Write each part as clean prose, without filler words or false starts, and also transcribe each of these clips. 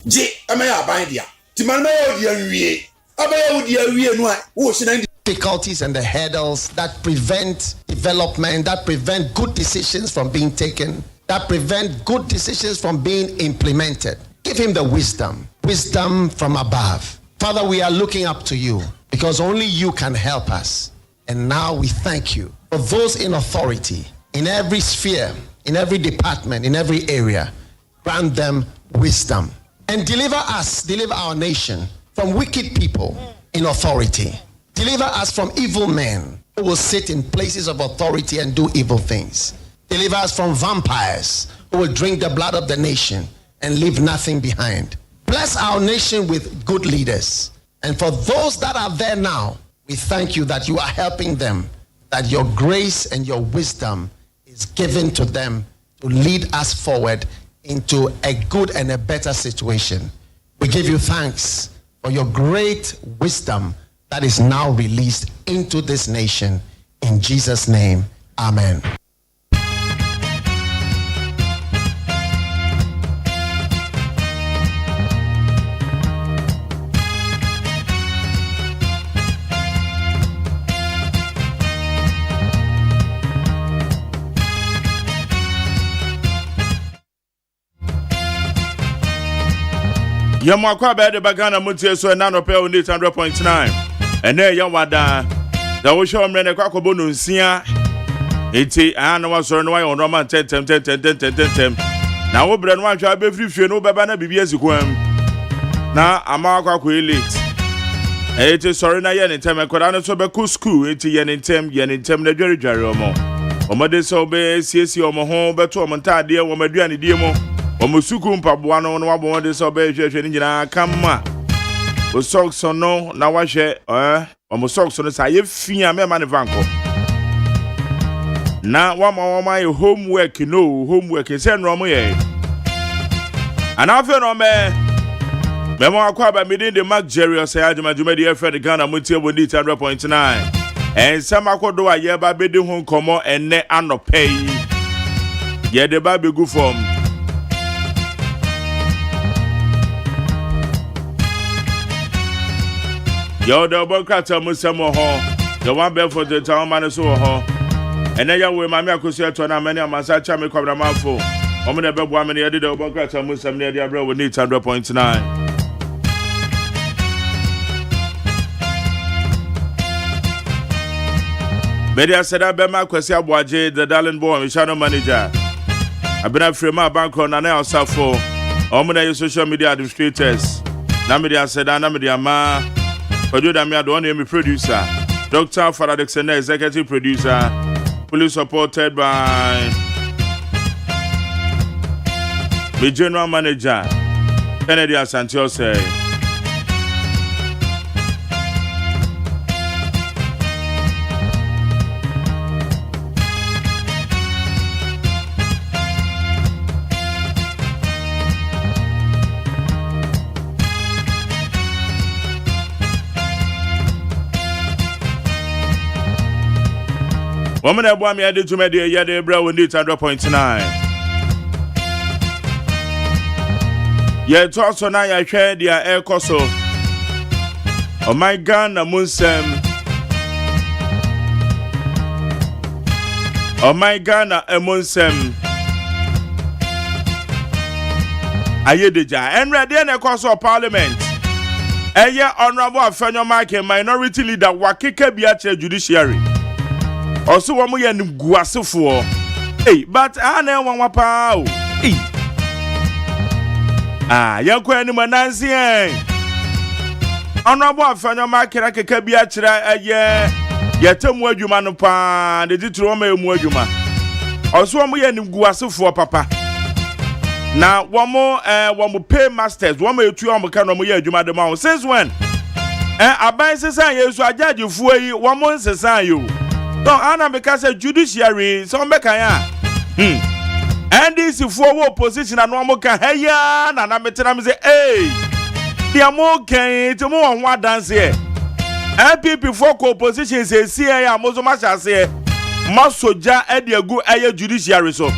je amaya bandia ti man mayo di anwie abaya wo di awie no a wo hye difficulties and the hurdles that prevent development, that prevent good decisions from being taken, that prevent good decisions from being implemented. Give him the wisdom from above. Father, we are looking up to you because only you can help us. And now we thank you for those in authority, in every sphere, in every department, in every area. Grant them wisdom and deliver our nation from wicked people in authority. Deliver us from evil men who will sit in places of authority and do evil things. Deliver us from vampires who will drink the blood of the nation and leave nothing behind. Bless our nation with good leaders. And for those that are there now, we thank you that you are helping them, that your grace and your wisdom is given to them to lead us forward into a good and a better situation. We give you thanks for your great wisdom that is now released into this nation. In Jesus' name, amen. Yamakwa bede bagana MONTIE so na no pe 100.9 ene yawada da wo show mre kwa kobo no nsia enti ana wa soro no wa on Roman 10 na wo bre no wa hwa be frifie no beba na bibia sikwam na ama kwa elite enti soro na ye ntem ekoda no so be ku school enti ye ntem na dware omo de so be siesi omo ho beto omo ntade wo maduane die mo omo suku mpaboa no no wabo de so be hwehwe ni nyina kama o socks no na wa hwe omo socks no sa ye fia me ma ne vanko na wa ye homework se no mo ye ana fe no me mo akwa ba me de Mark Jerry OSEI AGYEMAN de Fred Ghana MONTIE 100.9 en sama kodo a ye ba be de ho nkomo enne anopai ye de ba be gu form yo the bokata musemo ho the one be for the town man so ho ene ya we mama akosu eto na mani amasa cha me kwabra manfo omo na be boa me ye de the bokata musem na de abra we 100.9 Media said Abema Kwesi Abuaje, the darling boy, channel manager. I've been a frame bank on an outside for Omina social media administrators. Namidia said, Namidia ma, Paduda, the one producer, Dr. Faradexena, executive producer, fully supported by the general manager, Kennedy Santiose. Woman ebo am yade to me de yade bra we 100.9 ye to so na ya hwe dia ekoso oh my God na munsem oh my God na emunsem ayedeja enre de na ekoso parliament eye honorable afenyo mark minority leader wakeke bia che judiciary also wo mo ye nguasefo but ana wanwa pa o yakwa ni manansi honorable afanya makira keka bia kira yetemu adwuma no pa de titiro ma emu adwuma also wo mo ye nguasefo papa na wo mo pay masters wo mo etu wo mo ka no mo ye adwuma de ma since when aban sesan yesu ajajifuo yi wo mo nsesan yo no, ana because judiciary so mbeka ya and this for opposition and one more can heya na metena me say they mo kan to mo wan dance here MPP for opposition say see ya mo so ma sha say masoja e de agu eye judiciary so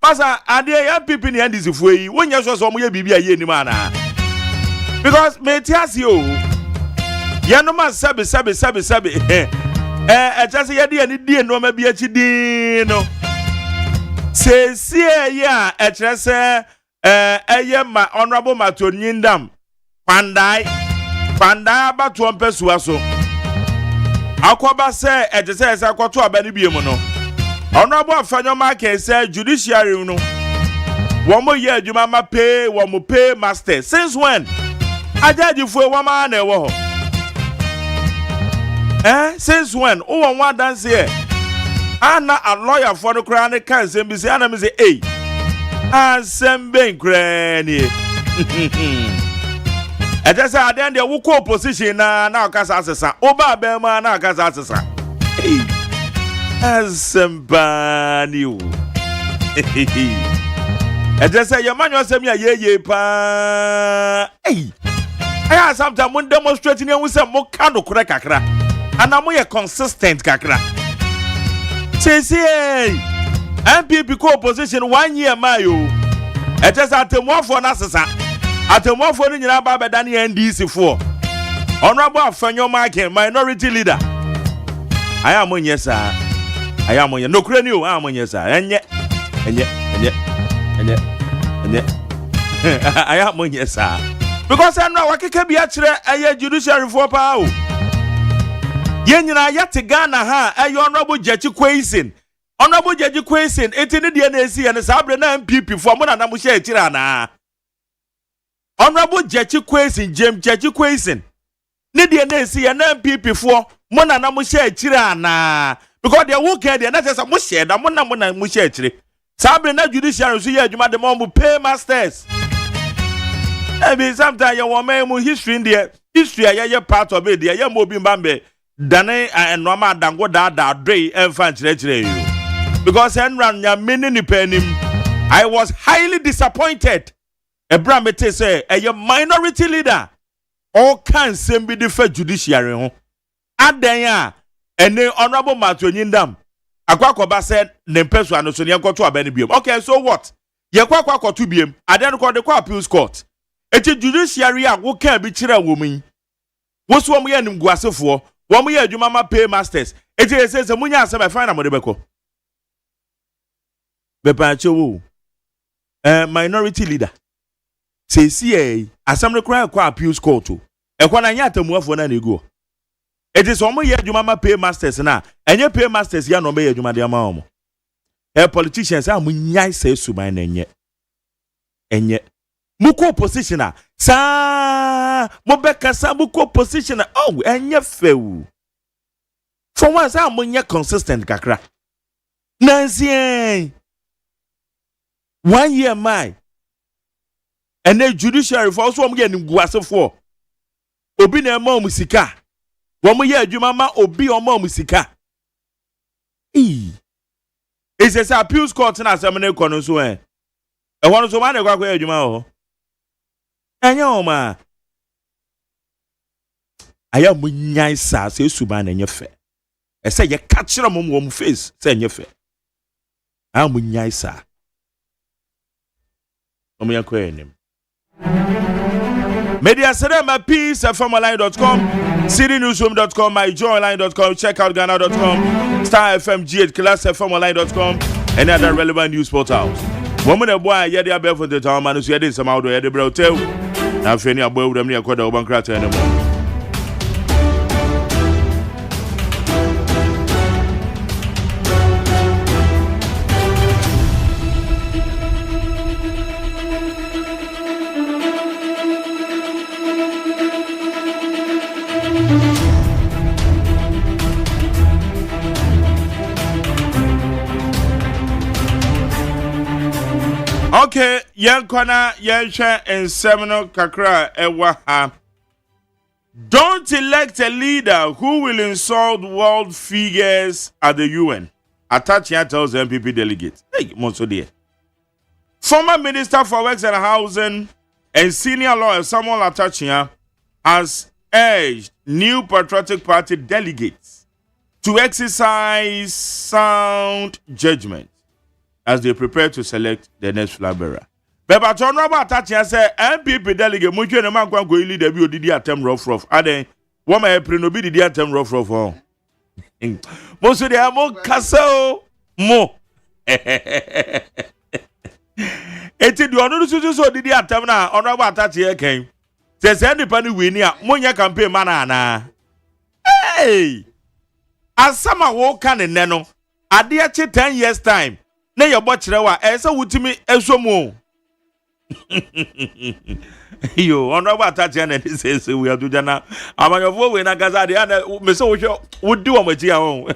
Masa ade ya pipi ni andi sifu yi wonya so mo ye bibia ye ni mana because me tiasi o ye no ma sabe chase ye de ani die no ma bi achi din no se ya etrese eye ma honorable matonyindam pandai abato mpesua so akoba se ejese ese akoto abani biemu no honorable afanyoma can say judiciary no womo ye adwuma ma pay womo pay master since when ajaji fu woma na ewo ho since when o won wa dance here ana a lawyer for the crown can say be say ana me say ansem ben kra ni ejese aden de wo ko position na akasa asesa oba be ma na akasa asesa Asembani o. Ejese your man yosem ya ye pa. I sometimes mun demonstrate ni hu say mo ka no kure kakra. Ana mo ye consistent kakra. Say MPP co opposition 1 year mayo. Ejese atemuafo na sesa. Atemuafo ni nyina ba beda ne NDC for. Honorable Afanyoma Ake minority leader. I am on yes sir. I am on no crane you, I am on yes, sir. And yet, I am on yes, sir. Because I know I can be actually a judiciary for power. Yenina yet to Ghana, ha, a honorable judge quasin. Honorable judge quasin, 18 DNC and a Sabrina MPP for Mona Namusha Tirana. Honorable judge quasin, Jim Judge quasin. NDNC and MPP for Mona Namusha Tirana. Because they won't care, they're not just a mushe, the Mona Mushe. Sabrina judiciary, so yeah, you might the mom will pay masters. Maybe sometimes you want me history in there. History, I part of it, yeah, Mobi Bambe, Dane and Rama Dango da Dre and Fancy. Because Enran ya mini penny, I was highly disappointed. Abraham say a minority leader. All kinds same be the first judiciary. Adenya. And then honorable Matonyindam. Akwakoba said, Nempesu and Sonia got to a Benibium. Okay, so what? Yakwakwa to BM. I then call the appeals court. It's a judiciary who can be children woman. What's 1 year in Guasso for? 1 year, you mama pay masters. It says a munya said I find a modebeko. Bepacho, minority leader. Say, CA, assembly cry appeals court to. A Kwanayata move for an ego. It is almost here you mama pay masters now. And you pay masters ya no be you ma dia ma. Politicians are munyai say suban enye. Muko positioner. Sa mobeka sa muko positioner. Oh, enye few. For once I'm munya consistent kakra. Nancy 1 year my. And the judiciary for also am getting guase for. Obi na ma musika. Womo ye adwuma ma obi omo musika. It says appeals court na asem kono so e wono so ma na kwakwa adwuma ho. Enya o ma. Aya munyan sa se suba na nyefe. E say ye ka kire mo mo face say nyefe. A munyan sa. Omo yakwa enim. Media Serema Peace at FMonline.com, citynewsroom.com, myjoyonline.com, checkoutghana.com, Star FM G8 Class FMonline.com, and other relevant news portals. Woman a boy, yet the for the town, man, so some out of the brotel. Now, if any boy with them near quarter one crater anymore. Okay, Yankwana Yansha and Seminole Kakra Ewaha. Don't elect a leader who will insult world figures at the UN. Atachia tells MPP delegates. Hey, Monso dear. Former Minister for Works and Housing and senior lawyer Samuel Atachia has urged new Patriotic Party delegates to exercise sound judgment as they prepare to select the next flag bearer. Beba John Robert Tachi say MPP delegate Mujo and Manqua go lead the BODD attempt rough. Ade woman April no be the attempt rough. Most of the amo castle mo. Eti do no so did attempt na on Robert Tachi came. Says independent winner Monya campaign mana. Hey! As some walk can in Neno, a dear 10 years time. Nay your butcher, as a would to me as more. You on about that, and he says we are doing now. I'm on your vote when I got the Miss Ocho would do on my dear home.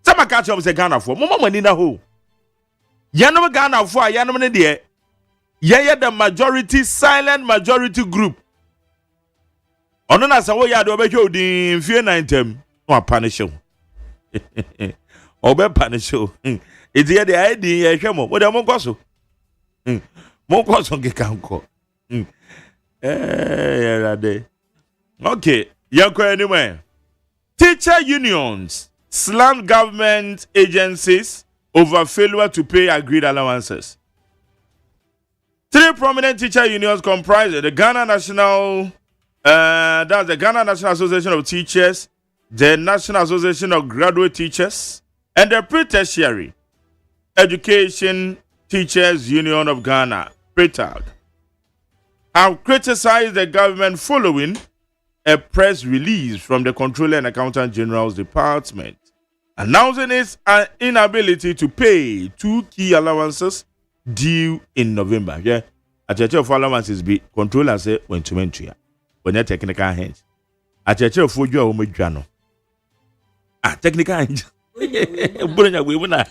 Some catch up say Ghana for Mama Nina who Yanama Ghana for Yanama dear. Yeah, the majority silent majority group. On an answer, we are doing the fear 9 or punish you. Or be punish you. It's the idea, Shamo. What am I going to Monkoso Gekanko. Okay, Yanko anyway. Teacher unions slam government agencies over failure to pay agreed allowances. 3 prominent teacher unions comprise the Ghana National, that's the Ghana National Association of Teachers, the National Association of Graduate Teachers, and the Pre-Tertiary Education Teachers Union of Ghana, PRETAG, have criticized the government following a press release from the Controller and Accountant General's Department announcing its inability to pay 2 key allowances due in November. Yeah, a church of allowances be controller say when to mention when you're technical hands. A church of food you are omejano. Technical hands. Bunya wemuna.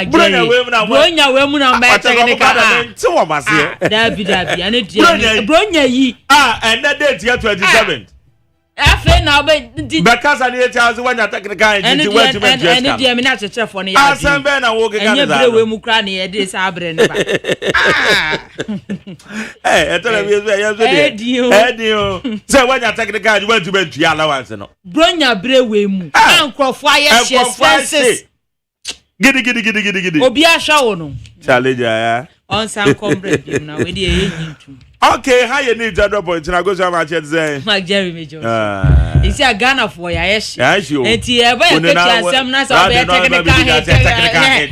Bunya wemuna. Bunya wemuna me technical. So what must you? Dabi ane dia. Bunya yi. And that date here 27th. Afe na be because I need to tell you when you're technical hands. And dia me na church for ne ya. Asembe na wo keka za. Enye brewe mu kra ne ye de sa abre ne ba. Eh, etele bi edio. Say when you're technical hands, you want to be allowance no. Bronya brewe mu. Ankrofo aye expenses. Gidi. Obi ahwa wo no. Challenge ya. On some comprehend na we dey yin tu. Okay, how you need that point na go so much say. Like Jerry Major. You see a Ghana for ya yes. Enti e ba e picture asem na so be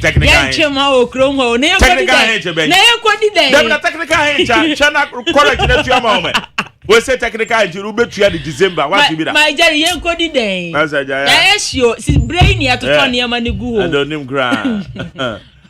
technical. Ya chema o krom ho ne yakodi den. Dem na technical hen cha na correct na tu ama o. We say technical hen you be tu the December what be that. My Jerry yakodi den. Ya yes yo si brain ya to turn ya mani gu ho. I don't him gra.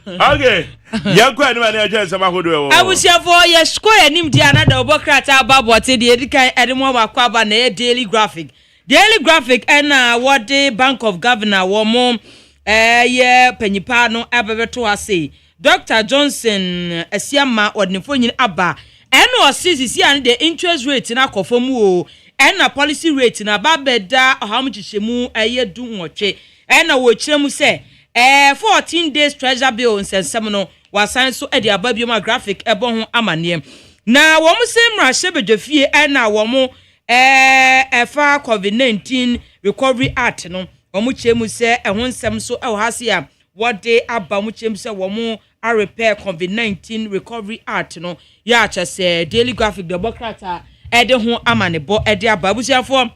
Okay. Yanko anyway na agent sama hodo e wo. Abusiafo ye score anim dia na da obokrata ababote de edikan edemo makwaba na daily graphic. Daily graphic na what the Bank of Governor wo mo ye panyipa no abebeto ase. Dr. Johnson asiama odnefo nyin aba eno osisi an the interest rate na kofomu o na policy rate na babeda ohamchichemu du nwotwe na wo kiremu se 14 days treasure bill nsensem no wasan so e de ababioma graphic ebo ho amane na wo mo se mrahye bedwafie na wo mo efa COVID-19 recovery act no wo mo chemu se ho nsem so e wo hase a what day aba mo chemu se wo mo a repair COVID-19 recovery act no ya cha se daily graphic democrat e de ho amane bo e de ababusiafo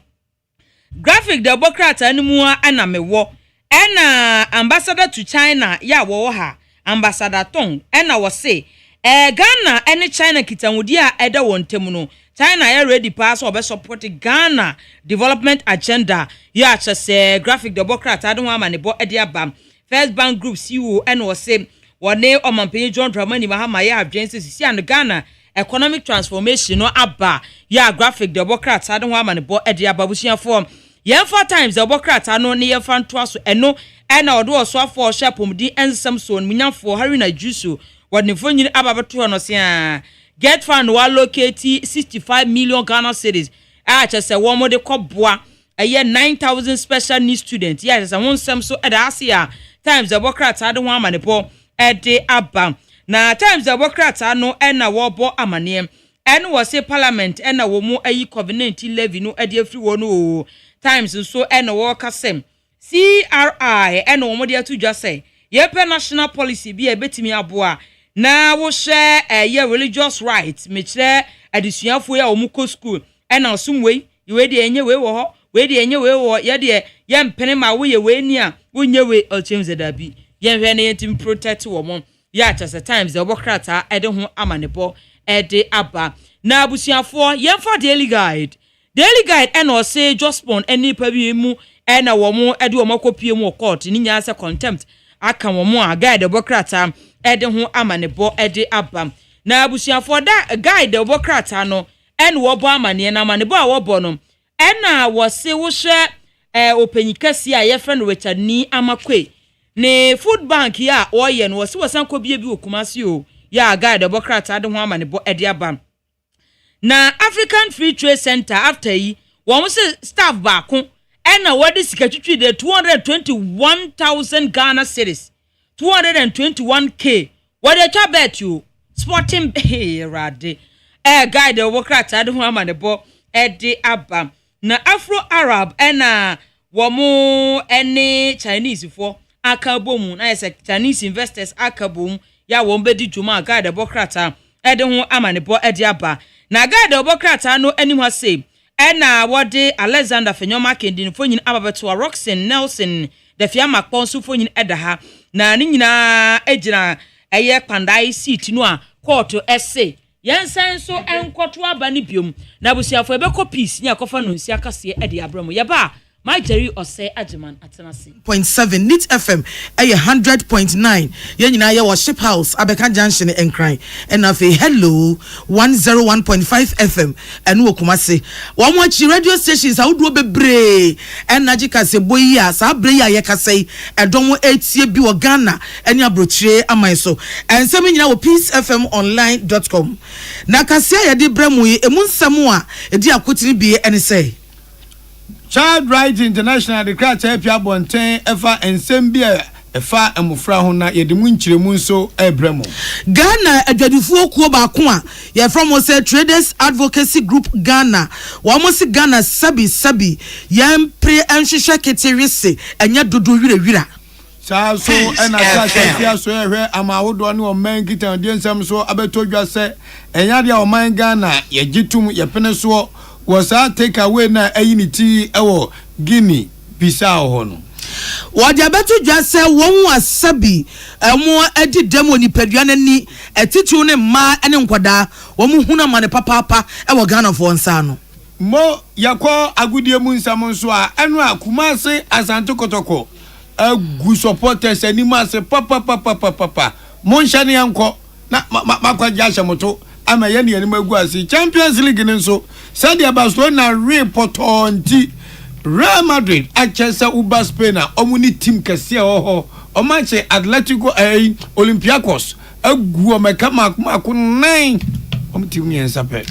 graphic democrat animu ana mewo ena ambassador to China ya wo ha ambassador Tong ena wo say Ghana ene China kitanwudi a eda wontem no China ya ready pass obe support Ghana development agenda ya chese graphic democrat adon amane bo ede aba First Bank Group CEO ena wo say wone omampenyi John Dramani Mahama ya adwense sisi an Ghana economic transformation no aba ya graphic democrat adon amane bo ede aba busiafo Yenfa times the Bokrata no ne yenfa ntoaso eno na odo oso afo shapomdi ensam so munyamfo Harina Jusu wadnefo nyini ababeto no se a get fund wa locate 65 million Ghana cedis a chese wo mo de koboa aye 9,000 special needs students ya chese won sem so eda asia times the Bokrata de ho amanepo ede aba na times the Bokrata no na wo bo amane eno wo se parliament na wo mu ayi COVID-19 levy no ede afri wo no times so eno wo kasem CRI eno wo mo de atudwa say yepe national policy bi e betimi aboa na wo share ye religious rights me kire adesuafo ya omuko school na osumwei we de enye we wo ho we de enye we wo ye de ye mpene ma wo ye we ni a wonye we olchemze dabi ye hwe na yetim protect wo mo ya chase times the obokrata ede ho amanebo ede aba na abusuafo ye for daily guide and or say just spawn any pabi mu na wo mo ede wo makopie mu court ni nya se contempt aka wo mo a guide obokrata ede ho amanebo ede aba na abusuafo da guide obokrata no en wo bo amane na amanebo a wo bo no na wo se wo hwe openyikasi a ye friend Richard ni amakwe ne food bank ya oye no wo se wo san ko bie bi okumase o ya guide obokrata ade ho amanebo ede aba na African Free Trade Center after yi wo se staff baako na wodi sika twitwi de 221,000 Ghana cedis 221k wodi cha bet you sporting rade guide obokrata ade ho amanebo ede aba na Afro Arab na womo ene Chinese for akabom na yes Chinese investors akabom ya wombedi djuma guide obokrata ede ho amanebo ede aba na guide obokrata no anim ha say na wode Alexander Fenyoma Kendi fonyin ababeto Roxen Nelson the fiama kponso fonyin eda ha na ni nyina ejina eye pandai seat no a court essay yensan so enkoto aba ni biom na busiafo ebeko peace ni akofa no nsi akase ede abramo yeba my Jerry OSEI AGYEMAN atenase 0.7 Nit FM 100.9 ye nyina ye worship house Abeka Junction enkran and afi hello 101.5 FM enu okumase wo mo chi radio stations awudo bebre enagika se boyi a sa bre ya ye kasei edom etie bi wo Ghana eni abrochire aman so ensem nyina wo peacefmonline.com na kase ya de bremu yi emu nsemu a edi akotini bi eni say Child Rights International the crat epia bonten efa ensembia efa emufra ho na yedimu nchiremu nso ebremo Ghana adwadufuo kuo ba ko a ye from OSEI Traders Advocacy Group Ghana wo mo si Ghana sabi yem pre enhwehwe keterese enya dodo wirewira sa so ena sa so ehwe amawodo ne o man kitan de nsem so abetodwa se enya de o man Ghana ye gitum ye pene so was a take away na ayiniti ewo Guinea Bissau hono wadiabetu dwase won asabi emo edi demo ni peduane ni etitu ne ma ene nkwada wo mu huna mane papa ewo Ghana for nsa no mo yakọ agudie mu nsam nso a enu akumase asanto kotoko agu supporters anima se papa mo nhane yanko na makwaja hyemoto ama ye ne magu ase Champions League nso sadia Barcelona reportonti Real Madrid achesa uba Spain omuni team kese ho omanche Atletico Olympiacos agu omeka makko 9 omteam yensa pe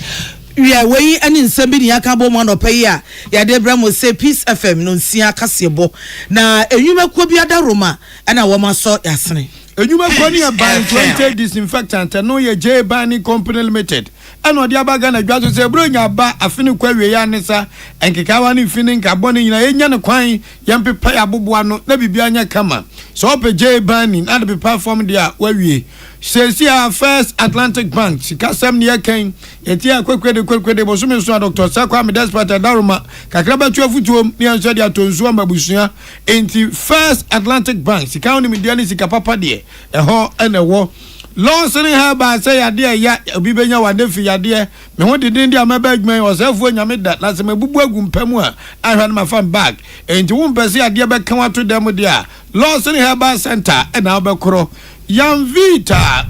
yeah we any nsem bi yaka bo mo no pe ya ya de bramo say Peace FM no nsia kasebo na enwuma ko bi ada Roma na wo maso yasene enyuma kwani ya by 20 disinfectant no ye J Bani Company Limited eno dia baga na dwaso se bro nya ba afini kwawe ya nesa enkekawa ni fini nkabone nyina enya ne kwan yempepa ya boboa no na bibia nya kama so ope J Bani na de perform dia wawie sesi a First Atlantic Bank sikasem ne yakan yeti akwekwede bosume so Dr. Sakwa Medespata Daruma kakraba tuafutuom ne anso dia tonsu amabusua enti First Atlantic Bank sikawo ni media ni sikapapa de eho enewo Lonsene ha ba say ade ya obi benya wade fi ade me ho deden dia mabadwuma osefo nyame da na se mabubu agumpamu a ahwa na mafam bag enti wo mpese ade be kan wato dem dia Lonsene ha ba center e na obekoro Yan Vita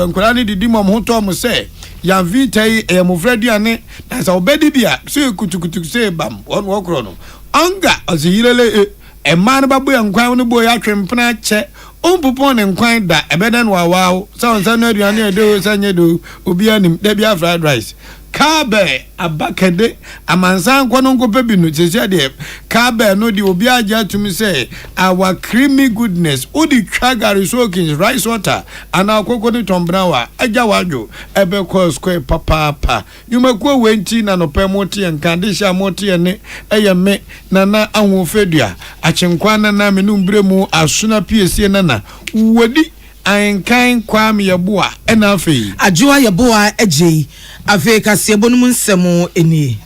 enkwara ni didi mom ho to mo se Yan Vita e mo frediane na sa obedi bia se kutukutu se bam won wo kro no anga azihirele e man babu enkwan no boy atwempena che Ompopon and quite that a better wow, sounds no aduane do sanye do obi anim de bia fried rice Kabe abakede amansan kono nkope bi no chese de kabe no de obi aja to me say our creamy goodness odi twagari soakings rice water ana akoko ni tombrawa aja wadwo ebe ko square papa nyumakuo wenti na no pemote enkande sha mote ne eye me nana ahofedua achenkwa na me no mbremu asuna piesie nana wodi Ainkan kwam yeboa ena afei adwoa yeboa agye afei kasebonum nsemo eni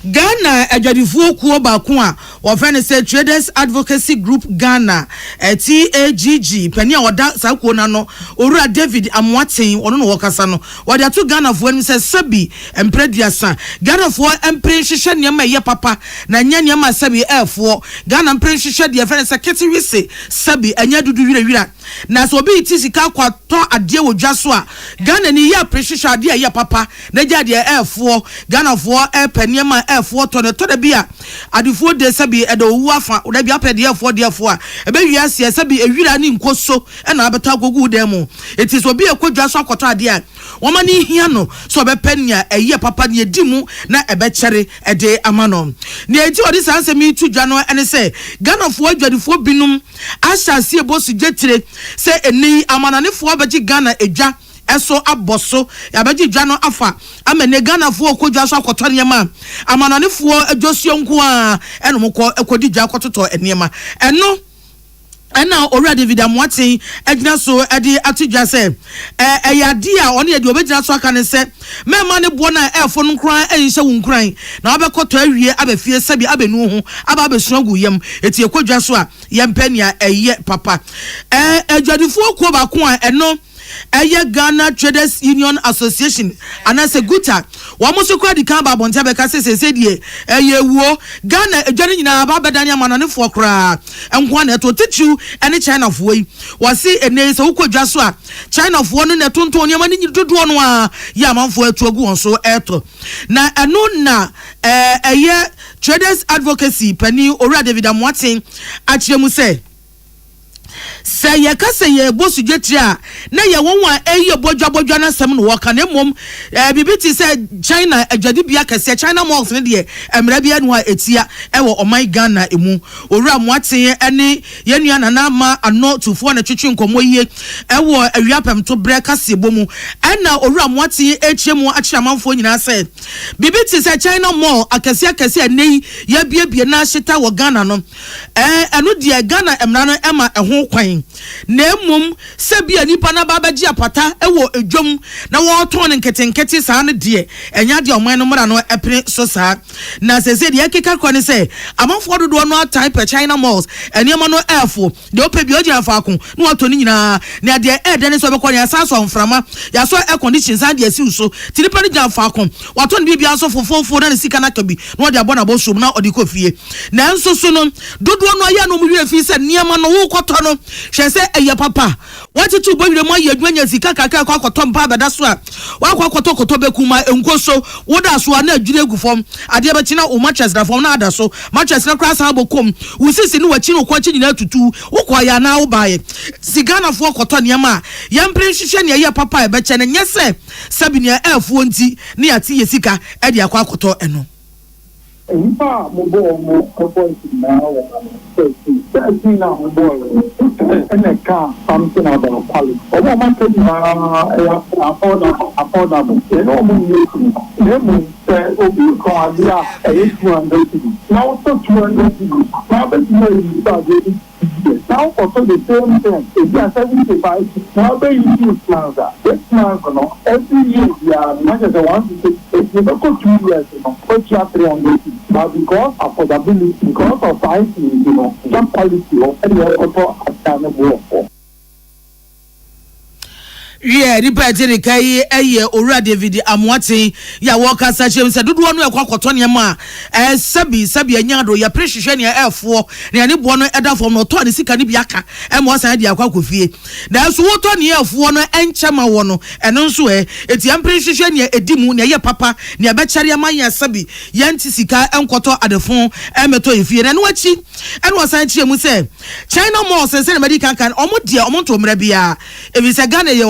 Ghana adwadifuo kuo baako a wɔfɛ say Traders Advocacy Group Ghana TAGG pani a wɔda sakuo na no owura David Amwaten ɔno no wɔkasa no wɔde ato Ghana fo anim sɛ sabi empreduasa Ghana fo empre hyehyɛ nneɛma ɛyɛ papa na nya nneɛma sabi ɛfo Ghana empre hyehyɛ de ɛfɛ sɛ ketewise sabi anya dudu wira na so obi ti sika kwatɔ adeɛ wɔ dwa so a Ghana ni yɛ empre hyehyɛ adeɛ ɛyɛ papa na gya deɛ ɛfo Ghana fo ɛpɛ nneɛma ɛfo to da bia adifo de sabi ɛda owu afa da bia pɛ deɛ ɛfo a ebe wiase sabi ewira ni nkoso ɛna abɛtɔ agogu dem it is obi ekodwa so akɔtɔ adeɛ wɔma ni hia no so ɔbɛpɛ nia ɛyɛ papa ne edi mu na ɛbɛkyɛre ɛde ama no ne eti ɔde saa nsɛm tu dwa no ɛne sɛ Ghana fo adwadifo binum ahyɛ asie bosu gyetre sɛ eni amananefo abɛgye Ghana edwa eso aboso yabeji dwa no afa amene Ghana fo okodwa so akoto niema amanane fo adwosio nko a eno mko ekodi dwa akototo niema eno ena owura David Amwaten agina so ede atudwa se eyade a one ye de obegina so aka ne se mema ne bo na efo no nkran enhye wunkran na abekoto awie abefie sabi abenu ho aba besu agu yam eti ekodwa so a yempania eye papa adwadifo ko ba ko a eno Ghana Traders Union Association anase guta wamoso kwa dika ba bonta be ka sese die wuo Ghana edwane nyina ba bedane amanane fo kra enko na to techu ene China fo yi wase ene se ukodwa so a China fo no ne tonton ne mani dodo no a ya manfo atu agu won so eto na eno na Traders Advocacy pani owura David Amwaten achiremu se say ye ka say ye bosu gyetre a na ye wonwa eye bodwa na sem no woka na mom bibiti say China adwade bia kase China malls ne de emra bia no a etia ewo oman Ghana emu owura Amwaten ene ye nua na ma ano tufo na twetwe nkomo yie ewo awiapem to bre kase bomu ena owura Amwaten echiemu achiamanfo nyina say bibiti say China mall akase ene ye bia na hyeta wo Ghana no eno de Ghana emra no ema eho kwan na emum sebia nipa na babaji apata ewo edwom na wo ton nketenkete saa ne de enya de oman no mra no epre so saa na sese de ekeka kɔ ne sɛ amanfo dodo no type China malls eniema no elfo de ope bi oji afa akon no wato ni nyina na de ede ne so be kɔ ne asa so mframa ya so air condition san de asi so tinipa ne afa akon wato ne bibia so fofofo na ne sika na kabi no de abɔ na bo so na odi kɔ fie na nso so no dodo no ya no mu wi afi sɛ niema no wo kɔtɔ no hwɛ sɛ ɛyɛ papa wati tu bɔwire mo ayɛ adwanya sika kaka kɔ akɔtɔ mpa bɛda so a wakɔ akɔtɔ bekuma enkoso woda so na adwire gu fam adeɛ bɛkyina o mattress da fam na ada so mattress na kra sa abokom wusisi ne wachi no kɔkye nyina tutu wokɔ ya na wo baaye sigana fo kɔtɔ niema yɛmpre hyehyɛ ne ɛyɛ papa ɛbɛkyɛ ne nyɛ sɛ sabi ne ɛfo nti ne yate yɛ sika ɛde akɔ akɔtɔ ɛno Impa mo point now now and a car something about quality. Although man said affordable. You know Obi called yeah 800. Now so 200. Now but you start getting now also the same thing. If you are 75, now they use plans. This plan, every year we are much as I want to say, if you don't go 2 years, but you are 300. But because of affordability, because of pricing, some quality of any other attainable for. Yeah, the party kai owura David Amwaten ya woka sache se dodo no ekwakoto ne ma sabi anyado ya prehwehwe ne efo ne bo no eda fom no to ne sika ne biaka e mo san de akwakofie na so woto ne efo no enchema wo no eno nso eti amprehwehwe ne edimu ne ye papa ne abechare amanya sabi ya nti sika enkoto adefon emeto efie na no achi eno san chie mu se China mall se medical kan omo de omo to mra bia ebi se Ghana ye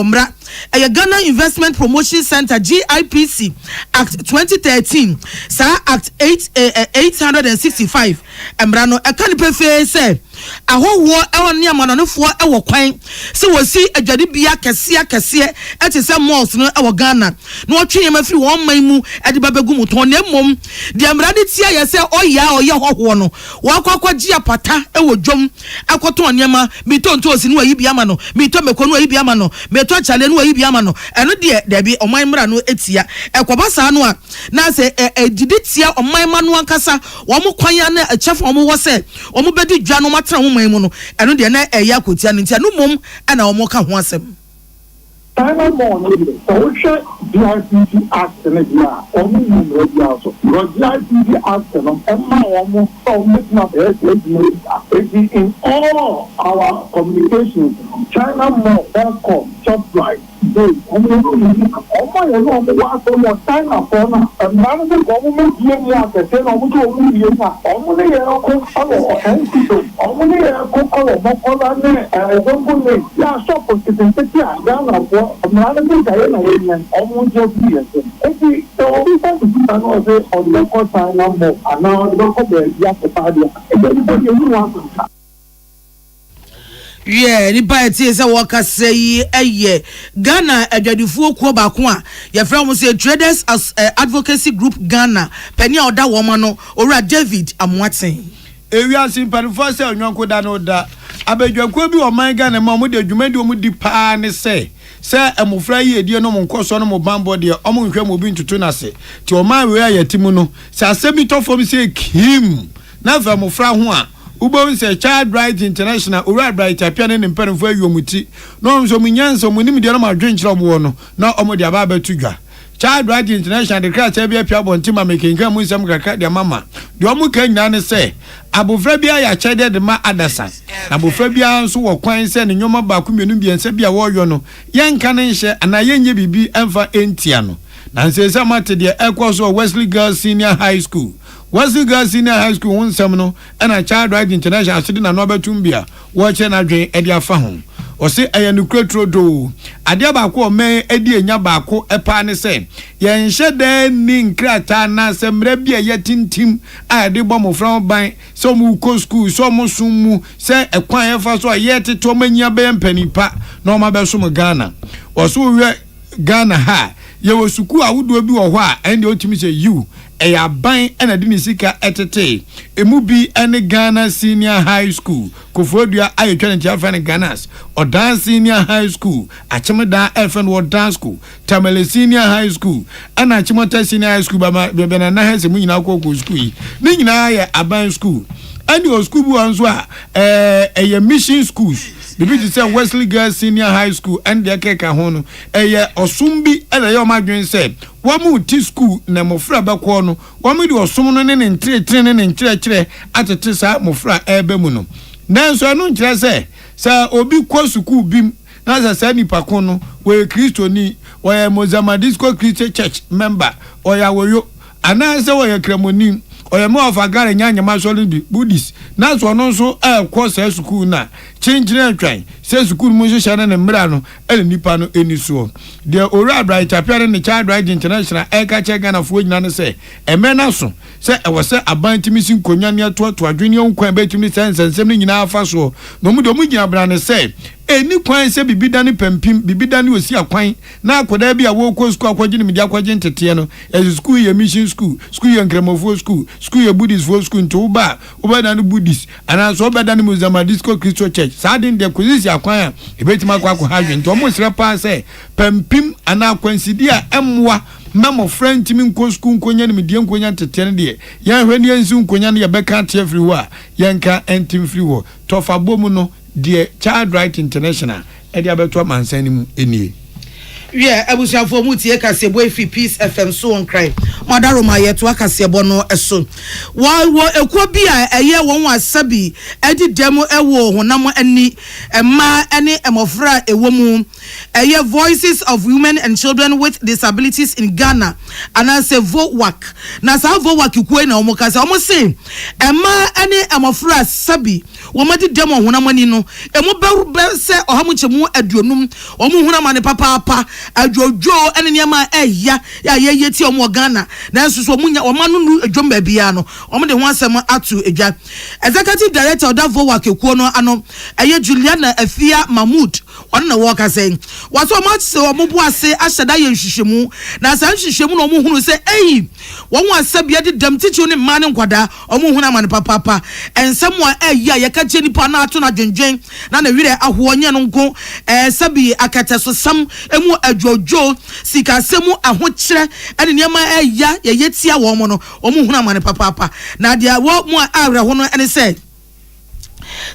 Ghana Investment Promotion Center GIPC Act 2013 sa Act 865 embrano ekanipe fe se ahowo ewo ne amanonofo ewo kwan se wosi adwade bia kese ete se malls no ewo Ghana no otwe mafiri won man mu ede babegu muton na mom de emrade tia ye se oye hoho no wakwakwaji apata ewo dwom akoto niema mitonto osi no ayi bia ma no mito meko no ayi bia ma no meto chale no ayi bia ma no eno de bi oman mra no etia ekobasa no a na se edidi tia oman ma no ankasa wo mo kwan na chef wo mo wo se wo mo bedi dwa no matra wo man mu no eno de na eya kotia no ntia no mom ana wo mo ka ho asem China more social GIPC Act in India, only in India. Because GIPC Act and almost making up in all our communications. China more welcome, just like they China for now. And none of the government here the same only almost just years. If we on local China more and now local yeah, ni ba tie se wo ka sei eye Ghana adwadufuo kuo ba ko a ye fra mo say Traders as Advocacy Group Ghana peni oda wo ma no owura David Amwaten ewia simpanifo se onwonko da no da abadwakuo bi o man Ghana ma mo de dwumadi o mu di pa ne se emofra yi edie no mo nkoso no mo bambo de o mo nhwe mo bi ntutu na se ti o man we ayatimu no se asemi tofo mi se kim na fa mofra ho a Ubo say Child Rights International, Ura Bright, a piano and pen for you muti. No, so Munyan, Munim, the other drink from one, no Omo Diababa Tuga. Child Rights International, the crash every piano Tima making come with some crack their mamma. The Omo can none say, Abu Fabia, ya chided the ma Adasan. Abu Fabia, so were quite sending Yoma Bakuminumbi and Sabia Warrior, young Canon share, and I yen be Enfa Entiano. Nancy Samate, the Equals or Wesley Girls Senior High School. Wesley Girls Senior High School one seminal and a Child Rights International sitting on Robert Tumbia watching a drain at their phone. Or say a nuclear do. Adiabako may Eddie Nyabako a partner say, Yan shed then ning cratana some rebia yetin team I did bomb from by some who co school some sumu say a quiet for so yet to many ben penny pa no my best Ghana. Or so Ghana ha. You was suku I would be a while and the ultimate say you. A buying and a dinisika etete. A movie and a Ghana Senior High School. Kofodia I trying to find Ghana's or dance Senior High School. Achimada Elfen or dance school. Tamale Senior High School. And Achimota Senior High School. But Benana has a Munina Coco School. Nina a buying school. And your school ones were a mission schools. The British say Wesley Girls Senior High School and their keka hono. Osumbi and a young said. Wamu ti school na mofra bakwo no wamu di osum no ne ntre at tisa mofra ebe mu no nanso anu nkyere se obi kwa school bim na sa nipa ko no we Kristoni we Mozambique Christian Church member oya woyo ananse we kremoni oya mo afagare nyanya masoli bi Buddhist na so no so kwa sa school na chinjire twan se school mo so shana na mra no ele nipa no eni so de ora bright appear ne Child Rights International eka che Ghana fo nyina ne se emena so se ewo se abantimi sin konya ne to adwene onkwan betimi sensensem ne nyina afa so no mu de mu gina bra ne se eni kwan se bibida ne pampim bibida ne osi akwan na akoda bia wo ko school akwaje ne media akwaje ntete no e school ye mission school ye nkremofo school ye Buddhist for school nto ba na no Buddhist ana so obeda ne Mozambique Christian Church sadin de kozisi akwan a ebetima akwa ha dwen to mo sira pa se pampim ana kwansidi a emwa memo friend timi nko school nkonya ne medie nkonya ntete ne de ya hwani ensu nkonya ne ye beka te free wo a yenka entim free wo to fa bomu no de Child Rights International e de abeto mansani mu enie yeah abusiafo mu tie kasebo efi Peace FM so on cry madaro ma yeto akasebo no eso wo ekuo bi a eye won wasabi edi demo ewo honam ani emma ene emofra ewo mu Voices of Women and Children with Disabilities in Ghana and I say vote work na sa vote work ku na omo kasa omo say ema ene amofra sabi wo madi dem ohunamani no emo be se ohamuchemu aduonum omo hunamane papa adwojo ene niam ya ti omo Ghana na nso so munya omanu nu adwom ba bia no omo de ho asem atu edwa executive director of that vote work ku no ano Juliana Afia Mahmood on na work say what so much so omo bo ase ahyeda ye nhwehwemu na sa nhwehwemu no omo hunu say won wa sabia de dam tichu ne ma ne nkwada omo hunu amane papa ensem wa ye ka che nipa na ato na dwendwen na wire aho onye no nko sabi akata so sam emu adwojo sika semu aho kire ene niam ye tia wo mo no omo hunu amane papa na dia wo mo awre ho no ene say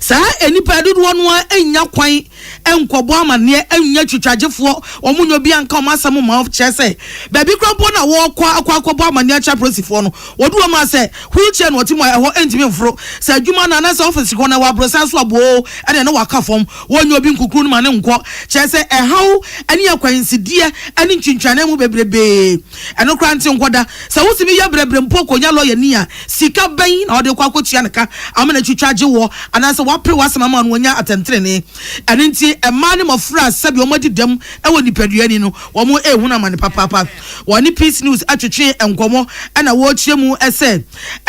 sa enipa dudu no enya kwan enkobo amane enya twitwagefo omunyo bi anka o masam ma chese baby kropo na wo akwa amane acha prosifo no wodu o ma se wheelchair no timo eho entimi mfro sa adwuma na na sa office ko na wa brosa so abo ene no waka fom wonyo bi nkukuru no ma ne nko chese ehaw ene yakwansidie ene ntwintwane mu bebrebe eno kranti nkoda sa wosimi ya brebre mpoko nya lawyer ni a sika ban na ode kwa kotua nka amana twitwage wo anase wapre wasama ma no wonya atentrene ene nti emane mofra sabi omadi dem ewo nipaduani no wo mo ehuna mane papa woni peace news atwetwe enkomo na wo chiemu ese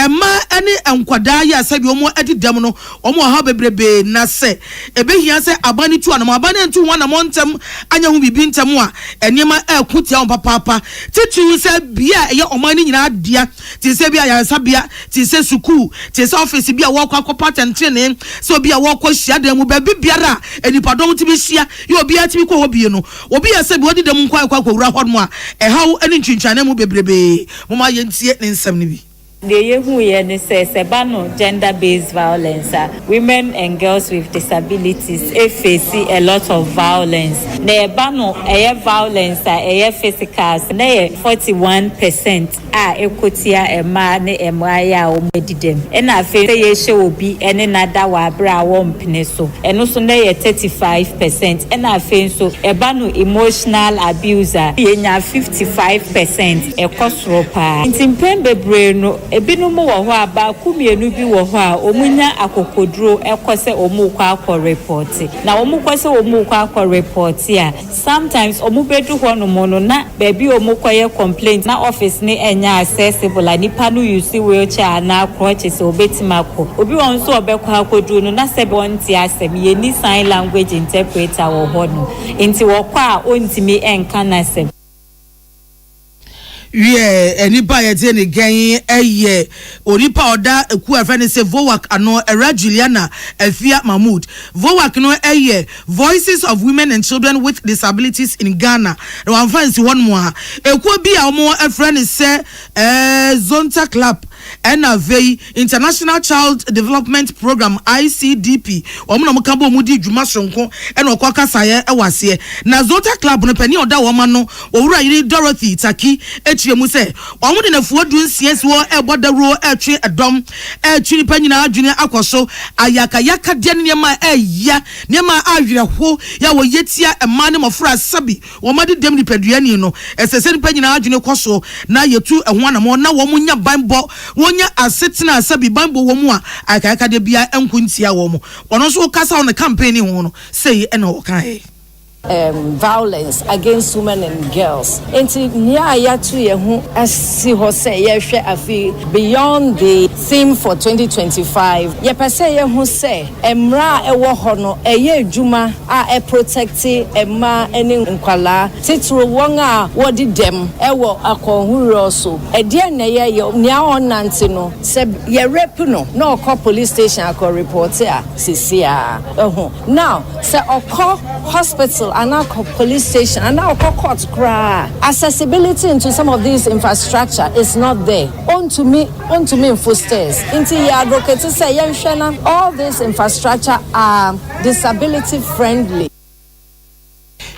ema ene enkwada ya sabi omo adi dem no omo ha bebrebe na se ebehia se abani tu anamo abani ntu wana montem anya hu bibi ntem a enema ekutia on papa titu se bia ye omani nyina adia ti se bia ya sabia ti se suku ti se office bia wo kwa patentrene so bia wo kwa hia dem mu baby biara enipa don ti bi hia ye obi atimi ko hobie no obi ya se bi odi dem kwa wura hɔ no a ɛhaw ene ntwintwane mu bebrebe mo ma ye ntie ne nsɛm ne bi The Yehuye says gender-based violence. Women and girls with disabilities face a lot of violence. The bano violence physical 41% ekotia ema ne emaya o medidem. And I feel ye show be any nada wa bra won pineso. And also 35%. And I feel so ebano emotional abuser yenya 55% ekosropa. Intimpembe breno ebinum wo ho aba kumienu bi wo ho a omunya akokodro ekose omukwa akọ report na omukose omukwa akọ report ya sometimes omubedu ho no mono na baby omukwa complaint na office ni enya accessible ani panu use wheelchair na crutches obetimako obi won so obekwa akodro no na sebe onti asem ye ni sign language interpreter wo ho no enti wo kwa a ontimi enka na sebe enipa yete ne gan onipa oda eku afene se Vowak ano era Juliana Afia Mahmood Vowak no Voices of Women and Children with Disabilities in Ghana no amfansi won mo a eku bi a mo afrene se Zonta Club NAV International Child Development Program ICDP omo no mka bo mu di dwuma sonko ena okwa kasaye ewase na Zonta Club no pani oda wo ma no owura yiri Dorothy Taki mu se omo de nafuo du nsiesi wo ebodaro etwe edom etwe panyina adwene akoso ayaka de niema niema ahwerehwo ya wo yetia emane mofra sabi wo made dem ni paduani no esese ni panyina adwene koso na yetu eho anamo na wo munya banbo wonya asetina sabi banbo wo mu a ayaka de bia enkuntia wo mu ono so kasa on the campaign ho no say ena wo kan violence against women and girls. Enti nia ya tu ye hu asi ho se ye hwe afi beyond the theme for 2025. Ye pese ye hu se emra ewo ho no eye adwuma a protect emma eni nkwala titru won a wodi dem ewo akonhuro so ede na ye nia onante no se ye rape no na okọ police station akọ report a sisia now se okọ hospital and our police station and our court cry. Accessibility into some of these infrastructure is not there. On to me in footsteps. Into your advocate to say, all these infrastructure are disability friendly.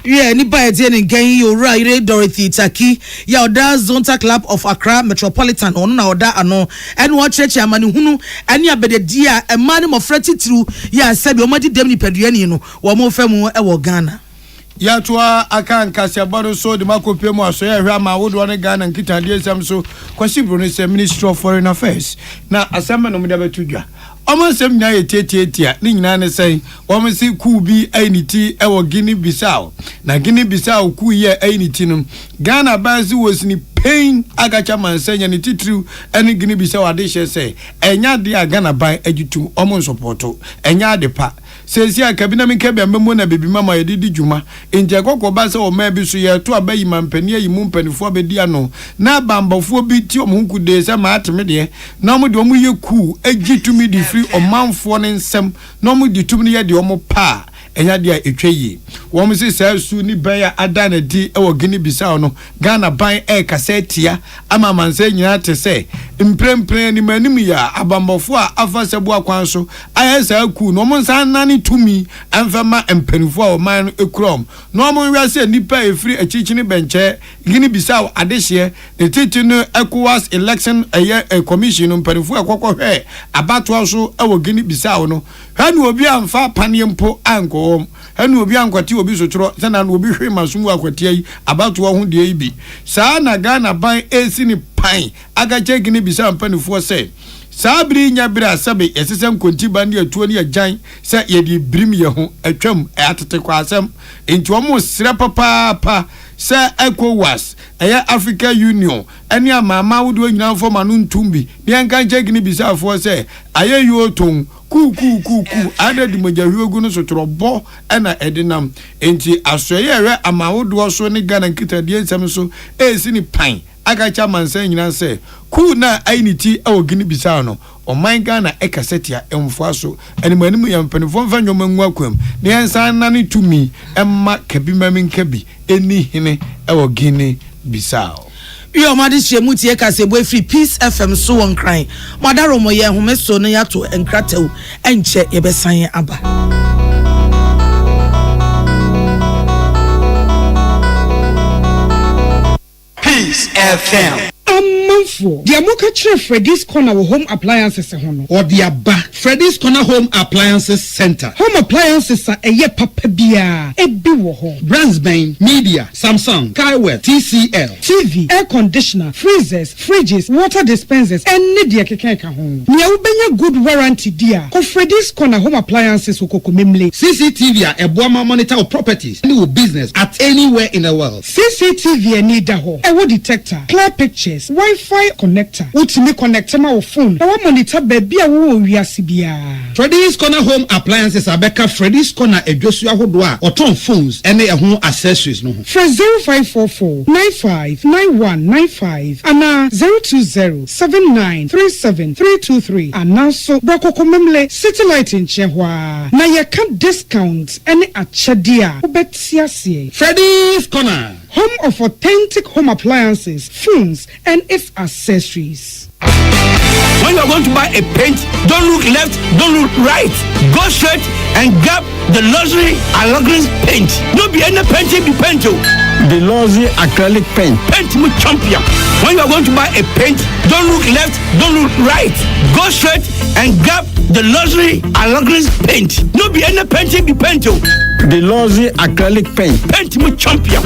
Nipa etienne gan owura ire Dorothy Taki ya oda Zonta Club of Accra Metropolitan ono na oda ano ene wo cheche amane hunu ene abededi a emane mofra titru ya sabi omadi dem ni paduani no wo mo famu e wo Ghana Yatua akan kasia baro so de makopie mu aso ya hwa ma wodo ne Ghana nkitade esam so kwasi Bruno se Ministry of Foreign Affairs na asema no mede betudwa omo sem nya ye tietietia ni nyina ne sen omo si ku bi ainiti e wo Guinea Bissau na Guinea Bissau ku ye ainiti no Ghana bazi wosini pain agacha mansenya ni titru eni Guinea Bissau ade hye se enya de Ghana ban agitum omo supporto enya de pa sesi akabina mi kebe amemo na bebi mama yedidi djuma enje kokko ba se o ma bi so ye to abayi mampani ayi mu mpanifo abedi ano na bambofo bi ti o munku de se ma ateme de na mo de o mu ye ku agitumi di free o manfo ne nsem na mo di tumi ye de o mo pa enya dia etwayi wo mo se sa su ni ban ya ada na di e wo Guinea Bissau no Ghana ban e kasetia ama manse nyina te se mprempren ni manim ya abambofo a afa sebu akwan so ayesa ku no mo nsan nani tumi amfama empanifo a o man ekrom no mo nwa se nipa efri achichini benche Guinea Bissau adehye ne titi no ECOWAS election commission empanifo akokko hwe abato so e wo Guinea Bissau no hanu obi amfa panempo anko hanu obi ankwati obi sotro sana no obi hwe masumu akwati yi abato ho de yi saa na Ghana ban esi ni pan agache Guinea Bissau mpanifo se sabri nya bra sabe yesesem konti bande atuo ne agyan se yedi brim ye ho atwam atete kwasem enti omo sira papa se ECOWAS Africa Union eni amama wodo nyina fo ma no ntumbi ne nka Guinea Bissau fo se aye yoton ku ada di mojahuogu no sotrobo na edinam enti asoye we amawodo so ne Ghana nkitade nsem so esi ni pan agacha mansan nyina se ku na ainiti e wo Guinea Bissau no o man Ghana ekasetia emfo aso animanimu ya mpanifo mfa nyoma nwa kwam ne ensan na ne tumi emma kabimami nkabi eni hene e wo Guinea Bissau yo madi shemu tie kasebo free Peace FM so won cry madaro mo ye home so no yato enkratew enche ye besan aba Peace FM Amanfo dia muka chere Freddy's Corner home appliances ho no or dia ba Freddy's Corner Home Appliances Center home appliances a eye papa bia ebi wo ho brands ben media Samsung Kaiwell TCL TV air conditioner freezers fridges water dispensers any dia keke ka ho nia wo benya good warranty dia ko Freddy's Corner Home Appliances okoko memle CCTV a eboama monitor of properties and your business at anywhere in the world CCTV any da ho e wo detector clear pictures Wi-Fi connector utimi connect ma wo phone na wo monitor baby a wo wiase bia Freddy's Corner Home Appliances abeka Freddy's Corner edwosu ahodo a oton phones ene ehun accessories no ho 0544 959195 ana 0207937323 ana so brokoko memle satellite in chehwa na ye can discount ene achade a obetiasie Freddy's Corner home of authentic home appliances, phones, and its accessories. When you are going to buy a paint, don't look left, don't look right. Go straight and grab the luxury acrylic paint. No be any painting be paint. The luxury acrylic paint. Paint me champion. When you are going to buy a paint, don't look left, don't look right. Go straight and grab the luxury acrylic paint. No be any painting be paint. The luxury acrylic paint. Paint me champion.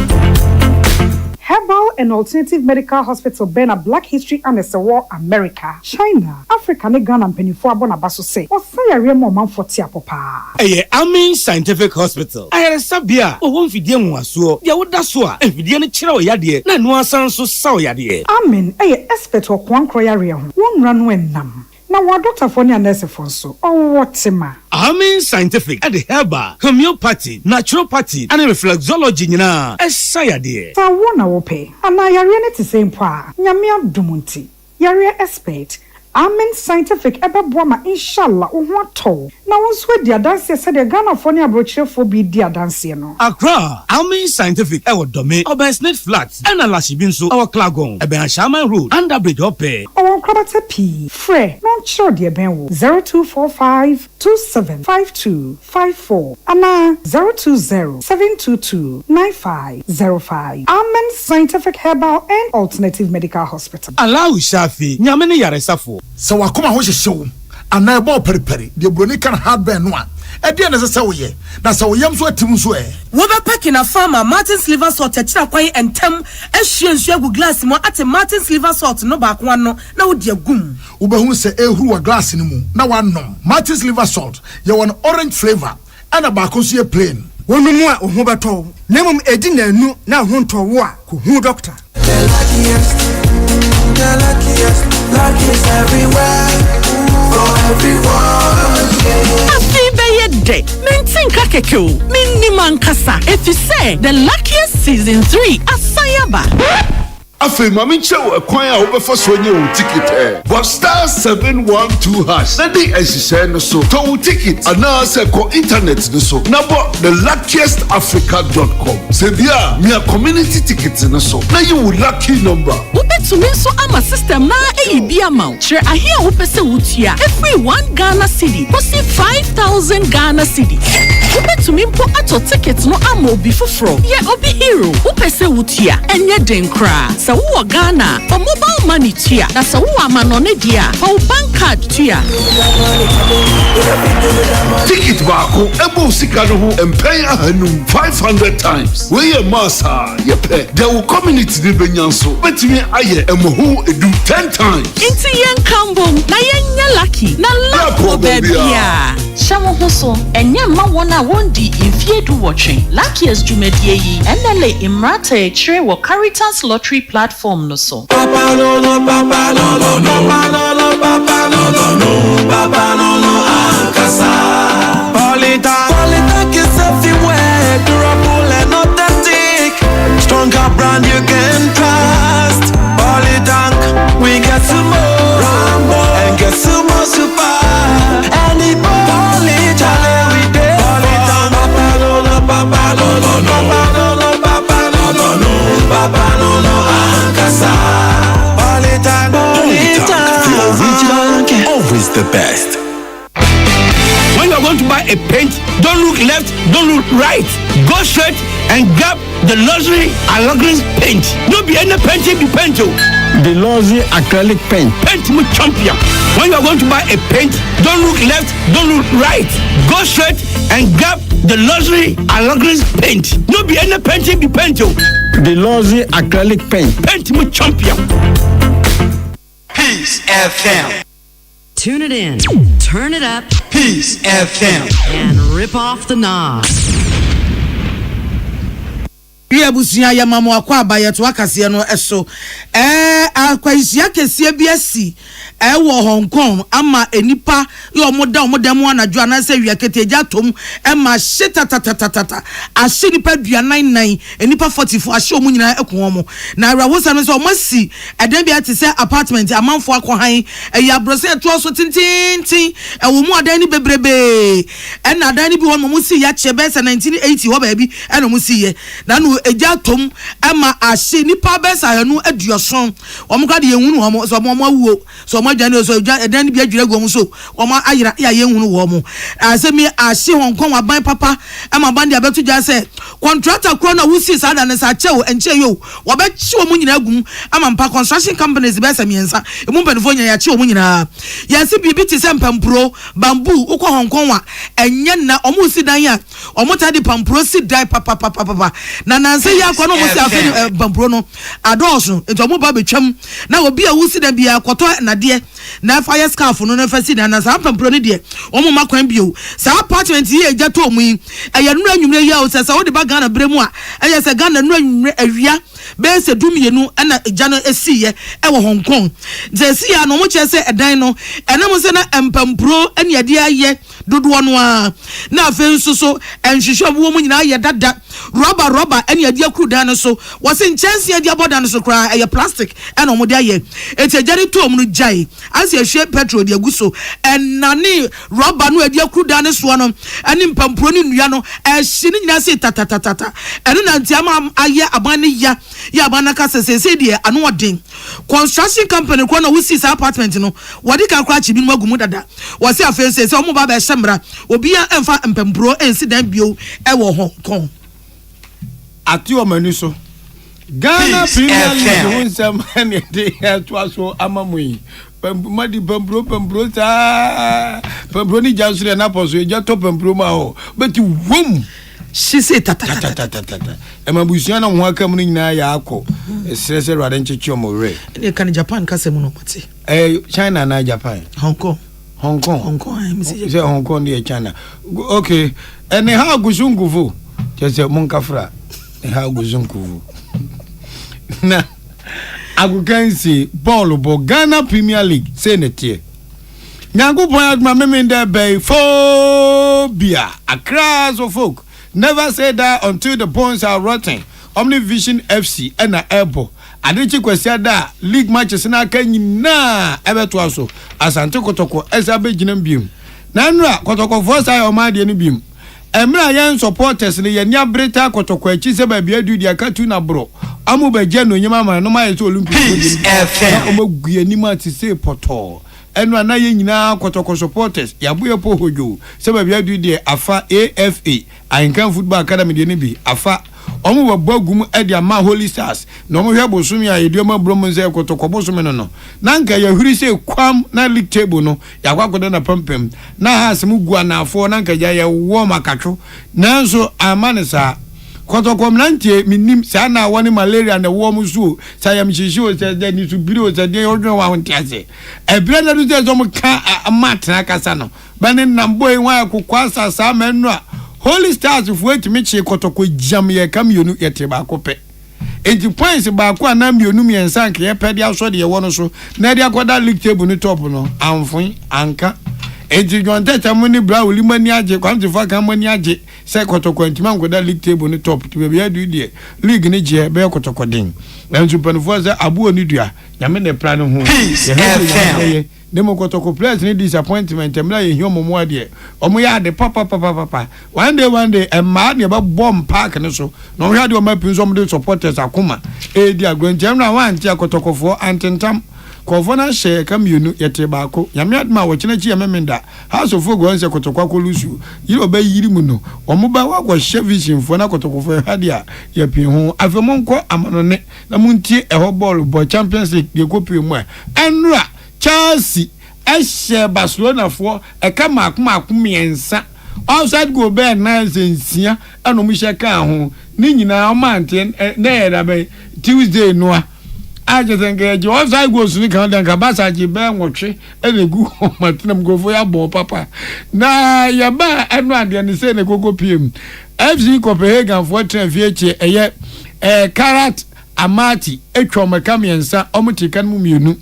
Herbal and Alternative Medical Hospital Bena Black History and War America, China, Africa, ne Ghana and Penifo Abona Basso say, or say a real man for Tia Papa. Amin Scientific Hospital. I had a sabia, or one Fidian was so, Yawudaswa, and Fidian Chiro Yadi, and no son so saw Yadi. Amin, a expert or Kwan Croyaria, one run when nam. Now, what Dr. Fonia Nurse Fonso, or what's a man? Amin Scientific at the herbal, homeopathy, naturopathy, and reflexology, na sayade. So, one will pay, and I are to same pa, Yamia Dumunti, Yaria expert. Amen Scientific ebe boama inshallah ohwato na wonso dia dance said the Ghana Fonia brochure for be dia dance no Accra Amen Scientific e wodome Obensnet Flats and Alashibinso our Klagon ebe Shaman Road under bridge ope our Krabata P Fre non sure dia ben wo 0245275254 ana 0207229505 Amen Scientific Herbal and Alternative Medical Hospital Allow Shafi nyamene yaresafo so wakoma ho hyehyew ana ebo periperi de broni kan heartburn no a ɛdeɛ na sɛ woyɛ na sɛ woyam so atim so wo be packing a farmer Martin's liver salt akira kwan entem ahwie nsu agu glass mu ate Martin's liver salt no ba ko no na wo de agum wo behu sɛ ehuru wa glass ni mu na wanom Martin's liver salt ye won orange flavor ana ba ko so ye plain wonu mu a ho beto na mum edi na anu na ho nto wo a ko hu doctor luckiest everywhere for everyone. Day, Mentinka Keko, Miniman Kasa, if you say the luckiest season 3 Asayaba. Afe mami chewo ekwan a obefa so nye o ticket but star 712 hash na dey ehihye no so to ticket ana se ko internet no so na bo the luckiestafrica.com se bia me community ticket no so na you lucky number ubetumi so ama system na eyibi ama kire ahia wo pese wutua every 1 Ghana cedi kosi 5000 Ghana cedi ubetumi mpo ato ticket no ama obi foforo ye obi hero wo pese wutua enye den kra sa wo Ghana for mobile money tia na sa wo amanone dia for bank card tia ticket baako ebo sika no ho empay ahanum 500 times we ye massa ye pe the community ni benyanso betimi aye emohu edu 10 times inti yen kambom na yen lucky na lapo bebia shawo hoso enye ma wona wondi infiedu watching luckiest jumedie yi enele imrata e chire wo Caritas lottery platform no so papa no no papa no no no papa no no papa no no no papa no no ankasa Polita is everywhere durable and authentic stronger brand you can trust Polita we get some more Rambo and get some more super any Polita we dey Polita papa no no papa no no no papa no no papa no no no papa no no ankasa Polita the original always the best. When you are going to buy a paint, don't look left, don't look right. Go straight and grab the luxury acrylic paint. No be any painting be paint. The luxury acrylic paint. Paint me champion. When you are going to buy a paint, don't look left, don't look right. Go straight and grab the luxury acrylic paint. No be any painting be paint. The luxury acrylic paint. Paint me champion. Peace FM. Tune it in, turn it up, Peace FM, and rip off the knob. Busia ya mamu akwa abaye to akase no eso akwansia kese biasi wo Hong Kong ama enipa ye omoda mu anadwo anase wiakete atom ma shetatatata ahye nipa 99 enipa 44 ahye omu nyina ekomo na rawosa no so omasi edan bia te se apartment amanfo akohan ya brose to so tintintin wo mu adan ni bebrebe na adan ni bi won mu si ya chebe 1980 ho ba bi na mu si ye na no ejatom ama ahye nipa besa hanu aduoson omka de yehunu ho so mo awuo so mo adwane so edan bi adwira gom so oma ayira ya yehunu wo mo asemi ahye Hong Kong aban papa ama bandi abetu ja se contractor kro na wusi sa da ne sa chewo enche yo wo be chi wo nyina agum ama mpa construction companies be samiensa emu mpanifo nya ya chi wo nyina ya se bibi ti se mpampro bamboo ukọ Hong Kong wa enye na omu si dan ya omu tadi pampro si dan papa na nanse ya kwa no mo si afeni bampro no adoso ento omu ba betwam na obi a wusi dan bia koto na de na fire scarf no na fasi na sa pampro ne de omu makwan bio sa apartment ye eja to omu yi eya nura nwumre ya o se wo de ba Ghana bremu a eya se Ghana nura nwumre awia be se dumienu na eja no esiye wo Hong Kong je si ya no mo che se edan no enam se na empampro ene ade aye dodo no a na afen so enhwehwe bo mu nyina aye dada rubber ene ade akuru dan no so wo se nchanse ade aboda no so kra aye plastic ene mo de aye etejari to omu no jai as ye hwe petrol de aguso enane rubber no ade akuru dan no so no ene mpampro ni nua no ehye ni nyina se tatatata ene na ntiama aye aban ne ya aban na ka se de anu odin construction company ko na wusi sa apartment no wodi ka kra chi bi no agumu dada wo se afen se omo ba ba shemra obi ya emfa mpampro ensi dan bio wo Hong Kong ati o manu so Ghana Premier League won some any day to aso amamu madi pembro sa pembro ni jansure na poso e ja to pembro ma ho but wom she say tata e mabusia na ho aka mu nyina ya akọ esese rade nchechi omore e kan Japan ka se mu no mate China na Japan Hong Kong I say Hong Kong ni China okay ene ha guzunguvu jese munkafra ha guzunguvu na agukansi ball bo Ghana Premier League say netie nyangu point ma memende bay phobia across of folk never say that until the bones are rotten. Omnivision FC and a airport adechi kwesi da league matches na aka nyina ebeto aso asante kotoko esabe ginam biem na nra kotoko force ayo ma de ni biem emra yan supporters ne ye nia breta kotoko achi se ba bia dudi aka tu na bro amu ba je no nyima ma no ma ye so Olympic omaguye ni ma ti se poto enra na ye nyina kotoko supporters ya boye po hojo se ba bia dudi afa AFA Ankan Football Academy de ni bi afa omo wabagum edi ama Holy Stars no mo hwe bosumi a edioma bromo nze kotoko bosumi no nanka ya huri se kwam na league table no ya kwakoda na pampem na ha asem gua na afo nanka ya wo makatwo nanso amanesa kotoko mlantie minim sa na woni malaria na wo musu sa yam shishi o se de ni su biri o se de odwo wa hontiase ebire na du se zo mo ka amatra kasa no bane nambo enwa akokwasa sa menu a Holy Stars if wait me che kotoko jam ye kamionu yete ba kope enti points ba ko na mionu miensa nke ye pede aso de ye wono so na de akoda league table ni top no amfun anka enti jonte tamuni bra olimani age kwamti fa kan mani age se kotoko enti man koda league table ni top to be adu die league ni je be kotoko din na nsupanfo za abu oni dua nyame ne plan ho ye demo kotoko players ni disappointment emla ye hiom mo ade omo ya de papa one day e ma ne ba bomb park ne so no hwa de o ma pin so mo de supporters akoma e di agwanjem na wan ti akotokofo antentam kofona she kamienu yete baako nyame adma wo kina chi yamemenda house of go nse kotokwa kolusu yiri oba yiri mu no omo ba wa ko she vision fo na kotokofo hade a ya pin ho afemonko amanone na muntie eho ball bo Champions League ye kopi mu enra Chelsea eshe Barcelona for e ka maako miensa outside go be na sensia eno mu sheka ho ni nyina o mante na era be Tuesday noa aje tenge je outside go suni kan dan ka basa je be nwotwe enegu matinam go fo ya bo papa na ya ba eno ade ne se ne gogo pm FC Copenhagen for Trevieche eye Karat Amati etwa makamiensa omutika mu mienu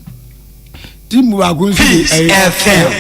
timu agunsi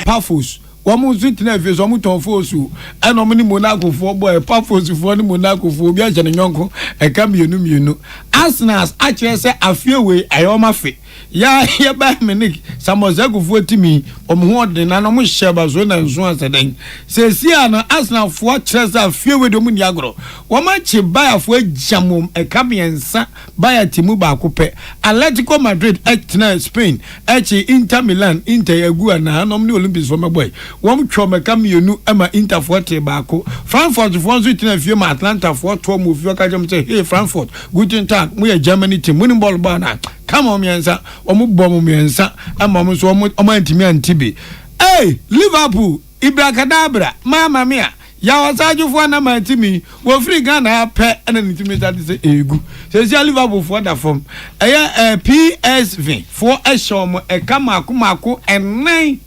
Pafos womu zitina fe so mu tonfo su eno mu ni Monaco fo boy Pafos fo ni Monaco fo bi aje ne nyonko e ka mienu Arsenal akire se afiewe ayoma fe ya ba Munich Samozago fo timi omu ho de na no mu sheba zo na nso aseden se sia no Arsenal fo akire se afiewe do mu ni agro wo ma chi Bayer fo jamom e ka miensa Bayer timu ba kope Atletico Madrid etna Spain echi Inter Milan Inter agua na no mu Olympics for my boy wom twome kamienu ama Inter for te baako Frankfurt for so tina fie ma Atlanta for to mu fie ka jam say hey Frankfurt guten tag mu ya Germany team mu ni ball ba na come on miensa omu bom miensa ama mu so omu antimi antibi hey Liverpool Ibrakadabra mama mia ya wasaju fo na mantimi wo free Ghana pe na nitimi tade se egu se Liverpool for da form PSV for a show e kama kumako enan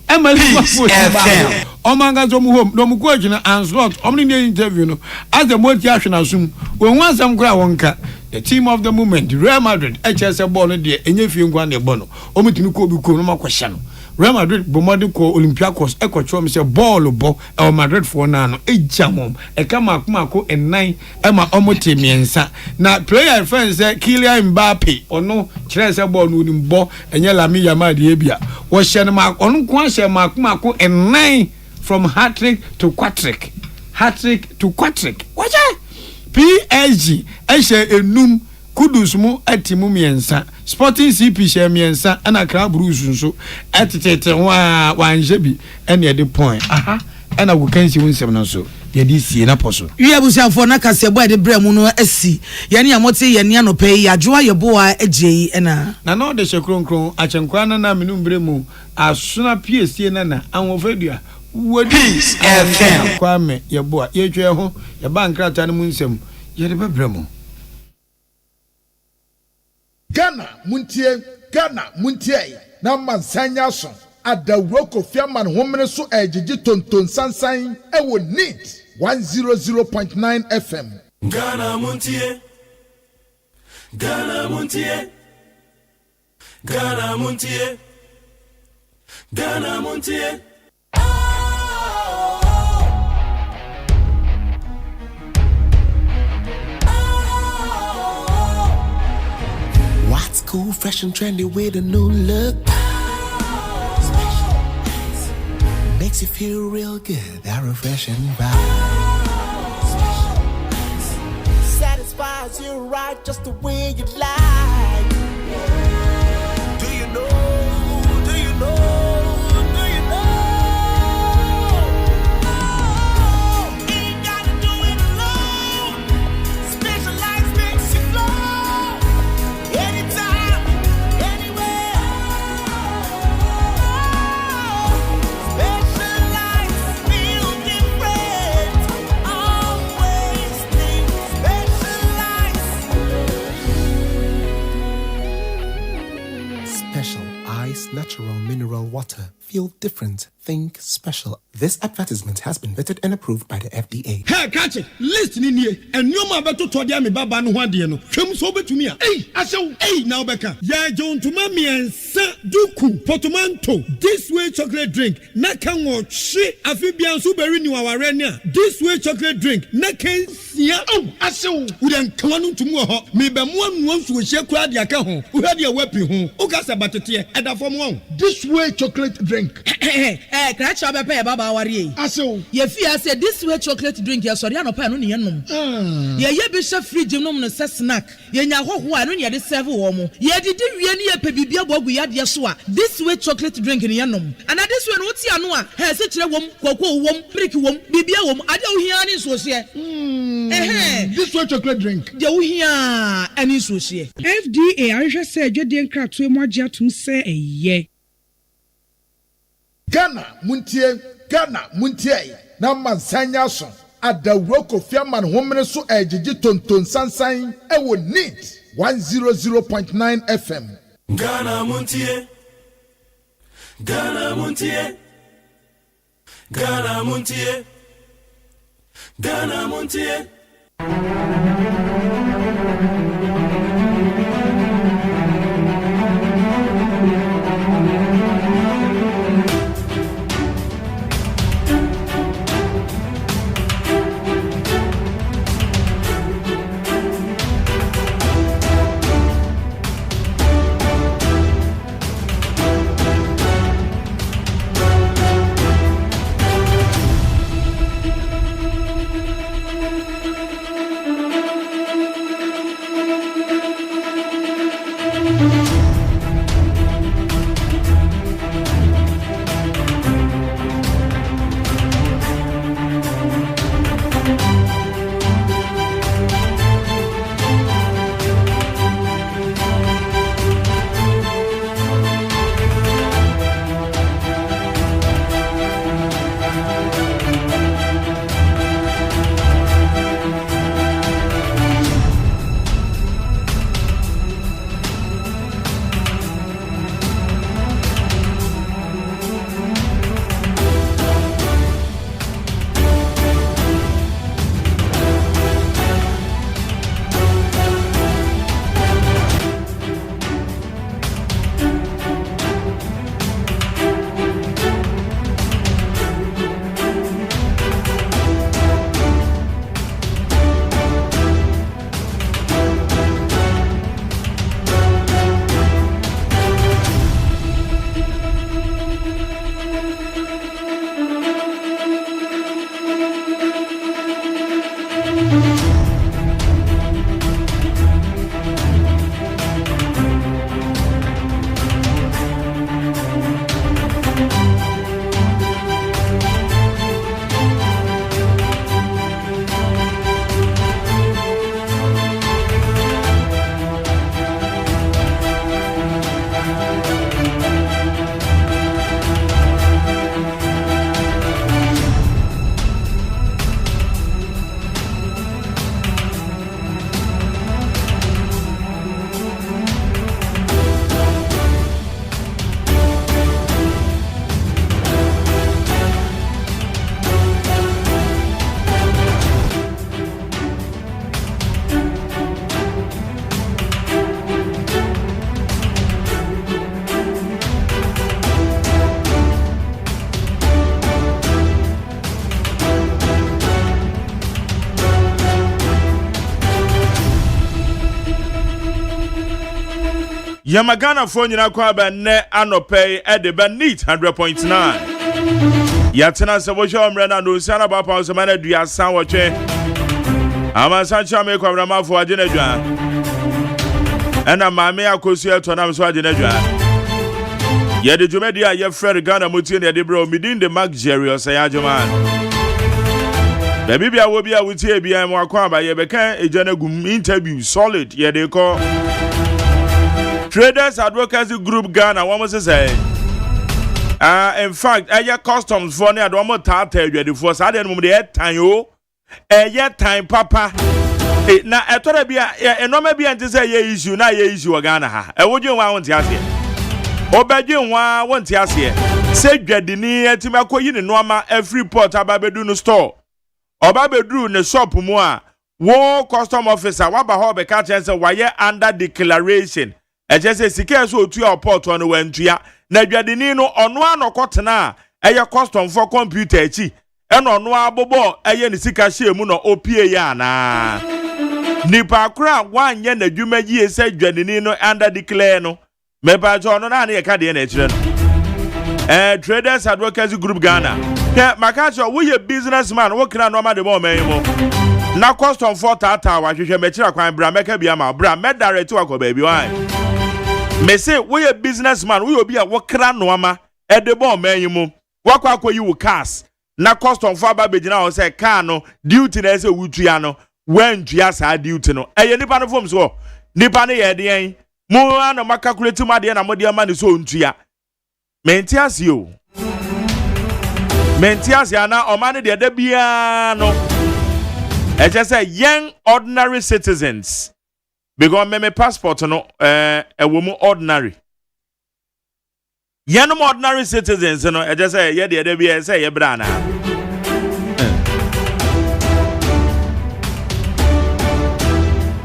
Liverpool omanga zo mu home no mu ko agina Anslot omni ne interview no as the Montie ahwena sum won wansam kura wonka the team of the moment Real Madrid HS ball no de enye fie ngwa na ebo no omutimi ko bi ko no makɔhya no Real Madrid bomode ko Olympiacos ekɔtwo me se ball bo e Madrid for na no ejamom e kama kumako enan e ma omote miensa na player friends Kylian Mbappe ono kire se ball no nimbo enye Lamine Yamal de bia wo hye no ma ono ko ahye ma kumako enan from hat-trick to quadrick waje PSG ehye enum Kudus mu atimu miensa Sporting CP share miensa ana Kra Bruce nso atitete wa anjebi ene de point aha ana wo kansi wonsem no so de di sie na poso wi abusiafo na kase boy de brɛ mu no asi yɛne amote yɛne anope yi adwoa yɛboa agye ɛna na no de hye achenkwa na menum brɛ mu asona piesie na anwofadua Peace FM. Kwame yɛboa yɛtwe ho yɛba nkrata no mu nsɛm yɛde bɛbrɛ mu Ghana muntie na mansanya so adawro kofiaman homene so ejiji tonton sansan ewo neat 100.9 FM Ghana muntie What's cool, fresh and trendy with a new look? Makes you feel real good, that refreshing vibe. Satisfies you right just the way you like. Do you know? Ain't gotta do it alone. Specialized makes you flow. Anytime, anywhere. Specialized feel different. Always think specialized. Special Ice Natural Mineral Water. Feel different. Think special. This advertisement has been vetted and approved by the FDA. Hey, catch it. Listen in here. And you ma beto to dia me baba no hwade no. Hwem so betumi a. Hey, asew. Hey, now beka. Ya John to mami ensa duku portmanteau. This way chocolate drink. Na kan wo hwe afibia so beri ni waware ne a. This way chocolate drink. Na kan sia. Oh, asew. Wo den kan no ntumu ho. Me be mo anu nsu hye kura dia ka ho. Wo hwade wapi ho. O ka sa batete e da fom ho. This way chocolate drink Cratch up a baba worry. Aso, ye fear said this way chocolate drink, yes, or no pan on yenum. Ye bishop free genome no snack. Ye nya ho no ye de serve womo. Ye did really a pebibia bogu yad yaswa. This way chocolate drink in yenum. And at this one, what's yanua? Has such a wom, cocoa wom, brick wom, bibia wom, I don't hear any socia. This way chocolate drink. You hear any socia. FDA, I just said, you didn't crack to more to say a ye. Ghana muntie na mansanya so adawro kofiaman homene so ejiji tonton sansan ewo neat 100.9 FM Ghana muntie Yamagana phone nyina kwa ba ne anope e de ba neat 100.9. Yatena se wo hwe omre na no siana ba pa so mana dua san wo twe. Ama san cha me kwa brama fo age na dua. Ena maame akosu eto na so age na dua. Ye de jumedi a ye frere Ghana motie ne de bro midin de luxury OSEI AGYEMAN. Baby bia wo bia wutie bia mo akwa ba ye beka ejana gum interview solid ye de ko Traders Advocacy Group Ghana what must say in fact customs for near do mo tata adwade for sa de no de time o time papa na etora bia enoma bia nti say ye issue na ye issue Ghana ha wodwen wa wonti ase obedwen wa wonti ase se dwade ni atimakoyi ne noama every port ababedu no store obabedu ne shop mu a wo custom officer waba ho be ka chance waye under declaration ejese sika so otu a port on wantua na dwadeni no ono anokotena eye custom for computer echi eno ono abobo eye ne sika hye mu no opie ya na nipa kra wanye na dwuma yie se dwadeni no under declare no meba jo no na ye ka de na ekire no Traders Advocacy Group Ghana ke makacho wo ye businessman wo kra no ma de mo man na custom for tata wa hwehwe mekira kwan bra meka bia ma bra me direct wa ko ba bi wan me say we a businessman we obi a wo kra no ama e de bon man mu wakwa akoyi wo cars na custom for ba begina o say car no duty na say wutua no wan dua sa duty no eye nipa no form so nipa ne ye de en mo ana makalculate ma de na mo de ma ne so ntua mentiasi o mentiasi ana o ma ne de bia no e just say young ordinary citizens because me passport no a woman ordinary young ordinary citizens no e just say ye de bia say ye bra na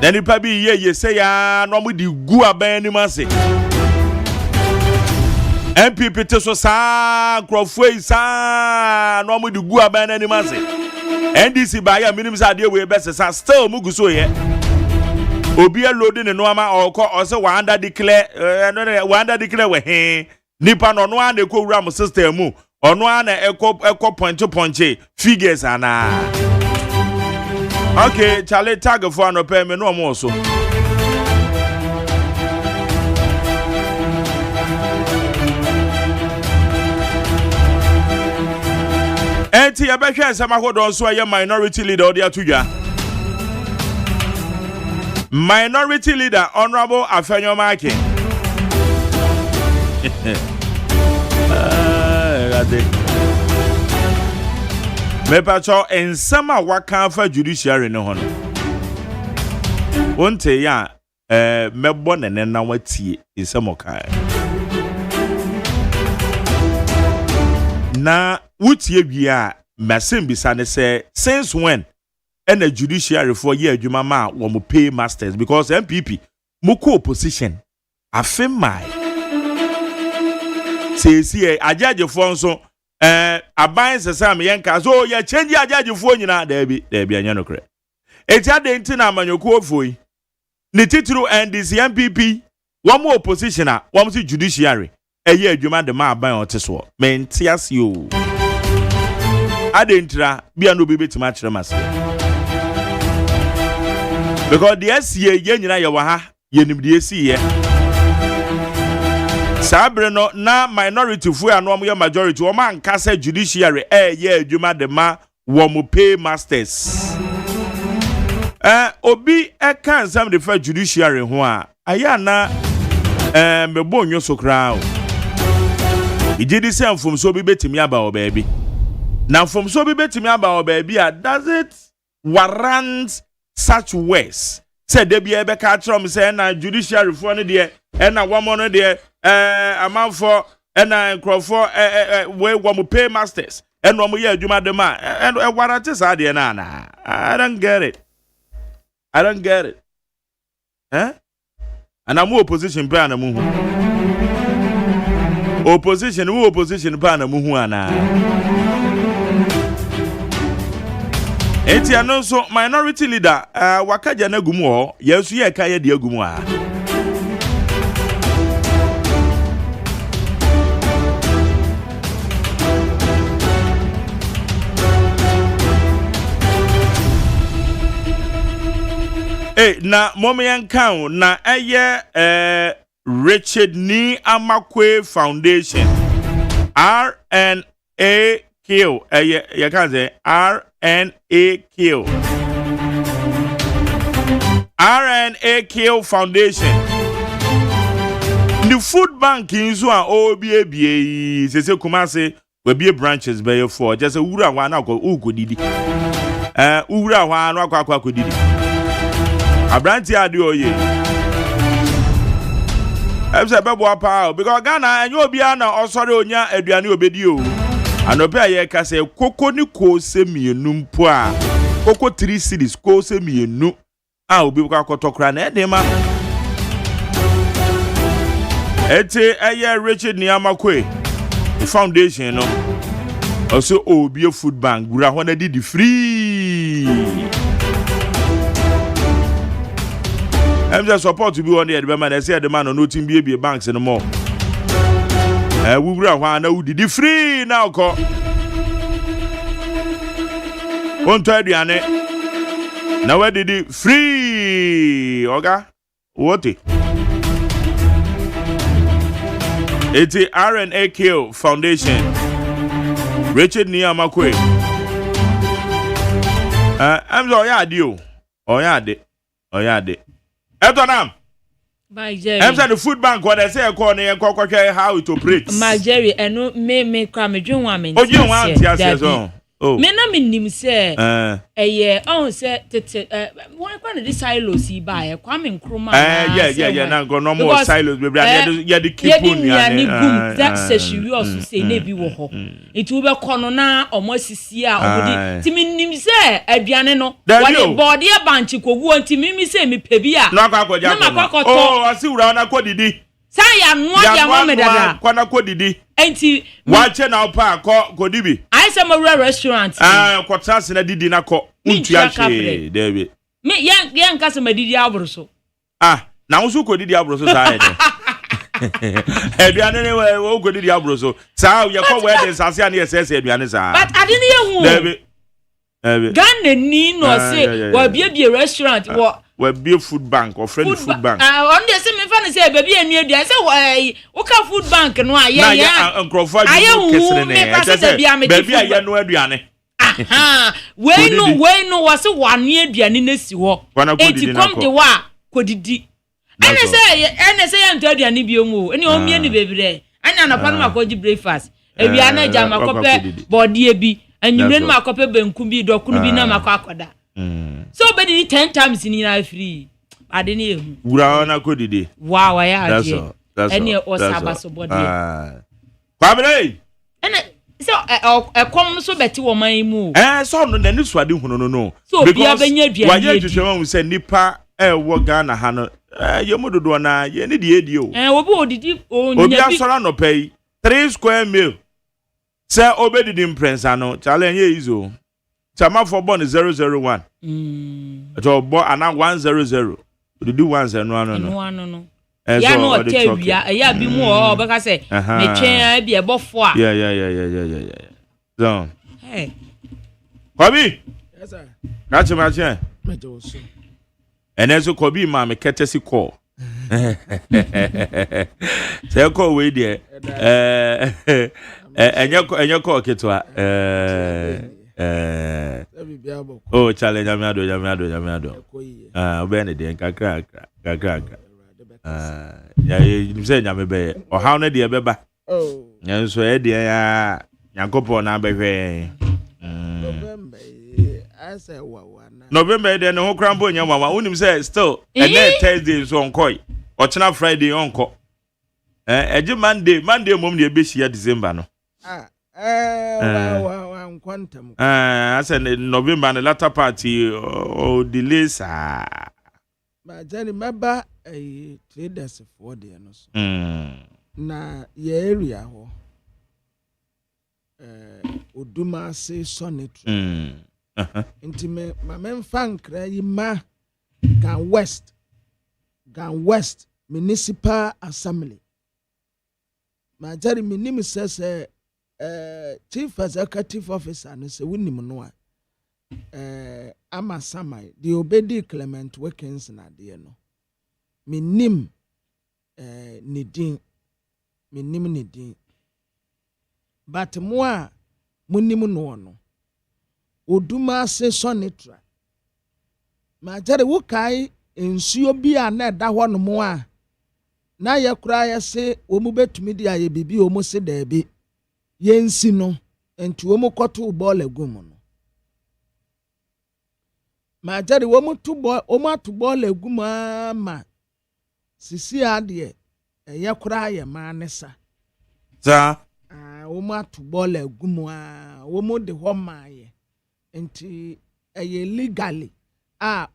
then you probably ye say ya no mo di gu aban ni ma se MPP te so sa crofwe sa no mo di gu aban ni ma se NDC ba ya minimum sa de we best sa still mugu so ye obi a loading no ama okọ o se wa under declare wa under declare we he nipa no no an ekọ wura mo system mu ono an ekọ point figures ana okay chale tag for no pay me no mo so enti ya behwe nsema hodon so ye minority leader odi atudwa minority leader honorable Afenyo Maki me pacho ensema waka fa judiciary ne hono wonte ya mebo ne na watie isemoka na wutie bia masim bisa ne say since when and the judiciary for year adwuma ma wo mo pay masters because MPP mo ko opposition afem mai see ajaje for nso aban sesam yenka so ye change ajaje for nyina da bi anya no kre eti ade nti na amanyoko ofoi ne titru NDC MPP wo mo opposition a wo mo si judiciary eye adwuma de ma aban oteso mentias yo ade ntra bia no bi betima kire mase because the SCA ye nyina ye wa ha ye nimdie si ye sabre no na minority fu ya no mo ye majority o man kasa judiciary ye adwuma de ma wo mo pay masters obi e kan sam de fa judiciary ho a aya na mebo nyo sokra o ijidi se mfom so bi betimi aba o baabi na mfom so bi betimi aba o baabi a does it warrant such ways said there be a better from say na judiciary for no there and na woman no there amount for and na crop for we wo pay masters and wo ye adwuma dem a and warrant say there na I don't get it and I'm opposition pa na mu hu opposition pa na mu hu ana enti anonso minority leader wakaja na gumu ho yesu ye ka ye de agumu a na momen count na Richard Ni Amakwe Foundation RNAQ you can say RNAQ Foundation the food bank in so OBABA say Kumase we be branches by for just a ura one ko didi ura one akwa didi abranti ade oye ebse bebo apa because Ghana enyo obia na osore onya aduane obedi o anope aye ka say koko ni ko se mienu mpo a koko 3 cities ko se mienu a obi ko akotokra na edema ete aye Richard Niamakwe Foundation no also obi food bank gura ho na di free I'm just support to be on the man. I say the man on no team be banks anymore. We will have now the free now. Call one to Adriane. Now where did it free? Okay, what it? It's the RNAQ Foundation. Richard Niamakwe. I'm sorry, I do. Oh yeah, de. Etonam. Mike Jerry. I'm saying the food bank what I say how it operates. Mike Jerry, and me cram a dream woman. Oh, you want yes. Oh. Me na me nim say on say one kind of this silos he buy kwame nkruma. Yeah, na go no more silos we yeah the keep on ya that says you also say na bi wo ho. It will be kono na omosisi a omodi ti me nim say aduane no what board e banchi kogu anti me say me pebi a na akwaja oh asiwura na kodidi saya nwa me dada kwana kodidi enti wache na opa kodibi I say my restaurant kwatase na didi na ko untuache David me yan kase madidi abroso na wo so kodidi abroso sa ede eduane ne wo kodidi abroso sa ye ko we de sase ane ss eduane sa but adini ye hu David Ghana ni no say wa bia restaurant we be food bank or friend food bank on dey say me fan say baby enu aduane say wo ka food bank no aye ya nkrofo adu kesene ne baby aye no aduane we no was wane aduane na si ho enti kom de wa kodidi ene say ento aduane bi omu ene o mie ni bebere anya na pa no makoji breakfast ewia na ja makope body bi anyumre no makope benku bi dokunu bi na makoda so but 10 times in your free. I didn't even. Ura could did. Wow, I are. Any Osaba body. Family. And so a common so better woman move. So no, then this one no. So because why you show say nipa wo Ghana hano. Your mother do na ye need the edio. Obi did Obi asora no pay 3 square meal. Say obedi di prince ano. Challenge izo. Chama for born 001. So born ana 100. We do 100 no. Ya no tell ya bi mu o be ka say me twen bi e bofo a. Yeah. So. Hey. Kobi. Yes sir. Catch me ache. Me do so. And then so Kobi ma me courtesy call. Say call we there. Enyo call ketwa. Oh, challenge Yamiado. Obey the kakra. You say Yamibe, or how na dear beba. Oh, and so Edia Yankopo na bebe. I say, November, then the whole crambo in Yama, wouldn't say still, and then Thursday is on coy, or China Friday on co. Monday, mom, the Bishia December. No. Quantum. I said November the latter party or delays. But Jenny, remember a traders for the na your area. Uduma say sonnet. Intimate, my men fan cry ma Gan West Municipal Assembly. My Jenny, my name says. Chief Executive Officer and say we nim no ama samai the obedi Clement Wilkins na de no minim nidin but moa munim no oduma se sonitra ma jare wukai ensuo bi a na da ho no mo a na ye kura ye se wo mu betumi di aye bibi o mu se da bi ye nsi no enti wo mu koto ball agum no ma jare wo mu to ball o mu ato ball agum ma sisi ade ye kura ye ma ne sa za wo mu ato ball agum wo mu de ho ma ye enti eye legally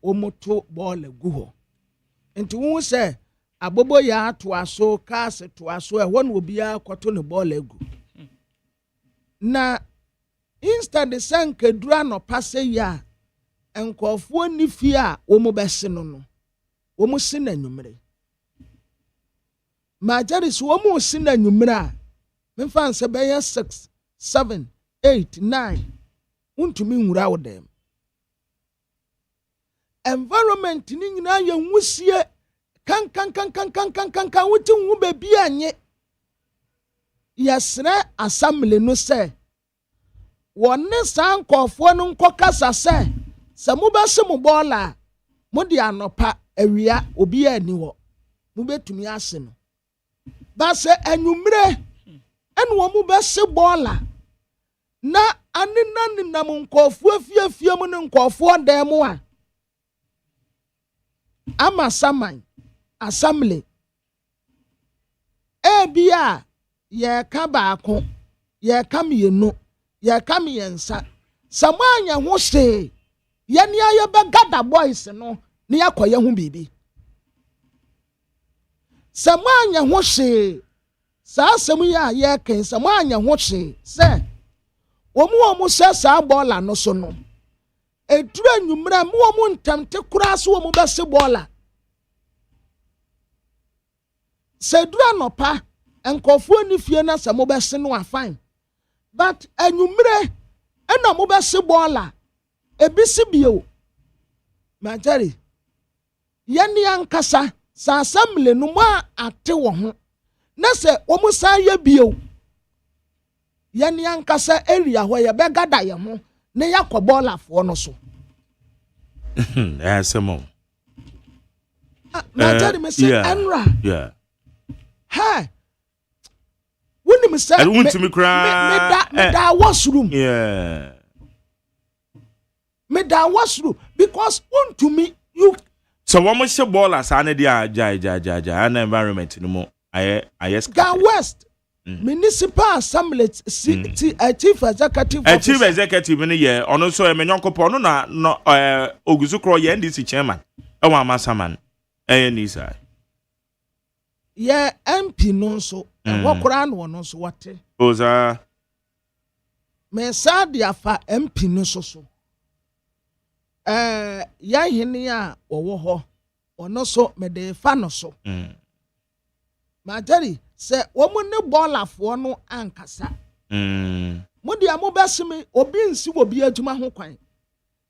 wo mu to ball agu ho enti wo se abobo ya ato aso kaase to aso ho na obi akoto ne ball agu na instead sanke dura no pase ya enkofo ni fi a wo mu bese no wo mu si na nwumre majaris wo mu si na nwumre a memfa nse be 6 7 8 9 untumi nwura wo dem environment ni nyina ye nwusie kan wuti nwu be bi anye yesre assembly no se wonne sankofo no nkokasa se mu be se mu bola mu de anopa awia obi ani wo mu betumi ase no ba se anwumre ene wo mu be se bola na anina mu nkofo afie mu ne nkofo dem a ama saman assembly bia ye ka baako ye ka mienu ye ka miensa samanya ho se ye ne aye be gada boys no ne yakoye ho bibi samanya ho se sa asem ya ye kan samanya ho se se omu se sa bola no so no edura nwumra mu omu ntamte kura so omu bese bola se dura no pa enkofo ni fie na se mo bese no afine but anwumre ena mo bese bola ebisi bio majari yani ankasa sa assembly no ma ate wo ho na se omu sa ye bio yani ankasa area ho ye be gada ye ho ne yakobola fo no so Samo. Majari me say Enra. Yeah. Ha. When me say I want to me cry. Me da washroom. Yeah. Me da washroom because to me you so one more say ball as ane dia ja an environment no more. I Ga West. Municipal Assembly chief executive officer. Chief executive ni ye ono so e menyonkopon no na no ogusukro ye NDC chairman e wa masaman e ni sai ye MP no so e wokora no no so wate oza me sa dia fa MP no so ya hini a wo ho ono so me de fa no so Majari se womu ne ballafo no ankasa mu dia mu besimi obi nsi obi adwuma ho kwan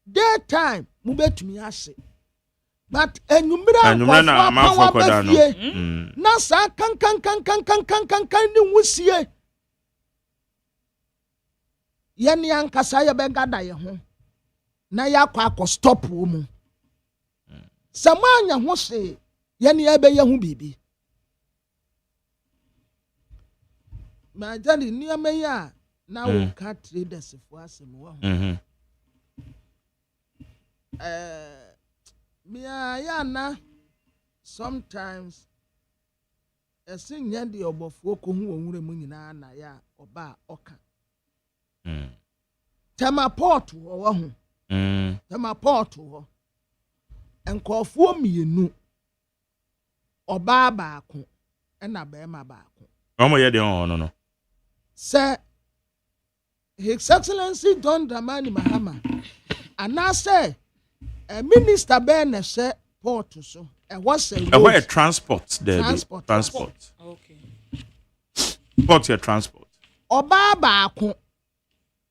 daytime mu betumi ase but enwumra na amafo koda no na sa kan ni wusie ye ni ankasa ye be gada ye ho na ya kwa stop wo mu samanya ho se ye ni ebe ye ho bibi Majali niyama ya na uka traders fo asem wo ho ya na sometimes esin nya de obofo ko hu onwure mu nyina na ya oba oka tema port wo ho tema port wo enkofo mienu oba baako na bema baako omo ye de on no Sir, His Excellency Don Dramani Mahama, and I say, a minister Ben said port so. What's a transport there? Transport. Okay. Port your transport. Oba baako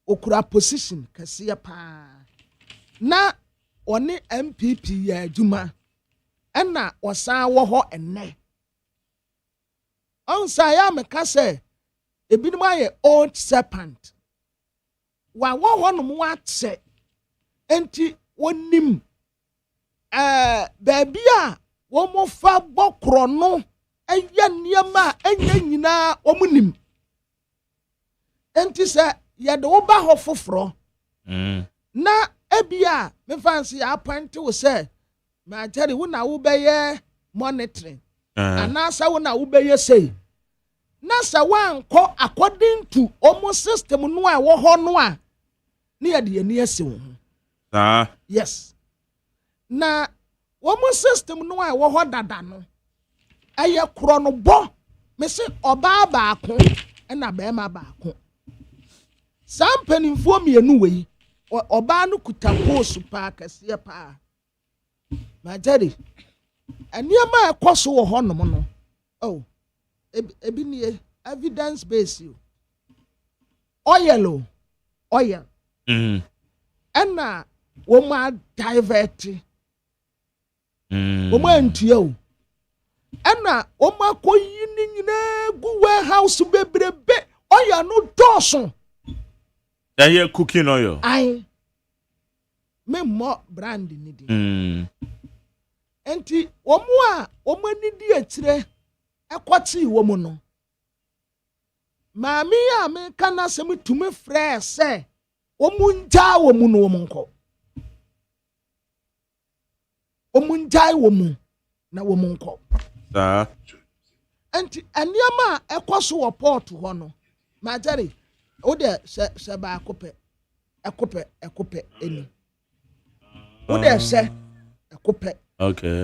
okura position kasiya pa. na oni MPP ya adwuma ɛna ɔsan wɔ hɔ ɛnɛ ɔnsa ya meka sɛ ebinom ayɛ old serpent wa wɔ hɔ nom wakyɛ enti wonim baabi a wɔn fa bɔ korɔ no ɛyɛ nneɛma a ɛnyɛ nyinaa wɔn nim enti sɛ yɛde wo ba hɔ foforɔ na ebia mefansi appoint wo sɛ ma Jerry wo na wo bɛyɛ monitoring anaasɛ wo na wo bɛyɛ say na sɛ wankɔ according to omo system no a wɔ hɔ no a ne yɛde yɛni asi wo ho yes na omo system no a wɔ hɔ dada no ɛyɛ korɔ no bɔ me se ɔbaa baako ɛna bɛrima baako saa mpanimfoɔ mmienu wei ɔbaa no kuta post paa kɛseɛ paa ma Jerry nneɛma a ɛkɔ so wɔ hɔ nom no oh ebi nie evidence based you oil ɛna wɔn a divert wɔn a ntua o ɛna wɔn akɔ yi ne nyinaa gu warehouse bebrebe oil no dɔɔso. Ɛyɛ cooking oil. Aye. Me mo brand ni di. Enti wɔn ani di akyire ɛkɔte wɔn no. Maame a me kana sɛ me tumi frɛ sɛ wɔn ngya wɔn no wɔn nkɔ. Wɔn ngya wɔn na wɔn nkɔ. Saa. Enti nneɛma a ɛkɔ so wɔ port hɔ no. Ma Jerry o de se ba ekopɛ eni o de se ekopɛ okay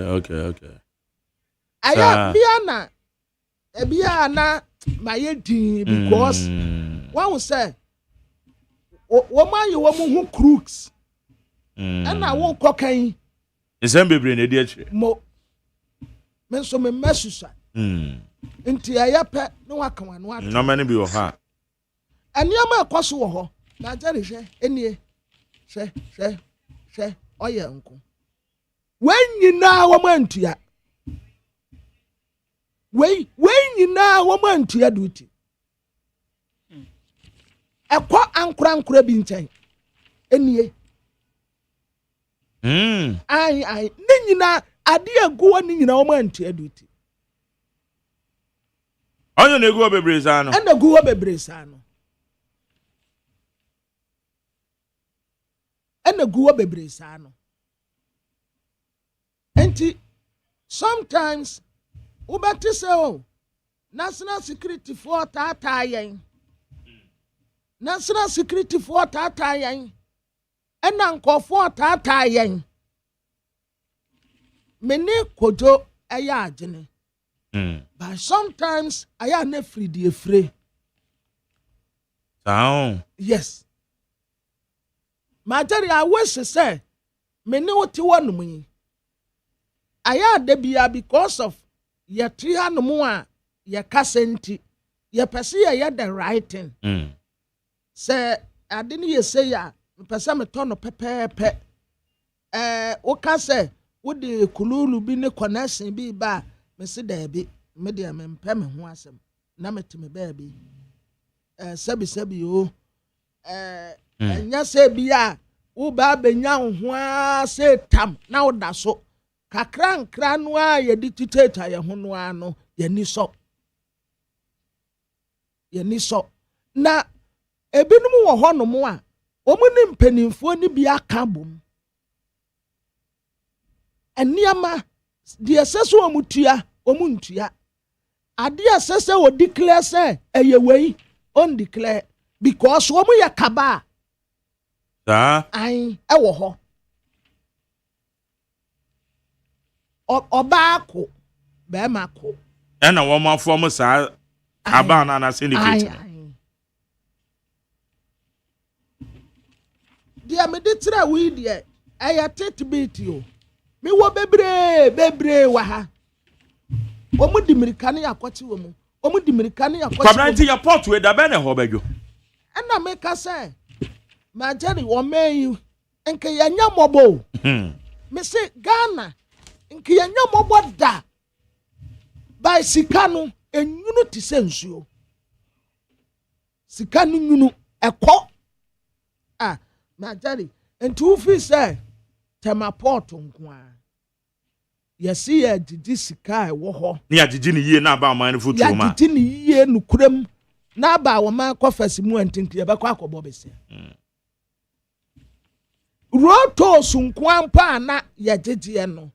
aya bia na my din because one say woman you woman who crooks and I won't cocaine isem bebre na di akire mo men so me mesusa nti aya pɛ no waka wano ato no many be wo ha nneɛma ɛkɔ so wɔ hɔ na Jerry hwɛ enie hwɛ ɔyɛ nko wɔn nyinaa wɔn antua wɔn nyinaa wɔn antua duty ɛkɔ ankora bi nkyɛn enie ai ne nyinaa ade agu wɔn nyinaa wɔn antua duty ɔnyɛ na egu wɔ bebree saa no ɛna gu wɔ bebree saa no ɛna gu wɔ bebree saa no enti sometimes wobɛte sɛ o national security for taataa yɛn national security for taataa yɛn ɛna nkɔfoɔ taataa yɛn mene kojo ɛyɛ agyene but sometimes ayɛ na free die free down yes ma Jerry I wish say me ne wote wonum yi ayɛ da bia because of ye tri hanom a ye kasenti ye pese ye the right thing say ade ne ye say ya pese me to no pepepe wo ka say wo de kululu bi ne connection bi ba me se da bi me de me mpɛ me ho asɛm na metime ba bi sabi o enya se bia wo ba benya ho a se tam na wo da so kakra nkra no a ye di titeta ye ho no ano ye ni so na ebinum wo ho no mo a omu ni mpanimfo ni bia ka bom eniama de seso omutua omuntua ade asese wo declare say eye wei on declare because wo mu ye kaba ai ewo ho obako be mako ena wo ma form sa aba na syndicate dia me de tira we dia aya tet bit yo me wo bebre wa ha omu di mirika ne yakwati wo mu omu di mirika ne yakwati kwabranti ya port we da be na ho badwo ena me ka say ma Jerry wo man nke yanya mobo me say Ghana nke yanya mobo da by sika no enyunu ti se nsuo sika no nyunu ekọ ma jari ntu fi say tema port nkoa yesi ya didi sika ewo ho ni agigi ni yie na ba man no futu ma ya didi ni yie nukurem na ba wo ma kofasi mu antinki be kwa akọbọ bese rotos nkwampa na ya didi no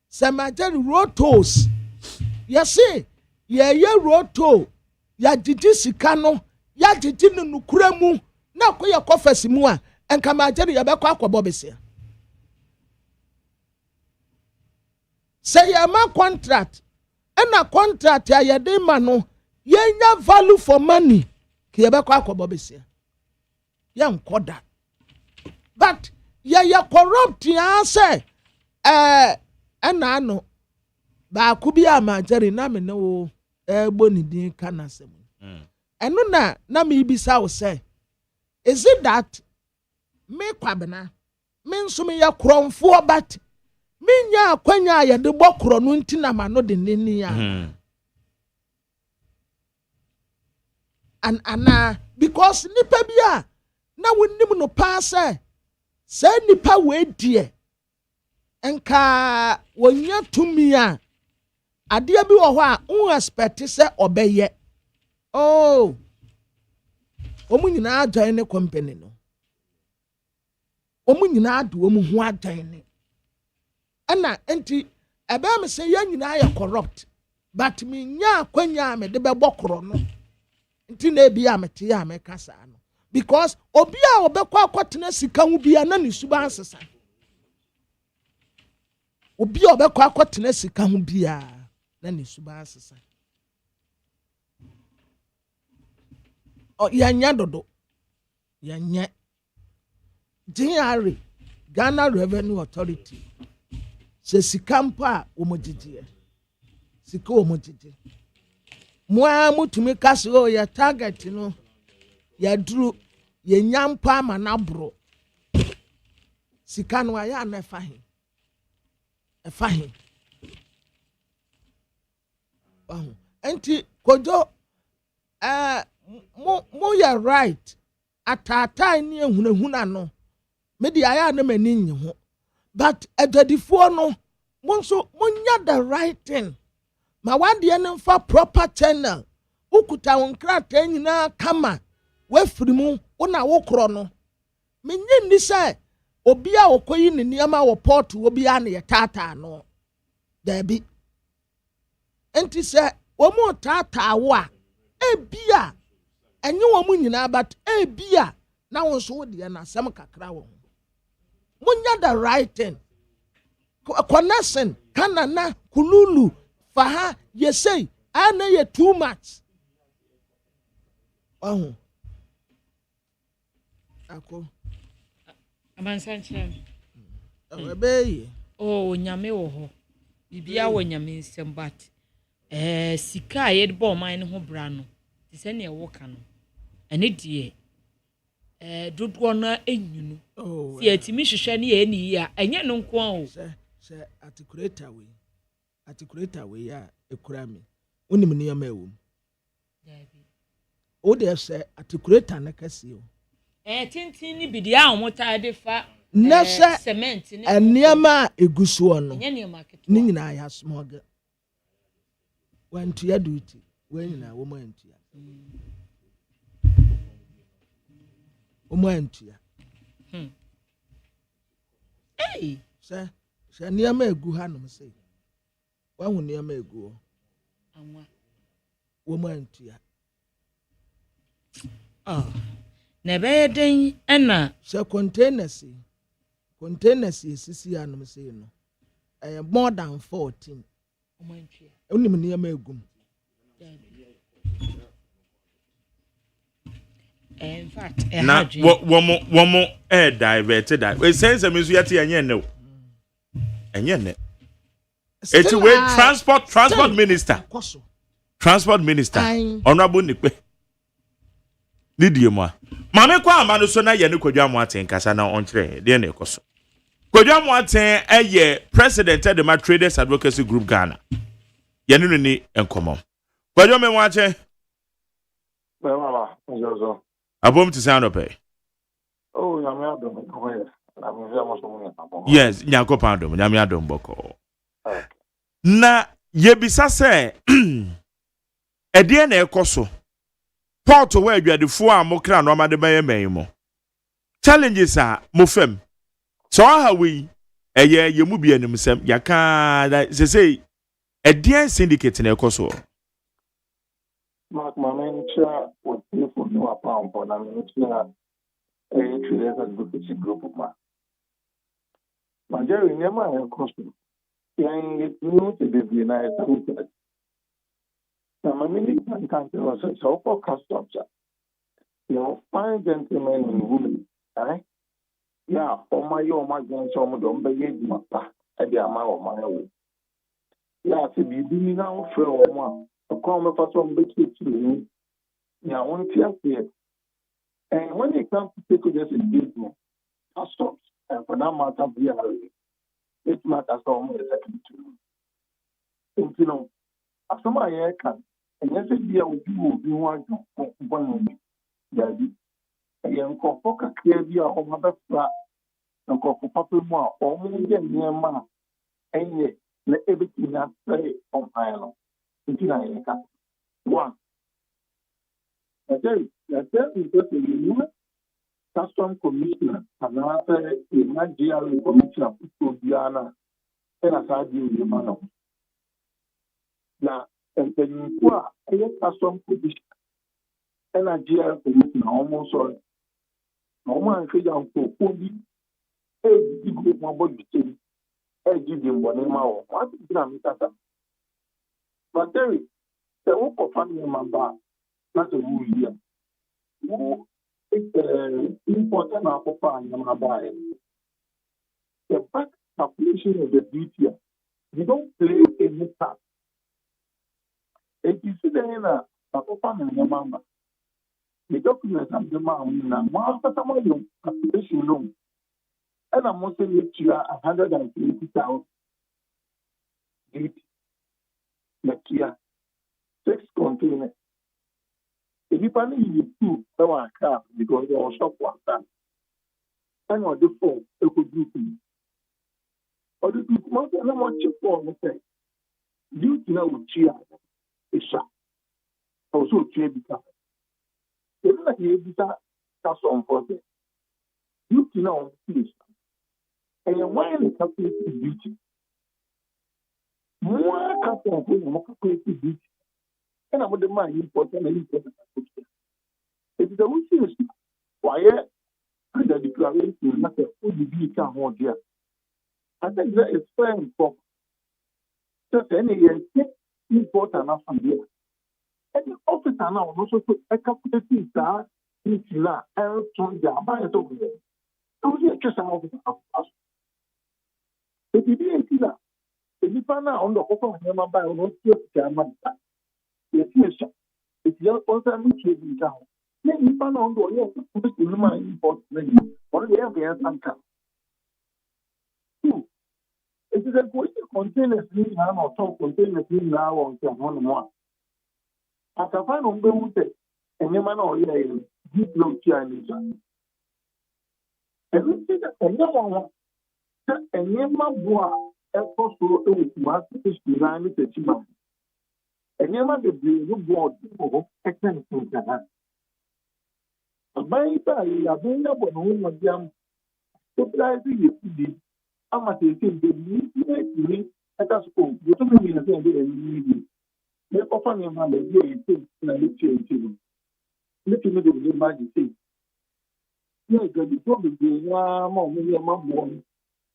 samajari rotos yesi ye roto ya didi sika no ya didi ni nukuremu na ko ya kofasi mu a enka majari ya be kwa akọbọ bese say ya ma contract and a contract ya yede ma no yenya value for money ke ye be kwa akọbọ bese ya nkoda but ya corrupt ya say ana no ba ku bi amajeri na me ne wo egbo ni din kana sem eno na me bisa wo say is it that me kwabena me nso me ya kronfo but minya akwanya ya de bokro no ntina ma no de neni ya ana because nipa bia na wonim no pass say nipa we die enka wonya tumi a ade bi wo ho a un expect say obeye omu nyina adan ne company no omu nyina ado omu ho adan ne ana enti ebe me say ya nyina ya corrupt but me nya kwanya me de be bokro no enti na bia me te ya me kasa no because obi a obekwa akotena sika hu bia na ne suba ansesa obi a obekwa akotena sika hu bia na ne suba ansesa o ya nya dodo ya nya GRA Ghana Revenue Authority se sikampa omojije sika omojije moa mutumi kase o ya target no ya duru ya nyampa ma na bro sika no aya na fahin enti kojo mo ya right atata ni ehunahuna no me di aya na mani nyi ho but adadifo no monso monya the right thing ma wande ne fa proper channel ukuta wonkrata nyina kama wafirimu una wokro no menye ni say obi a okoyi ne niama wo port obi a ne tata no dabi enti say omo tata wo a ebia enye wo mu nyina but ebia na wonso wo de na sam kakra wo munya the right thing connection kanana kululu faha yesei ana ye too much ako abansanche ebe nyame wo ho bibia wo nyame nsem but sika ye de bo man ne ho bra no ti se ne wo ka no ene die dodo na enyunu si atimi hwehwe ne ye ni ya enye no nko o se articulator we ya ekura me onim ne yama ewo o de se articulator na kase o tintin ni bidi a omota de fa cement ni eniama eguso no ni nyina ya smog wantu ya duty we nyina wo mantu ya omantua se niama egu hanom se wa hu niama egu anwa wo mantua na be den na se containers esisi hanom se no more than 14 omantua onim niama egu in fact na womo diverted that we sense me so yete enye ne enye ne eti we transport minister honorable Nikpe Didi mo. Mame kwa amano so na ye ne Kwadwo Amoaten kasa na onkyere de na ekoso. Kwadwo Amoaten eye president of the Traders Advocacy Group Ghana. Ye ne ni enkomo. Kwadwo me wache. Wala, njozo. Abom ti sound up. Oh, nyame adom ko ye. Na mo via mo so mo nyako. Yes, nyako pandom, nyame adom boko. Na ye bisa se ede na ekoso. Port where adwadefo a mo kra no amade baye mo. Challenges a mo fam. So how we ye mu bia nim sem yaka da say ede syndicate na ekoso. Mark Mamencha was here for no account for na Mamencha Traders Advocacy Group ma. Majority nema en kostu. Yang no te be na esa. Na mamini kan was so for customs. Fine gentlemen and women, yeah, for my grandson don't be mapa at the amount of my way. Yeah, to be doing now for one. A common for some big to me. Yeah, one here. And when it comes to take this engagement, customs, and for that matter, it matters almost a second to you know, as some I can, and yes, it be a do one Jadi, yang kau fokus kerja orang berfra, yang kau fokus semua orang yang nyaman, ini le everything yang saya orang itu nak ini kan. One, jadi itu sebelumnya custom commissioner, karena saya GRA commissioner itu Diana, saya sahaja di mana. Nah, yang kedua, custom commissioner. GRA commission almost sorry. No man can young for Podi, a group my body, a given Bonema, what is Grammy? But there is the work of family member, not a rule here. Who is important for family. The back calculation of the duty, you don't play any part. If you see the family member. The documents have the man now. After some of you application loan, and I'm also let you 180,000. Next year, 6 containers. If you find you 2, that one car because they will shop one time. And on the phone, it could do things. Or the people don't want you for me say, you know, cheer is shop. Also, cheer because. Even like you that's important. You know, please. And why the calculated duty? More custom for more calculated duty. And I would demand important and important. It is a wishes. Why, under declaration, not a full degree can hold here. I think that is fair and proper. Just any important enough from here. And the officer now also put a calculated that in Sila and from the Abaya over there. So we just an officer of us. If you didn't see that, if you find out on the offer of Yama by one year, German, yes, if you're also meeting down, then you find out on the offer of my import menu, or the air and come. Two, it is a question containers in now or top containers in now on one. After find on the and your man or deep low Chinese. And we see that anyone and your man boa and also must be designed with a chima. And your man the board for excellent things. By the available home of them, surprising you. I'm at the same day, at a school, you told me in the same. They offer me my idea in a little. Let me do the magic. Yes, the problem is one,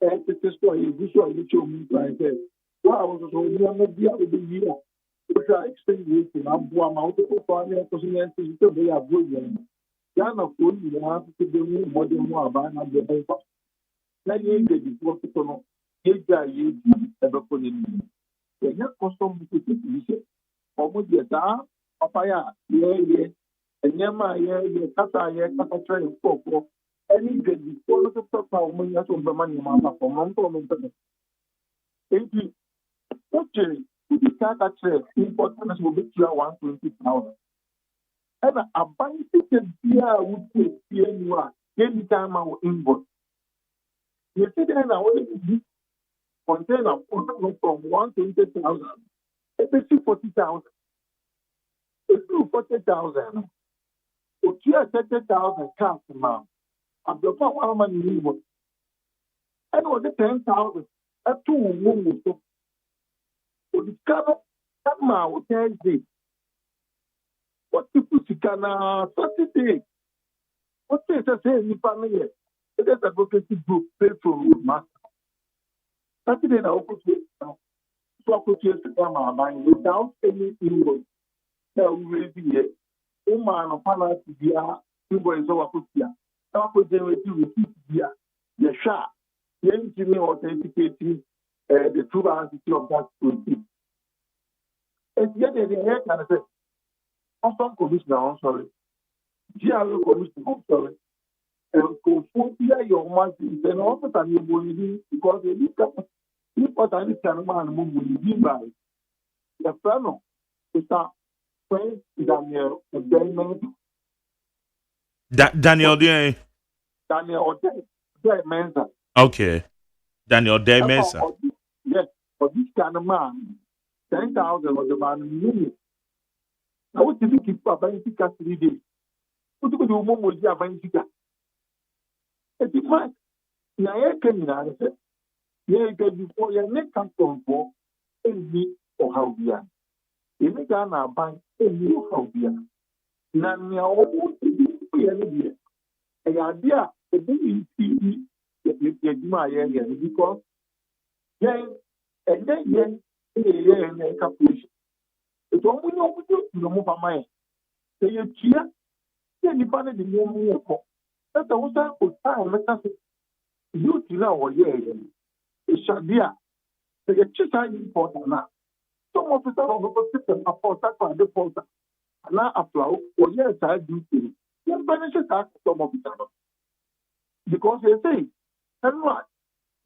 and the story is visual, which you like that. Well, I was able to be here. Which I explained to I'm multiple partners, because they are good. Ghana, you have to do more than one about the paper. Now you get the hospital, you ever put in. They have custom to almost the time, Papaya, yeah, Enyama ye kata train for any good before the top of money as on the money mama for month or month. Eighty, okay, the kata train important will be 120,000. And a bank ticket here would take PNUR any time I will invoice. You see, then I only be container from 120,000. It's 40,000. It's 40,000. Okay, 30,000 cash amount. I'm the one money invoice. And was the 10,000. That's 2 women. So discover that man will tell you what people can 30 days. What is the same family? It is a advocacy group pay for master. Saturday now, so I could just come buying without any invoice. There will be a man of finance via invoice or Kutia. I could generate receipt via the SHA. The engineer authenticating the true identity of that receipt. And yet, the head can say, Custom Commissioner, I'm sorry. GRO Commissioner, I'm sorry. And go for your monthly, then also can you believe because they look at what I can man move with you by the fellow is that friend Daniel Diamond. Daniel Day. Daniel Mensa. Okay. Daniel Day Mensa. Yes, for this kind of man, 10,000 was the man minute. Now, what did you keep up by 3 days? What do you want with your bank? It's fine. Now, I can say, yeah, before your neck comes from for any or how we are. You make a bank any or how we are. Now, what to do for your idea? An idea, the big TV, my area, because, yeah, and then, and calculation. It's only over to move my mind. Say, you cheer, then you find it in your move. That's the time, let us you know, yeah. It's Shadia. They get just how important now. Some of the system afford that for the porter. And now apply or yes, I do things. Then benefit that some of the because they say, and what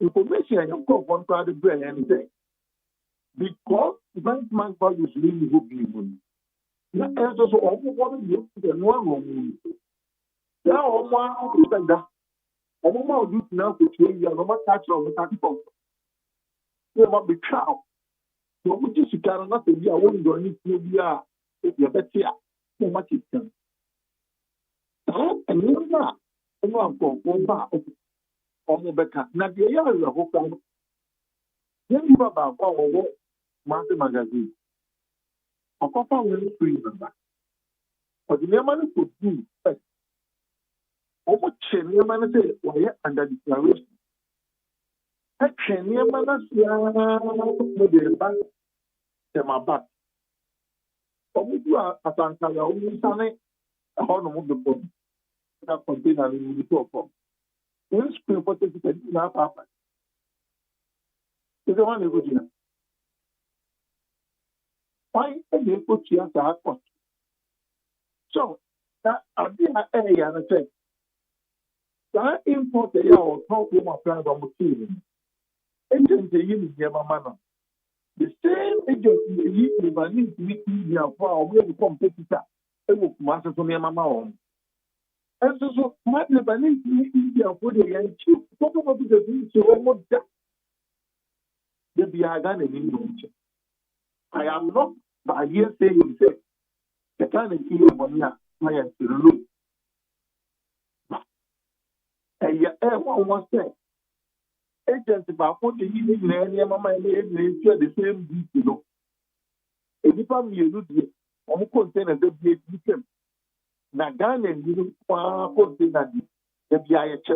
information you go on to the brain anything. Because bank values really would be good. Now, as also all what you the normal. Now, one that. I'm not going to now to change your normal catch on the catch. You might be proud. So, which is you cannot be a woman going to be a better. So much is done. And you know, I'm going to go back on the back. Now, the year is a whole time. Then you about our Master Magazine. A couple of weeks free number. But the name of it do first. Almost any man say, why under declaration. Action, man, with the bank, my back. But we do a Sankaya, only Sunday, a horn of the phone. That container in the top of. When screen for the not happen. It's the one you go to. Why they put you at the cost? So, that idea area and I say, that import the year or talk with my friends on the team. Agent the yin manner. The same agent the Lebanese meeting for our way competitor. It will master from your mama. And so, my Lebanese meeting for the young chief. Talk about the things you almost that. The Biagan in English. I am not by here saying, the kind of key of one year, my answer. And yet, everyone said, agents about 40 years in any mamma and the same detail. A different you do, on container the became Nagan and you container the BIH.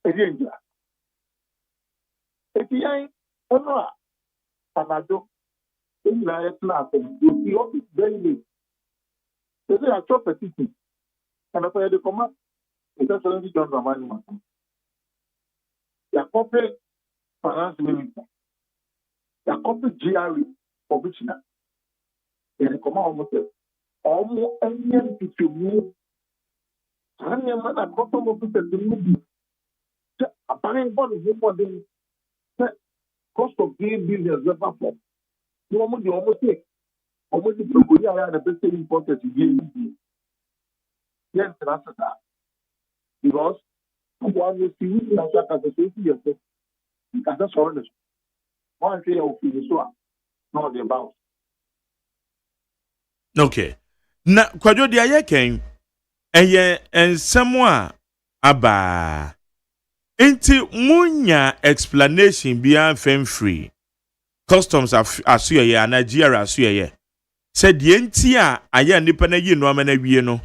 A danger. If you ain't, and I don't, in my class, you see all this very late. They say I chop a city, and I pay the command. It's just only done by money. The corporate finance minister, the corporate GRE commissioner, and the command almost said, almost any to me. I am a custom officer to me. A buying body more than cost of doing business. You almost say, almost if you are the best important to give. Yes, that's that. Because one is seeing as a society yourself. That's all. One thing of you so not the bounce. Okay. Na kwadwo dia ye ken eye ensemo a aba. Enti munya explanation bia free. Customs asuye ya Nigeria asuye. Said the enti a aye nipa na yi no amana wie no.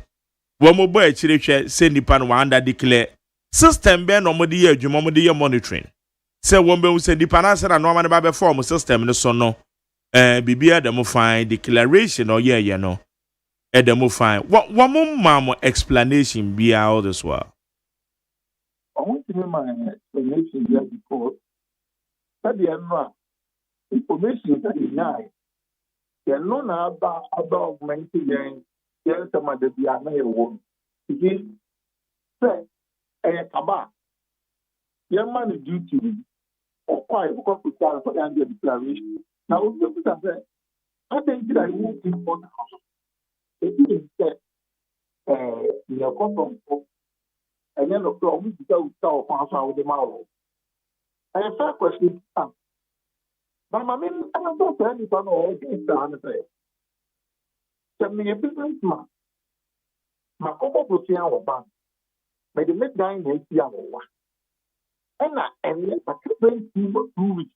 Wo mo boy chirehwe se nipa no wanda declare system be no mo de ye adwuma mo de ye monitoring. Se wo be se nipa na se na no amana ba be form system no so no. Bibia dem fine declaration or ye no. Dem fine. What mom explanation be all this while? I want to hear my explanation here because that the information that is now. They know about mental yes, some of the Biana won. Say, Kaba, your man is due to or quite because to start for the declaration. Now, I think that I won't import the house. It is that your custom and then the problem is that we start on with the mouth. And a fair question, but I mean, I don't know anything or anything to say. Tell me a businessman. My couple will see our bank. May the make dying and see our one. And I can't 2 weeks.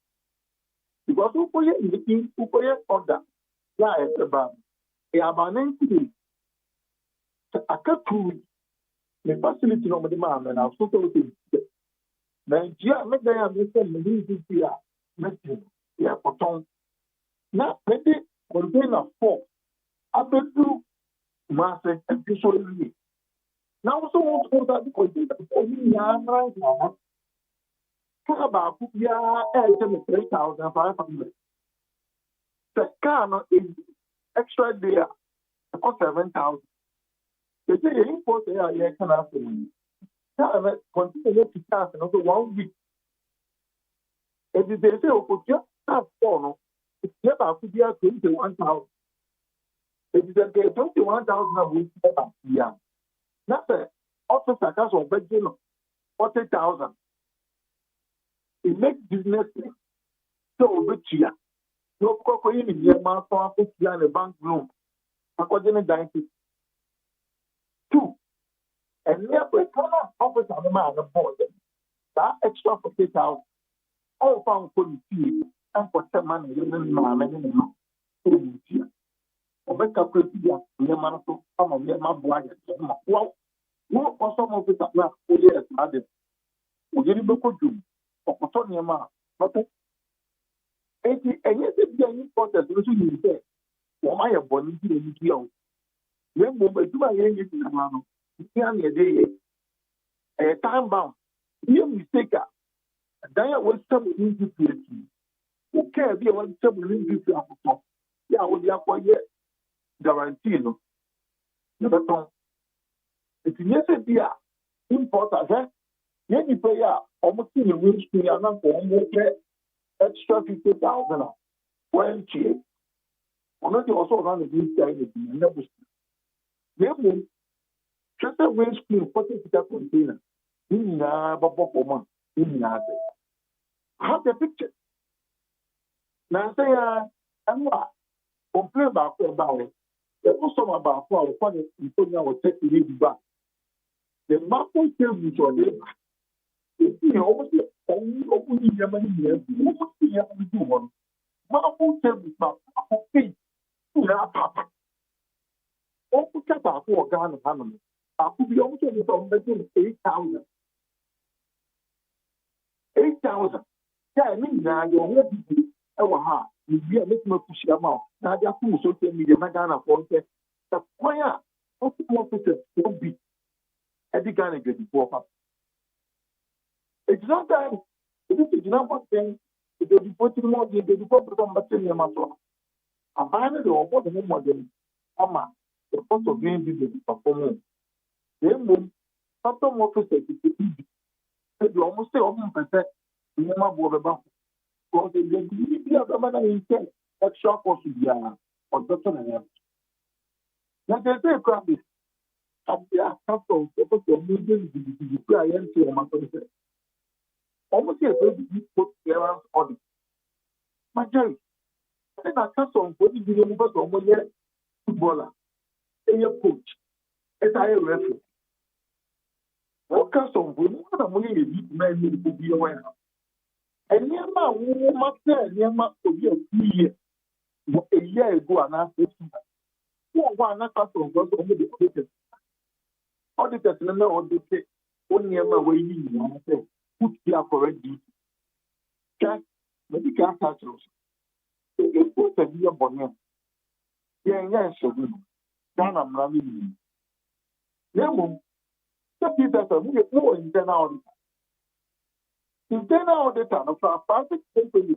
Because who put it in the king, who put it order. Yeah, it's about a man today. I can't 2 weeks. The facility on the man and I'll sort of think. Then, yeah, make the understand the reason here. Message. Yeah, for Tom. Now, maybe container 4. After 2 months, and visually. Now, also want to go that container for me, right now. Talk about 3,500. The car is extra there for 7,000. They say the import there, yeah, can happen. Continue to pass another 1 week. And they say, oh, just have 4, it's about 21,000. It is a 21,000 a week. Yeah. That's a officer cash of budget 40,000. It makes business so rich here. No cocoa in the man for a bank loan. According to 2. And therefore, officer on the man on board. That extra 40,000. All found for the fee and for 10 money in the man. Obeka president nyama so ama nyama boaje wow no also mo pita na oye ade ojiri beko dum okoto nyama but enti enye se bia ni protest no so ni se o ma ye boni ti ni ki o we mo be tuma ye ni ti na no ti an ye dey time bound you mistake dan ya we stop ni ti ti o ke bi e we stop ni ti ti akoto ya o di akoye guarantee no beton it yes be a important any player almost in the win screen and for extra 50,000 when cheap one of the also run the this guy in the bush they just a win screen 40 container in babo for man in I have the picture now say I'm complain about it. The custom about our funny Antonia will take the lead back. The market sales which are there. If you almost only open your money here, you must see how we do one. Market sales is not okay. Papa. Open cap for Ghana family. I could be almost from between 8,000. 8,000. Yeah, I mean, now you're home. Oh, you be a little push them out. Now they are full social media. Not Ghana for the choir. What officers will be at the Ghana get before. It's not that it is not one thing. It will be putting more than the before become material matter. A banner or what the more than Ama. the cost of doing business performance. Then, custom officers, they almost say almost percent. Remember what about because they be a government intent extra cost to be or doctor and health. Now they say practice. And they are custom supposed to medium the client to my concern. Almost a very put clearance audit. Majority. Then I custom for the video movers or one year footballer, a coach, a referee. What custom for more than money you need to be aware of. And near my woman, near my a year ago, and I said, one custom was only the auditors. Auditors never audited 1 year away. I said, put here correct duty. Just medical touches. It was a year bonnet. Yeah, so good. Then I'm running. No, the people we get more internal auditor. Internal auditor of our private company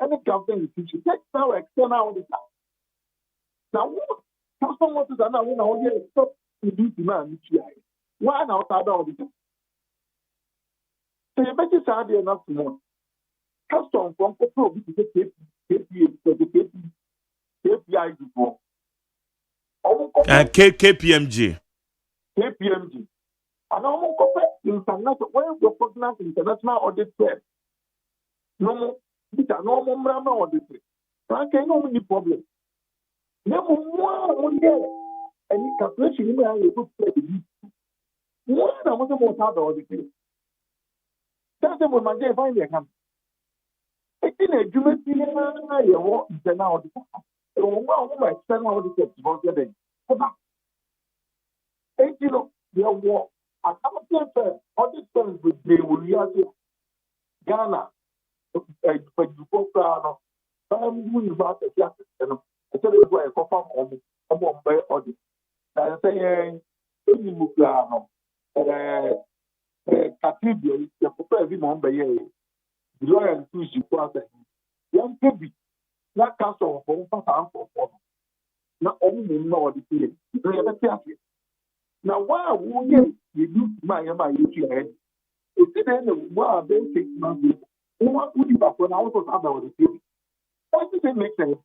and the government institution takes now external auditor. Now, what custom auditors are now when I hear stop to do demand. Why now other auditor? So you bet you Saturday enough to know. Custom from Kopro, which is a KPI before. KPMG. KPMG. And I'm international, where we recognize international audit firm. No, these are normal grammar audit. I can't know any problem. No more, any calculation you may have to play. One, I want to know how to audit. That's what my day find their hand. It's in a human being, I want internal audit. My external auditors about the day. You know, they are I can't say audit firms with the reality. Ghana, but you go down. I'm going about the jacket. I tell you why I confirm on by audit. I say, any Muklano, Cathedral, you prepare every month by year. The lawyer and two you process. Young baby, not castle for for. Not only know the feeling. Now, why would you do my head? It's then why they take my view. What would you have when I was about the feeling? Why does it make sense?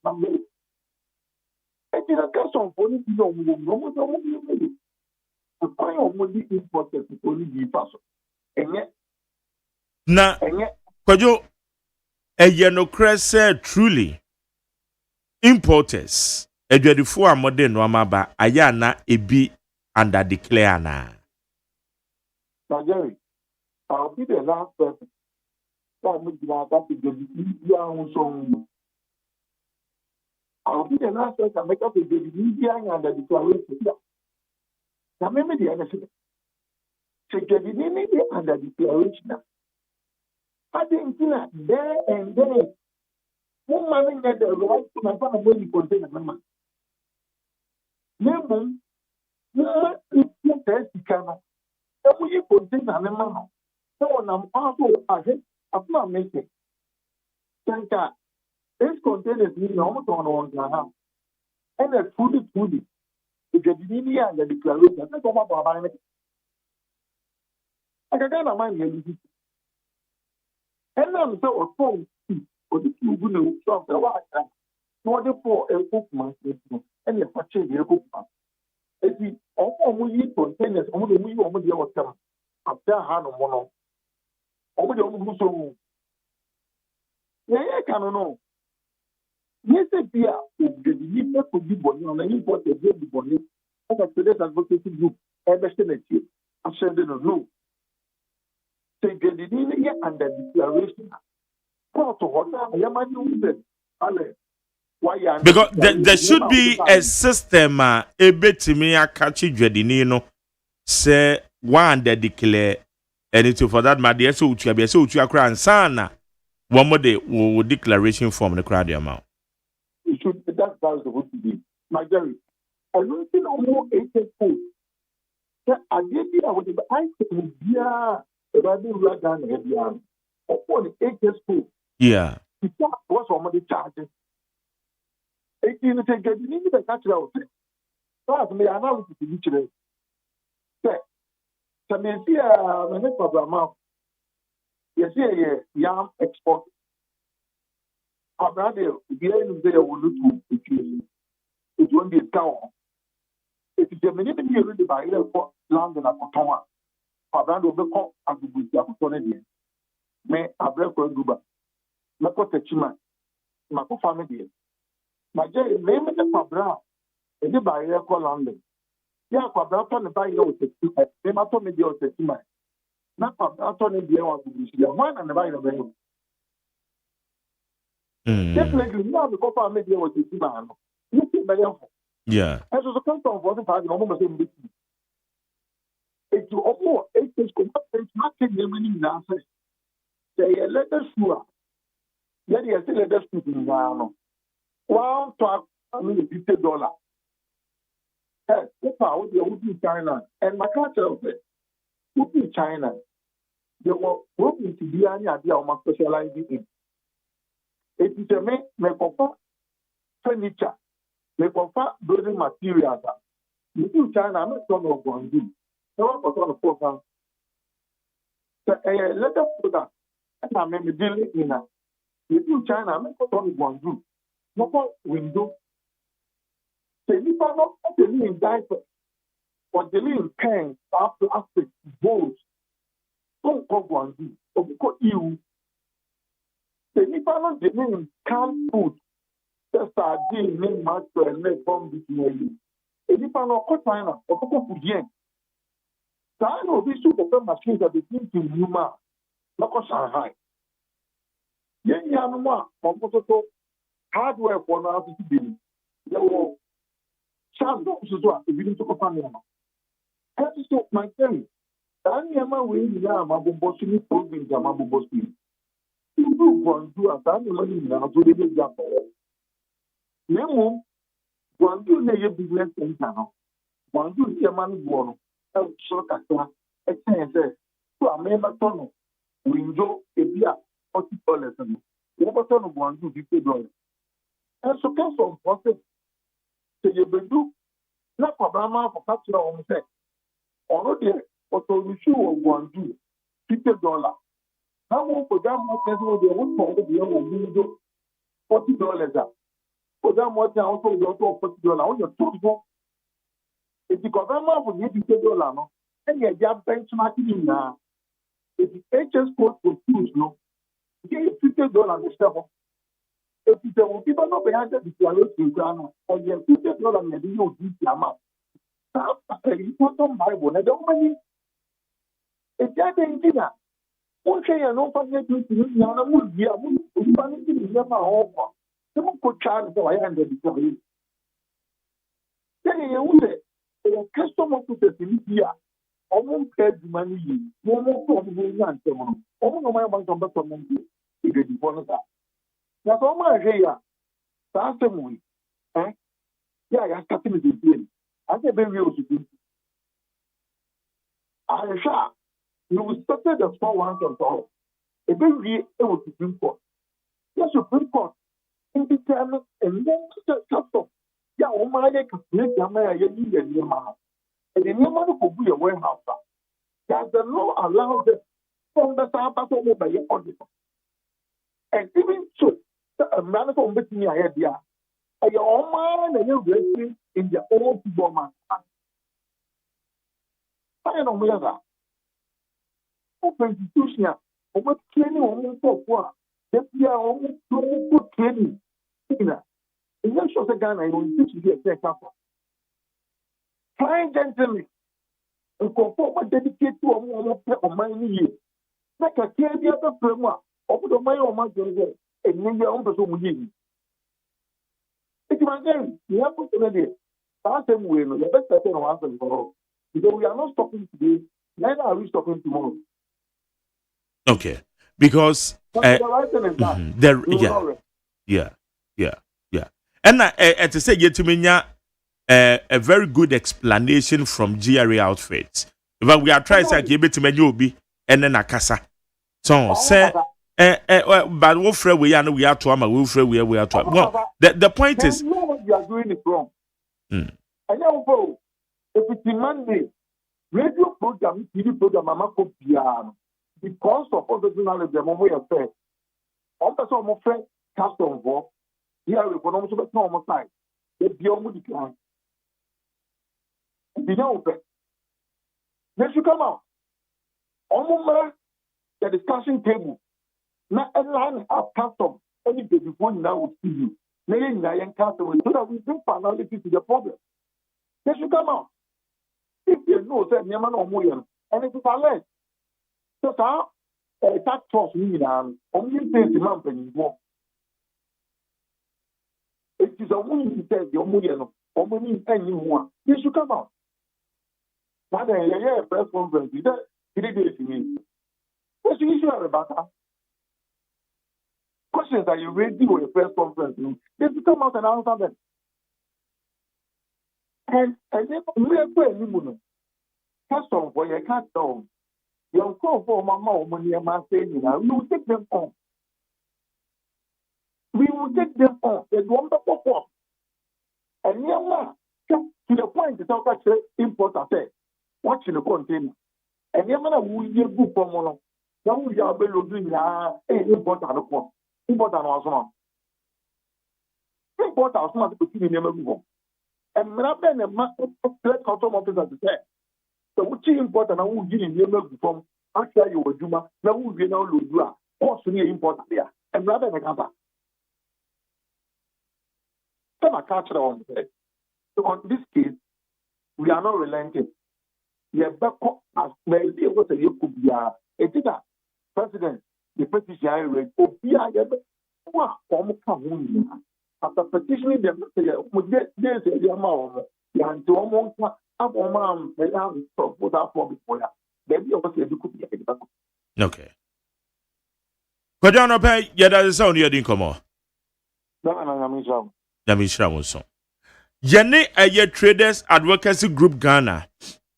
It's a custom for you to know the fire only important to only be possible. And yet, na kwajo eyenokrase truly importers adwadifo amode no amaba aya na ebi under declare na. Jerry, I'll be the last person. I'll be the last person make up a baby under declaration. Now, maybe the other thing. So, get it under declaration. I think there and there, woman had the right to my father when you contain a man. Never, no, it's not that you cannot. And when you contain a man, so I'm also ahead of my making. Thank God. This containers mean almost on the house. And a foodie. The Gadini and the declaration. That's what I'm buying. I can't mind you. And I'm so phone for the two good shops. No, for a bookman and a purchase a bookman. If we all we containers, only we only the other after hand of one. Only the only so. Yeah, I can't know. Yes, Pia, the leader could be born on any part of the body. As a today's advocacy group, estimate you. I said, no. Take the linear and the declaration. Because there should be a system, a bit to me, a catchy Dredinino, say one that declare anything for that matter. So to be so to a crown, sana. One more day will declaration from the crowd amount. It should be that's supposed to be. My Jerry, I don't think no more 8 food. I did the I said, yeah, about the Ragan headline. Upon 8 food. Yeah. What's one of the charges? 18 to get the catch out. That's me analysis in each day. So me see a me program. You see a young export. Abradel, the end of the day will look to it won't be a town. It is a minute you read by for land and a cotton. Abrad will become as the good opportunity. May a break for Duba. Mako Techima, Mako family. My Jay, name it the Pabra, and the barrier for London. Yeah, Pabra on the barrier with the Mato Media of Techima. Not Pabra on the deal of the one and the barrier of the definitely now because I made with the Techima. You see, yeah. As a country of 45, almost in business. It's almost 8 years, it's not taking the money in answer. They let us sure. Then you still let us speak in Ghana. One talk, $50. Yes, that's how they would be China. And my culture of it would be China. They were hoping to be any idea of my specializing in. It is a make of furniture. They prefer building materials. You do China, I'm not going to go and do. No one was on the program. So, let us put that. And I may be dealing in that. You do China, I'm not going to go and do. No more window. So, if I'm not dealing in diapers or dealing in pens, plastic, bowls, don't go and do. Or because you. So, if I'm not dealing in canned food, just a deal name master and make bomb between you. If you know China, or Coco Yen, China will be super machines that begin to Yuma, not Shanghai. Yen Yanuma, or hardware for now to be. There were Charles Dawes if you need to company. That is my thing. Daniel, we are Mabu Bossini, Province, Mabu Bossini. You do one do a Daniel now to the example. Nemo, one do lay a business in town. One do see a man born, a short actor, a chance, to a member tunnel, window, a beer, $40. Never turn of one do $50. And so, come from process. So you do not Obama for capture on set. Already, what you show one do $50. How much for that much will be one for the window $40. For that much, also $40 on your total. If the government will give you $50, and you have benchmarking now, if the HS code for choose, no, you get $50 yourself. If you people not behind the declaration, or you have $50 and you don't give the amount. That's a important Bible. I don't mean if you're the engineer, one say I know for you to do, I would be able to manage to never offer. Someone could charge the way under the declaration. Then you would say, a customer to the Philippia, almost paid the money, no more from the answer. Almost my one number from them. If you want that. That's all my here. That's the way. Yeah, I started with the I said, baby, you should. I shall. You started the small ones on top. A baby, it was the Supreme Court. Yes, Supreme Court. In the term, and then custom. Yeah, oh my, I can make your man, you need a new man. And the new man could be a warehouse. That the law allows them from the Sabbath over by your auditor. And even so, a man from between your head, yeah. And your own man and you're racing in their own football match. I don't know that. Open institution, over training on for that we are almost good training. In that shows a gun, I will teach you a example. Fine gentlemen, and conform a dedicated to a more of my year. Like a care the other framework, over the my own man, and maybe on the Zoom. It's my game. You have to do it. That's the way. The best person will answer tomorrow. Because we are not stopping today, neither are we stopping tomorrow. Okay. Because yeah. And to say to me, a very good explanation from GRA outfits. But we are trying to give it to me, and then a casa. So say. But what friend we are, we are to we are to. Well, the point is, you know what you are doing is wrong. And And now, if it's Monday, radio program, TV program, I'm not piano because of professionalism. I'm more fair. I'm the sort of fair custom for here. We can also be normal time. The beyond decline. The young fair. They should come out. Almost the discussion table. Now, a line of custom. Any day before now will see you. Maybe custom so that we bring finality to the problem. They should come out. If they know that Yaman or Moyan, and it is alleged. So, that trust me now, only things the man can walk. It is a woman who says the Omoyan or money anyone. They should come out. But then, press conference, he did it to me. What's the issue about that? Questions that you raised in your press conference, they should come out and answer them. And then we are going to custom for your custom. Your call for my mom when you are saying, we will take them on. We will take them on. There's one pop. And to the point to talk about import affair. Watch in the container. And Yamana will be a good for mono. Now we are doing import and a port. Import and also. Import our smart to see the and when I've been a custom officer to say, so which is important, I will give you a from after you were Juma, now we will now lose you. Also, important there. And rather than a cover. Then I catch it on the head. So, on this case, we are not relenting. We are back as maybe what a yoke could be a president, the petition I read, or be a after petitioning them, there's a amount. And to almost have a man, they have to put up for before that. Then you also could be a okay. Kodano pay, yada the sound you didn't come on. No, Yamishra was so. Yene a traders advocacy group Ghana.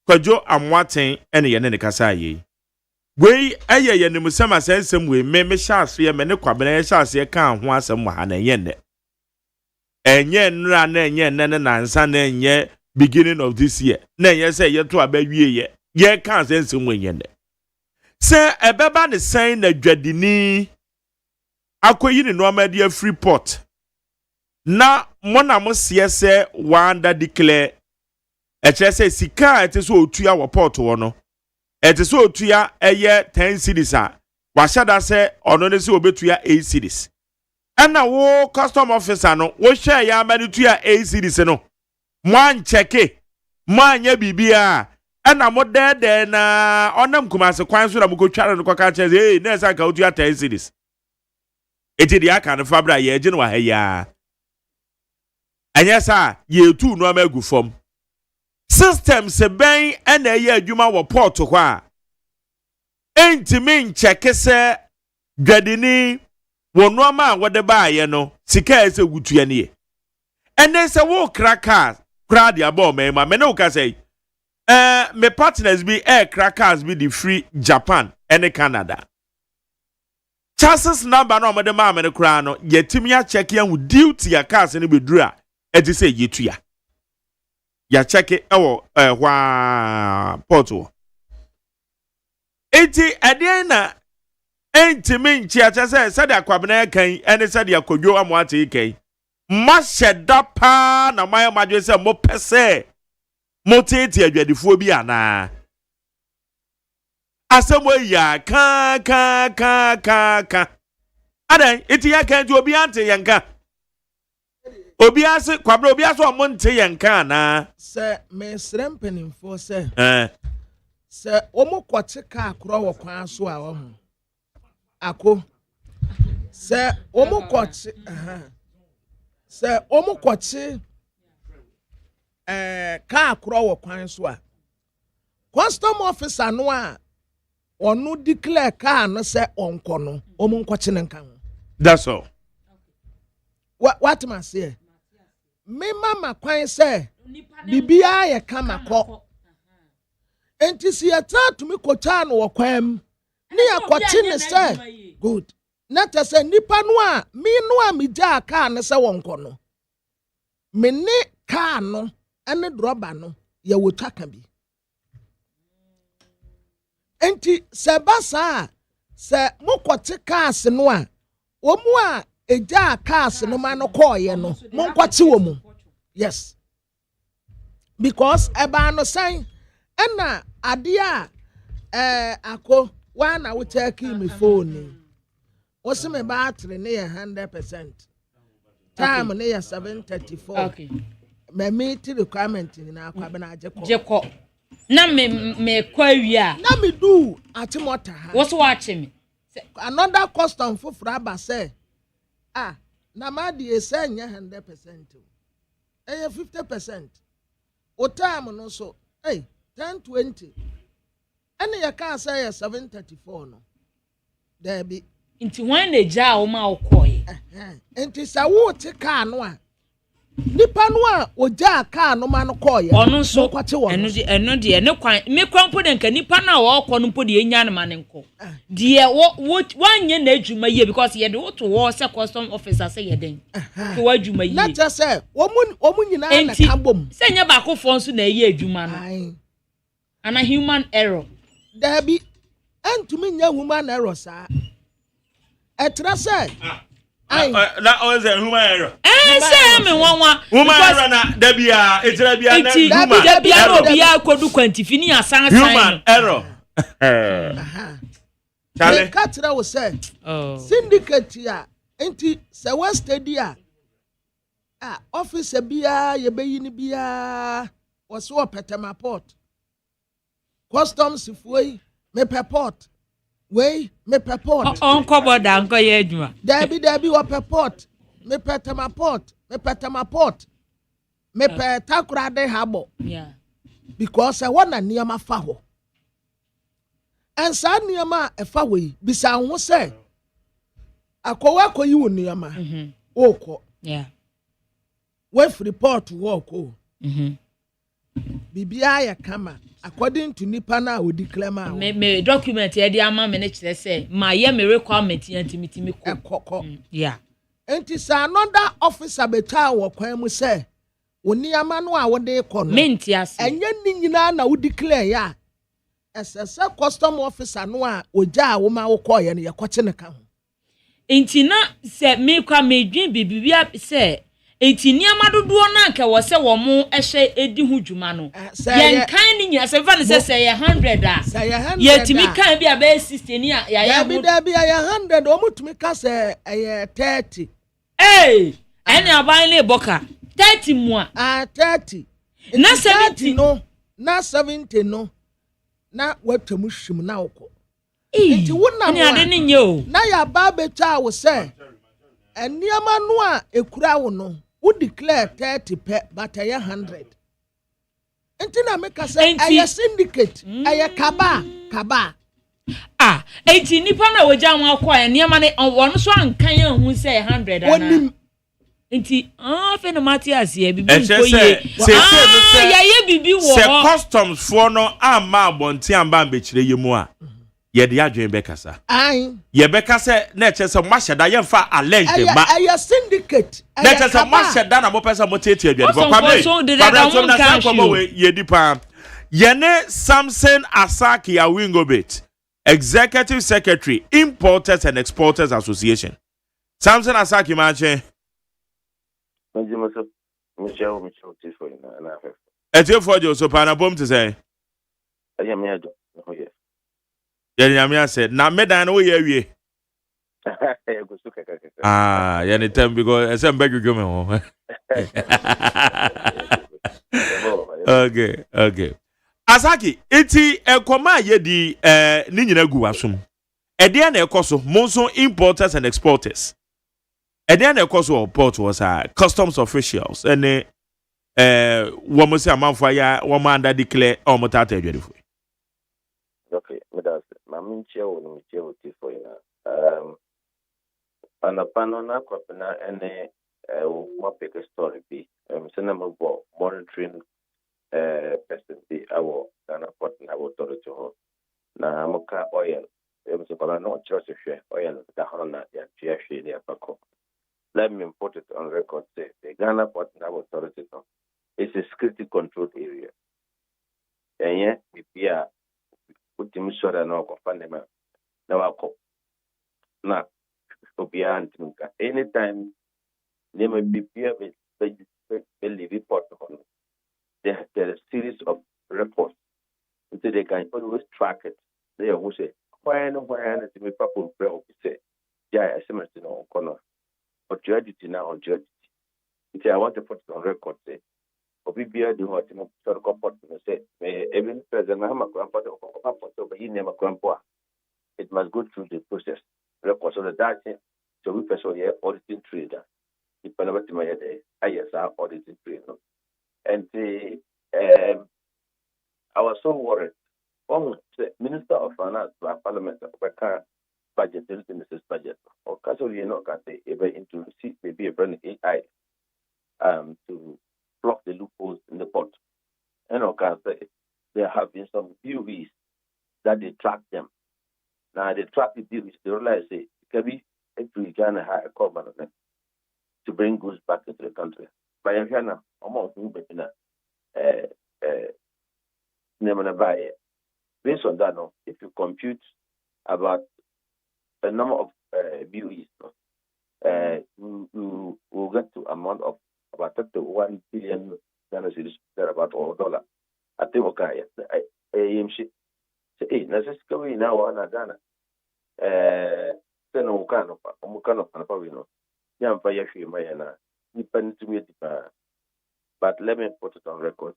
Kwajo amwaten ene yene ne kasaye. We aye yene musama sensem we me shas ye me ne kwabena shas ye kan ho asem ha na yene. Enye nra na enye nene nansa na enye beginning of this year. Na enye say ye to abawie ye kan sensem we yene. Se ebeba ne sen na dwadini akoyi ne no amade free port. Na mona mo se wanda declare say sika ete so otua wo port wo no ete so otua eye 10 cedis a wa shada se ono ne se obetua 8 cedis ana wo custom officer no wo hwe ya amani tua 8 cedis no mo an checke mo anya bibia ana mo dede na onam kumase kwan so na mo ko tware no kwaka che hey na sa ka otua 10 cedis eti dia kan fabra ye je no wa ha ya anya sa ye tu no amagu fom system se ben ena ye adwuma wo port ho a entimin cheke se dwadini wono ama wode baaye no sika ese gutua ne ene se wo crackers crowd ya bo me ma me no ka say me partners be air crackers be the free Japan and Canada chances number no me ma me kra no yetimi ya check ya wu duty ya cars ne beduru a edi say yetua ya check it wa porto enti adien na entimi nchia chese said akwabena kan ene said akodwo amwate kan ma sheda pa na my madwe se mo pese mo tete adwadifo bi ana asemo ya ka adan enti ya kan ju obi ante yanka obi ase kwabra obi ase o mo nte yanka na se me srempenin fo se se omo kwate ka akro wo kwan so a wo ho ako se omo kwate se omo kwate ka akro wo kwan so a custom officer no a onu declare ka no se onko no omo nkwache nkan. That's all. What am I say? Me mama kwan say bibia ye kama ko enti si atra to me kota no wo kwam ni akwache ne say good na ta say nipa no a me no a me ja ka ne say wonko no me ne ka no ɛne drɔba no yɛwɔ twaka bi enti sɛ ba saa sɛ mokɔte cars no a wɔn a egya cars no ma no kɔɔyɛ no monkɔte wɔ mu yes because ɛbaa no sɛn ɛna adeɛ a ako wana wo check me phone wɔsi me battery ne yɛ 100% time ne yɛ 734 okay me meet requirement ni na akwa bena agye na me kɔ awia na me do atimota ha wo so wache me another custom foforo aba say na ma de ese nya 100% eh 50% o time no so 1020 ene ya ka say 734 no there be nti wan na gya wo ma wo kɔe nti sa wo te car no a nipa no a ogya car no ma no kɔe ɔno so ɛno de ne kwan me kwan po de nka nipa na wo kɔ no po de enya ne ma ne nkɔ de wanye na adwuma yie because ye de wo to wo se custom officer say ye den to wa adwuma yie na just say omu nyina na kabom se nya ba ko fo nso na ɛyɛ adwuma no ana human error there be antumi nya human error saa etra say na always a human error say me wanwa human error na da bia etra bia na human da bia no bia kodu kwantifi ni asan human error chale katra wo say syndicate ya enti se west stadia officer bia ye beyi ni bia wo so petema port customs fuoi me port wey me port on koboda nko ye adwuma dabi wo port me petema port me petakura de habo yeah because I want na niam fa ho and sa niam a fa ho yi bisa ho say akowa koyi wo niam o ko yeah we report work o bibia ya kama according to nipa na o declare ma me document ye dey ama me ne kire say ma ye me requirement yantimitimi ko yeah enti sa another officer beta wo kwan mu say oni ama no a wo dey ko no menti ase enye ni nyina na wo declare ya ss custom officer no a oja wo ma wo ko ye no ye ko ne ka ho enti na se me kwa me dwen bibia se enti niama dodo na nke wo se wo mo ehye edi hu dwuma no ye kan ni nya se fa ne se ye 100 ye timi kan bia be 60 ni ya bi ya 100 o mutumi ka se ye 30 ene aban le boka 30 mu a 30 na 70 no na 70 no na watwamu hwim na woko enti wona ni ade ni nye o na ya ba betwa wo se eniama no a ekura wo no wo declare 30 pe but ya 100 enti na make say aye syndicate aye kaba enti nipa na wogya mo akwa eniama ne wono so ankan ahu say 100 ana enti fe no Matthias ye bibi ko ye ya ye bibi wo se customs for no ama abonti amba mbekire yemu a ye de adwen bekasa ye bekasa na echese mwasheda ye mfa alleged ba aye syndicate na echese mwasheda na mo pesa mo tete adwen bo kwame so na san kwamo we ye dipa ye ne Samson Asaki Awingobit Executive Secretary Importers and Exporters Association Samson Asaki manche Michelle Tifo na afa. Etiefo je so pa na bom te say. Aye me ado. Oh yes. Ye nyame said na medan no ye awie. Go so kaka. Ye ni tem because I say mbegwegwe me ho. Okay. Asaki, eti ekoma ye di ni nyina gu wasum. Ede na ekoso monso importers and exporters. Ede na ekoso port was customs officials and woman say amanfo ya woman under declare omotata adwedefo. Okay, that's maminche o no miche o tifo ina. Anapano na kwapena ene mo pick story bi. Sena mo monitoring person bi awo Ghana port na authority ho. Na moka oil. So kala no church hwe oil da hono na ya tia hwe ya pako. Let me put it on record say the Ghana port na authority no. it's a security controlled area. And yeah, we are put him sure and all confirm them. Now I'll call. Now, to be anytime they may be leave report on there are a series of reports until they can always track it. They will say, why no to me people pray or say, yeah, I see no corner. But your duty now on your duty. I want to put it on record, say, or be the hot in a sort of comport and say, even President Mahama grandpa but he never grandpa. It must go through the process. Records of the data, so we person here auditing trader. If I never to my day, I yes, our auditing trader. And I was so worried. Oh, the Minister of Finance, Parliament, budget, Mrs. Budget, or Castle, you know, can say, ever into maybe a brand AI to block the loopholes in the pot. And I can say, there have been some UVs that they track them. Now they track the deals, they realize, say, can be every Ghana hire a common to bring goods back into the country. By a Ghana, among whom, based on that, no, if you compute about the number of BUEs, you will get to amount of about 31 billion Ghana cedis, thereabout, or dollar. I think okay, I am shit. Say, hey, necessarily now on Ghana. Then Mukano, Panapavino. Yam Payashi Mayana, depends to me. But let me put it on record.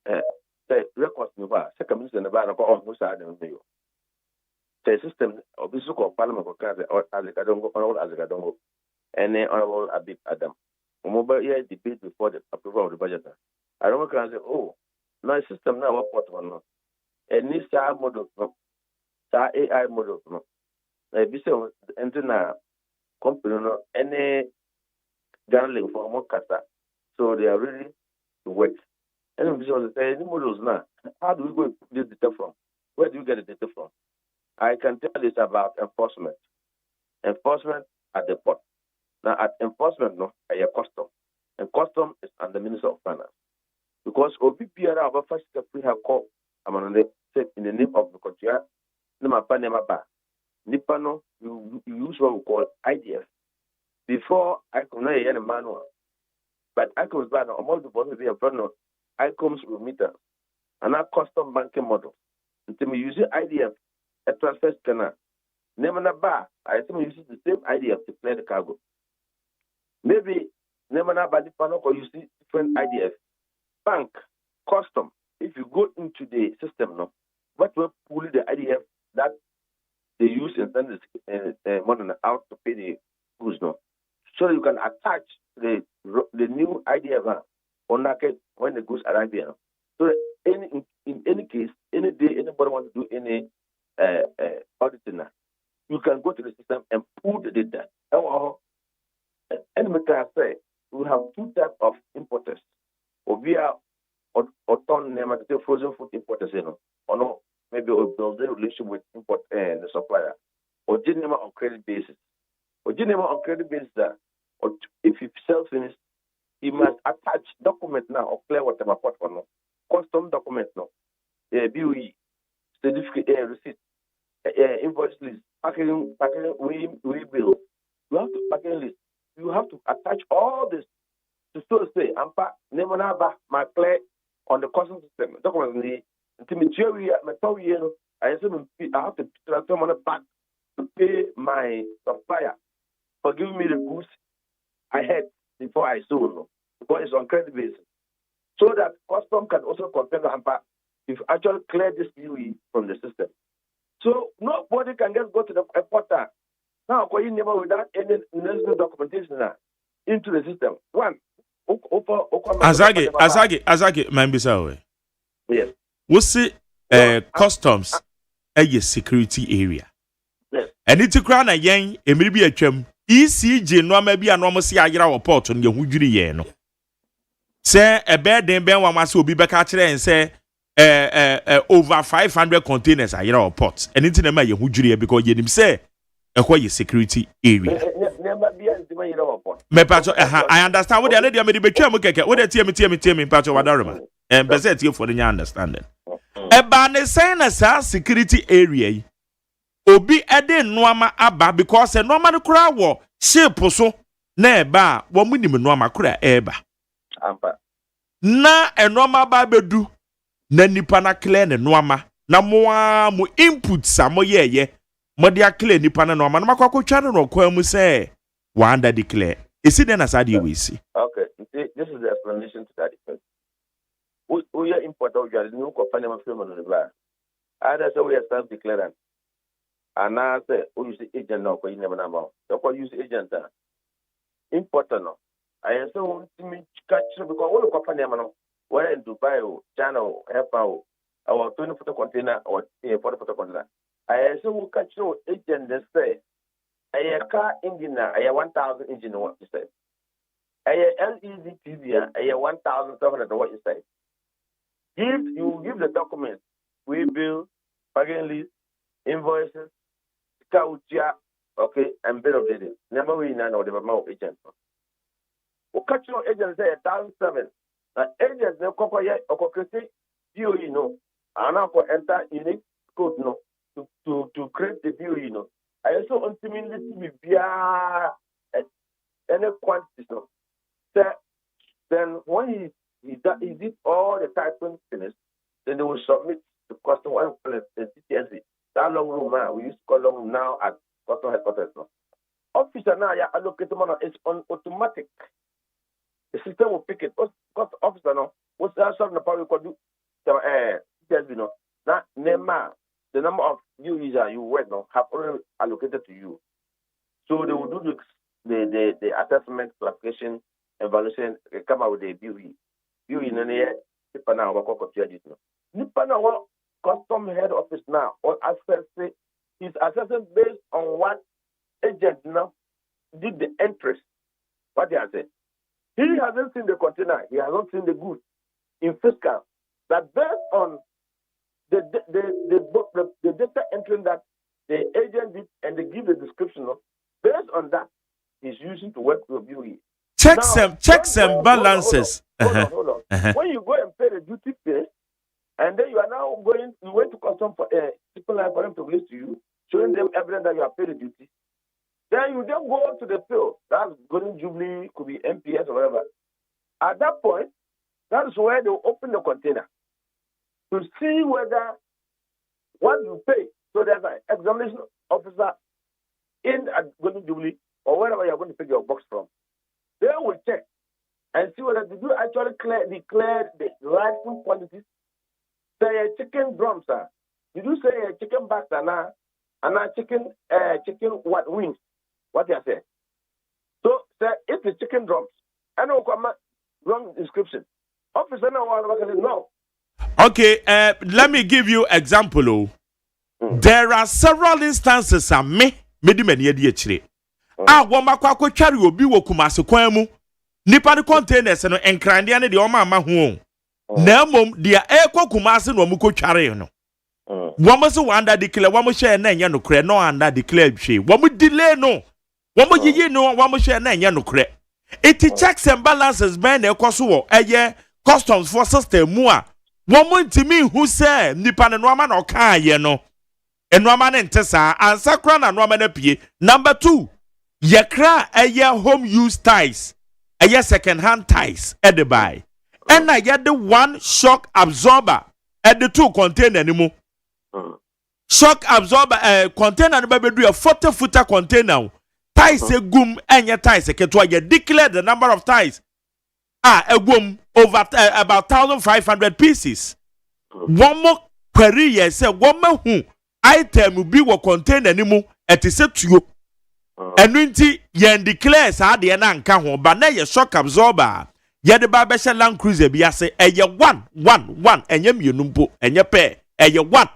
The records no ba second minister na ba na ko on sa na yo the system obisu ko parliament ko ka or azikadongo and honorable Abib Adam mobile here debate before the approval of the budget. I don't can say, oh, no system now what on no and this model no AI model no be so na company no any gambling for more kasa, so they are ready to work. And any models now, how do we go this data from? Where do you get the data from? I can tell this about enforcement. Enforcement at the port. Now at enforcement, no, I have custom. And custom is under Minister of Finance. Because OBPR our first step we have called in the name of the country, Nipano, you use what we call IDF. Before I could not hear the manual. But I could buy among the bosses here front of ICOMS with meter and our custom banking model. Until we use IDF, a transfer scanner. Name on a bar, I think we use the same IDF to clear the cargo. Maybe name on a body panel or you see different IDF. Bank, custom. If you go into the system now, what will pull the IDF that they use and send the money out to pay the goods now. So you can attach the new IDF on market when the goods arrive here. So in any case, any day anybody wants to do any auditing, you can go to the system and pull the data. And we can say we have two types of importers. Or we are frozen food importers, or no, maybe we'll build a relationship with import and the supplier. Or generally on credit basis. Or generally on credit basis that, or if you sell finish, you must attach document now or clear whatever part or no. Custom document now. BOE, certificate, receipt, invoice list, packaging, we bill. You have to packaging list. You have to attach all this to still say, Ampa, Nemonaba, my clear on the custom system. Document I have to transfer money back to pay my supplier for giving me the goods I had before I sold, because it's on credit basis. So that custom can also compare the hamper if actually clear this UE from the system. So nobody can just go to the portal now, without any necessary documentation into the system. One, Azagi, Mambisawe. Yes. What's customs a security area? Yes. And it's a crown again, a maybe a chum. ECG no maybe a normal see a port on your hujuri yeno. Say a bed then Ben Wamas will be back at and say over 500 containers are your ports. And it's in a hujuri because you say a quite security area. Never be Mepacho, I understand what the other day be tell me keke. What the tell me Pacho wadaroma. And beset you for the understanding. Eba ne say na sa security area. Obi ede noama aba because e noama no kura wo shape so na eba wo munim noama kura eba. Na e noama ba bedu na nipa na clear ne noama na mo input sa mo ye mo dia clear nipa na noama na makwa twa no kwa mu say wanda declare. Is it then as we see? Okay, this is the explanation to that effect. We are important. We are new company of film on the bar. Either so we are self-declarant. And now say, we use agent now, because you never know. So use agent. Important. I am so to catch because all the company whether in Dubai or China or Nepal or 20-foot container or 40-foot container. I am so catch your agent that say. A car engine, a 1,000 engine, what you say. A LED TV, a 1,700, what you say. You give the documents, we bill, bargain list, invoices, scoutja, okay, and bill of lading. Never we know the amount of agents. We catch your agents say 1,007. Agents, no copy yet, or you know, and now for enter unique code, no, to create the view, you know. I also ultimately be any quantity. So then when he did all the typing finished, then they will submit to custom one place the CTNC. That long room now, we used to call long room now at custom headquarters. Officer now, you allocate money, it's on automatic. The system will pick it. Because officer now, what's that sort of the power we could do? CTNC, you know, that Nema. The number of users you work now have already allocated to you. So they will do the assessment, classification, evaluation, come out with the BUE. BUE in the year, Nipana work of this now. Nipana work custom head office now, or assessing, is assessing based on what agent now did the interest. What they are saying. He hasn't seen the container, he hasn't seen the goods in fiscal. That based on the data entry that the agent did and they give the description of, based on that, he's using to work with BUE. Checks and balances. Hold on. When you go and pay the duty pay, and then you are now you went to custom for people like for them to release to you, showing them evidence that you have paid the duty. Then you then go to the field. That's Golden Jubilee, could be MPS or whatever. At that point, that is where they will open the container to see whether what you pay. So there's an examination officer in at Golden Jubilee or wherever you're going to pick your box from. They will check and see whether did you actually declare the rightful quantities. Say a chicken drums, sir. Did you say a chicken back and a chicken what wings? What you say? So sir, it's the chicken drums. I know wrong description. Officer no. Okay, let me give you example. There are several instances of me di many chire. Woma kwa tware obi wo kumase kwan mu. Nipa de containers no enkrande ne de o ma ho. Na mom de kumase no mu ko tware no. Womo so wanda declare womo share na enye no kre no anda declare hwe. Womo delay no. Womo yiyi no womo share na enye no kre. It checks and balances ben ekoso wo customs for system mu a womo ntimi hu se nipa ne no ama no ka ye no. Enwama ne ntesa ansakra na nwama na pie. Number 2, yekra home use ties. Second hand ties at the buy. And I get the one shock absorber at the 2 container anymore. Shock absorber container baby do a 40-footer container. Ties gum and your ties you declare the number of ties. A gum over about 1,500 pieces. One more query say one more who item bi wo container ni mu etise tuo enu nti ye declare sa de na nka ho ba na ye shock absorber ye de ba be she Land Cruiser bi ase eye 1 enye mienu mpo enye pe eye 1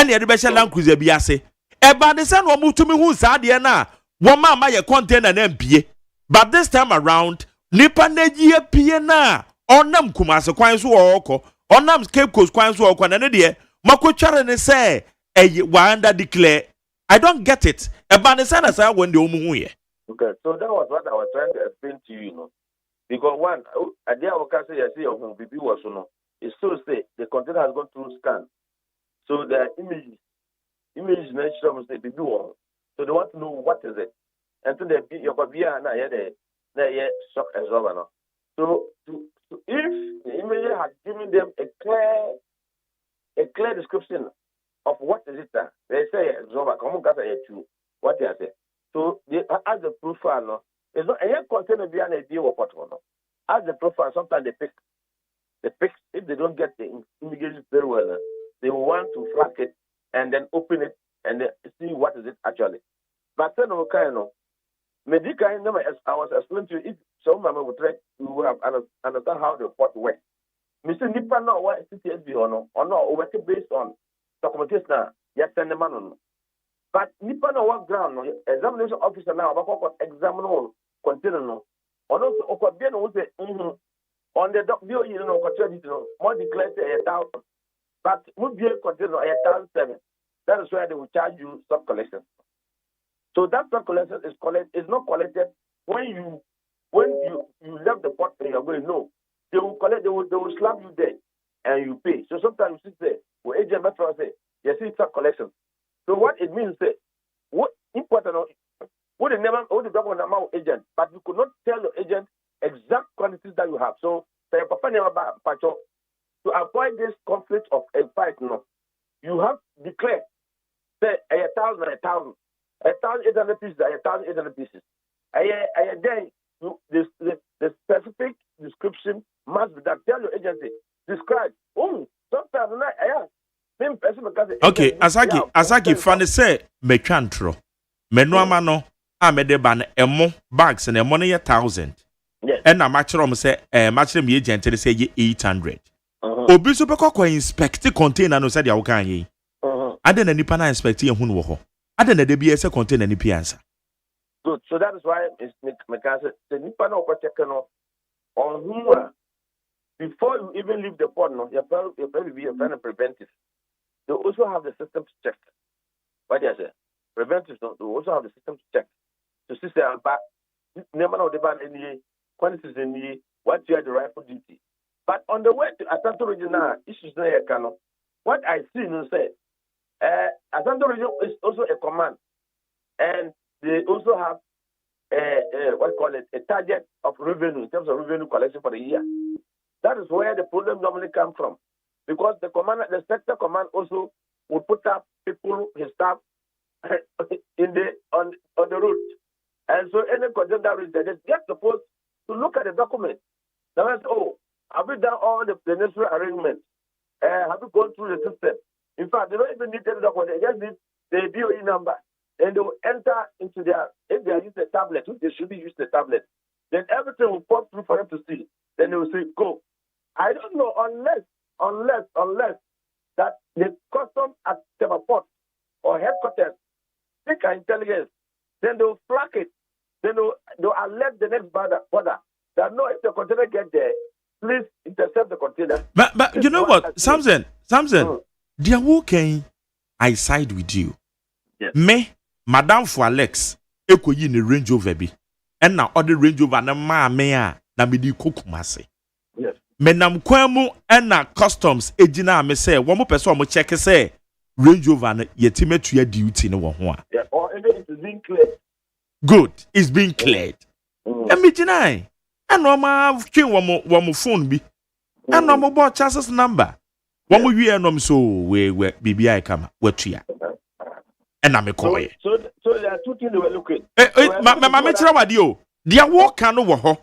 ene ye de be she Land Cruiser bi ase e ba de se no mutumi hu sa de na wo ma ye container na mpie but this time around nipa na ji apie na onam kumase kwan so okọ onam Cape Coast kwan so okọ na ne de makotware ne se wanda declare. I don't get it. Ebanisana sa when the omu ye. Okay, so that was what I was trying to explain to you, Because one, I did our say, I see your home, BB was, it still say the container has gone through scan. So the image mentioned say BB one. So they want to know what is it. And so your copia now yeah shock absorber now. So if the image has given them a clear description of what is it that they say absorber, come on, you what they say. So as the profile, no, it's not a container behind a deal of what no. As the profile, sometimes they pick if they don't get the images very well, they will want to flag it and then open it and then see what is it actually. But then medical, I was explaining to you, if someone would try to have understand how the pot works. Mr. Nipa no what CTSB or no work based on documentation yes send the man on. But Nipa no what ground no examination officer now about examine on container no. Or also okobia no say on the bill you know more declare say 1,000. But would be container 1,007. That is why they will charge you sub collection. So that sub collection is not collected when you left the pot and you're going no. They will collect. They will slap you there, and you pay. So sometimes you sit there. Well, agent metro say, "Yes, it's a collection." So what it means say, what important? What the government amount agent, but you could not tell the agent exact quantities that you have. So the papa never to avoid this conflict of a fight. No, you have to declare say 1,000, 1,800 pieces, 1,800 pieces. The specific description must be that. Tell your agency, describe. Sometimes same person because okay, Asaki funny say mechantro. Menuama no amede ban emo bags and emo na 1,000. Yes. And na matchroom say matchroom ye agent say ye 800. Obi so bekọ inspect container no say dia wo kan yi. Ade na nipa na inspect ye hu no wo ho. Ade na de bi ese container ni piansa. Good. So that is why it's the nipa na ko check no on who before you even leave the port, no, you're probably be a kind of preventive. They also have the system to check. What do you say? Preventive, no, they also have the system to check. To see say back never know the ban any quantities in the what you have the rightful duty. But on the way to Asanto region now, issues no here can. What I see no say Asanto region is also a command. And they also have a target of revenue in terms of revenue collection for the year. That is where the problem normally comes from, because the sector command also will put up people, his staff, on the route, and so any content that is there, they get supposed to look at the document. Now, have we done all the necessary arrangements? Have we gone through the system? In fact, they don't even need the document; they just need the DOE number. And they will enter into if they are using a tablet, if they should be using a tablet, then everything will pop through for them to see. Then they will say, go. I don't know, unless that the custom at the port or headquarters think intelligence, then they will flag it. Then they'll alert the next border that no, if the container get there, please intercept the container. But you know what, Samson, they are walking. I side with you. Yes. Me. Madam for Alex, ekoyi ni Range Rover bi. And na other Range Rover na maame a na me di kokumase. Yes. Menam kwamu and na customs ejina me say, wo mo pese o mo check say Range Rover na yetimetua duty ne wo ho a. Yeah, or even it is being cleared. Good, it's being cleared. Emi jinai. And no ma twen wo mo phone bi. And no mo bo chassis number. Wo mo wie no so we BBI kama watua. And I'm a call. So there are two things they were looking. My children, dear walk can over.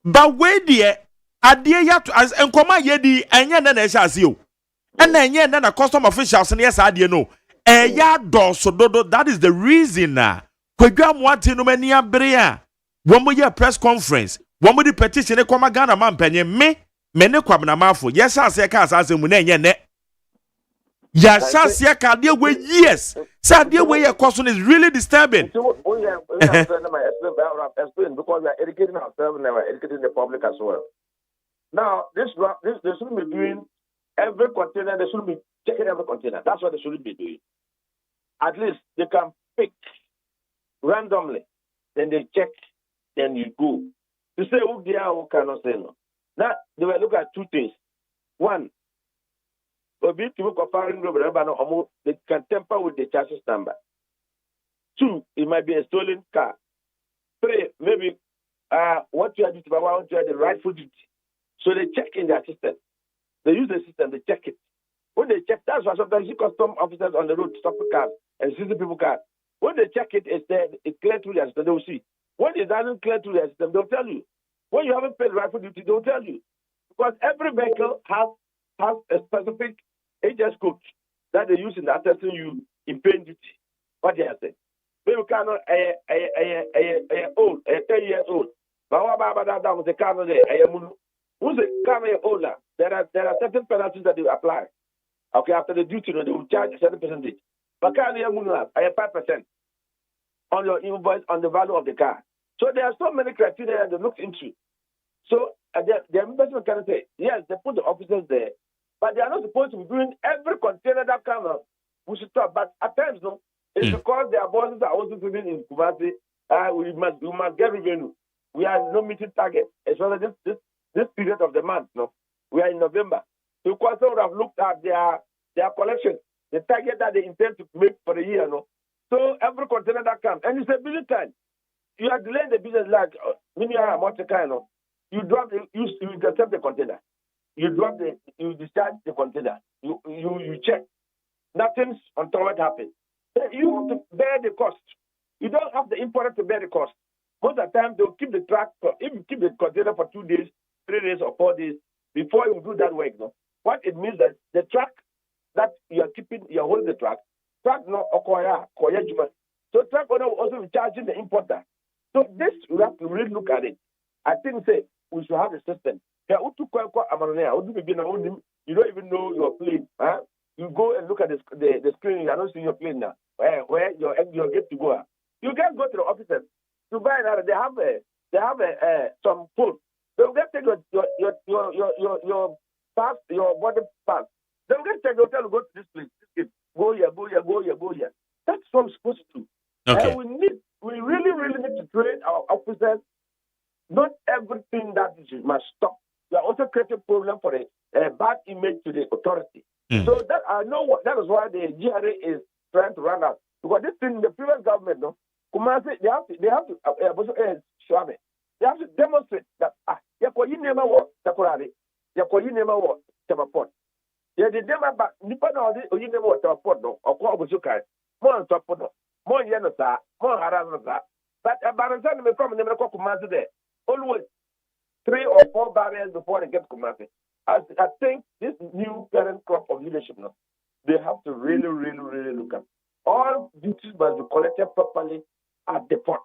But where dear, a dear yet as and come yedi and yan as you. And then yan a custom officials and yes, I dear no. A yard door so that is the reason now. Program wanting no many brea. One more press conference. One more petition a come Ghana man penny me kwabna mafo. Yes, I say cars as a munay. Yes, yes. So the way your question is really disturbing. Explain because we are educating ourselves and we are educating the public as well. Now, they shouldn't be doing every container. They shouldn't be checking every container. That's what they shouldn't be doing. At least they can pick randomly then they check, then you go. To say who they are, who cannot say no. Now, they will look at two things. One, they can tamper with the chassis number. Two, it might be a stolen car. Three, maybe what you are doing, want to have the rightful duty. So they check in their system. They use the system, they check it. When they check, that's why sometimes you see custom officers on the road to stop the cars and see the people cars. When they check it, it's clear through their system, they will see. When it doesn't clear through their system, they'll tell you. When you haven't paid rightful duty, they'll tell you. Because every vehicle has a specific HS code that they use in assessing you in paying duty. What they are saying. Maybe cannot old, 10 years old. But what about that was the car there? Who's the car older? There are certain penalties that they apply. Okay, after the duty, they will charge a certain percentage. But car I have 5% on your invoice on the value of the car. So there are so many criteria they look into. So the investment can say, yes, they put the officers there, but they are not supposed to be doing every container that kind of we should stop. But at times, no, it's because their bosses are also living in Kumasi. We must get revenue. We are no meeting target. Especially this period of the month. No, we are in November. So Kwasa would have looked at their collection, the target that they intend to make for the year. No, so every container that comes, and it's a busy time. You are delaying the business like you drop you intercept the container. You discharge the container. You check. Nothing's untoward happens. You have to bear the cost. You don't have the importer to bear the cost. Most of the time they'll keep the truck if you keep the container for 2 days, 3 days or 4 days before you do that work. No? What it means that the truck that you are keeping, you're holding the truck no okoya. So truck owner will also be charging the importer. So this we have to really look at it. I think we should have a system. You don't even know your plane. Huh? You go and look at the screen. You are not seeing your plane now. Where you're get to go. You can go to the offices to buy another. They have some food. They'll get take your pass, your body pass. They'll get take hotel to go to this place. Go here. That's what we're supposed to do. Okay. We really need to train our officers. Not everything that must stop. We are also creating a problem for a bad image to the authority. So that I know that is why the GRA is trying to run out. Because this thing, the previous government, no, Kumasi, they have to demonstrate that always 3 or 4 barriers before they get to Kumasi. I think this new current crop of leadership now, they have to really look at. All duties must be collected properly at the port.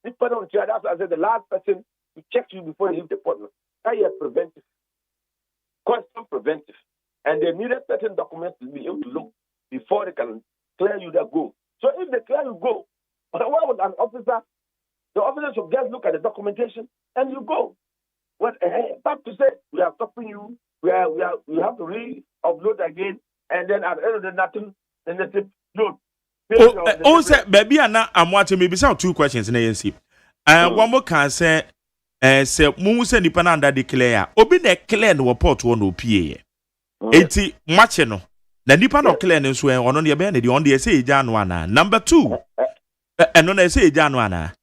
If that's why I said the last person to check you before you leave the port. That is preventive. Constant preventive. And they needed certain documents to be able to look before they can clear you that go. So if they clear you go, why would an officer, the officer should just look at the documentation and you go. What back to say we are stopping you, we have to re-upload again, and then at the end of the nothing, then they say load. Also, baby, I'm watching maybe some 2 questions in ANC. One more can say, Mumu said the Pananda declare, Obi de clear no report one OPA. 80 matcheno. The Nipan of clearness were on the abandoned on the SA Januana. Number 2, and on the SA Januana.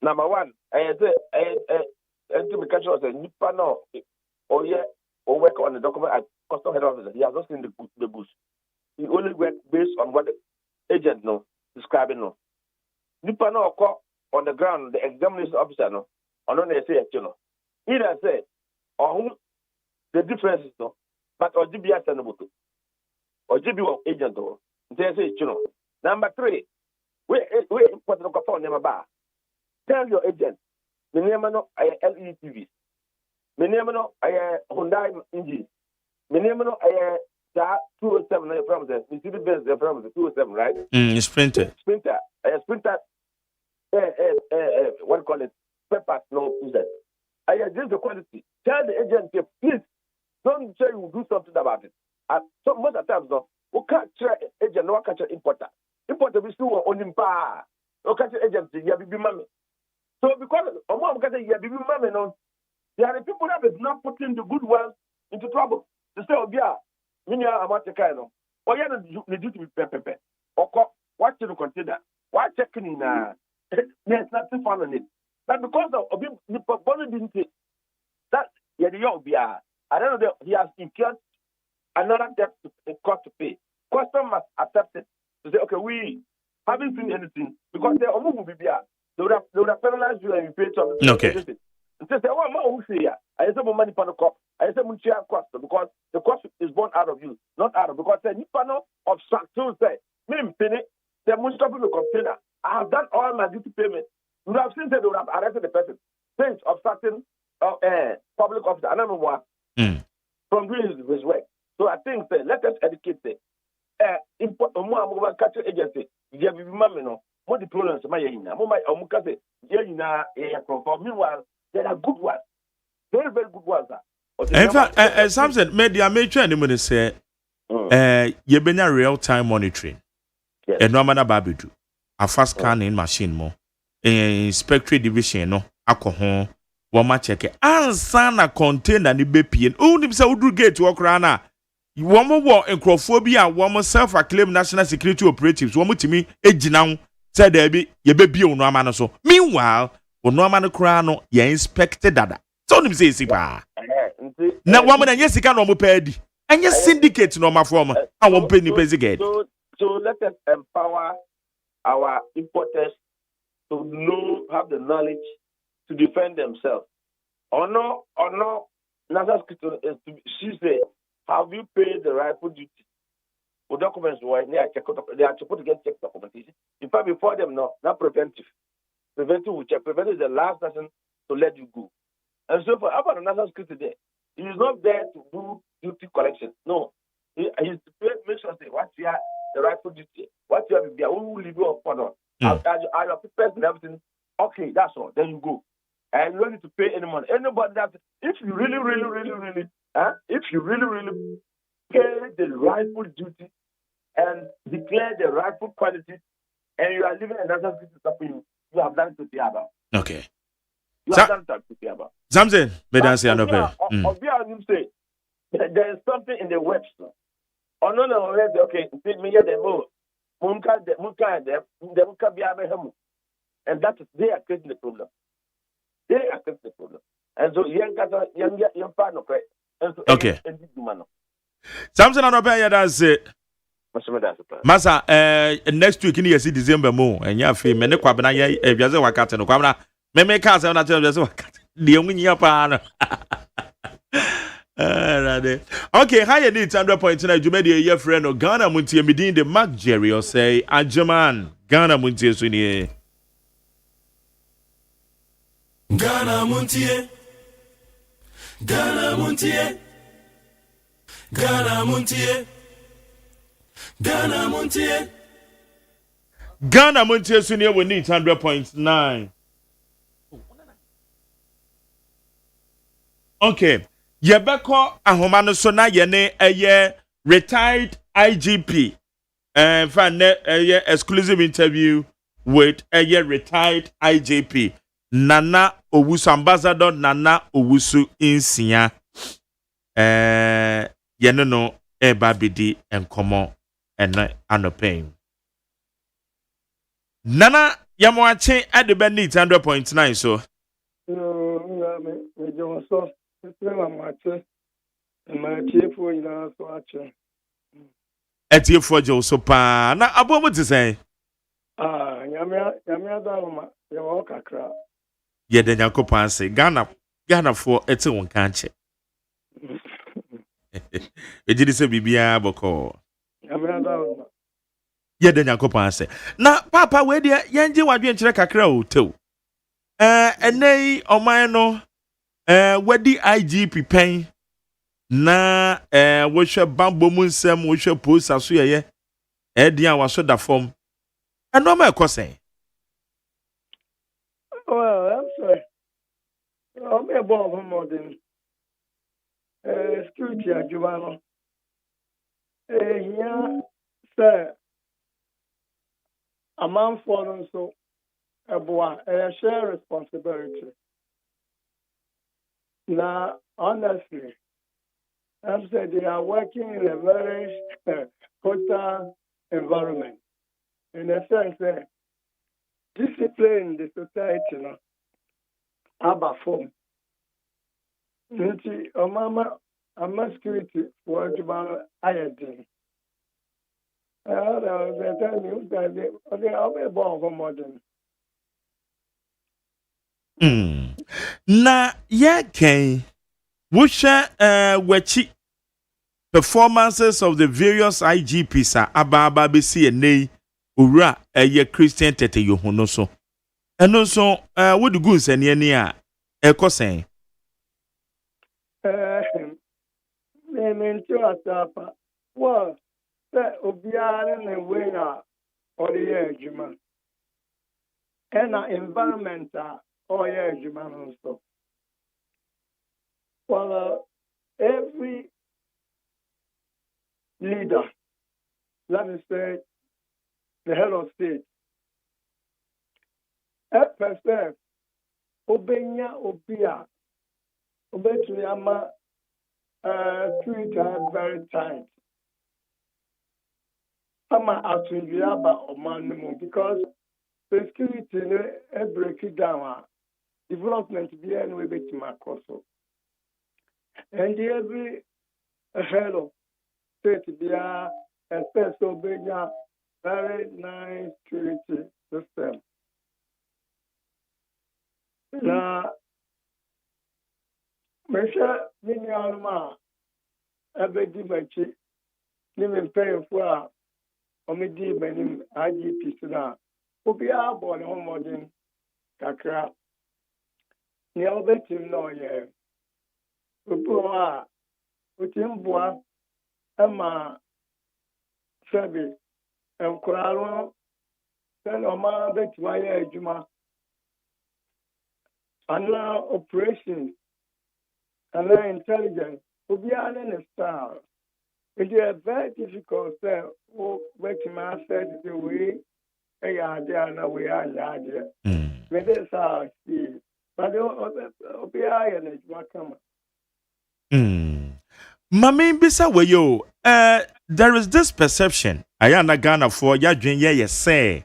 Number 1, I say, and to be catch us, Nipano, or work on the document at custom head office. He has not seen the boost. He only work based on what the agent no describing no. Nipano on the ground, the examination officer no, or on the say no. Either say or the differences no, but or GBS and or GBO agent no. They say no. Number 3, we put the phone number bar. Tell your agent. My name no I LETV. My name no I Hyundai engine. My name no I 207 from the Mercedes Benz from the 207, right? Sprinter. Sprinter. What call it? Peppers no is that. I adjust the quality. Tell the agent, please don't say you do something about it. So most of the times no, we can't try agent no catch importer. Importer be still on him pa. We catch agent ya be mama. So because Omar Gata, yeah, baby mammy, no, there are the people that is not putting the good ones into trouble. To say, oh, yeah, Minya Amatekano, or yeah, the duty with Pepe, or what you consider, why checking in, there's nothing fun on it. But because of the body didn't say that, yeah, the young BR, I don't know, he has incurred another debt to court to pay. Custom must accept it to say, okay, we haven't seen anything because they are moving BR. They would have penalized you and you pay something. Okay. They say, well, who say, I say, money for the cop. I say, share cost because the cost is born out of you, not out of because the panel of structure say, me, penny, the most of the container. I have done all my duty payment. You would have seen that they would have arrested the person. Since obstructing public office, I don't know what, from doing his work. So I think, let us educate the catch agency. You have no what the problems my meanwhile, there are good ones, very, very good ones. In fact, Samson, media major anybody say, you been a real time monitoring. And no matter babidu, a fast scanning machine more, inspectorate division no alcohol. Wama check ansa na container ni bepien unim se udru gate wo kra na womo wo encrophobia womo self acclaimed national security operatives womo timi ejina ho say da bi ye bebie ono ama no so meanwhile ono ama no kra no ye inspected dada so unim se sipa na womo na nye sika no mo pedi enye syndicate no ma form a wo peni president. So let us empower our importers to have the knowledge to defend themselves. Or no, National Security she say, have you paid the rightful duty? For documents, why they are supposed to get check documentation. In fact, before them, not preventive. Preventive will check. Preventive is the last person to let you go. And so for about the National Security there, he is not there to do duty collection. No. He is to make sure that what you have the rightful duty, what you have to be, who will leave you upon on. Are your papers and everything? Okay, that's all. Then you go. And you don't need to pay any money. Anybody that if you really pay the rightful duty and declare the rightful quality, and you are living in another system, you have done to the other. Okay. You have done to the other. Something, say say there is something in the webs. Oh no, okay, me the more. Munka be and that is they are creating the problem. They accept the problem. And so young partner. Okay. Something on the that's it. Masa next week in the December mo and ya fe me ne kwabena ye ebiaze wakate no kwabena me me ka se na tell ebiaze wakate de onyi pa no okay higher need 100.9 jumedi ye friend no Ghana Montie medin the Mark Jerry OSEI AGYEMAN Ghana Montie so ni Ghana Montie Ghana Montie Ghana Montie Ghana Montie Ghana Montie so ni we need 100.9 okay yebeko ahoma no so na ye ne eye retired IGP fan eye exclusive interview with eye retired IGP Nana Owusu Ambassador Nana Owusu Insia yene no eba bidi enkomo ene anopen Nana yamwache adebe need 100.9 so etiefo je so pa na abomu ti sen nyamia daloma ye wo kakra ye de nyakopan se Ghana for eti won kanche ejidi se bibia boko nyamia daloma ye de nyakopan se na papa we de yenje wadwe nkyere kakra o tew enei oman no wadi IGP pen na wo hwe bambo mu nsem wo hwe post aso ye edian waso da form eno ma ekosen. Well, I'm sorry. I'm a bomb for more than security adjutant. Here, sir, a man fallen so a share responsibility. Now, honestly, I'm saying they are working in a very hostile environment. In a sense, discipline in the society, about form. Nti ama security for the IAD. They tell me that they are born for modern. Na yɛkɛn wohwɛ wachi performances of the various IGPs a aba bɛsi ɛnɛ owura ɛyɛ Christian tete yoho no so ɛno nso wode gu nsɛneani a ɛkɔ sɛn Nti asapa well sɛ obiara ne way a ɔde yɛ adwuma ɛna environment a ɔyɛ adwuma no nso. Well, every leader, let me say, the head of state, a person, obenya obia, obetuyama, Twitter very tight. Ama atunjuyaba omanumu because the security break it down. Development be anyway betimakoso. And every head of state be a special benya very nice security system. Now, Mesha Minialma, Abedi Machi, Nimin paying for Omidi Benim IGP Suna, Ubia born home modern Kakra. Nialbetim no ye. Ubua, Utimbua, Emma Fabi, and Kuralo, then Oma Betimaya Juma. And now operations and now intelligence will be an style. It is very difficult to work my access the way a idea and we are idea. But that's how I see it. But it'll be iron as what come. Mami bisa wayo there is this perception ayana Ghana for ya dwen ye say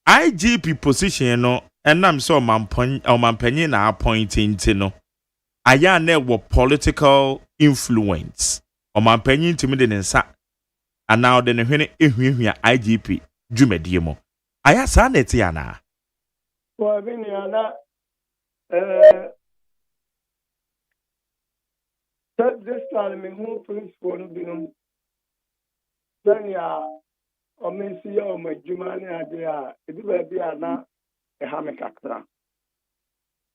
IGP position no enam so mampanyin na appointing no aya na wo political influence mampanyin timi de nsa ana de ne hwene ehwiehwia IGP dwumadie mo aya sa na eti ana Well, been yana this time me who police for no binum then ya o me see o ma dwuma ne ade a ebi ba bia na ha me kakra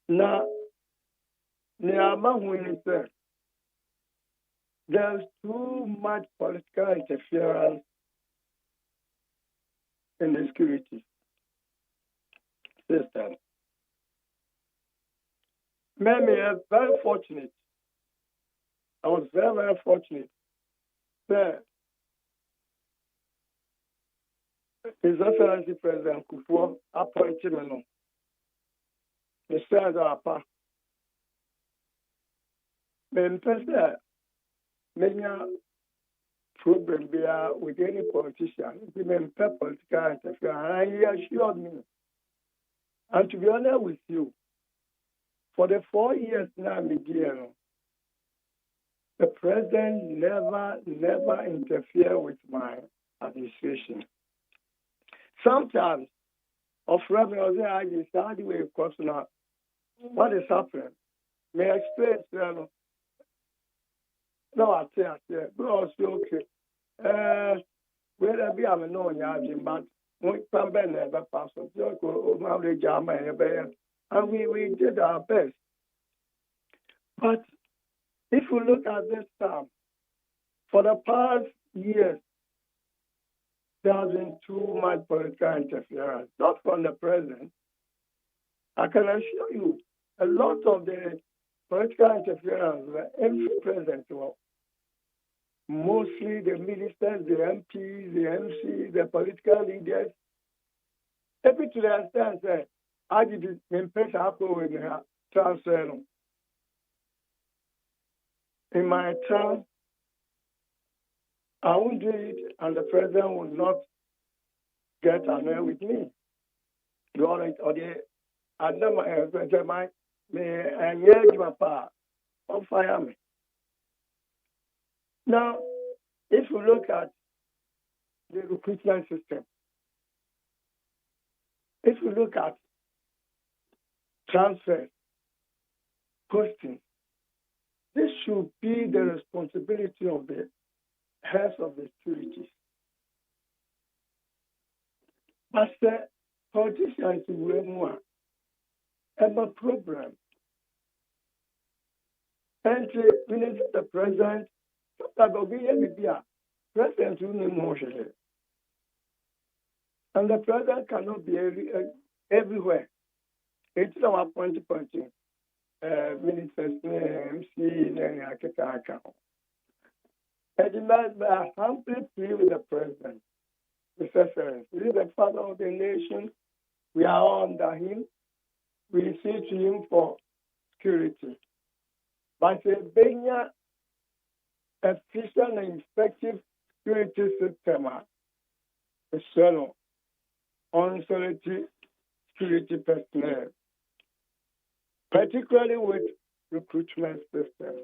na ne ama hu ni say there's too much political interference in the security system. Maybe I'm very fortunate. I was very, very fortunate that His Excellency President Kufuor appointed me. The stars are apart. But person, many problem there with any politician, even political interference, and he assured me. And to be honest with you, for the 4 years now, the president never interfered with my administration. Sometimes, of me, I decide where what is happening. May I explain? No, I say, but also okay. Where be I'm no yard, but we come back never pass on. And we did our best. But if you look at this time, for the past years, there has been too much political interference, not from the president. I can assure you, a lot of the political interference were every president, mostly the ministers, the MPs, the MCs, the political leaders. Every to the extent that I did impress happen with the transfer. In my term, I won't do it, and the president will not get annoyed with me. You all right? Or the under my my power or fire me. Now, if you look at the recruitment system, if you look at transfer, posting, this should be the responsibility of the heads of the securities. But the politicians will more have a problem. And the president, president and the president cannot be everywhere. It's our point. Ministers, MC, and I humbly plead with the president. Mr. Sir, he is the father of the nation. We are all under him. We see to him for security. But being efficient and effective security system is on security personnel, particularly with recruitment system.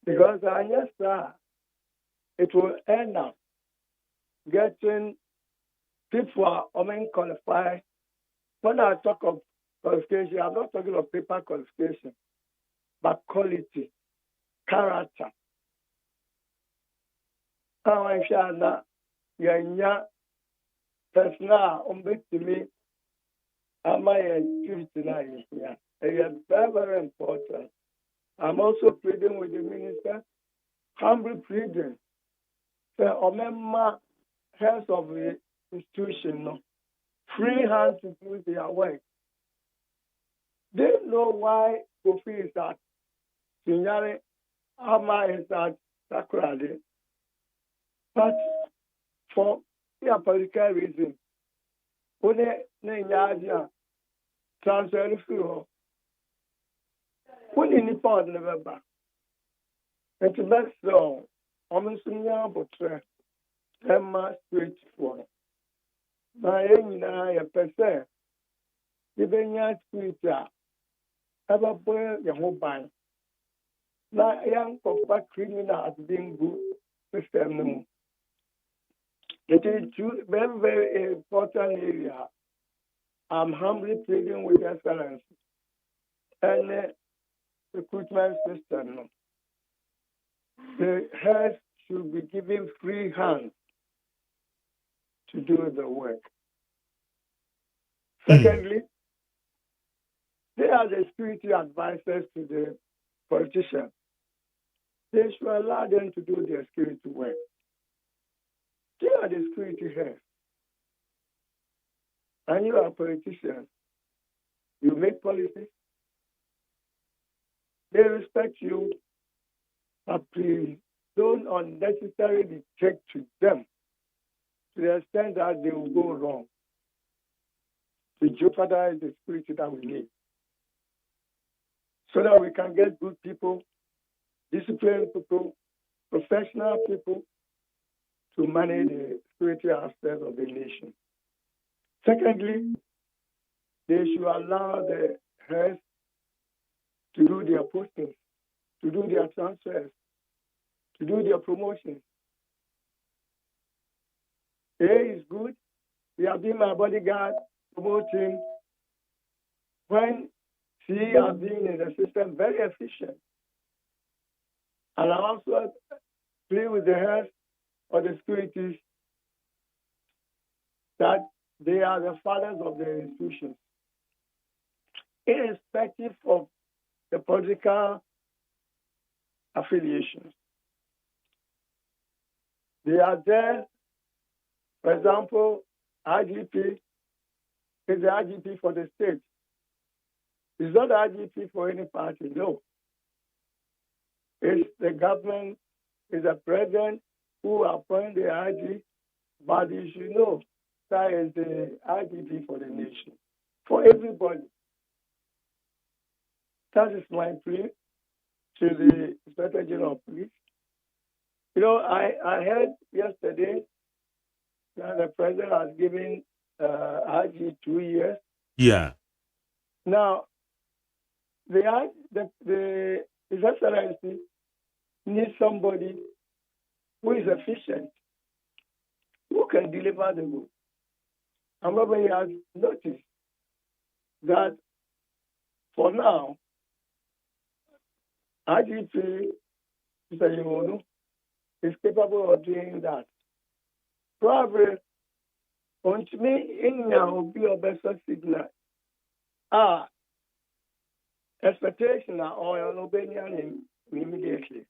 Because it will end up getting people who are qualified. When I talk of qualification, I'm not talking of paper qualification, but quality, character. I'm sure that you're personal, to me, am I a security here? It's very, very important. I'm also pleading with the minister, humbly pleading, for heads of the institution, free hand to do their work. They know why Kofi is at Sinyari, Ama is at Sakurade. But for a political reason, when they transfer through, when you need part of the back, it's the best song. I'm but Emma straight for my a percent. The Benya Twitter, ever boy your whole bank. Now, young of criminal has been good system. It is very, very important area. I'm humbly pleading with excellence and recruitment system. The heads should be given free hand to do the work. Secondly, they are the security advisors to the politicians. They should allow them to do their security work. They are the security heads. And you are politicians. You make policies. They respect you, but please don't unnecessarily check to them to the extent that they will go wrong to jeopardize the security that we need. So that we can get good people, disciplined people, professional people to manage the security aspects of the nation. Secondly, they should allow the heads to do their postings, to do their transfers, to do their promotions. A is good. He has been my bodyguard, promote him. When she has been in the system, very efficient. And I also play with the heads of the securities that they are the fathers of the institutions, irrespective of the political affiliations. They are there. For example, IGP is the IGP for the state. It's not the IGP for any party, no. It's the government, it's the president who appoints the IG, but you should know that is the IGP for the nation, for everybody. That is my plea to the Inspector General of Police. You know, I heard yesterday that the president has given IG 2 years. Yeah. Now, the His Excellency needs somebody who is efficient, who can deliver the goods. And everybody has noticed that for now, IGP Mr. Yimono is capable of doing that. Probably, on me, in will be a better signal. Expectation or an opinion immediately.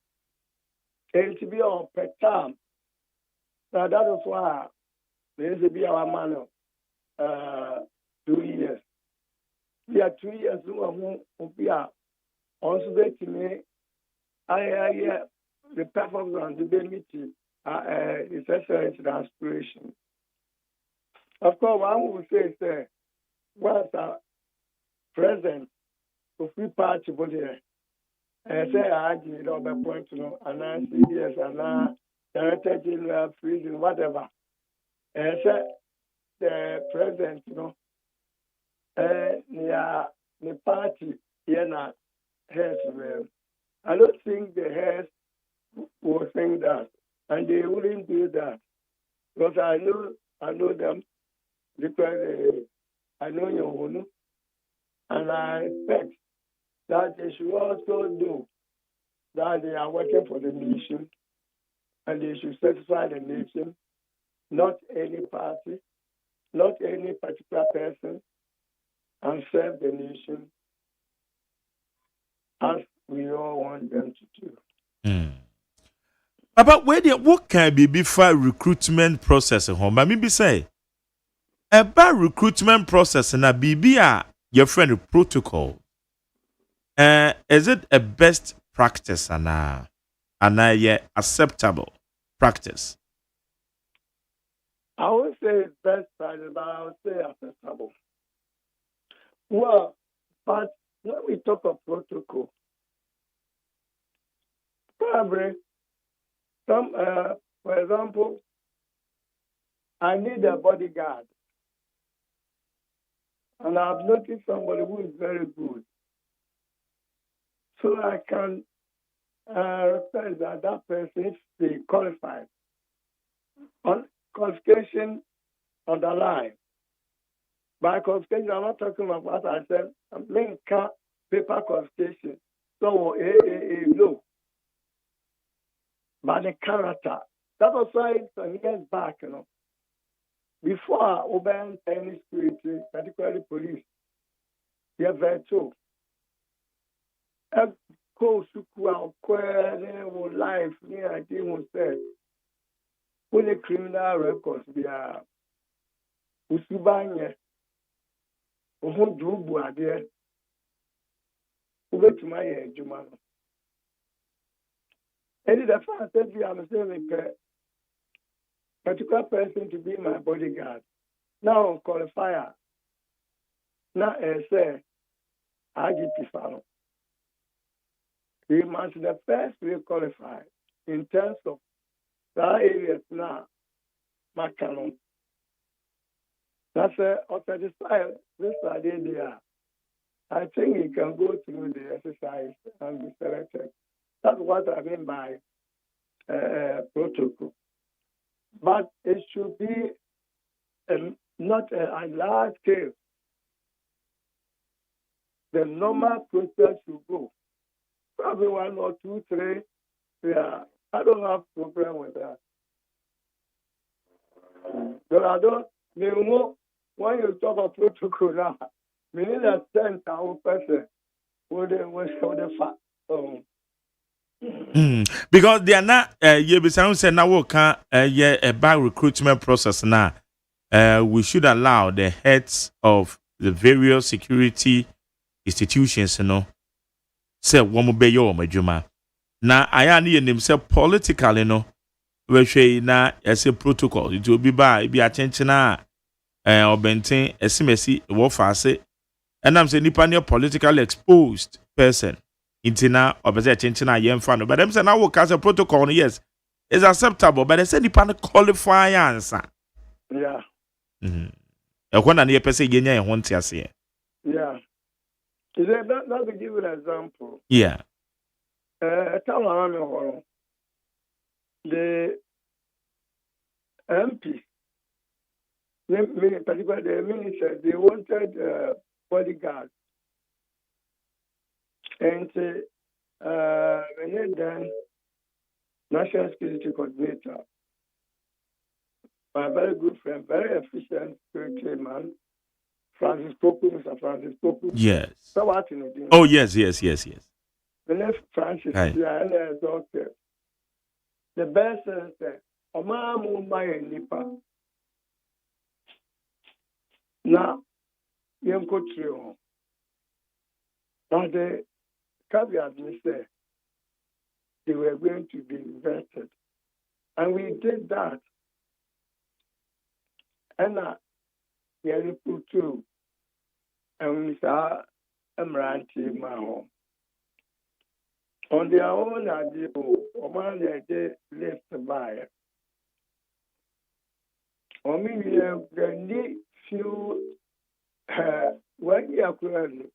And to be on per term. Now that is why there is to be our man 2 years. We are 2 years who we are also to me. I the performance the meeting is excellent aspiration. Of course, one would say, once a president of free party body, and say I did all the point to know, and I see yes, and now director general freezing whatever, and say the president, you know, the party here now has. I don't think the heads will think that, and they wouldn't do that, because I know them, because I know your own, and I expect that they should also do that they are working for the nation, and they should satisfy the nation, not any party, not any particular person, and serve the nation as we all want them to do. But what can be before recruitment process home? I mean, be say about recruitment process and a BB your friend protocol. Is it a best practice and a acceptable practice? I would say best practice, but I would say acceptable. Well, but when we talk of protocol, probably some, for example, I need a bodyguard, and I've noticed somebody who is very good, so I can request that person, if they qualify, on qualification on the line. By qualification, I'm not talking about what I said. I'm making paper qualification. So, no. But the character. That was why some years back, you know, before I opened any security, particularly police, they are very true. Go to life, I didn't say, when the criminal records be a Usubanya, who drew Buadia, who went to my Jumano. And the fact that we are saying a particular person to be my bodyguard. Now, qualifier. Now, say, IGP Fano. He must the first be qualified in terms of that areas now, Macaron. That's a satisfied this idea there. I think he can go through the exercise and be selected. That's what I mean by protocol. But it should be not a large scale. The normal process should go. Probably 1 or 2, 3. Yeah, I don't have problem with that. But I don't. When you talk about protocol now, we need a 10,000 person with the fact. Because they are not you say now work a bad recruitment process now. We should allow the heads of the various security institutions, you know, say one be your majuma. Now I need himself politically, you know, where she na as a protocol. It will be by be attention Obenten esimesi wo fase enam say nipa ne politically exposed person intina obese chinchina yemfa no but them say now we cast a protocol yes is acceptable but they say nipa ne qualify answer Yeah. Ekwana na yepese yenya ho ntiase. Yeah. Is that to give you an example? Yeah. Tell me the MP, particularly the minister, they wanted bodyguards. And when then National Security Coordinator, my very good friend, very efficient security man, Mr. Francis Poku. Yes. So what in it? Oh yes. When Francis, yeah, doctor. The best is Oma Mumbai Nipa. Now, you go through. Now, the caveat is that they were going to be invested. And we did that. And we put through. And we saw Emranti Maho. On their own, I did, Oman, they left by. I mean, we need few 1 year currently.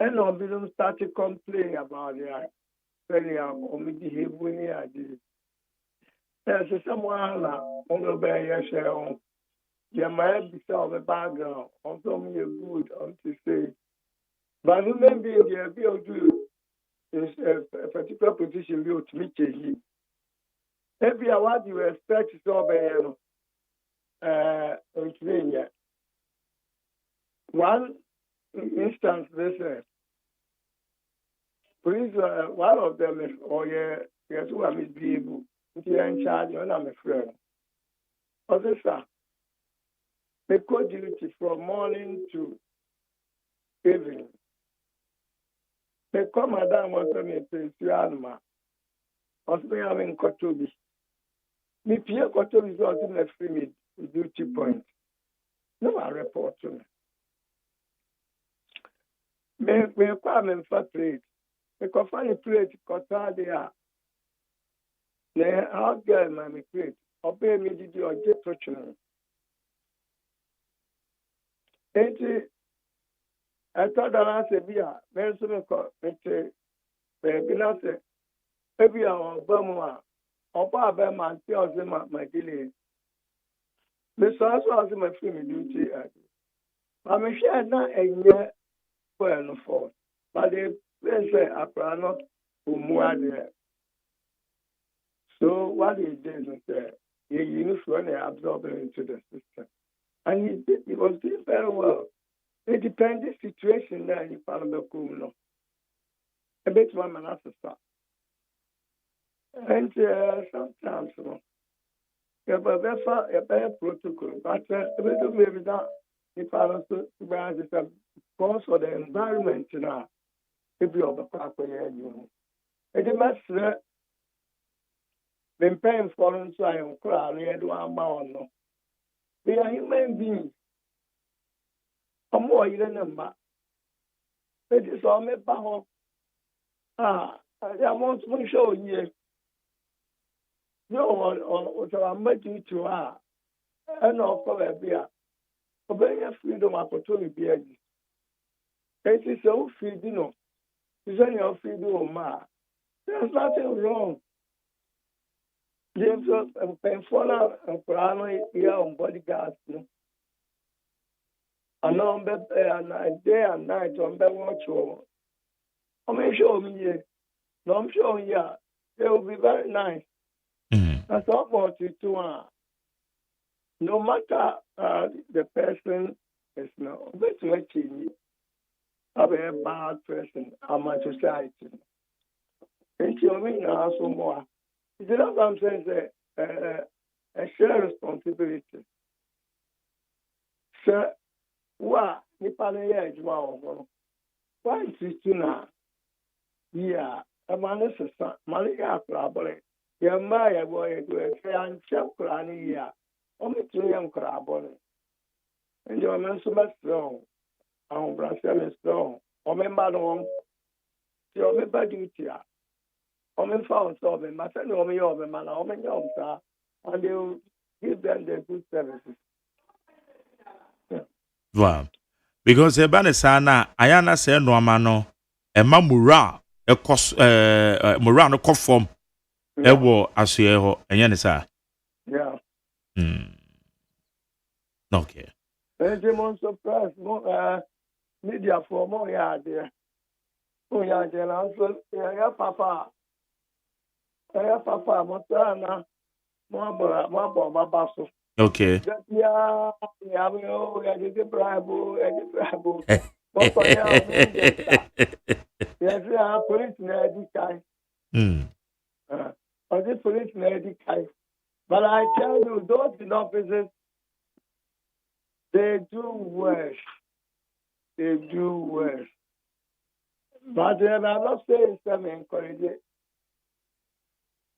And I'll be started complaining about it. When you are behaving when you are this. There's someone on the bay, yes, you might be some background, on some you good, on to say. But human being, they be able to is a particular position be able to meet you. Maybe what you expect is over in one instance, this police, one of them is, yes, who are misbehaving. If you are in charge, you're not my friend. Officer, they call duty from morning to evening. They come, Madam, was me to Anma. Also, I'm in Kotobi. Me, Pierre Kotobi is also in a free duty point. No, I report to me. Me, come in for trade. Me, can find a plate, because they are. Ne how girl my create obey me did you get touching. Enti I thought that I said bia very soon ko enti baby na say ebi a obama oba be man ti o say my delay. Me so as my free me duty but me share na enye for no for but they say apra no umuade. So what he did was he used when he absorbed it into the system. And he did, he was doing very well. It depends on the situation that you found the cool. A bit one man has to stop. And sometimes, you have a better protocol, but a bit of maybe that you found to brand is a cause for the environment now. If you have a proper you. It must been paying for them so I am crying. I don't know. We are human beings. I'm more than a man. It is all me back. I want to show you. No, what I'm making to her. And of course, beer. Obey your freedom opportunity. It is so freedom. It's only your freedom, ma. There's nothing wrong. James and follow and Kurano here on bodyguards. And on day and night on the watch. I'm sure me. No, I'm sure yeah. They will be very nice. That's all about it too. No matter the person is no, but making I'm a bad person. I'm a society. And you mean also more. It's not what I'm saying, a shared responsibility. So, what Nipalaya is one why is it now? Yeah, a man is a son, Malia Crabble. Your Maya boy, do a fan chapel, yeah, only 2 young crabble. And your men so much strong. I'm Brazil strong. Or member no your member duty. Or men found so men, my son, or me, or man, or men, sir, and they will give them the good services. Wow. Because ebane sana ayana se no amano ema mura ekos mura no kofom ewo asoe ho enye ne sa. Yeah. Okay. And they most surprised more media for more there. Oh yeah, then also yeah papa. Yeah papa motana more babaso. Okay. Yeah, we did bribe. But for now, yes, police near the or the police near the But I tell you, those in offices, they do worse. They do worse. But I'm not saying some encourage it.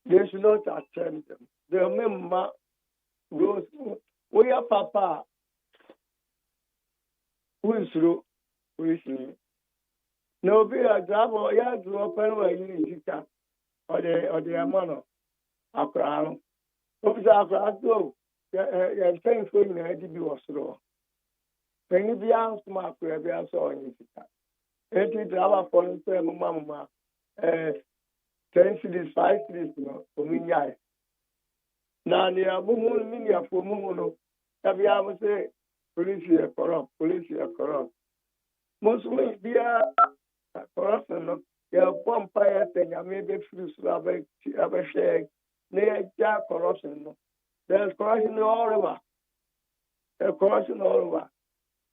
They should not attempt them. They remember those. We are papa. Who is through? Who is me? No, be a job or ya to open where you need to or the amount of crown. Officer Accra, go. You're saying for you, I did you also. When you be asked to my prayer, be also on you. It is our phone, Mamma. 10 cities, 5 cities, for me. Now, the Abu Minia for Mumuno. Have you ever say, police here corrupt, police here corrupt? Most women be a corruption. Your vampire thing, I may be free to have a share. Near corruption. There's corruption all over. There's corruption all over.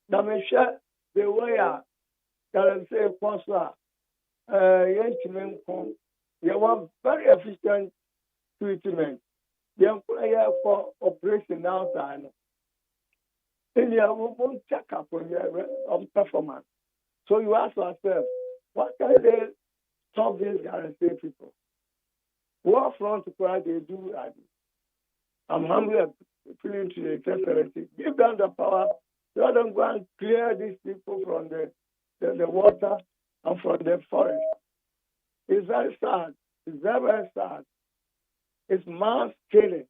Now, me share the way that I say, Consular, you want very efficient treatment. You employer for operation outside. Then you won't check up on your performance. So you ask yourself, what can they stop these guarantee people? What front to cry they do? I'm humbly appealing to the excellency. Give them the power. Let them go and clear these people from the water and from the forest. It's very sad. It's very, very sad. It's mass killing.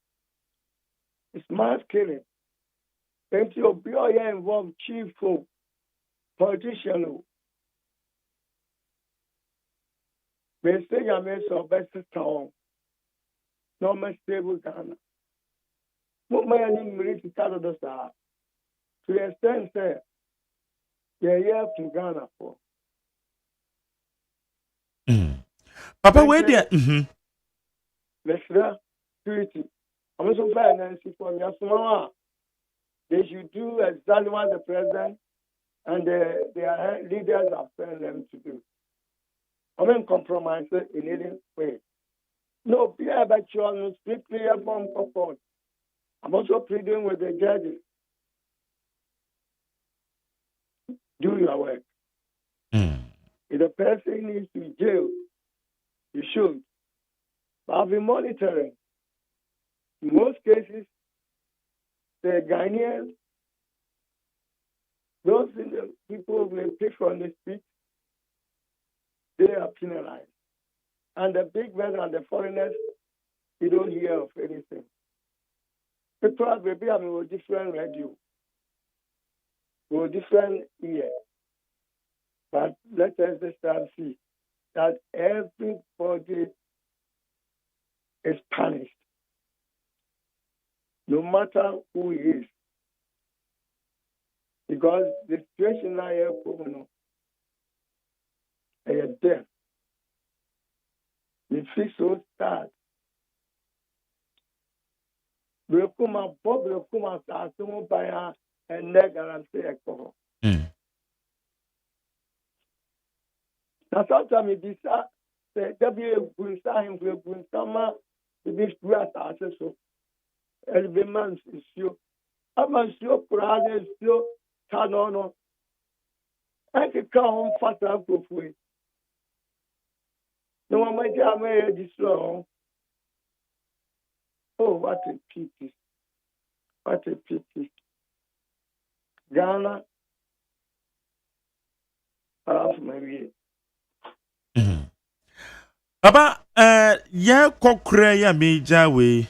It's mass killing. And to be involved, chief politician. They say I'm a best town. No more stable Ghana. What my need to tell us to the extent that you're here to Ghana for. Papa, where there? Let's security. I'm also financing for your small. They should do exactly what the president and their leaders have sent them to do. I mean, compromise in any way. No, Pierre, but you are strictly a bomb support. I'm also pleading with the judges. Do your work. If the person needs to jail, you should. But I'll be monitoring. In most cases, the Ghanaians, those people who may pick on the street, they are penalized. And the big men and the foreigners, you don't hear of anything. Because maybe I'm with different radio, with different ear. But let us just see that everybody is punished, no matter who he is. Because the situation now here, is death. You feel so sad. Rekuma Bob Rekuma Sasumu Baya and Negaranti Eko. Now sometimes it is the W. Gunsa him with Gunsama, the big grass access. Every man is you. I'm a sure Kurad is still Tanono. I can come fast up with way. No one might have made this wrong. Oh, what a pity. What a pity. Ghana, maybe. Papa, yeah, kokre ya meja we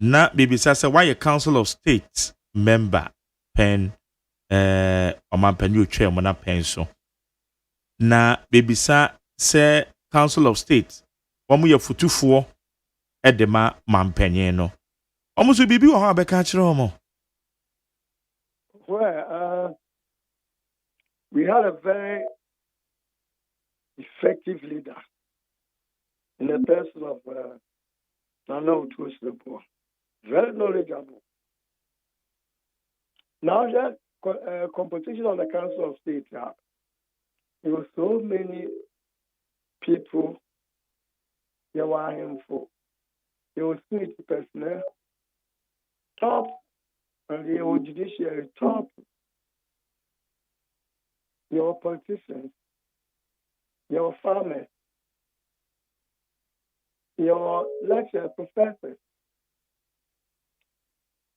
na bibisa say why a council of state member pen oman pen you chair mona pen so. Na bibisa say council of state wamu ye futufuo edema mampenye no. Omo so bibi wo ha beka kire omo. Well, we had a very effective leader in the person of Nana Utuosulepo. Very knowledgeable. Now that competition on the Council of State, there were so many people there were him for. There was security personnel, top, and there were judiciary, top. There were politicians, there were farmers, there were lecturers, professors.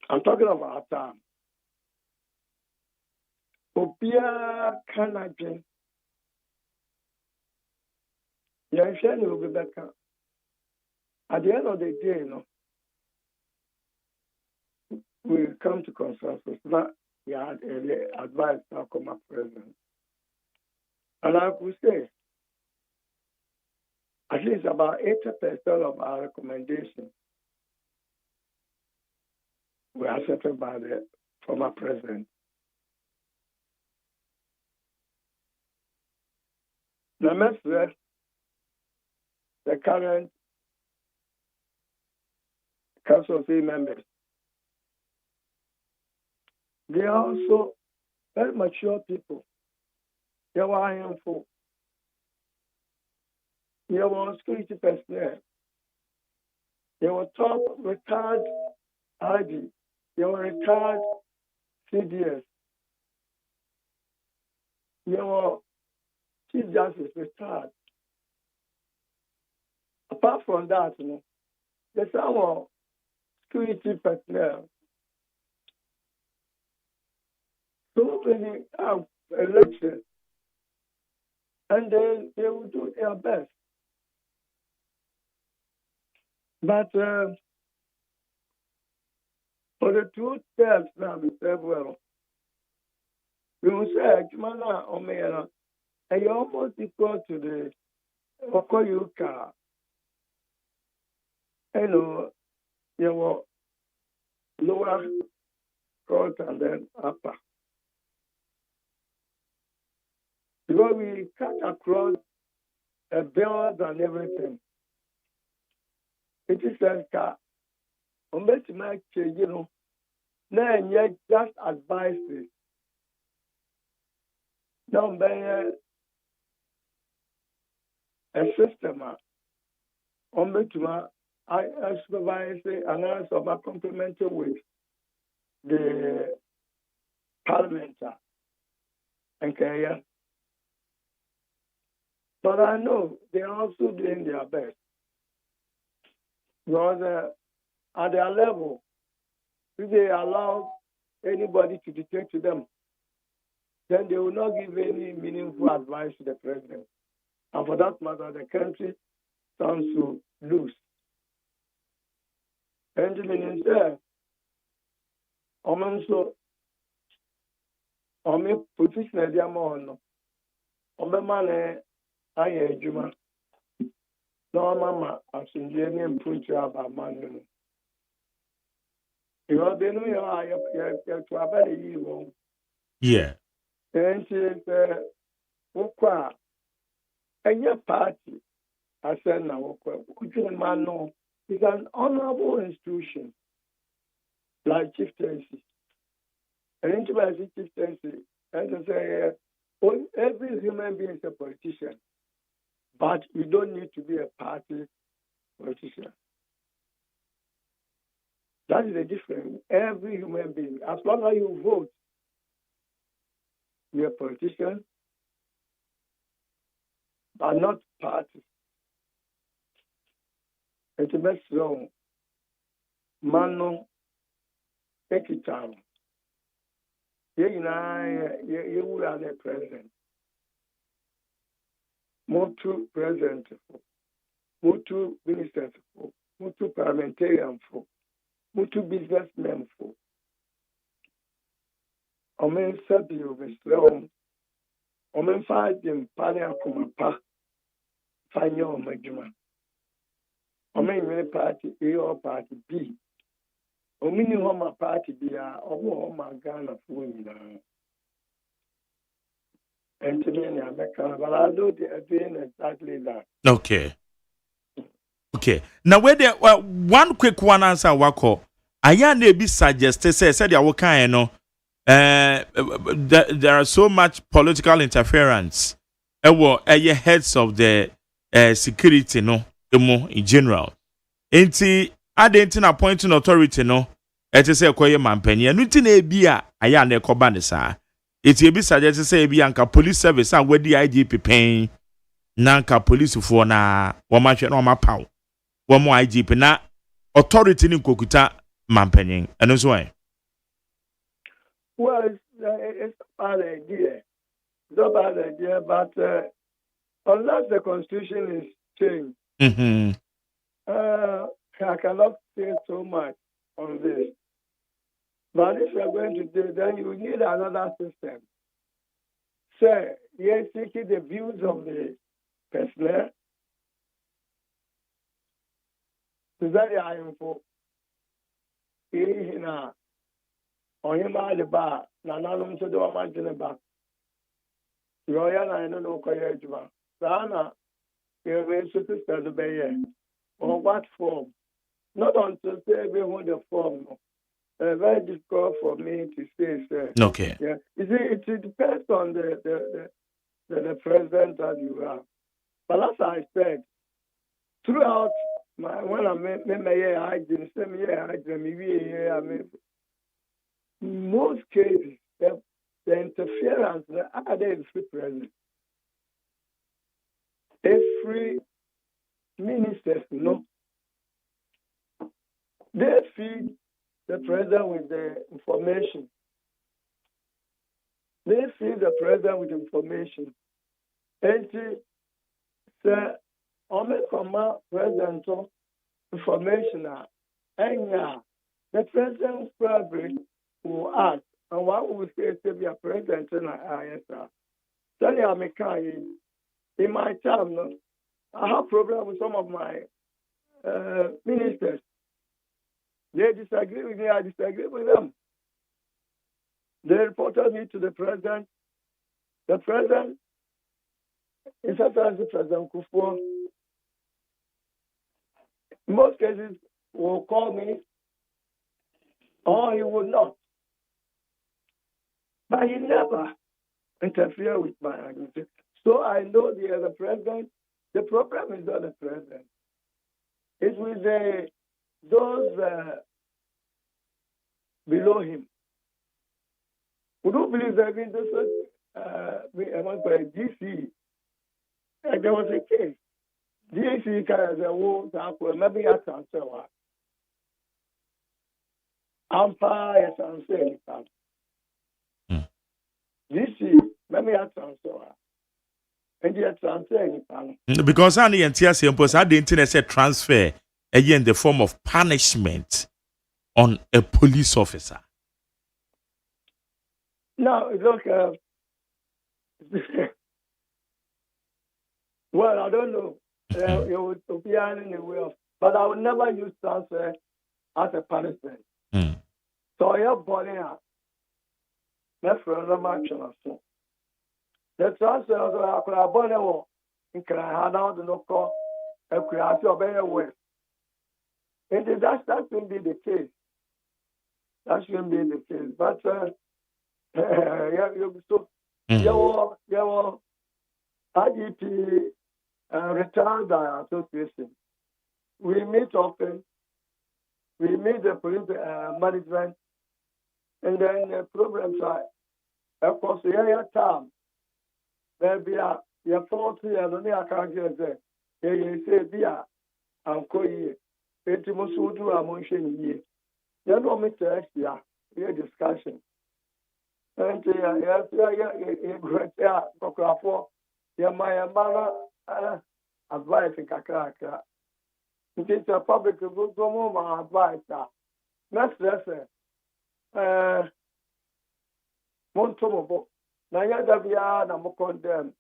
I'm talking about our time. Obia Canadian. Yanshani will be better. At the end of the day, we come to consensus. Now, we had advice now come up president. And I could say, at least about 80% of our recommendations were accepted by the former president. Now, the current Council of State members, they are also very mature people. They were handful. They were security personnel. They were top retired ID. They were retired CDS. They were Chief Justice retired. Apart from that, there's our security personnel. So many have elections, and then they will do their best. But for the 2 terms now, we say, well, we will say, Jumana Omera, and you're almost equal to the Okoyuka. You were lower court and then upper. Because we cut across a bills and everything. It is like, on bet my now yet just advices. Now, a system, on bet I supervise and also about complemented with the parliament and career. But I know they are also doing their best. Because at their level, if they allow anybody to dictate to them, then they will not give any meaningful advice to the president. And for that matter, the country stands to lose. And the minister, also, position at the amount, money, I adjuma. No, Mama, I'm saying, and put you about money. You are the new year, to a very evil. Yeah. And she said, Okwa, and your party, I said, now, man, no, it's an honorable institution, like chieftaincy. An intimacy chieftaincy, as I say, every human being is a politician, but you don't need to be a party politician. That is the difference. Every human being, as long as you vote, you're a politician, but not party. It's the best zone. Mano, take it down. you are the president. Motu president, Motu ministers, Motu parliamentarian, Motu businessmen. Omen Sabio, Mr. Omen 5 in Palia Kumapa, Fanyo Majuma. Omen party A or party B. Omini Homa party B are Homa Ghana for me. And to me, America, but I know they are doing exactly that. Okay. Now, where there one quick one answer, Wako. I may be suggested, said you can, know. There are so much political interference. Heads of the security, no, in general. Ain't I appointing authority, no. It is a quiet man penny. And nothing a beer, I am the Cobanesa. It will be suggested say be anka police service and where the IGP paying nanka police for na woman no ma pow. One more IGP na authority in Kokuta mampening. And that's why. Well, it's a bad idea. It's a bad idea, but unless the constitution is changed, I cannot say so much on this. But if you're going to do, then you need another system. So, you're seeking the views of the personnel. Is that the info? Now, on your mind, the bar, Nanam to do a match in the back. Royal, I don't know, Koyajma. Sana, you're very superstar to be on what form? Not until say everyone the form. Very difficult for me to say, sir. Okay. Yeah. You see, it depends on the president that you have. But as I said, throughout when I made my most cases, the interference, are there is free president. Every minister, they feed the president with the information. They feed the president with information. And the Omekoma president information, and the president probably will ask, and what will say to be a president in ISR. Tell you, I'm in my time, I have problem with some of my ministers. They disagree with me, I disagree with them. They reported me to the president. The president, in such as the President Kufuor, in most cases, will call me, or he would not. But he never interfere with my argument. So I know the president. The problem is not the president. It's with those below him. We don't believe that in this DC. There was a case. DC has a war, maybe I can say what. Empire and say DC, maybe I can say what. And yet, I'm saying because I need to say, I didn't say transfer again in the form of punishment on a police officer. No, look, well, I don't know. You would be in a way of, but I would never use transfer as a punishment. So I have body out. That's for another action or so. The transfer I could have born in Canada, no call, a creative of any way. And that shouldn't be the case. That shouldn't be the case. But, your IGP retired association. We meet often. We meet the police management, and then the programs are, of course, the time. There be a 40 and only I can't get there. You say, Bia, I'm going to Mosudu, I'm on Shen. You know, Mr. Exia, your discussion. And you great for your my advice in Kakaka. It is a public good woman advice. Next lesson. Montomo. Nayadavia, and condemn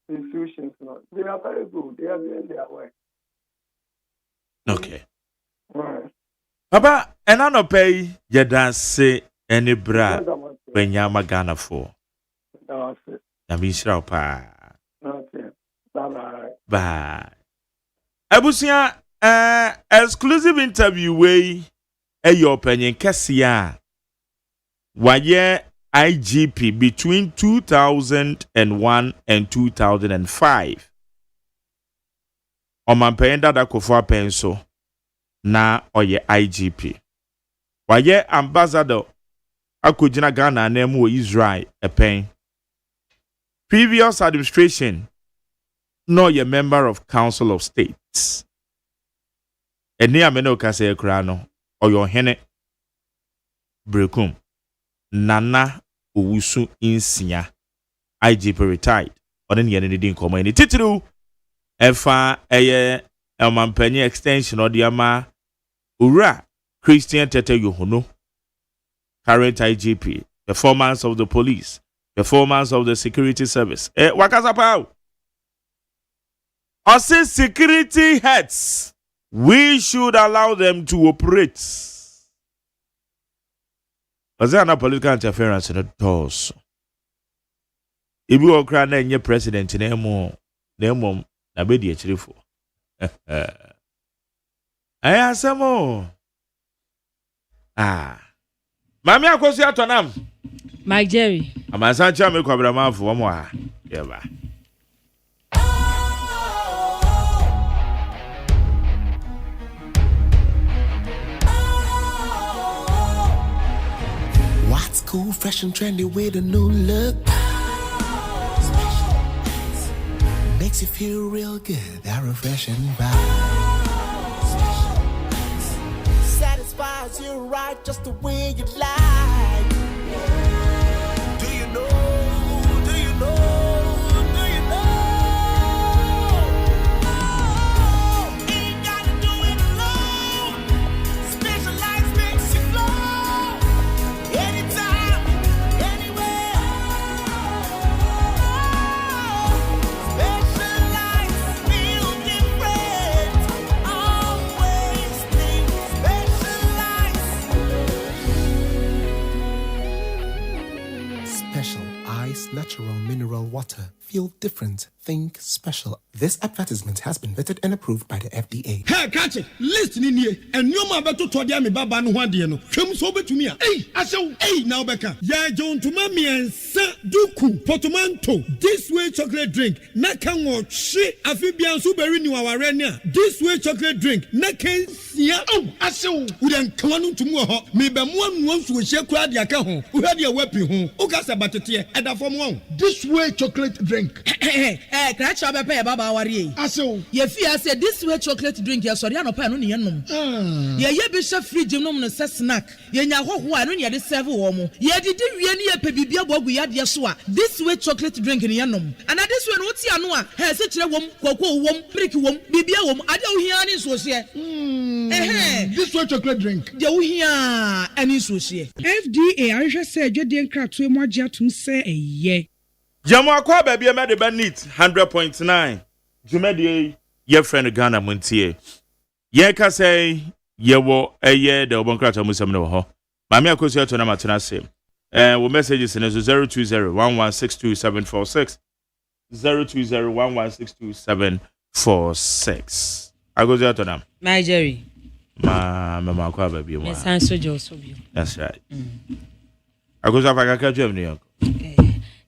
institutions. They are very good. They are in their way. Okay. Papa, and I no pay you dance say any bra when you are Ghana for. I mean, pa. Bye. Abusia, exclusive interview way. Your opinion, Cassia. Why IGP between 2001 and 2005. Omampenda da kofo penso na oye IGP. Why ambassador akojina Ghana na mu Israel epen. Previous administration no ye member of Council of States. Eni ameno kase ekra no oyo hene Brekum Nana Owusu Insia IGP retired. Onen ye ne din komo eni titru efa eye elmampanyi extension odiama Ura Christian Tete Yohono current IGP, performance of the police, performance of the security service. Wakaza pao. I say security heads, we should allow them to operate. Was there no political interference in the doors? If you are crying, your president in Emo, Nemo, Nabedi Chirifo. I ask more. Mami akosi atonam. Mike Jerry. Amasancha me kwabra manfo wo mo ha. Yeba. What's cool, fresh and trendy with a new look? Makes you feel real good, that refreshing vibe. Satisfies you right just the way you like. Do you know? Do you know? Do you know? Ain't gotta do it alone. Specialized makes you flow. Anytime, anywhere. Specialized feel different. Always think Special Ice Natural Mineral Water. Feel different. Think special. This advertisement has been vetted and approved by the FDA. Hey, catch it. Listen in here. And you ma beto to dia me baba no hwade no. Hwem so betumi a. Hey, asew. Hey, now beka. Ya John to mami ensa duku potomanto. This way chocolate drink. Na kan wo hwe afibia so beri ni waware ne a. This way chocolate drink. Na kan sia. Oh, asew. Udan kwanu tumu ho. Me be mo anu nso hye kura de aka ho. Uhade e wapi ho. Ukasa batete. Eda fom won. This way chocolate drink. Crash up a pair, Baba Warrior. Aso, ye fear said this way chocolate drink, your sorry, no pan on the enum. Ye bishop free gymnum snack. Ye know who I don't yet serve woman. Ye did really a baby bog we had yasua. This way chocolate drink in the enum. And at this one, what's Yanua? Has such a woman, cocoa wom, brick wom, baby wom. I don't hear any social. This way chocolate drink. You hear any social. FDA, I just said, you didn't crack to more to say a ye. Jamu akwa baby e mede benit 100.9. Jumedi ye friend Ghana Montie. Ye ka say ye wo eye de obonkrata musam no ho. Mami akosi ato na matena se. Wo messages in 02011627746. 02011627746. Akosi ato na. My Jerry. Mama akwa baby mo. Yes, answer Joseph. That's right. Akosi afaka ka jam ni yanko.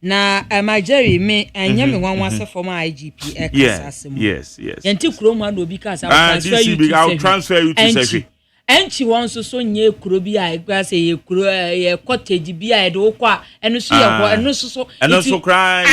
Na my Jerry me anya me wan wase for my IGP asem. Yes. Yenti kuro mu ado bi ka sa I'll transfer you to Secretary. Enchi won so nye kuro bi a gba say ye kuro ye cottage bi a de wo kwa eno so ye ho eno so eno so cry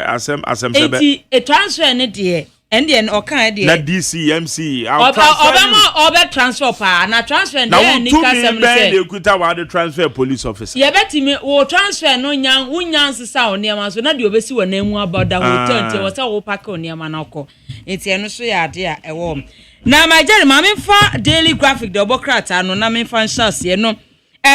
asem sebe. Enti e transfer ne de and then okay na DCMC Obama transfer pa na transfer na nika sem say na ekuta wa the transfer police officer ye betimi wo transfer no nyan sisa oniama so na de obesi wo na mu about that hotel nti wo say wo pack oniama na okọ enti eno so ya ade a ewo na my jerry ma me fa Daily Graphic the Obokrata no na me fa nhyase no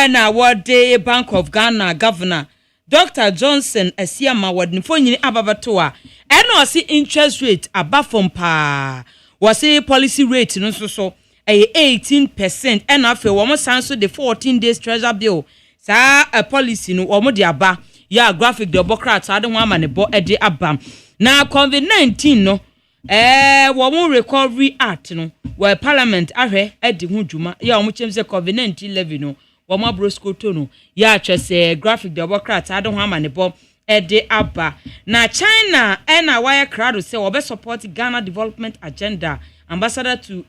na what the Bank of Ghana governor Dr. Johnson Asiama wadni fonyini ababato a eno si interest rate above from pa wasi policy rate no so 18% ena afi wo mo sanso the 14 days treasury bill sa a policy no wo mo de aba ya Graphic the Obokrata ade ho amane bo ede aba na COVID-19 no wo mo recovery act no wo parliament ahwe ede ho dwuma ya wo mo chemse COVID-19 levy no Wama broskoto no ya twese Graphic the Obokrata ade ho amane bo ede aba na China na wire crowd say we support Ghana development agenda ambassador to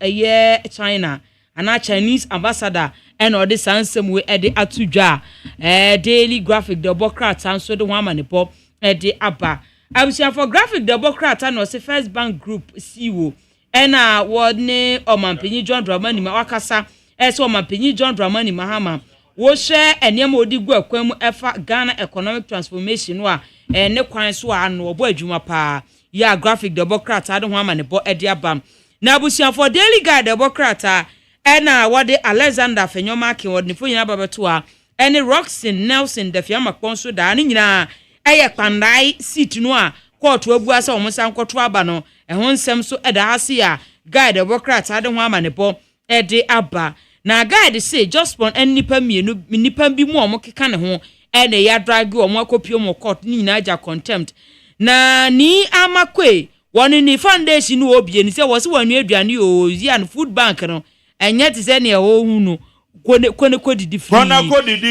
China and Chinese ambassador and all the sansem we ede atudwa Daily Graphic the Obokrata so de ho amane bo ede aba abusia for Graphic the Obokrata no say First Bank Group CEO na wodne Omampenyi John Dramani wakasa eso Omampenyi John Dramani Mahama wo share enema odigu akwam efa Ghana economic transformation wa ne kwan so ano obo adwuma pa ya Graphic the Obokrata ade ho amane bo ede aba na abusia for Daily Guide the Obokrata na wode Alexander Fenyoma Akin wode fo nyina babeto a ene Roxin Nelson the fiama konso da ne nyina eye pandai seat no a court abu asa o musan kwoto aba no ho nsem so eda hase a Guide the Obokrata ade ho amane bo ede aba na Guide say just pon nipa mienu nipa bi mu o keka ne ho ene ya drag o mo akopio mo court ni nyina aja contempt na ni amakwe woni ni foundation no obie ni say wo se wanu aduane o zia no food bank no enye te se ne ho hu no kone didi free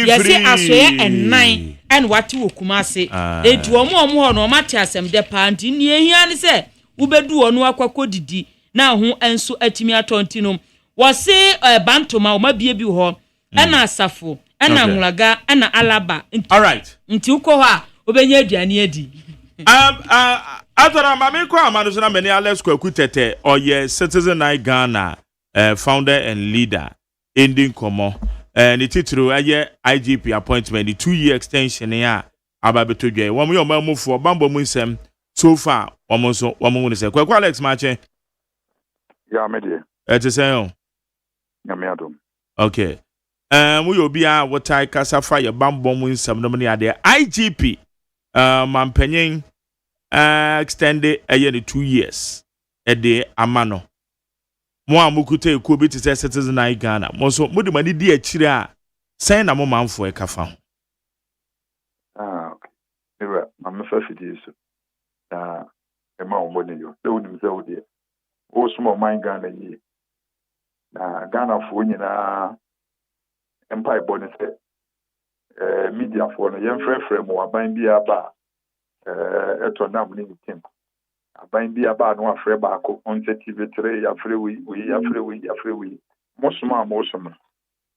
yesi asoye enan en wati wo kumase edu omo ho no mate asem de panti ni ehia ne se ubedu onu akwakọ didi na ho enso atimi atonti no wose bantoma o mabie bi ho ena asafo ena nwulaga ena alaba all right nti uko ho a obenya aduane adi atara mame ko amanu so na meni Alex Kwaku Tete oye Citizen Eye Ghana founder and leader ending komo ni titru aye IGP appointment the 2-year extension ya ababeto dwe wo mo yo mamufo bambo mu nsem so far wo mo ne se Kwaku Alex Mache ya medie ete sen nyame adom okay mu yo bia wotai kasa fa ye bambo mu nsem no ne ade IGP mampanyin extended aye the 2 years ede amano mo amukute eko bi te Citizen Eye Ghana mo so mo de mani di akire a sen na mo manfo e kafa okay ewa mam fa fidi so e ma ombo ne yo de unim se odi o sumo man Ghana yi na Ghana fo nyina empire bone se media fo no yen frefre mo aban bia ba eto nam ni tim aban bia ba no afre ba ko on TV3 ya fre wi mosuma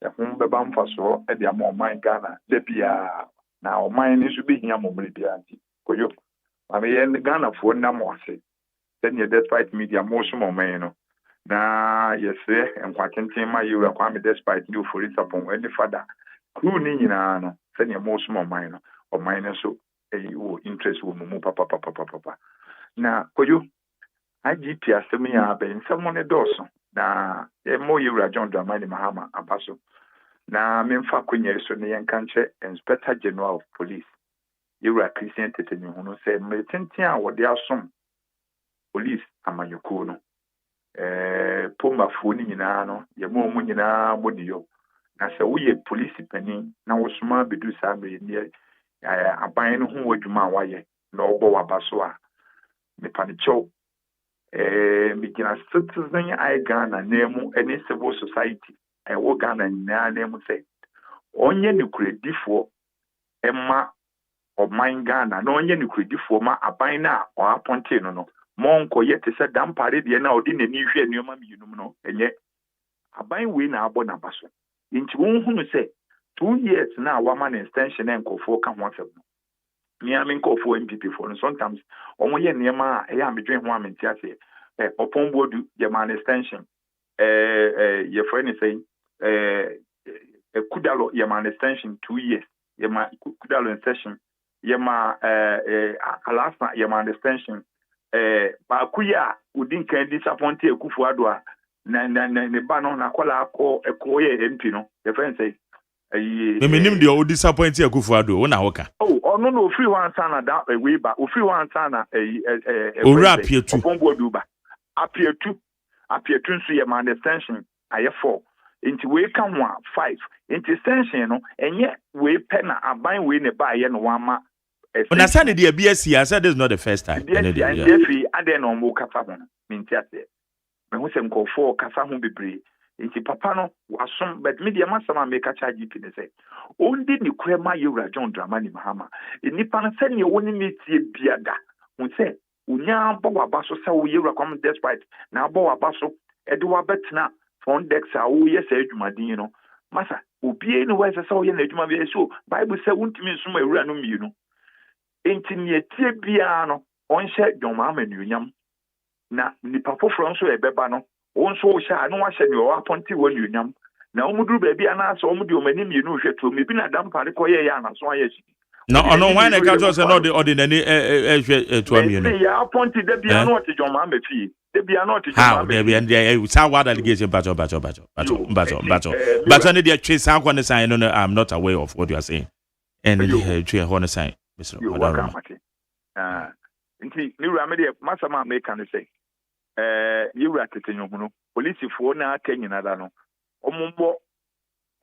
ya hum be ba mfaso e dia mo man Ghana de bia na o man ni so be hia mo mri bia anti koyo ame yen Ghana fo na mo ase then ye despite media mosuma man no na yese enkwa tenten ma yura kwa me despite new for it upon any father crew ni nyina no then ye mosuma man no o man so wo interest wo mu papa na koyo IGP asemi ya be nsemo ne doso na mo yura John Dramani Mahama abaso na memfa konye so ne yankanche Inspector General of Police yura Christian Tetenyu hono se metenten a wode asom police amanyoko no poma foni nyina no ye mo mu nyina modiyo na se wo ye police pani na wo soma bedu sa me ne aban no ho wadwuma waye na obo wabaso a me panicho migina Citizen Eye Ghana nemu any civil society wo Ghana na nemu say onye ni kredifo emma o man Ghana na onye ni kredifo ma aban na o appointe no monko yete se dampare de na odi nani hwe nneoma miyinum no enye aban we na abo na baso nti won hunu se 2 years na wama na extension enkofo ka ho afem me am enkofo MPP for sometimes omo ye nneema e ya medwen ho amenti ase upon board Yaman extension. Your friend is saying, Kudalo Yaman extension 2 years. Yama Kudalo extension. Yama Alasa Yaman extension. Bakuya wouldn't can disappoint a Kufuadua. Ne Bano Nakola ko a Koye Empino. The friend says, Minim the old disappointed Akufuado, one hour. Oh, no, free one sana that a way, but free one sana a appear to Duba. Appear to see a man extension. I have 4. Into way come 1, 5. Into extension, and yet we pen a bind way in a buy and 1 ma. When I signed the BSc, I said this is not the first time. Yes, and Jeffrey, I don't know more Casaman. Mintiate. When we say go for Casaman be brave. Inti papa no wasom but media masama make a charge you say only ni kwema yura John Dramani Mahama nipa na se ne woni ne tie biada won say unya bo wabaso se wo yura kwam despite na bo wabaso e de wabetna phone dex a wo yes adwumadin no masa obie ni wa se se wo ye na adwuma bi so Bible say wontimi nsuma ewura no mienu enti ne tie bia no onhye John Mahama nuonyam na nipa foforo nso ebeba no onso sha no wa hye ne o aponti wo nuonyam na omuduru baby anaso omudi omani mienu hwe to mebi na dam pare ko ye ya na so aye chi no ono why na ka say no the ordinary hwe to mienu ya aponti de bia no te John Mahama fi de bia no te John Mahama baby and there sa word allegation bacho ne dey twe san kwa ne sign no I'm not aware of what you are saying and the twe ho ne sign Mr. Odaroma nti ni wura me de masama make an say yewura tetenyo no police fo na aka nyina da no omumbo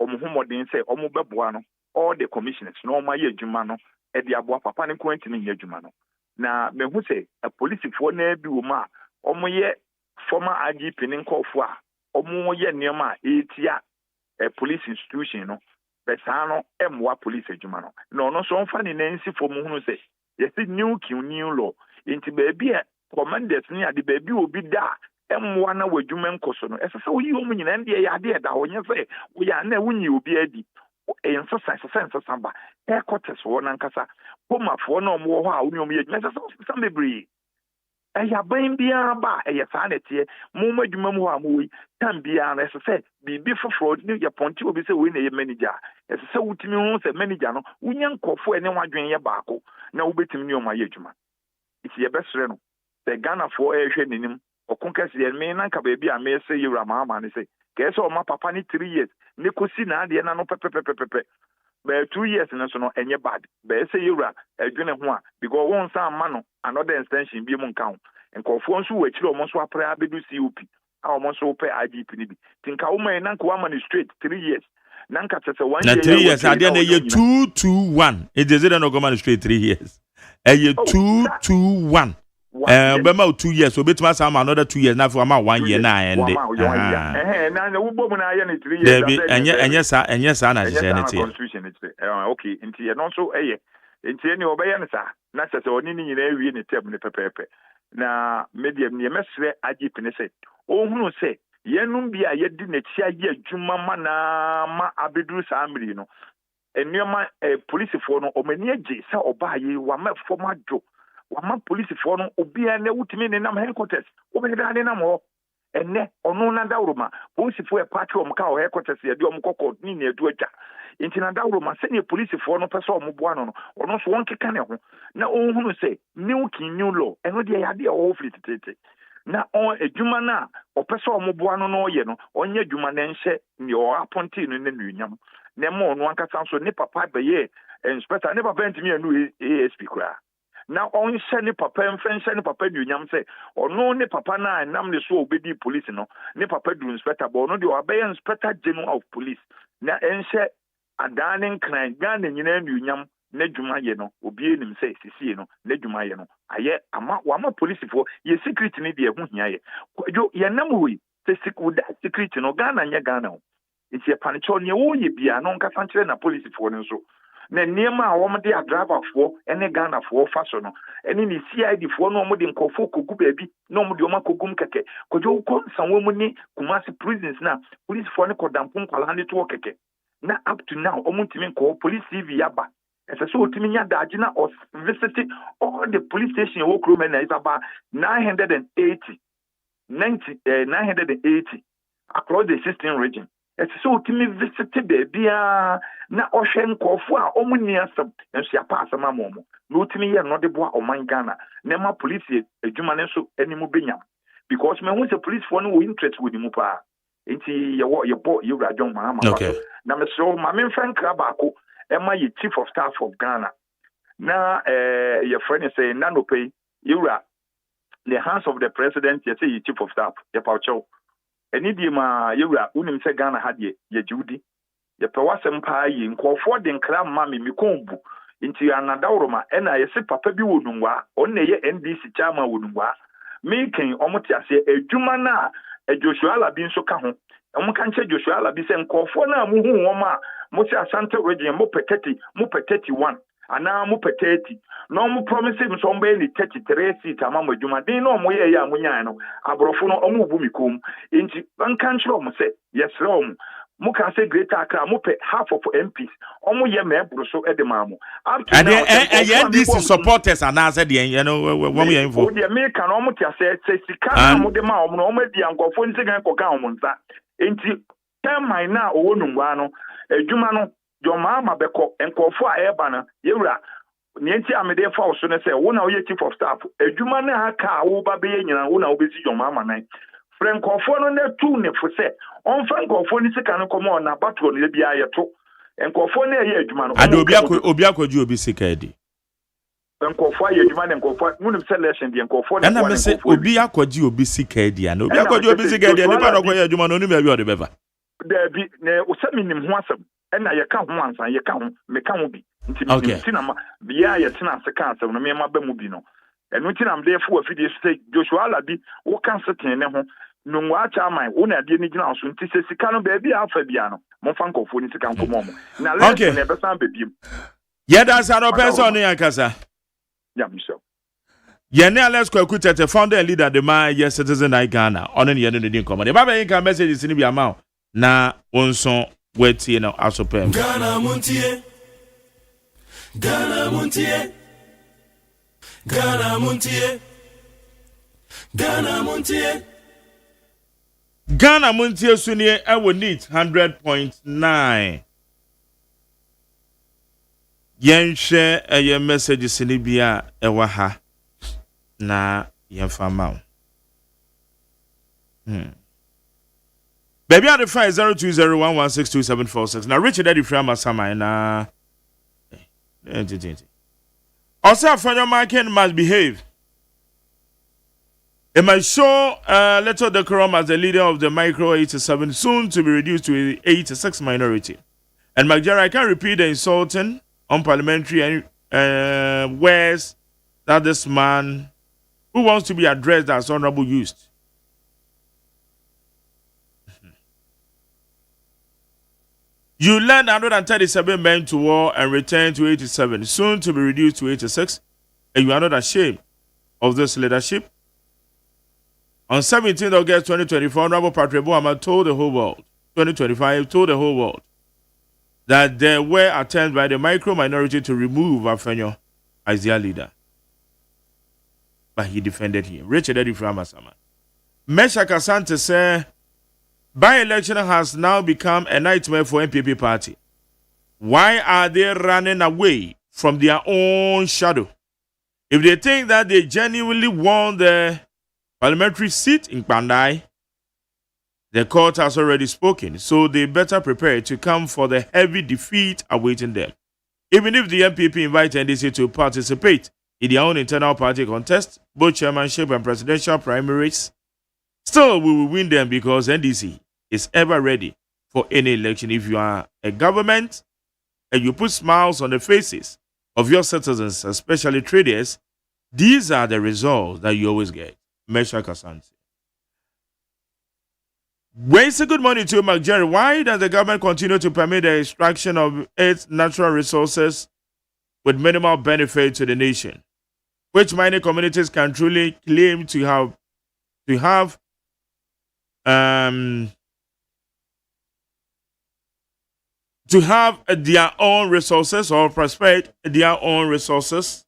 omuhumodin say omubeboa no all the commissioners no ma ye adwuma no e de aboa papa ne kwenti ne ye adwuma no na me hu say a police fo na bi wo ma omoye former IGP ne nkofo a omoye nioma etia police institution no besa no emwa police adwuma no no no so mfa ne nansi fo mu hunu say yes new law inti baby commanders ni ade baby obi da emwa na wadwuma nkoso no esese wo yi omu nyina ndie ya ade da wo nyefe wo ya na wunyi obi adi enso ba headquarters wo na nkasa pomafo na omo ho a wo nyom ye nyesa so mebri eya ban bia ba eya sa na tie mo madwuma mu ho a mo wi tam bia na esese bibi foforo ni ya ponti obi se wo na ye manager esese wutimi hu se manager no wunya nkofo ene wadwen ye baako na wo betimi ni o ma ye adwuma iti ye besre no the Ghana for ehwe ninim okonkasi ye me na nka ba bia me se yura Mahama ne se kese o ma papa ni 3 years ne kosi na ade na no pepepepepe be 2 years na so no enye bad be se yura adwene ho a because won sa ma no another extension bi mu nka ho nkofo nso wa chire o mo so apra abedu COP a o mo so pe IGP ni bi tinka wo man na nka wa man straight 3 years na nka tese 1 year na 3 years ade na ye 221 it is no go man straight 3 years ye 221 Bema 2 years, so betima sama another 2 years, na for ama 1 year na ende. Na wo mu na ye ne 3 years. Enye sa na je ne tie. Okay, nti ye no so eye. Nti ene obeye ne sa. Na se oni ni nyina ewie ne tab ne pepepe. Na medium ne mesre agip ne se. Ohunu se yenum bia ye di na chia ye adwuma ma abeduru sa amri no. Enuoma police for no omani age se oba ye wa ma forma jo. Wama police for no obia na wutimi ne nam headquarters obeda ne nam ho enne ono na dawroma police for e party o mka o headquarters ye de o mkoko ni ne edu atwa inti na dawroma se ne police for no pese o mboa no ono so won keka ne ho na ohunu se new law eno de ya de o flit tete na on adwuma na o pese o mboa no no ye no onye adwuma na nhye ne o appointee no ne nunyam na mo no ankasa so ne papa be ye inspector ne papa ntimi anu ASP kura na on shani papa mfenshani papa dunyam se ono ne papa na nam ne so obedi police no ne papa du inspector bo no de obey inspector general of police na enhye adanen kran Ghana nyina dunyam na dwuma ye no obi enim se sisi no na dwuma ye no aye ama wama police fo ye secret ne de ehu hia ye kwadwo ye nam wi se secret no Ghana nya Ghana o iti e panicho ne wo ye bia no nka fankere na police fo ne so na niema a wo de driver fo ene Ghana fo fa so no ene ni CID fo no mo de nkofo kogu baabi no mo de o makogum keke kojo ko sanwo mu ni Kumasi prisons na police fo ne kodampum kwala ne to keke na up to now omuntimi nko police CV yaba ese so otimi nya daji na visit all the police station wo kro men na is about 980 980 across the 16 region. It's so to me visited baby na ocean kofua omunia sub and she pass a mamomo. No to me not the bois or man Ghana. Nema police a human so any mubinyam. Because me was a police for no interest with the mupa. Inti your boy you rajon mama. Okay. Now so my main friend Krabako, Emma ye chief of staff of Ghana. Na your friend is saying nano pay you the hands of the president, you say chief of staff, your paucho. Any dima yura unim se Ghana had ye Judy. Ye pewasem pa ye nkofo de nkra mami mikombu into anadawroma ena ye se papa bi wonumwa onne ye NDC chairman wonumwa making omotiase adwuma na Joshua Labi nso ka ho omoka nche Joshua Labi se nkofo na muhu woma mo se Asante region mo peteti mo peteti 1 ana mo peteti no mo promise him so mbe ni 33 seat amamo adwuma din no mo ye ya munyan no abrofo no omo bu mikom nti banka nchro mo se yesro mo muka say greater Accra mo pe half of MPs omo ye mebro so edemamu and these supporters and answer the you know what we info the American omo tia say sika mo de ma omo no omo di ankofo nti gan koka omo nsa enti time mine na owo numwa no adwuma no your mama beko enkofo a eba na yewura nienti amede fa so ne say wo na wo ye chief of staff adwuma na aka wo ba be nyina wo na wo be si your mama nan Frankofo no na tu ne fo se on frankofo ni sika no komo na batro ne bia yeto enkofo na ye adwuma no ade obi akwaji obi sika edi enkofo ye adwuma ne enkofo munim selection de enkofo na me se obi akwaji obi sika edi ana obi akwaji obi sika edi ne ba no kwa ye adwuma no ni me abi ode beva da bi ne usaminim ho asem na ye ka ho ansan ye ka ho me ka ho bi nti na bia ye tena sika asem no me ma ba mu bi no enu ti na mde fu afidi say Joshua Labi wo kan seten ne ho no nwa chairman wo na de ni gina so nti se sika no ba bia afa bia no mo fa nkofo ni sika nkomo mo na le ne be san bebiem ye dan sa no person yan kasa ya miso ye ne Alex Kwaku Tete founder and leader the man yes citizen I Ghana on ye no din come the baba yin kan messages ni bia ma na wonso wetie no asopem Ghana Montie Ghana Montie Ghana Montie Ghana Montie Ghana Montie sunie ewo need 100.9 yenhwe eye messages ni bia ewa ha na yemfama baby at the 0201162746 na Richard Eddie Frama Samai na also, Federal Market must behave. It must show little decorum as the leader of the micro 87, soon to be reduced to 86 minority. And Magdara can repeat the insulting, unparliamentary words that this man who wants to be addressed as honorable used. You led 137 men to war and returned to 87, soon to be reduced to 86, and you are not ashamed of this leadership. On 17th August 2024, Honorable Patrick Boama told the whole world, 2025 told the whole world, that there were attempts by the micro minority to remove Afenyo as their leader. But he defended him. Richard Eddie Framasama. Mesha Kasante said, by-election has now become a nightmare for MPP party. Why are they running away from their own shadow? If they think that they genuinely won the parliamentary seat in Pandai, the court has already spoken, so they better prepare to come for the heavy defeat awaiting them. Even if the MPP invite NDC to participate in their own internal party contest, both chairmanship and presidential primaries, still we will win them because NDC is ever ready for any election. If you are a government and you put smiles on the faces of your citizens, especially traders, these are the results that you always get. Mesha Kasante. Waste good money to Mark Jerry. Why does the government continue to permit the extraction of its natural resources with minimal benefit to the nation, which mining communities can truly claim to have their own resources or prospect their own resources?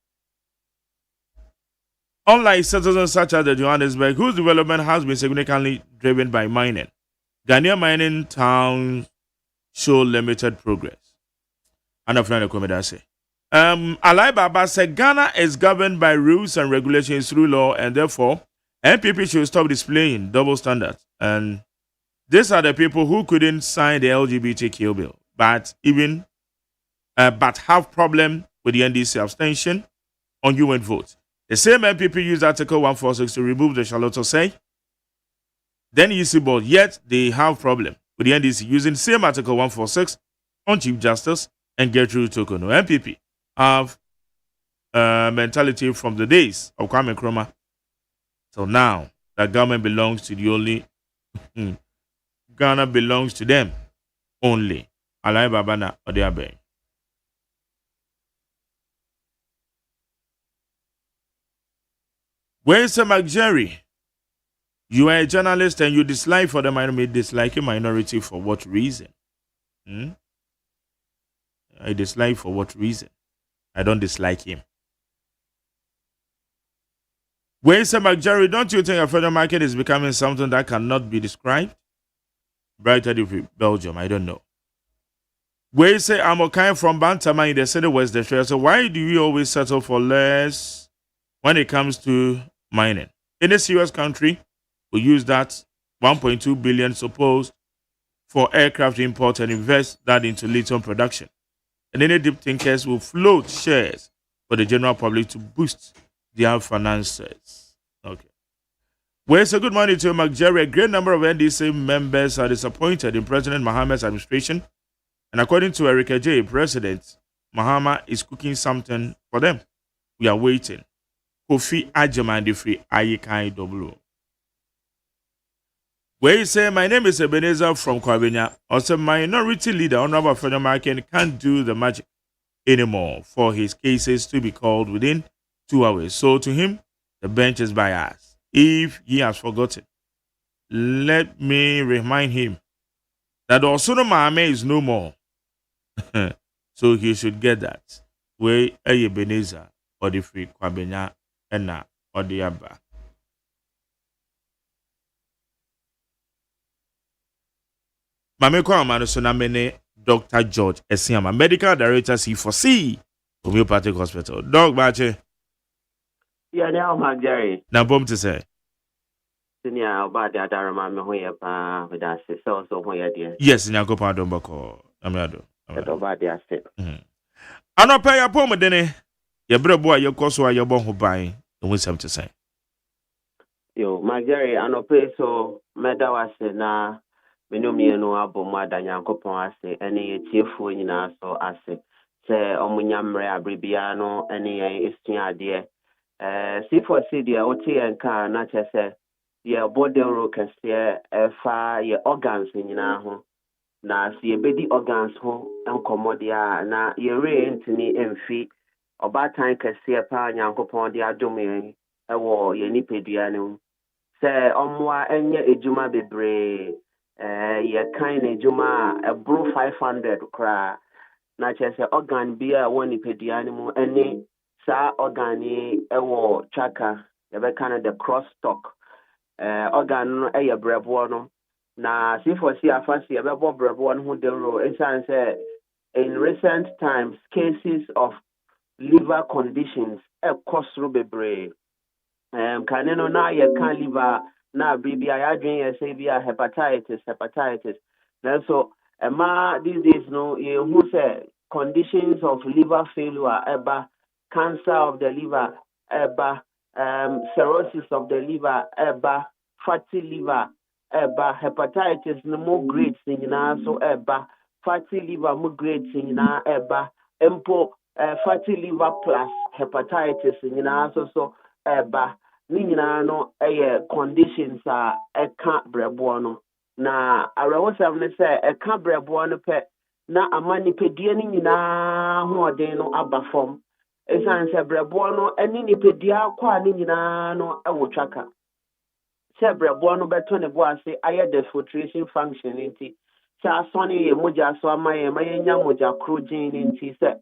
Unlike citizens such as the Johannesburg, whose development has been significantly driven by mining, Ghanaian mining towns show limited progress. And a friend of Komeda say, Alai Baba said Ghana is governed by rules and regulations through law, and therefore NPP should stop displaying double standards. And these are the people who couldn't sign the LGBTQ bill, but have problem with the NDC abstention on UN votes. The same MPP used Article 146 to remove the Charlotte OSEI, then EC board, yet they have problem with the NDC using the same Article 146 on Chief Justice and Gertrude Tokono. MPP have mentality from the days of Kwame Nkrumah. So now the government belongs to the only Ghana belongs to them only. Alai Babana Odiabe. Where's Jerry? You are a journalist and you dislike for the minority. Dislike a minority for what reason? I dislike for what reason? I don't dislike him. Where's Jerry? Don't you think a federal market is becoming something that cannot be described? Brighter Belgium, I don't know. Where say I'm okay from Bantama in the city west the so why do you always settle for less when it comes to mining? In a serious country, we use that 1.2 billion supposed for aircraft import and invest that into lithium production. And any deep thinkers will float shares for the general public to boost their finances. Okay. Well, it's a good morning to McJerry. A great number of NDC members are disappointed in President Mahama's administration. And according to Erika J., President Mahama is cooking something for them. We are waiting. Kofi Agyeman the free Ayikai W. Where you say, my name is Ebenezer from Kwabenya. Also, minority leader, Honorable Federal Marken, can't do the magic anymore for his cases to be called within 2 hours. So to him, the bench is biased. If he has forgotten, let me remind him that Osono Mahame is no more. So he should get that. Where Ebenezer or the free Kwabenya Ena or the Abba. Mameko Amano Mene Dr. George Esiama, Medical Director C4C, Homeopathic Hospital. Dog Bache. Yeah, now Jerry. Now, bomb to say. Senior about the other man who you with us, so where dear. Yes, in Yakopa Dombako. Amado. About the asset. I don't pay a poem, Dene. Your brother boy, your course, or your born who buy, the wisdom to say. Yo, Jerry, I don't pay so, Medawas na. Menomia no aboma da Yankopon ase ene yetiefo nyina so ase se omunyamre abribia no ene esua ade C4C dia oti enka na chese ye bodero kese efa ye organs nyina ho na se ye bedi organs ho enkomodia na ye re ntini emfi obatan kese pa Yankopon dia adome ewo ye nipedua no se omwa enye ejuma bebre ye kind juma a bro 500 kra na chese organ bia woni pediani mu ene sa organi ewo chaka ye be kind the cross stock organ no eye brebo no na C4C afasi ye be bo brebo no hu de ro ensan say in recent times cases of liver conditions e kosro bebre kaneno na ye kan liver na BBI adwin ye say bia hepatitis then so these days no you who say conditions of liver failure eba cancer of the liver eba cirrhosis of the liver eba fatty liver eba hepatitis no more grades nyina so eba fatty liver more grades nyina eba empo fatty liver plus hepatitis nyina so eba ni nyina no conditions a eka brebo no na awrawosam ne se eka brebo no pe na amani pedie ni nyina ho oden no abafom esan se brebo no eni ni pedia kwa ni nyina no ewotwaka se brebo no beto ne bo ase aye defiltration function nti se asoni ye moja so amaye nya moja krogin nti se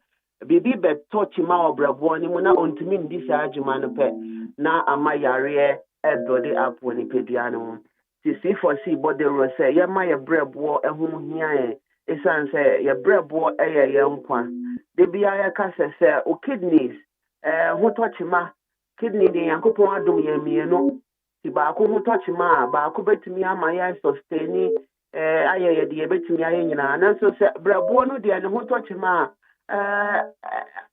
bibi beto chima obrebo ni mu na ontimi ndi sa adwuma no pe na ama yare e build up when nipadua no ti see for see body ro say ye ma ye brebo ehun hia e esan say ye brebo eye ye nkwa de bia ye ka se o kidneys ho tochima kidney de yankopon adom ye mienu ti ba ko ho tochima ba ko betumi ama ye sustain ayeye de ye betumi aye nyina na so se brebo no de ne ho tochima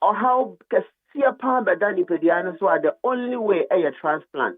or how kasia pa beda nipadua no so are the only way a transplant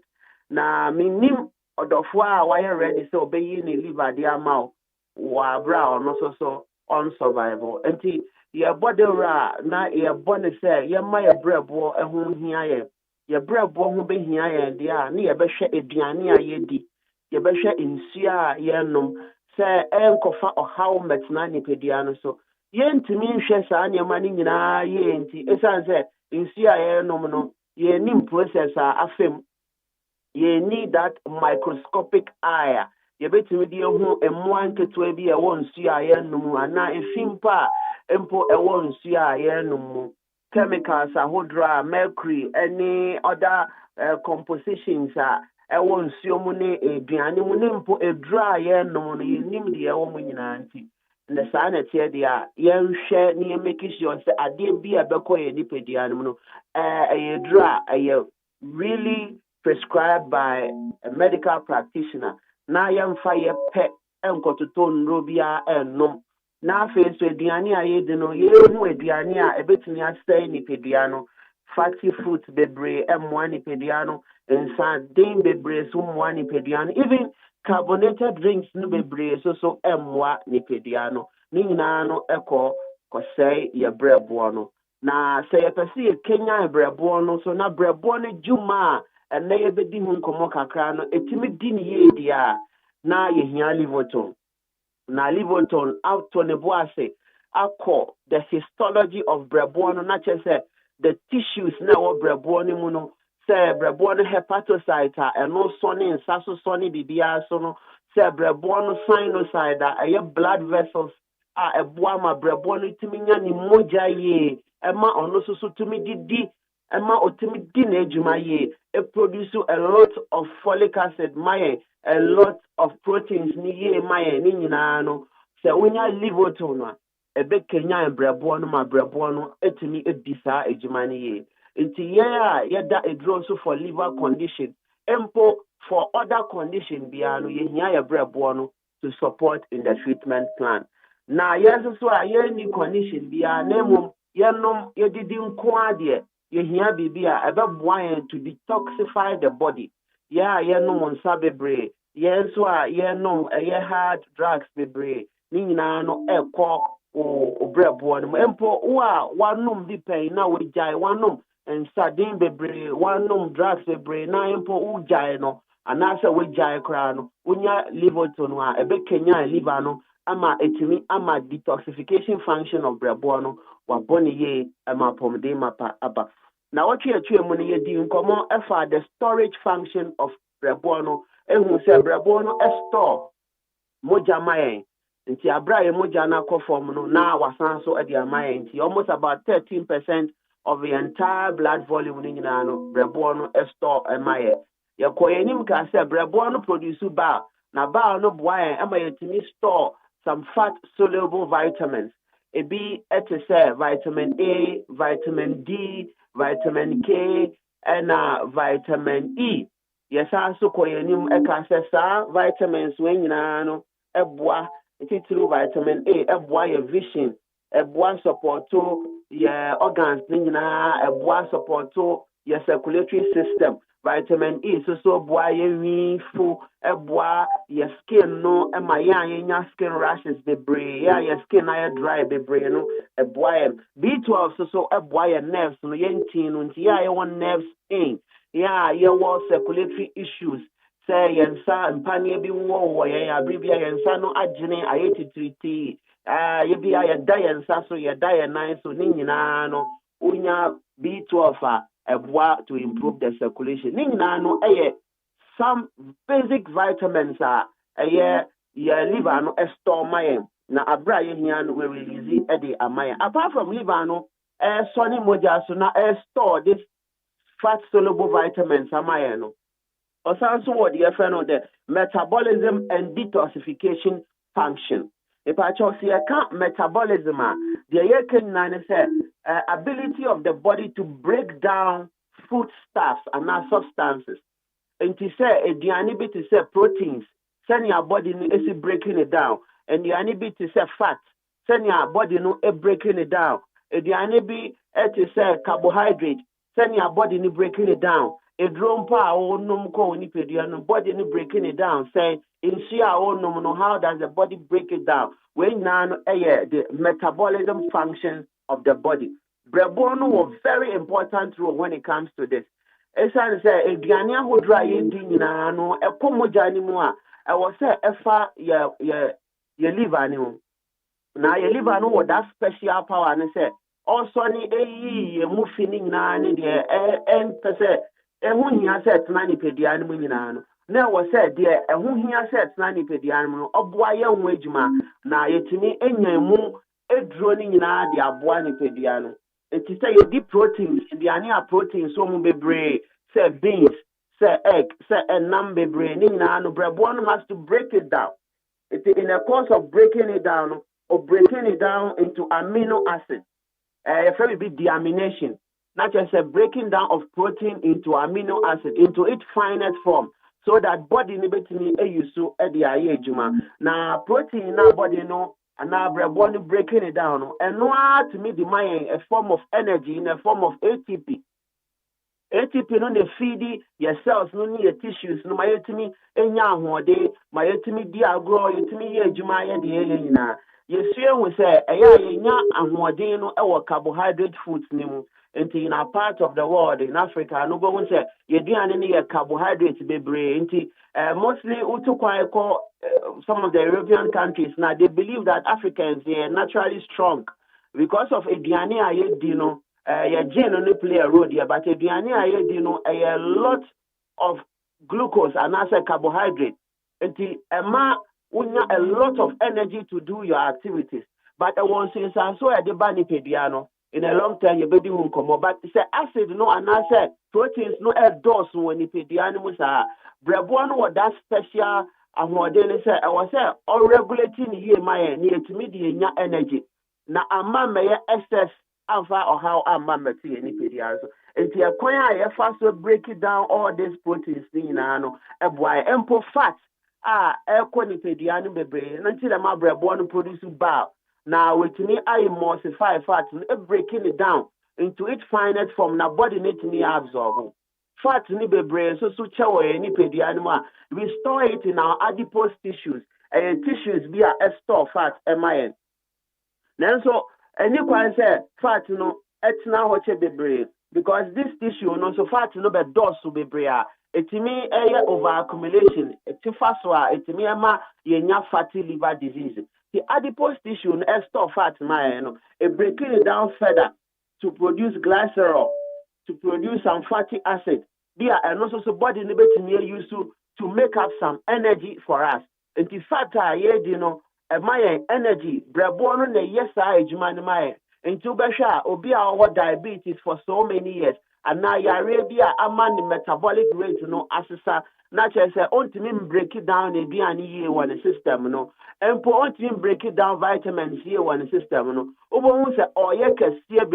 na minim odofo a wire ready so obeyi ni liver de amount wa bra no so on survival enti ye body ra na ye bone say ye ma ye brebo ehun hia ye brebo ho be hia ye de a na ye behwe aduane a ye di ye behwe nsu a ye nom say enkofa ohaw metna nipadua no so ye ntimi nhwe saa ne ma ni nyina ye enti esan say nsu a ye nom no ye nim process a afem you need that microscopic eye. You bet me the who and one to be a one see a yenum and now if simpa empo a one see a yenum chemicals a hodra mercury any other compositions a one see money a bianimpo a dry yenum you nim the woman anti. The sanity there, young share near making sure that I did be a becoy nipedianum a dry a really prescribed by a medical practitioner. Na yam fire pet and cototon robia and no. Na face with diania yedino, ye mu diania, a bit near stay nipediano, fatty fruits bebre, M1 nipediano, and sardine bebre, some one nipediano, even carbonated drinks no bebre, so M1 nipediano, Ninano echo, cosay ya brebuono. Na say a pesi Kenya brebuono, so na brebuone juma. And they be di hun komo kakra no etimi di ni ye dia na ye hia livoton na livoton out to ne boase akọ the histology of brebo no na che say the tissues na wo brebo no mu no say brebo no hepatocyte a no so ne nsaso so ne bibia so no say brebo no sinusoid a blood vessels a eboa ma brebo no timi nya ni moja ye ema ono so tumi didi Emma otimi din ejuma ye it produce a lot of folic acid maye a lot of proteins ni ye maye ni nyina no se wonya liver to no e be kenya brebo no ma brebo no etimi edisa ejuma ni ye nti ye da edro so for liver condition empo for other condition bia no ye hia ye brebo no to support in the treatment plan na yes so a ye ni condition bia na mum ye nom ye didi nko ade ye hia bibia ebeboa to detoxify the body yeah ye no monsa bebre ye so a ye no ye hard drugs bebre ni nyina no ekọ o brebo no empo wa wanom bi pen na we jai wanom and sardine bebre wanom drugs bebre na empo u jai no anase we jai kra no unya liver to no a ebe kenya liver no ama etimi ama detoxification function of brebo no wa boni ye ama pomde mapa aba na what you mu ne yedi nkomo efa the storage function of brebo no ehun se brebo no store moja mayen nti abra ye moja na form no na wasan so e dia mayen nti almost about 13% of the entire blood volume ni nyina no brebo no store mayen ye koyenim ka se brebo no produce ba na ba no boa ama yetimi store some fat soluble vitamins ebi say vitamin A, vitamin D, vitamin K, and vitamin E. Yes, also koyenim ekasesa vitamins when no ebwa through vitamin A ebwa your vision ebwa support to your organs nyina ebwa support to your circulatory system. Vitamin E so boa ye fu eboa your skin no ema ya skin rashes bebre your skin na dry bebre no eboa B12 so eboa your nerves no yentin no nti ya won nerves in ya wo circulatory issues say yensa mpanie bi wo ya bribia yensa no agene ayetitriti ye bia ya da yensa so ya da ya nan so ni nyina no unya B12 to improve the circulation. Nina no some basic vitamins your liver no store mayen na abra ye hia no we release e de amayen. Apart from liver no sonny moja so na store this fat soluble vitamins amayeno. Also what the FN the metabolism and detoxification function. If I see a metabolism, the ability of the body to break down foodstuffs and other substances. And to say a dianibit to say proteins, send your body is breaking it down, and the anibit to say fat, send your body no breaking it down. A dianibit to say carbohydrate, send your body no breaking it down. A drone power no ko ni pediano body no breaking it down. Say in no how does the body break it down? When now the metabolism function of the body. Brebono was very important role when it comes to this. Esan say aduane ahodro a yedi nyina no ekomoja ni mu a ewo say efa ye liver ni mu na ye liver no what that special power ne say also ni eyi ye mu fini nyina ni de en pese ehu hia say tena ni pedia ni mu nyina no na ewo say de ehu hia say tena ni pedia ni mu no oboa ye hu adwuma na yetimi enya mu edro ni nyina de aboa ni pedia no. It is say the proteins, the ania proteins, so bebre, say beans, say egg, say a number brain, one has to break it down. It in the course of breaking it down or breaking it down into amino acids. If it be deamination, not just a breaking down of protein into amino acid, into its finest form, so that body nibetini eyusu edi ayejuma. Na protein na body no. And now we're breaking it down. And no to me the mind a form of energy in a form of ATP. ATP no the feed your cells, no need your tissues, no my me enya hode, my me dia grow, me ye juma ye de na. Yes, we say nya ahode no e carbohydrate foods nimu. In a part of the world in Africa, no go say you do carbohydrates bebre. Mostly some of the European countries now they believe that Africans they are naturally strong because of Ediane Ayedino, your gene only play a role here, but Ediane Ayedino a lot of glucose and also carbohydrate. Until a lot of energy to do your activities. But once you so at the bani pediano. In a long time, you baby won't come. But it's acid, no, and I said proteins, no air dose when you pay the animals are. Brebuano was that special, and what then say, I was all regulating here, my near to me, the energy. Now, a man may excess alpha or how a man may see any pediatric. And to acquire, I first will break it down all these proteins, a boy, ample fat, air quantity, the animal brain, until a man brebuano produce bar. Now, with me, I emulsify fat, breaking it down into its finest form. Now, body need to absorb. Fat need be brain, so chow any pedianima. We store it in our adipose tissues, and tissues be a store fat, MIN. Then, so, any one say, fat, it's now what you be brain. Because this tissue, so fat, be dose to be brain. It's me a over accumulation. It's fast, it's me a fatty liver disease. The adipose tissue store fat it breaking it down further to produce glycerol, to produce some fatty acid. There and also so body used to make up some energy for us. And the fat my energy, breborn the yes I my and to besha obi our diabetes for so many years. And now Arabia among the metabolic rate assessor. Not just say, break it down a DNA one system, and put break it down vitamins here one system, say, oh, yeah, can see a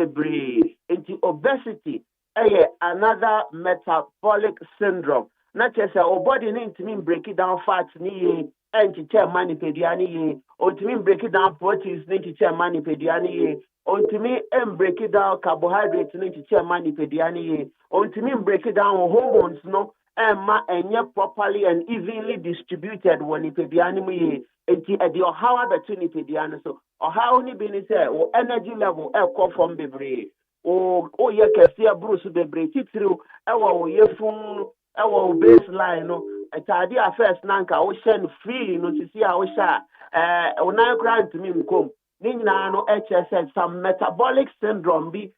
into obesity, another metabolic syndrome. Not just say, oh, body need to break it down fats, and to tell money pediani, or to break it down proteins, need to tell money pediani, or to me, and break it down carbohydrates, need to tell money pediani, or to me, break it down hormones, and yet properly and evenly distributed when it be animal the how between it so or how ni been say or energy level come from bebre or yeah can see a bruce bebre through our yefun our baseline no and idea first nanka o shen freely no to see how sha na grant me come ni na no HSS some metabolic syndrome be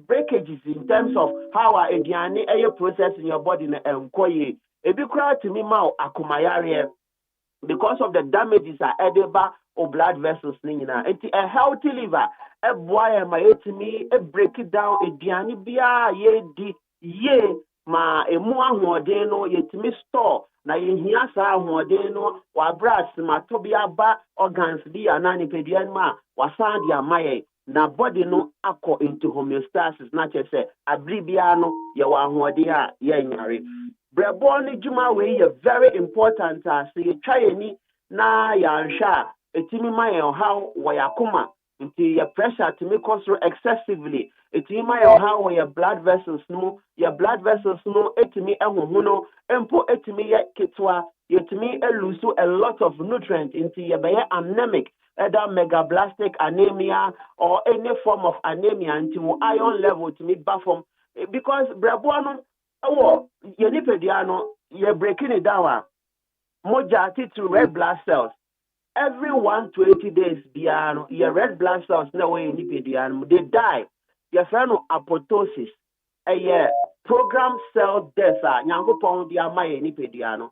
breakages in terms of how a diane process in your body and koye e bi kra to me ma akumayare because of the damages are edema or blood vessels nina a healthy liver a boy my me break it down a diane bia ye di ye ma emu ahoɔden no yɛtumi store na yɛhia saa ahoɔden no wabra asimato bi aba organs bi anaa nipadua no a wasan de ama yɛn na body no akɔ into homeostasis na kyerɛ sɛ abiri biara no yɛwɔ ahoɔden a yɛnyare brɛboɔ no dwuma wei yɛ very important a sɛ yɛtwa yɛni na yɛanhwɛ a ɛtumi ma yɛn ɔhaw wɔ yɛakoma nti yɛ pressure tumi kɔ soro excessively ɛtumi ma yɛn ɔhaw wɔ yɛ blood vessels no yɛ blood vessels no ɛtumi ɛhoho no mpo ɛtumi yɛ ketewa yɛtumi lose a lot of nutrients nti yɛbɛyɛ anemic either megablastic anemia or any form of anemia nti wo iron level tumi ba from because brɛboɔ no ɛwɔ yɛ nipadua no yɛ breaking it down a mogya titiri red blood cells every 1 to 80 days biano your red blood cells na way nipadua they die your friend apoptosis a program cell death nyankopon dia ma ye nipadua no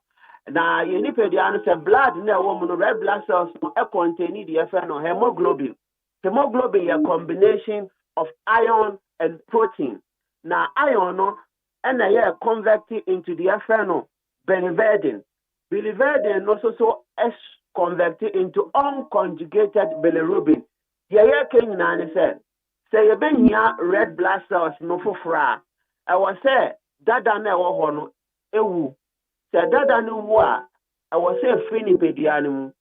na ye nipadua no se blood na woman red blood cells no e contain the friend hemoglobin a combination of iron and protein na iron no and a converted into the friend biliverdin also so s converted into unconjugated bilirubin. Yaya Kenyan said, say you been here red blood cells no fufra. I was say dada na hono ewu. Say dada no wa. I was say free ni pedianum.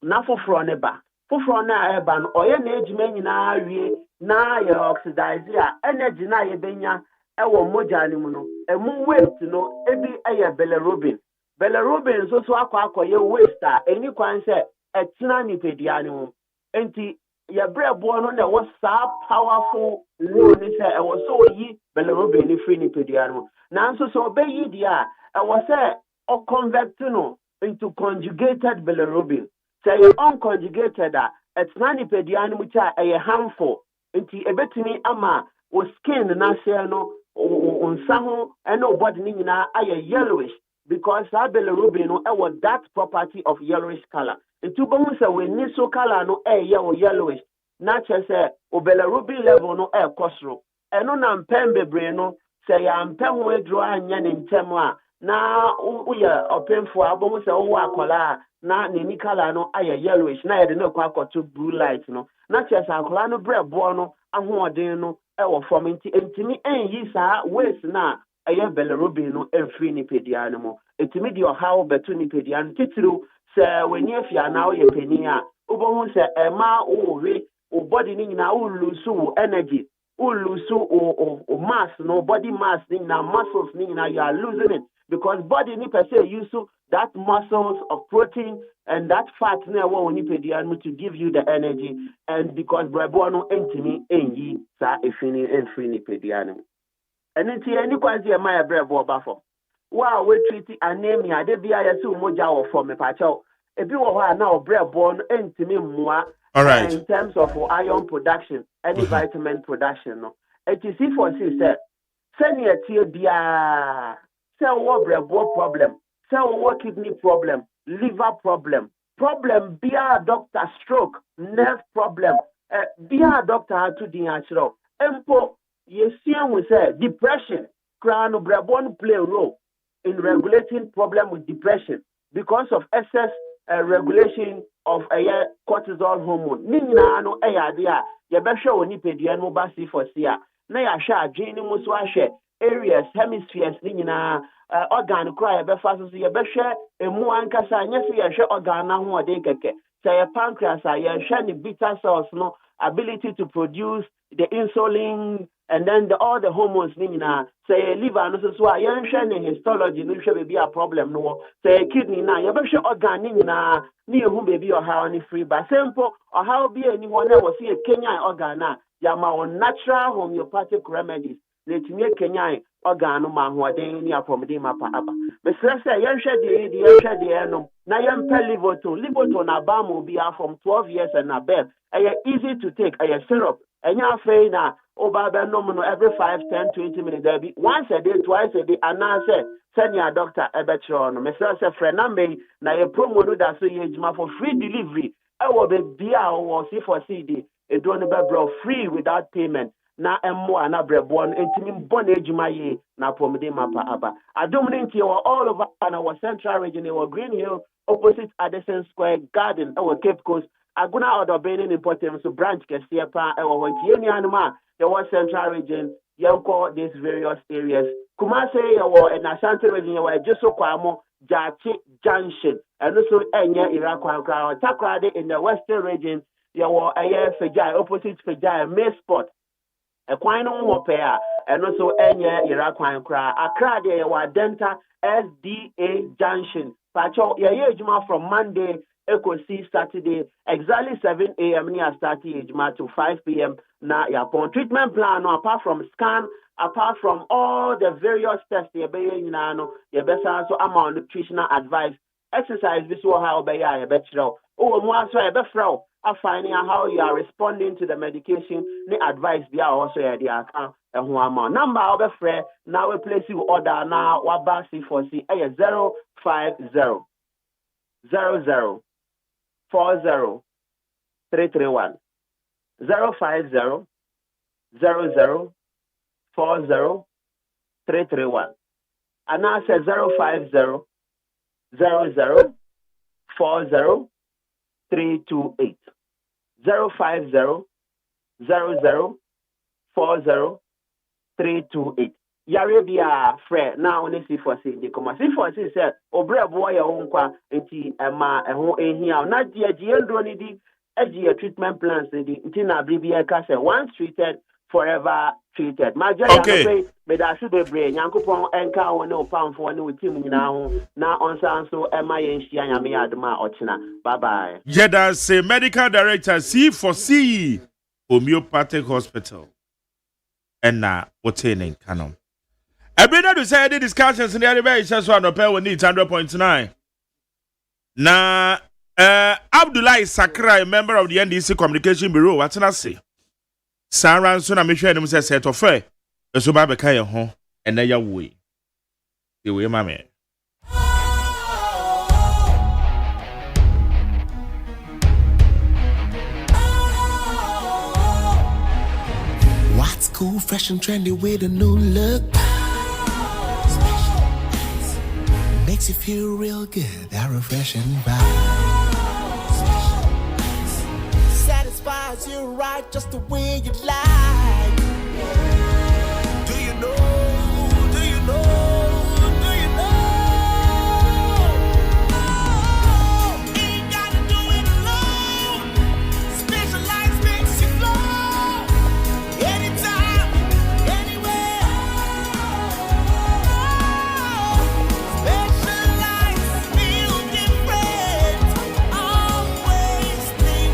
Na fufra ne ba. Fufra na eba no oye na ejime nyina awie na ye oxidize a energy na ye benya ewo moja ni mu no. Emu waste no ebi eye bilirubin. Bilirubin so akwa ye waste any kwan say etina nipadua ne ho enti ye brɛboɔ no na was so powerful role ni say e was so yi bilirubin ni free nipadua ne ho nanso so obeyi dia e was say o convert no into conjugated bilirubin say unconjugated etina nipadua ne mu cha e harmful enti ebetimi ama o skin na say no onsa ho and no body ni nyina aye yellowish because bilirubin no that property of yellowish color. It to go say we need so color no yellowish. Not just say bilirubin level no kosro. Eno na mpem bebre no say ya mpem we draw anya ne ntem a na uya open for abom say wo akola na ne color no yellowish na ye no kwa to blue light no. Not just akola no brebo no ahoɔden no form ntimi enyi saa waste na bilirubin no free nipadua no mo etimi di ohaw beto nipadua no titiriw sɛ w'ani afia na woyɛ pani a wobɛhu sɛ ɛma wowe wo body ni nyina wo lose wo energy wo lose wo mass no body mass ni nyina muscles ni nyina you are losing it because body ni per se use that muscles of protein and that fat na ɛwɔ wo nipadua no to give you the energy and because brɛboɔ no entimi enyi saa efini enfiri nipadua no and nti any kwasi e ma brɛboɔ ba fo wa we treat anemia de bia ya se umoja wo fo me pa chew ebi wo ho na brɛboɔ no entimi mmoa in terms of iron production any vitamin production no it is for say senior tie bia say wo brɛboɔ problem say wo kidney problem liver problem bia doctor stroke nerve problem bia doctor to din achiro empo yesian we say depression crown brɛboɔ play a role in regulating problem with depression because of excess regulation of cortisol hormone. Ni nyina no ade a ye behwe oni pedua no ba si for sia na ya hwe adwen ni mu so ahwe areas hemispheres ni nyina organ kra ye befa so ye behwe emu ankasa anya se ye hwe organ na ho ode keke say ye pancreas ye hwe ni beta cells no ability to produce the insulin and then all the hormones ni nyina say liver no so a ye hwe ni histology no hwe be a problem no say kidney na ye behwe organ ni nyina ni ehu baby or how any free but simple or how be anyone that was see a Kenyan organ na ya ma on natural homeopathic remedies let me Kenyan organ no ma ho den ni apomde ma pa aba me say yen hwe de no na yen pe livoton na ba mo be from 12 years and above easy to take syrup enya afei na oba be no no every 5 10 20 minutes there be once a day twice a day and now say send your doctor ebetro no me say friend na me na ye promo do that so ye juma for free delivery e wo be bia wo see for CD e do no be bro free without payment na emmo na brebo no entimi mbɔ na ejuma ye na pomde mapa aba adom ne ntie wɔ all over na wɔ central region wɔ Green Hill opposite Addison Square Garden wɔ Cape Coast aguna odobeni in important so branch kɛseɛ pa wɔ hɔ ntie nuanom a yɛwɔ central region yɛnkɔ these various areas Kumase yɛwɔ in Ashanti region yɛwɔ Ejiso Kwamo Jachi Junction and also enye Irakwa Kra Takrade in the western region yɛwɔ Fejai opposite Fejai May Spot Ekwan no mo pe a eno so enye Irakwan Kra Accra de yɛwɔ Denta SDA Junction pacho yɛyɛ adwuma from Monday Ecosi Saturday exactly 7 a.m. near starting ejuma to 5 p.m. na yapon treatment plan no apart from scan apart from all the various tests you be nyina no you be so amount nutritional advice exercise this will how be ya be chiro o mo aso e be frau finding out how you are responding to the medication the advice be also ya the account ho amount number o be frɛ now we place you order now wa ba C4C 050 00 40 331 050 00 40 331 and now say 050 00 40 328 050 00 40 328 Yarabia Fred now on C4C the comma C4C said Obre boy onkwa enti ema eho ehia na dia giendro ni di a treatment plans di nti na bribia ka say once treated forever treated. Okay. But I should be brain. Yankupon enka one no pound for one team now. Now on so MINC Yami Adma Ochina. Bye bye. Jeda say medical director C4C Homeopathic Hospital. And now what's in canon. I've been to say the discussions in the other just one of we need 100.9. Na Abdullah Sakra, a member of the NDC Communication Bureau, what's I say? Sarah so na me hwe dem say set of fair so ba be ka ye ho ene ya we the way mama What's cool, fresh and trendy with a new look? Makes you feel real good, that refreshing vibe. Satisfies you right just the way you like. Do you know? Do you know? Do you know? Ain't gotta do it alone. Specialized makes you flow. Anytime, anywhere. Specialized feel different. Always think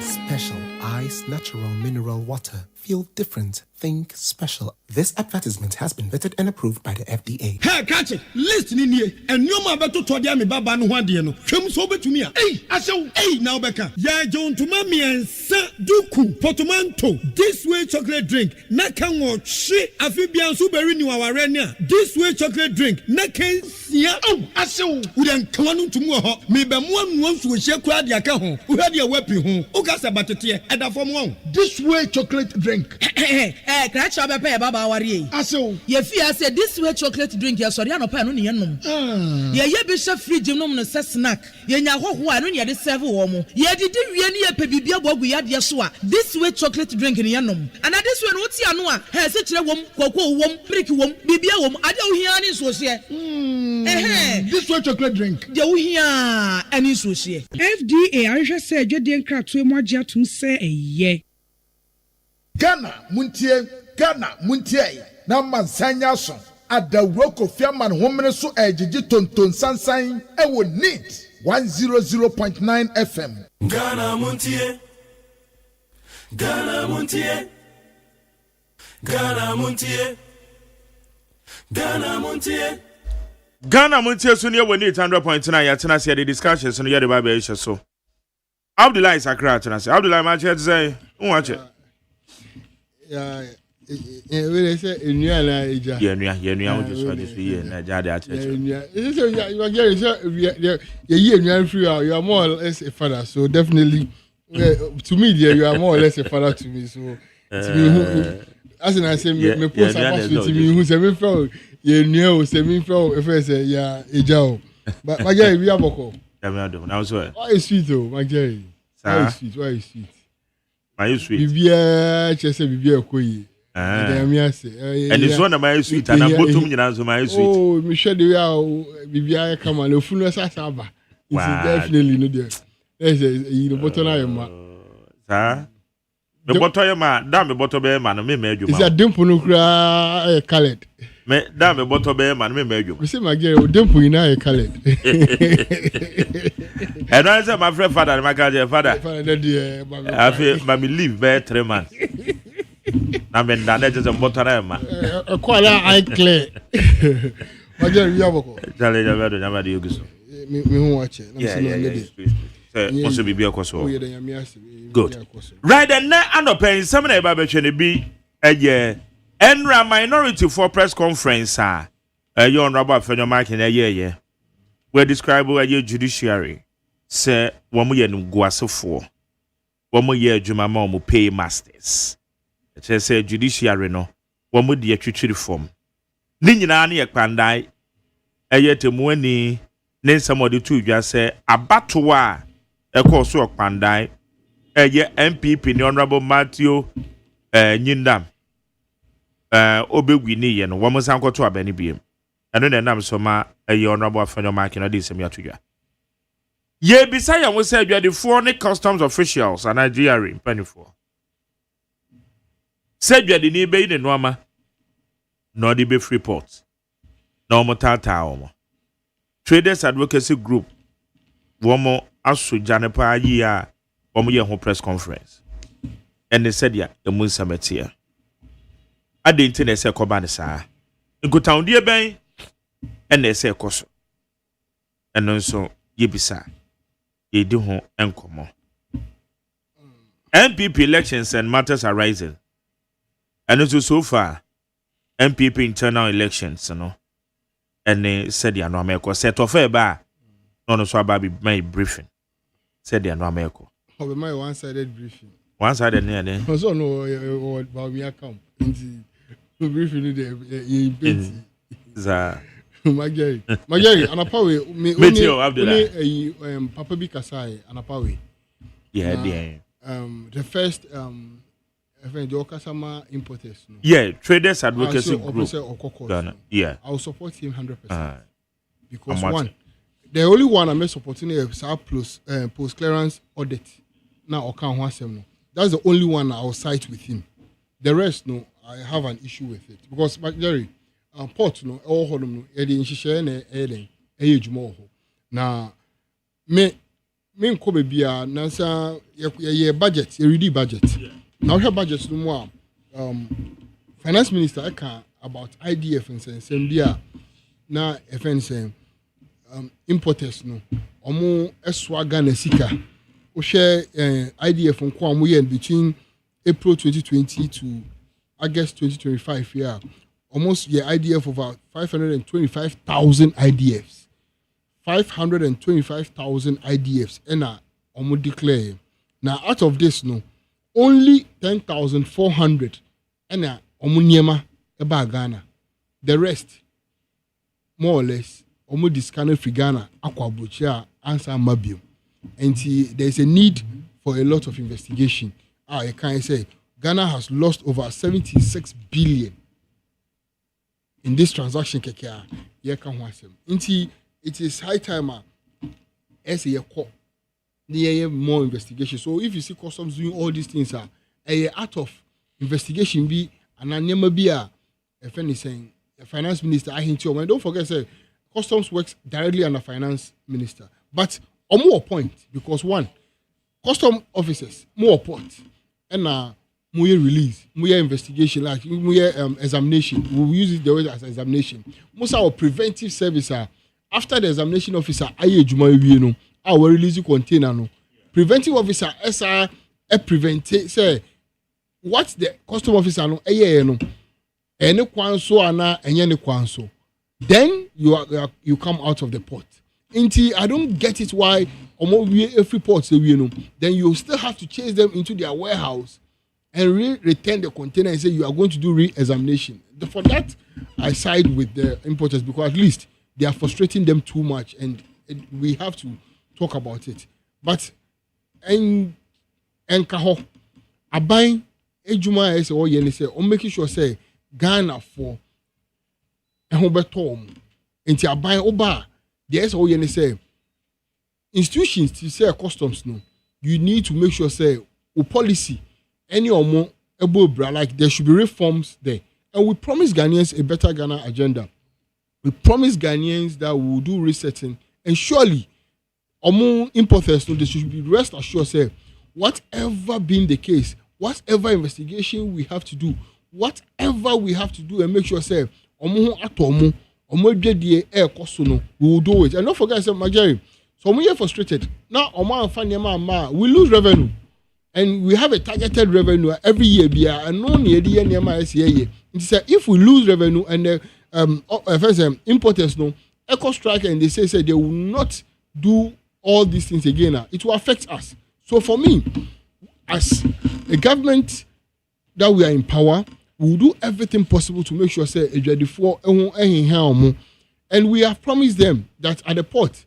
Special Ice Natural Mineral Water. Feel different. Think special. This advertisement has been vetted and approved by the FDA. Hey, catch it. Listen in here. And you ma beto to dia me baba no hwade no. Hwem so betumi a. Hey, asew. Hey, now beka. Ya John to mami ensa duku portmanteau. This way chocolate drink. Na kan wo hwe afibia so beri ni waware ne a. This way chocolate drink. Na kan sia. Oh, asew. Udan kwanu tumu ho. Me be mo anu nso hye kura de aka ho. Uhade e wapi ho. Ukasa batete. Eda fom ho. This way chocolate drink. Crash up a pair, Baba Warrior. Aso, ye fear said this way chocolate drink, yes, or Yano Pan, Yanum. Ye bishop free Jimum, snack. Ye now who I don't yet serve woman. Ye did really a pebibia bog we had yasua. This way chocolate drink in Yanum. And at this one, what's Yanua? Has such a woman, cocoa woman, brick woman, bibia woman. I don't hear any social. This way chocolate drink. You hear any social. FDA, I just said, you didn't crack to more to say a ye. Ghana Montie na mansanya so adawro kofiaman homene so ejiji tonton sansan e wo NEET 100.9 FM Ghana Montie Ghana Montie Ghana Montie Ghana Montie Ghana Montie so near we need 100.9 ya tena say the discussions so near the Bible issue so Abdullah Sakra tena say Abdullah ma che say who watch it Yeah, we say enua na eja yenua wo just this year na ja de acheche enua you are getting you enua free you are more or less a father, so definitely to me you are more or less a father to me, so to me as I say me post about to me who say me from yenua o say me from if I say ya eja o but my guy we aboko now so why is sweet oh my guy why is sweet my sweet bibia chese bibia koyi and it's one of my sweet and I'm bottom nyina so my sweet oh me share the way bibia come on ofunu sasaba it's definitely no there there's you bottom na ma sir me bottom ya ma da me bottom be ma no me adwuma is a dimple no kra colored me da me bottom be ma no me adwuma we say my girl dimple ina colored and I say my friend father my father I feel me leave by 3 months na me nda just mbotara ma kwala eye clear waje wi aboko jale jabado nyamade yogiso me hu wache na me no ndede also bibi akoso good right and now anopen some na eba betwe ne bi enra minority for press conference your honorable afenyo mark na ye we describe a judiciary say womo ye nguasefo womo ye adwuma ma womo pay masters. It say judiciary no womo de atwitwiri form ni nyina na ye kpandai temu ani ne nsamo to dwa say abato a ekoso kpandai MPP ni honorable Matthew Nyindam obegwi ni ye no womo sankoto abani biem eno na nam so ma honorable afenyo mark no de sem atodwa ye bisa ya wo say adwadefo ne customs officials and Nigeria panifo said you the neighbor in the Noma, nor the beef report, no more tata. Traders Advocacy Group, one more asu Janepa year, 1 year home press conference. And they said, yeah, the moon summit here. I didn't say Cobanesa. In good town, dear Bay, and they say Cosso. And also, ye bisa, ye do home and come. MPP elections and matters are rising. And also so far, MPP internal elections, and they said they are no America. Set off a bar, no so about my briefing. Said they are no America. Oh, my one-sided briefing. One-sided near there. Also, no, about me account. The briefing there. My Gary, and a power. Me, Papa Bikasai, and a power. Yeah, dear. The first importers. No? Yeah, Traders Advocacy Group. Ghana. Yeah, I will support him 100%. Because one, the only one I may support is post clearance audit. Now, that's the only one I will side with him. The rest, no, I have an issue with it because Jerry, port, no, all of them, Eddie, she now, me Kobe Bia, Nasa, your budget, your ready budget. Now her budget no more. Finance Minister I can about IDF and saying Bia na FN importers no. Omo eswa Ghana sika. O share IDF on kwa muyen between April 2020 to August 2025 here. Almost your IDF of about 525,000 IDFs. 525,000 IDFs and omo declare. Now out of this no only 10,400 and omuniema eba Ghana. The rest, more or less, omu discarded free Ghana, aqua buchia, answer mabium. And there's a need for a lot of investigation. I can say Ghana has lost over 76 billion in this transaction. It is high time as a call. Near more investigation. So if you see customs doing all these things, a out of investigation be and I never be a friend is saying a finance minister. I hint you. And don't forget, say customs works directly under finance minister. But on more point, because one, custom officers more point and more release, more investigation, like more examination. We will use it the way as examination. Most of our preventive service after the examination officer, our release container no preventive officer SR prevent say what the custom officer no no any kwanso ana any kwanso, then you come out of the port. Until I don't get it why every port say then you still have to chase them into their warehouse and return the container and say you are going to do re-examination. For that, I side with the importers because at least they are frustrating them too much, and we have to talk about it. But and kaho abai ejuma ese o ye ne say o make sure say Ghana for ehun betom enti abai oba the ese o ye ne say institutions to say customs no, you need to make sure say o policy any omo ebobra like there should be reforms there. And we promise Ghanaians a better Ghana agenda. We promise Ghanaians that we will do resetting, and surely among importers, no, they should be rest assured, say, whatever being the case, whatever investigation we have to do, whatever we have to do, and make sure, say, we will do it. And don't forget, say, Majari, so we are frustrated. Now, we lose revenue. And we have a targeted revenue every year, and no year if we lose revenue and the importers no eco strike and they say they will not do all these things again, it will affect us. So for me, as a government that we are in power, we will do everything possible to make sure say and we have promised them that at the port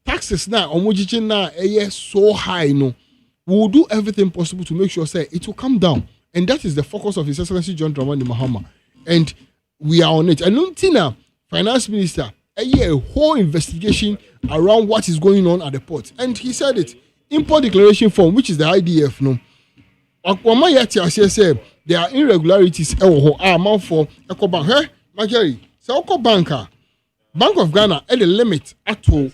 taxes now so high no. We will do everything possible to make sure say it will come down, and that is the focus of His Excellency John Dramani Mahama, and we are on it. And Nuntina, Finance Minister, a whole investigation around what is going on at the port, and he said it. Import declaration form, which is the IDF, no. There are irregularities. Amount for EcoBank. Hey, Magari, so EcoBank, Bank of Ghana, at the limit at to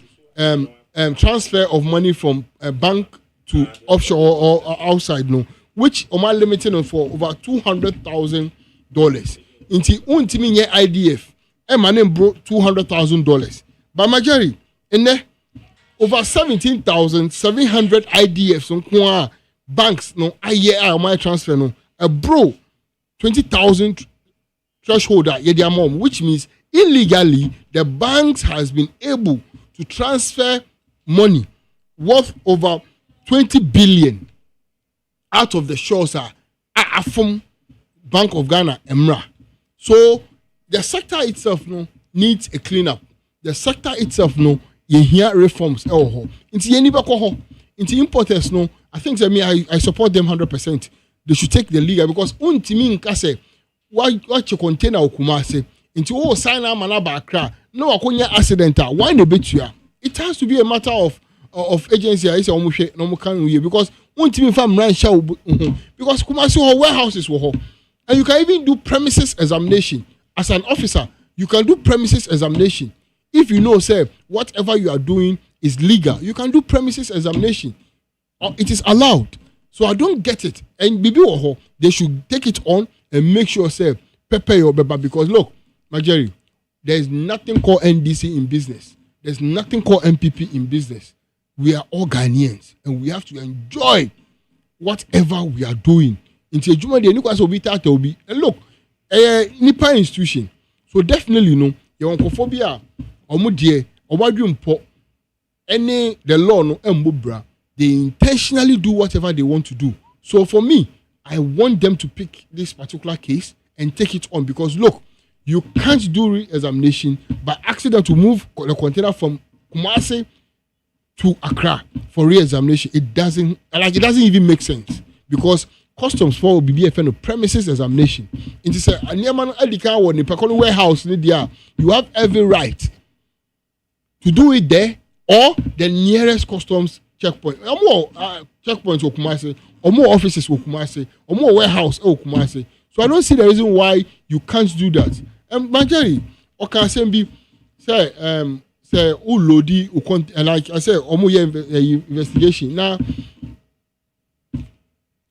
transfer of money from a bank to offshore or outside, no, which Omar limited for over $200,000. Into untimi IDF, my name brought $200,000. But Majari, in there, over 17,700 IDFs on banks, no, my transfer, no, a bro 20,000 threshold, which means illegally the banks has been able to transfer money worth over 20 billion out of the shores are from Bank of Ghana, Emra. So the sector itself no needs a cleanup. The sector itself no you hear reforms. Into importers no. I think I support them 100%. They should take the legal because untimi nkase what your container okumase into sign manaba Accra no akonya accident why the bet you. It has to be a matter of agency I say no can because untimi fam ran show because Kumasi warehouses were and you can even do premises examination as an officer. You can do premises examination if you know say whatever you are doing is legal. You can do premises examination. It is allowed. So I don't get it. And Bibi Woho, they should take it on and make sure say prepare your beba because look, Majeri, there is nothing called NDC in business. There's nothing called MPP in business. We are all Ghanaians and we have to enjoy whatever we are doing. Into a Juma, the and look, a Nipa institution. So definitely, you know, your oncophobia, or mudie, or what you import, any the law no embubra, they intentionally do whatever they want to do. So for me, I want them to pick this particular case and take it on because look, you can't do re-examination by asking them to move the container from Kumasi to Accra for re-examination. It doesn't even make sense because customs for BBFN premises examination. It is a Niaman Adika or Nipakolo warehouse, you have every right to do it there or the nearest customs checkpoint. Or more checkpoints or Kumasi, or more offices or Kumasi, or more warehouse or Kumasi. So I don't see the reason why you can't do that. And Majari, Okasembi say Ulodi like I say investigation. Now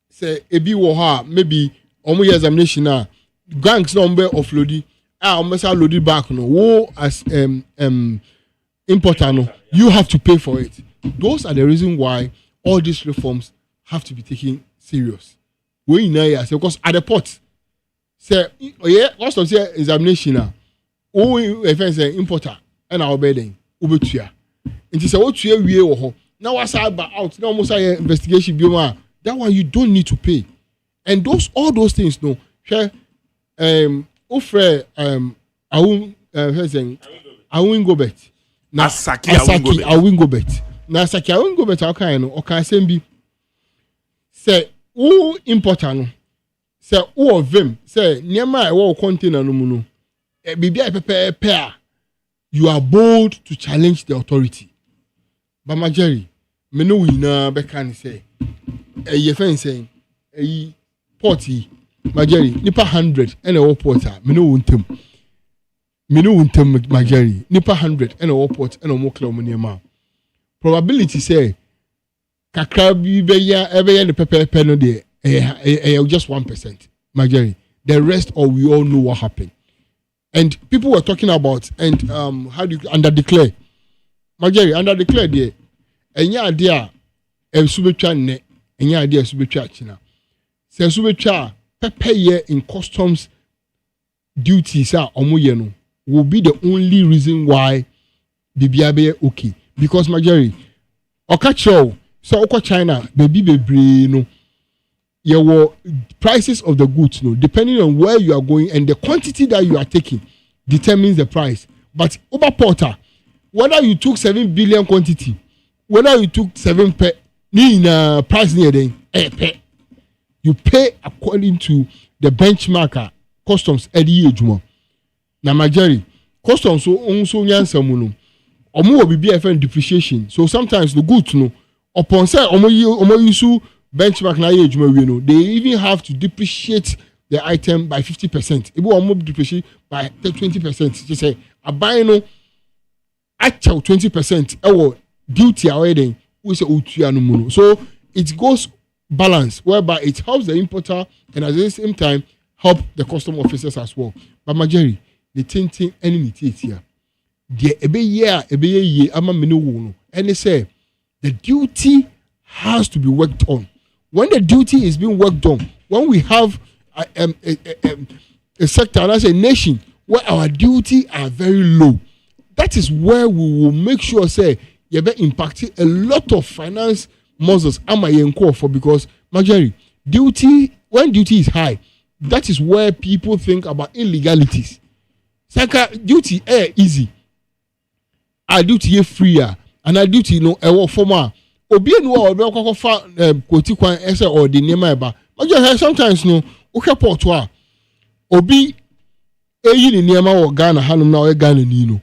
say Ebi Woha, maybe Omo examination now. Gangs number of Lodi. Almost Lodi back no. Wo as importer no. You have to pay for it. Those are the reason why all these reforms have to be taken serious. we na ya say because at the port say yeah customs say examination na o offense importer and our bedding obetua nti say otua wie wo ho na wasa ba out na almost say investigation bi ma that one you don't need to pay and all those things no share offer awingobet na Asaki awingobet na Asaki awingobet akan no okan asem bi say who importer no say who of them say niema e wo container no mu no bibia pepe a you are bold to challenge the authority Bama Jerry me no we na be kan say ye fen say porty Majeri nipa 100 and a porter me no wuntem Majeri nipa 100 and a port and a mo clown niema probability say kakra bi be ya the pepe no there just 1% Majeri the rest of we all know what happened and people were talking about and how do you under declare Majeri under declare there enya ade a subetwa ne enya ade a subetwa china se subetwa pay in customs duties no will be the only reason why BBA okay because Majeri okacho so oko China baby no your prices of the goods no depending on where you are going and the quantity that you are taking determines the price but over porter whether you took 7 billion quantity whether you took 7 per price near then you pay according to the benchmark customs every ejuma na Majeri customs so nyansa mu no omo will be BFN depreciation so sometimes the goods no upon say omo use benchmark na ejuma we no they even have to depreciate the item by 50%. If we depreciate by 20%, you say a buy no actual 20%. Our duty already we say utuya. So it goes balance whereby it helps the importer and at the same time help the custom officers as well. But Majeri, the thing enemy here. The ebe ye ama menu wono. And they say the duty has to be worked on. When the duty is being worked on, when we have a sector as a nation where our duty are very low, that is where we will make sure say you be impacting a lot of finance muscles for because Majeri duty when duty is high, that is where people think about illegalities. Saka duty easy, our duty freer, and our duty no former. Obi no obi fa kwoti kwan ese or the name eba. Majeri sometimes no okay port wa obi eyi ni niema wo Ghana hanum na o Ghana ni no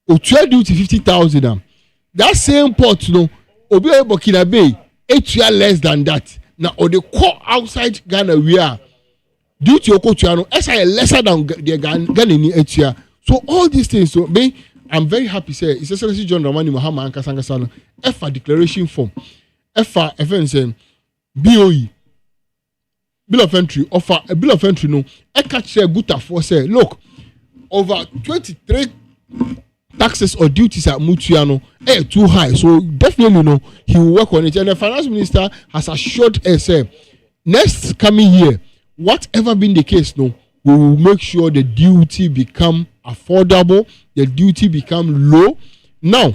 otua duty 50,000 that same port no obi e Burkina Bay etua less than that na o dey call outside Ghana we are duty okotua no esa lesser than the Ghana ni etua. So all these things so be I'm very happy say it's Excellency John Dramani Mahama Ankasanga no EFA declaration form EFA FNSN BOE bill of entry offer a bill of entry no e catch a good for say look over 23 taxes or duties at Mutuano too high, so definitely he will work on it. And the finance minister has assured us next coming year whatever been the case we will make sure the duty become affordable, the duty become low. Now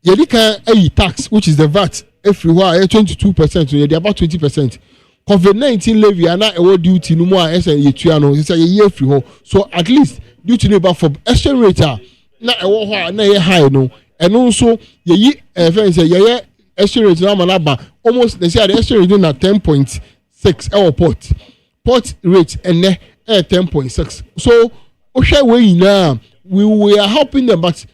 yedika tax which is the VAT everywhere 22%, so you're about 20%. COVID-19 levy and not a duty no more as a year free. So at least duty no for exchange rate not a high no, and also ye friends say exchange rate now almost they say the exchange rate at 10.6 our port rate and 10.6. So we are helping them, but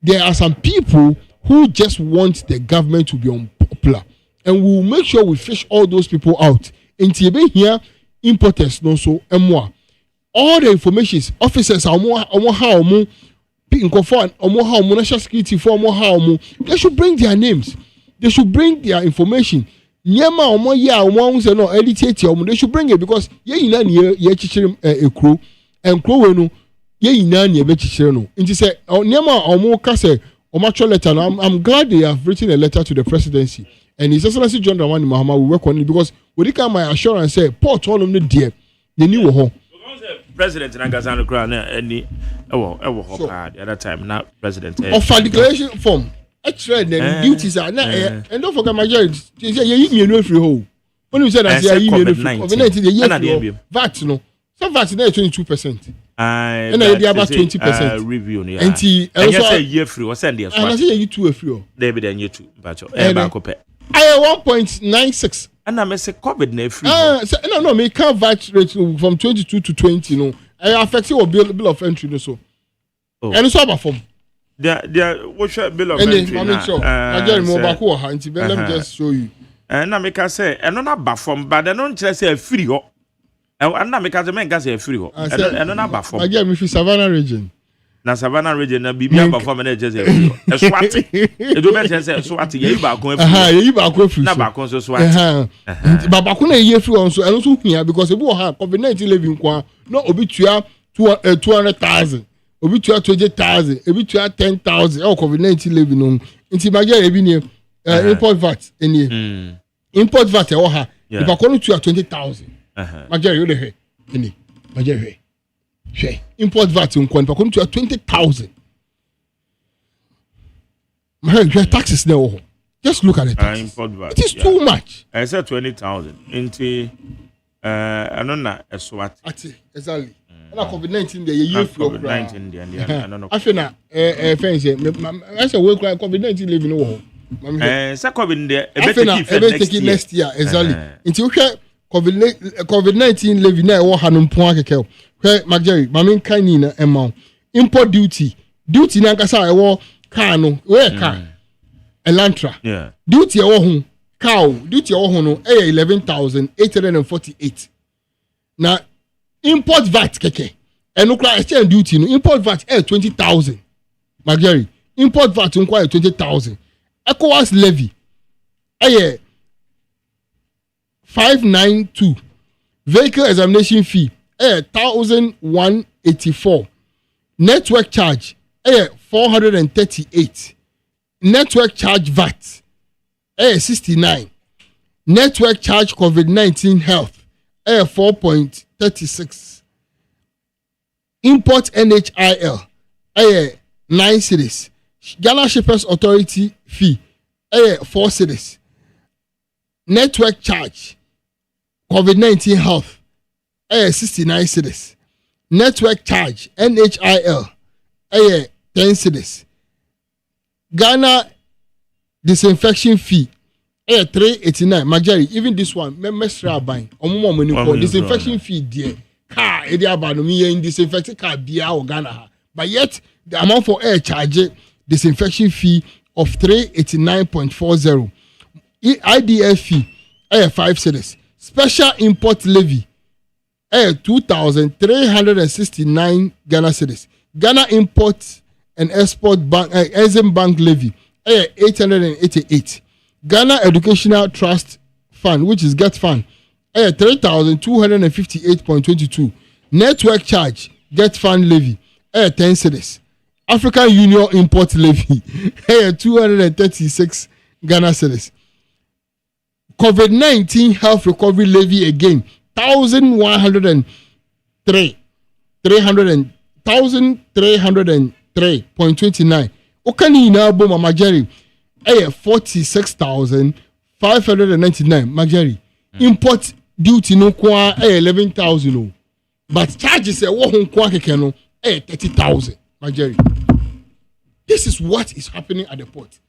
there are some people who just want the government to be unpopular. And we will make sure we fish all those people out. In TB here, importers no so and more. All the information officers are more how more national security for more how more. They should bring their names. They should bring their information. Nyama omo ya omo say no editate omo. They should bring it because ye ina ye chichire a crew and crew we no ye ina ye be chichire no. Inti say nyama omo ka say omo letter. I'm glad they have written a letter to the presidency. and His Excellency John Dramani Mahama will work on it because we can my assurance say port all of the dear the new home. President Nagazano Crown any the other time now president of a declaration form. Extra then duties are not and don't forget majority. You know free home. When you said that you COVID-19 VAT no. Some VAT now 22%. And I did about 20% review. And he also year free or send and I say you two a free. David and you two, but I have 1.96. And I say COVID na free. No, me can't VAT rate from 22 to 20. No, I affect your bill of entry. So, and it's over from. There, what's your bill of entry? I'm not sure. I just remember who are let me just show you. And I make us say, and not about from, but I don't just say free. And I make us a man say free. And not about from. I get me for Savannah region. Na Savannah region na bibia ba for me just e swati e do be say swati ye ba kon afi ye ba kon afi na ba kon so swati ba ko na ye afi on so eno so hia because e bo ha COVID-19 living kwa no obi tua 200,000 obi tua 20,000 obi tua 10,000 e COVID-19 living no nti magia e bi ni import VAT eni import VAT e wo ha e ba ko no tua 20,000 magia you dey he eni magia he import VAT in Kwan Pakun to 20,000. My taxes there. Just look at it. Import VAT. It is too much. I said 20,000. Into I don't know a SWAT. Exactly. And COVID-19 the year COVID-19 the I don't know. I feel na friends I say we cry COVID-19 living no. Say COVID there take next year exactly. Until COVID-19 living na wo hanum pon akeke. Magari, mamin kani na amount. Import duty na nkasa ewo car no, where car? Elantra. Yeah. Duty ewo hu, cow, duty ewo hu no 11,848. Na import VAT keke. Enukra exchange duty no import VAT 20,000. Magari, import VAT nkwa 20,000. ECOWAS levy 592. Vehicle examination fee 1,184. Network charge 438. Network charge VAT 69. Network charge COVID-19 health 4.36. Import NHIL 9 cedis. Ghana Shippers Authority fee 4 cedis. Network charge COVID-19 health 69 cedis. Network charge NHIL 10 cedis. Ghana disinfection fee 389. Majority even this one mesra buying disinfection fee there car edi aba no me in disinfecting car bia o Ghana, but yet the amount for air charge disinfection fee of 389.40. IDF fee 5 cedis. Special import levy 2,369 Ghana cedis. Ghana import and export bank Exim Bank levy 888. Ghana Educational Trust Fund, which is Get Fund 3,258.22. Network charge Get Fund levy 10 cedis. African Union import levy 236 Ghana cedis. COVID-19 health recovery levy again 1,303.29. Okani na bo mama Jerry 46,599 Majeri. Import duty no kwa 11,000 no. But charges wo hon kwa keke no 30,000 Majeri. This is what is happening at the port.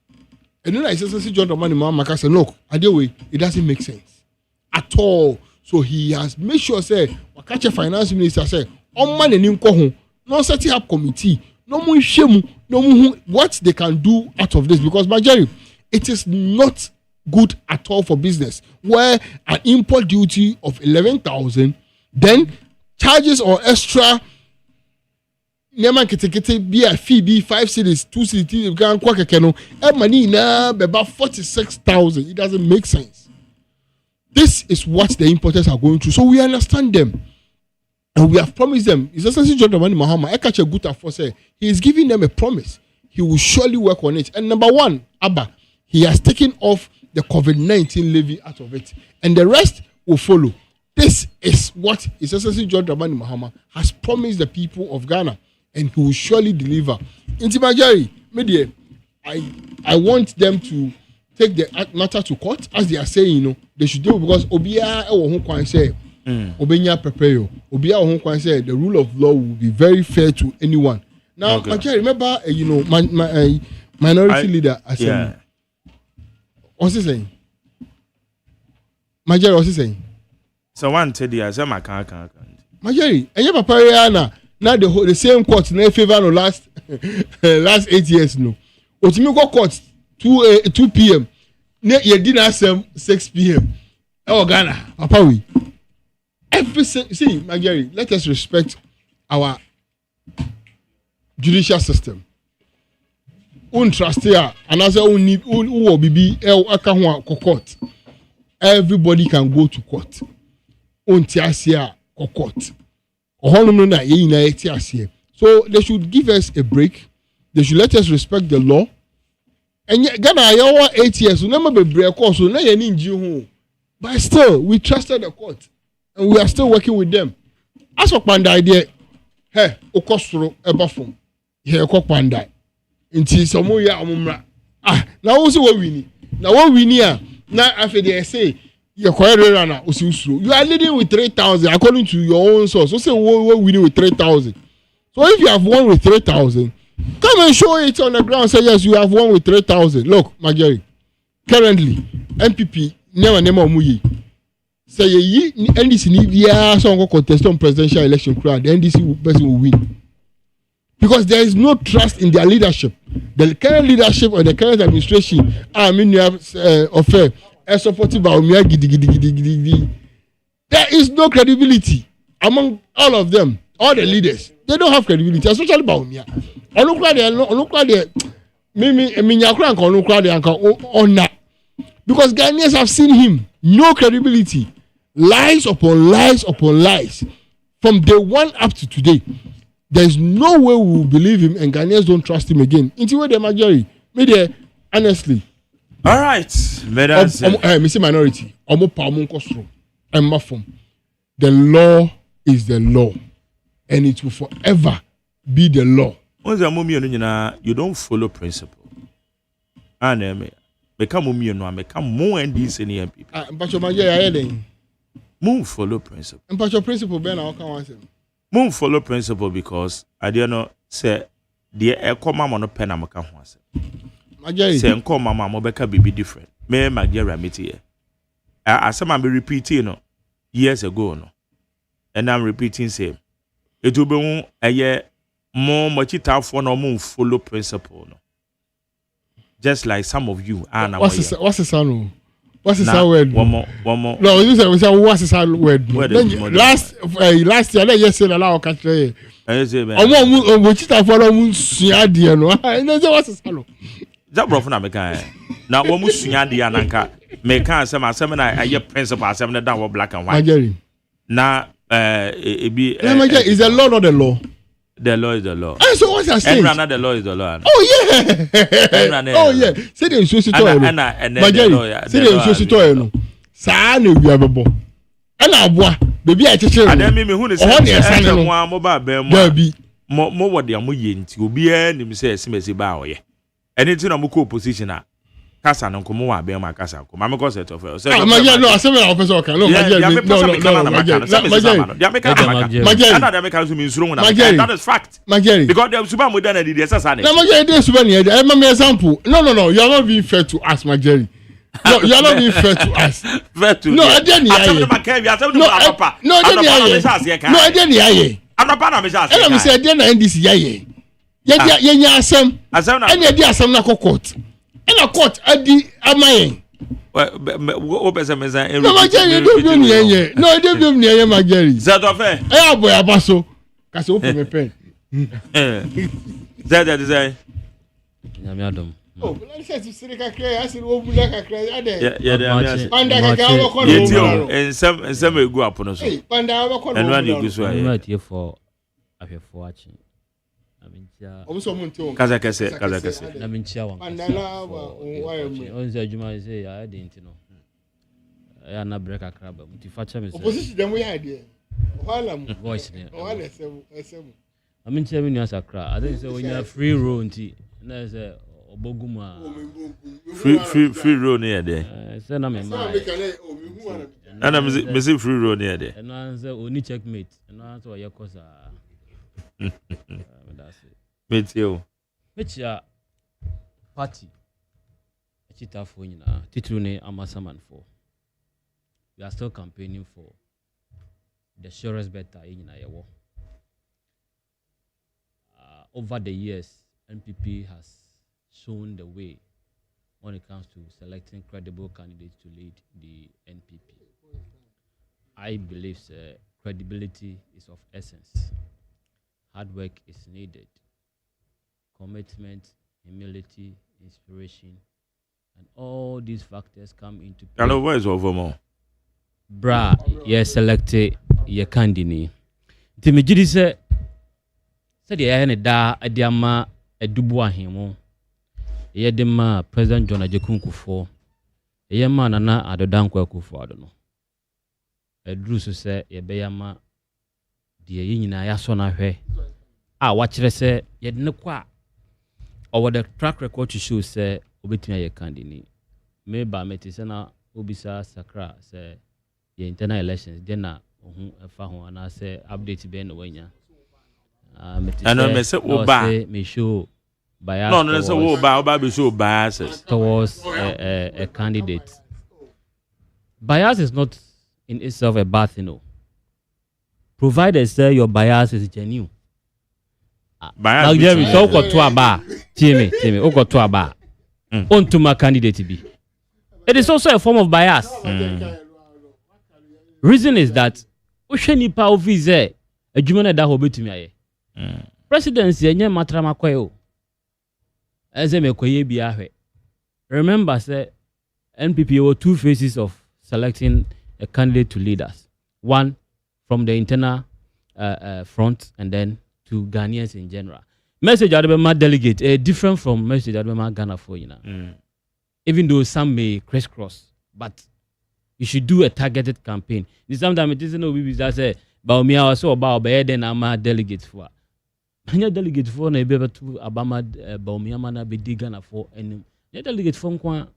And then I say John Dramani Mahama say look, Adewe, it doesn't make sense at all. So he has made sure say Wakache finance minister say on man and home, no setting up committee, no more shame, no more what they can do out of this, because Majeri, it is not good at all for business where an import duty of 11,000, then charges or extra Neman kete be a fee be 5 cedis, 2 cedis, gan kwa kekeno, money na beba 46,000. It doesn't make sense. This is what the importers are going through. So we understand them. And we have promised them. It's essentially John Dramani Mahama. Ekache Guta for say he is giving them a promise. He will surely work on it. And number one, Abba, he has taken off the COVID-19 levy out of it, and the rest will follow. This is what His Excellency John Dramani Mahama has promised the people of Ghana, and he will surely deliver. Intimajari, media, I want them to take the matter to court, as they are saying, they should do, because Obia Ohun say, Obenya prepare, Obia Ohun say the rule of law will be very fair to anyone. Now, Majari, remember, minority leader, what's he saying? Majari, what's he saying? So one today, I said, Majari, and your papa, now the same court, in favor no last 8 years, no. Otimiko court 2 p.m. You didn't ask them 6 p.m. Oh, Ghana, Papa, we. See, Majari, let us respect our judicial system. Trust here, and as I need, will be court. Everybody can go to court. Tiasia court. So they should give us a break. They should let us respect the law. And Ghana, I 8 years, so never be break course, so now but still, we trusted the court, and we are still working with them. As for Panda idea, hey, Okostro, Ebafum, here, Panda. Until some more year, now also what we need. Now what we need, now after they say, you are leading with 3,000 according to your own source. So say what we need with 3,000. So if you have won with 3,000, come and show it on the ground. Say yes, you have won with 3,000. Look, Majari, currently MPP never muyi. Say ye NDC ni so contest on presidential election crowd. The NDC person will win. Because there is no trust in their leadership. The current leadership or the current administration, affair, is supported by Omia Gidi. There is no credibility among all of them, all the leaders. They don't have credibility, especially by Omia. Because Ghanaians have seen him, no credibility, lies upon lies upon lies, from day one up to today. There's no way we will believe him, and Ghanaians don't trust him again. Into the majority, maybe honestly. All right, Mr. Minority, the law is the law, and it will forever be the law. You don't follow principle. And become more NDC and MPP. But your majority, move follow principle. And but your principle, Ben, I can't say. Move follow principle because I don't know say the echo mama no pen amaka ho ase. Majari say enko mama mo beka be different. Me Majari meet here. Asem am be repeating years ago no. And I'm repeating same. It will be a more machitafo no move follow principle no. Just like some of you are now. What's the sound? What's the sound word? One more. No, you say what's the sound word? Last year, yes, say allow country. Omo chita for omo suya die no. No say what's the sound? That bro na meka. Na omo suya die ananka. Meka asem na aye principle asem na down black and white. Majari. Na Majari is the law not the law. The law is the law. So what's that saying? The law is the law. Oh yeah. Oh yeah. Say the so sito no. Majari. Say the so sito no. Saa na wi abebo. Ana aboa. Baby a chechere. Adam me hu ne say. Oh no. Mo ba ba mu. Mo wode am ye nti obi a nim say esimesi ba oye. Eni ti na mo ko opposition a. Kasa no komo wa be ma kasa ko. Ma me ko set of. Majari no asem na officer kan. No Majari. No. That is fact. Majari. Because the super modern the SSA. No Majari dey super near. I am example. No. You are not being fair to us, Majari. No, you are not being fair to us. Fair to. No, I didn't hear. No, I didn't hear. I'm not part of it. And I said, then NDC yaye. Yenya asem. Any idea asem na court. And a court adi amaye. What person is that? No, Majari, don't do me here. No, I don't do me here, Majari. That affair. Eh, boy, abaso. Kasi open my pen. That is Nyamiadom. Oh, but I said to Sirika Cray, I said, oh, Bulaka Cray, yeah. Panda Kaka, and some will go up on us. Panda, and run you this way. I'm right here for watching. Kaza kese. Na minchia wan. Andana wa Onze adwuma say ya de ntino. Ya na break akraba. Muti facha me say. Opposition dem ya de. Wala mu. Voice ne. Wala esem. I mean, tell me you sakra. I think say when you free roll nti na say oboguma. Free roll near there. Say na me ma. Na me say free roll near there. And I say oni checkmate. And I say ya kosa. That's it. Meet you. Meet ya party. Chita for you na. Titulu ne amasaman for. We are still campaigning for the surest better in our war. Over the years, NPP has shown the way when it comes to selecting credible candidates to lead the NPP. I believe credibility is of essence. Hard work is needed. Commitment, humility, inspiration, and all these factors come into play. Hello, where is Overmore? Bra, ye selected ye candidate. Timijidi se said ye da adiama edubu ahemo. Ye dema President John Ajekun Kufuor. Ye ma nana adodankwa Kufuor adono. Edru so se ye beyama die ye nyina ya so na hwe. Wa kire se ye de ne kwa over the track record to show se obetumi ye candidate. Me ba meti se na obisa sakra se ye internal elections then na fa ho ana say update be no wanya ano me say oba me show bias no say oba be show biases towards a candidate. Bias is not in itself a bad thing, no, provided say your bias is genuine. Now there is so got to aba timi o got to aba onto my candidate be, it is also a form of bias. Reason is that Usheni pa office adwuma da ho betumi aye. Presidency enye matrama kwayo. Eze mekoye bi ahwe. Remember say NPP were two phases of selecting a candidate to lead us. One from the internal front and then to Ghanaians in general. Message Adebema delegate different from message Adebema Ghana for you know. Even though some may crisscross, but you should do a targeted campaign. Sometimes it isn't no people that say, "Baumia also about then I'm a delegate for." Any delegate for na be to Abama Baumia mana be digana for and delegate for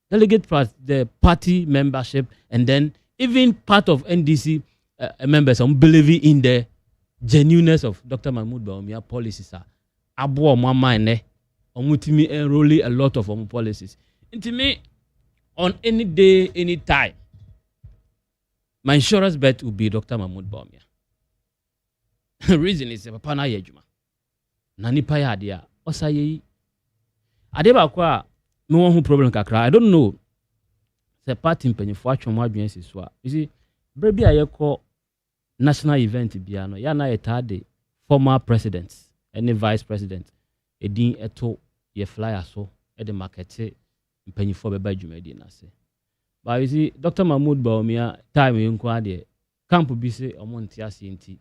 delegate the party membership and then even part of NDC members believing in the genuineness of Dr. Mahmoud Baumia policies. Abo mama ne omutimi enroll a lot of policies. Into me on any day, any time. My insurance bet will be Dr. Mahmoud Baumia. The reason is papa na yejuma. Nani pa ya dia. Osa ye. Adeba kwa me won hu problem kakra. I don't know. The party mpanyefo atwom adwen siso a. You see, brebi ayeko national event bia no ya na yetade former presidents, any vice president, edin eto ye flyer so e de market mpanyefo beba adwumadi na se. But you see, Dr. Mahmoud Baumia, time you inquire, camp be say or Montia CNT,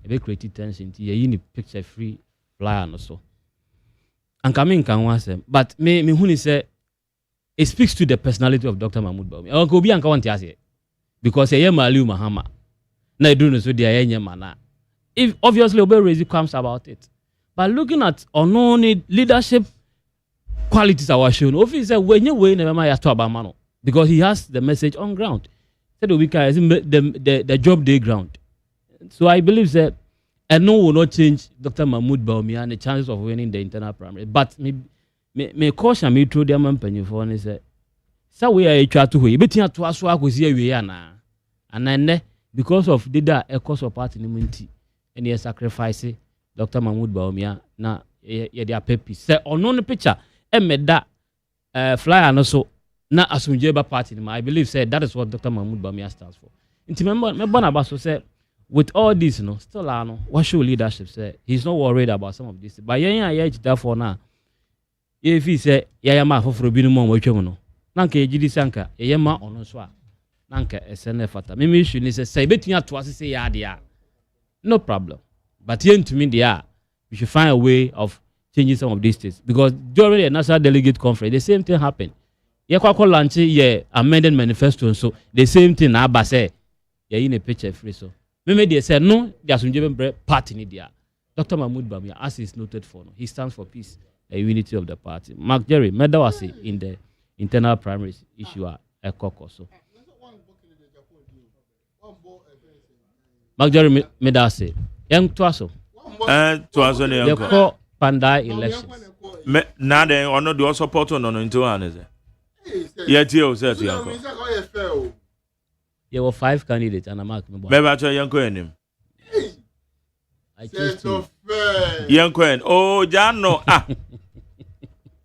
a big creative tension, ye picture free flyer or so. And coming can once, but me who say it speaks to the personality of Dr. Mahmoud Baumia. I go be and count because a Yamalu Mahama. Now, do not so dear mana. If obviously Obey comes about it, but looking at unknown leadership qualities our shown, officer when you win never mind to Abamano. Because he has the message on ground. Said the job day ground. So I believe that and no will not change Dr. Mahmoud Baumia and the chances of winning the internal primary. But me caution me through the man penny for and say, so we are try to we betin to aso akosi awie na. And then because of the a course of party immunity and he sacrifice Dr. Mahmoud Baumia na ye dia pepi. Say on picture e me da flyer no so na Asunjeba party. I believe said that is what Dr. Mahmoud Baumia stands for. Remember about so say with all this, still what show leadership say he's not worried about some of this. But therefore now, if he say yama for binum no, nanka ejidi sanka yama ono so a nanka esene fata. Me issue ni say betunya to say ya dia. No problem. But yen to me dia we should find a way of changing some of these things. Because during the National Delegate Conference, the same thing happened. You can launch amended manifesto, so the same thing Abba say, you're in a picture free. So maybe they said no, there's some party in there. Dr. Mahmoud Bamia, as is noted for, he stands for peace and unity of the party. Mark Jerry, Medawasi in the internal primaries issue a caucus. So Mark Jerry Medawasi, young Twaso. They call Pandai elections. Now they are not the support on into one, is it? Yeah, Tio said, there were 5 candidates and a mark. Maybe I try young Queen. I choose to. Young Queen, oh, John, no.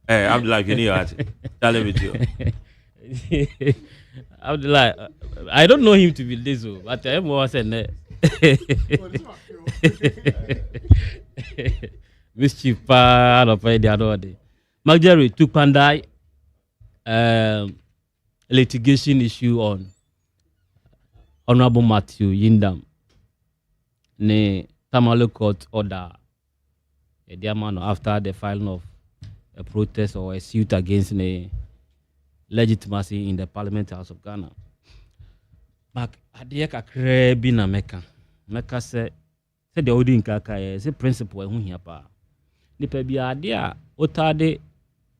Hey, I'm like any art. Tell me to you. I'm like, I don't know him to be this, but I'm more saying mischief part of the other day. Mark Jerry took Pandai litigation issue on Honorable Matthew Yindam. Ne Tamale court order a dear man after the filing of a protest or a suit against the legitimacy in the Parliament House of Ghana. But adia kakre bi na meka se the odi nkaka se principle ehun hia pa nipa bi adia otade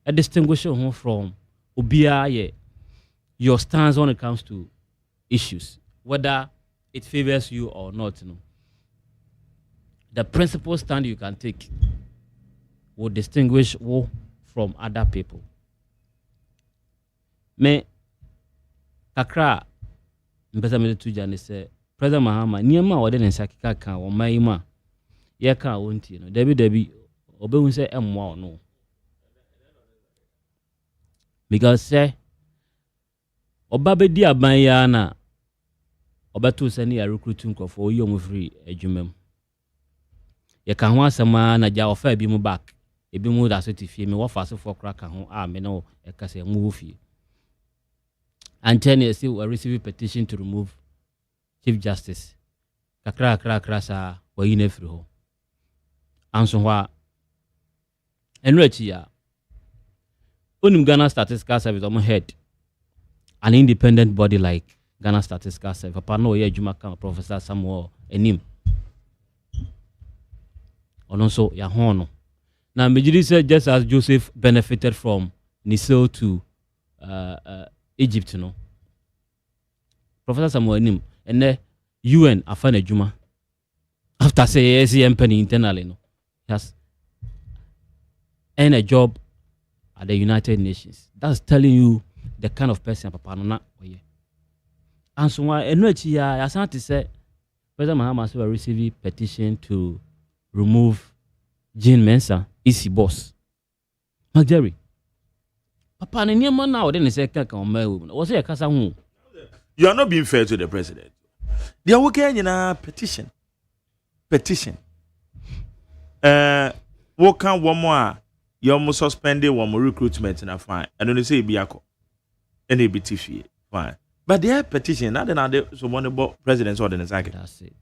a distinguishing from obia ye your stance when it comes to issues, whether it favors you or not, you know. The principal stand you can take will distinguish you from other people. Me kakra mpesa me tu jani se President Mahama niema wode ne sakika kan wo mayima ye kan wonti no debi obehun se emwa ono because say obabedi aban ya na obeto se ne ya recruit nkofo oyi omo free adwumam ye kan ho asema na ja ofa bi mu back ebi mu da so tifie me wo fa so for kra kan ho a me no e ka se mu ofie and then you see we receive a petition to remove Chief Justice kakra sa wa yine free ho anso ho enrechi ya onim Ghana Statistical Service omo head an independent body like Ghana Statistical Service papa no ye adwuma kan Professor Samuel Enim also ya hono now Mejidi said just as Joseph benefited from Nisil to Egypt, no. Professor Samuel Enim and the UN afana juma after say ACM penny internally, no. He has earned a job at the United Nations. That's telling you the kind of person papa no na oye. And so enwechi ya asante say President Mahama will receive a petition to remove Jean Mensa, EC boss. Jerry. Papa, ni man now then say kaka on my woman. Was it kasa hu? You are not being fair to the president. They are working in a petition. What can one more? You almost suspended one more recruitment in a fine. I don't say biako. Any BT fine. But they have petition. Now then, are someone about president's ordinance? That's it.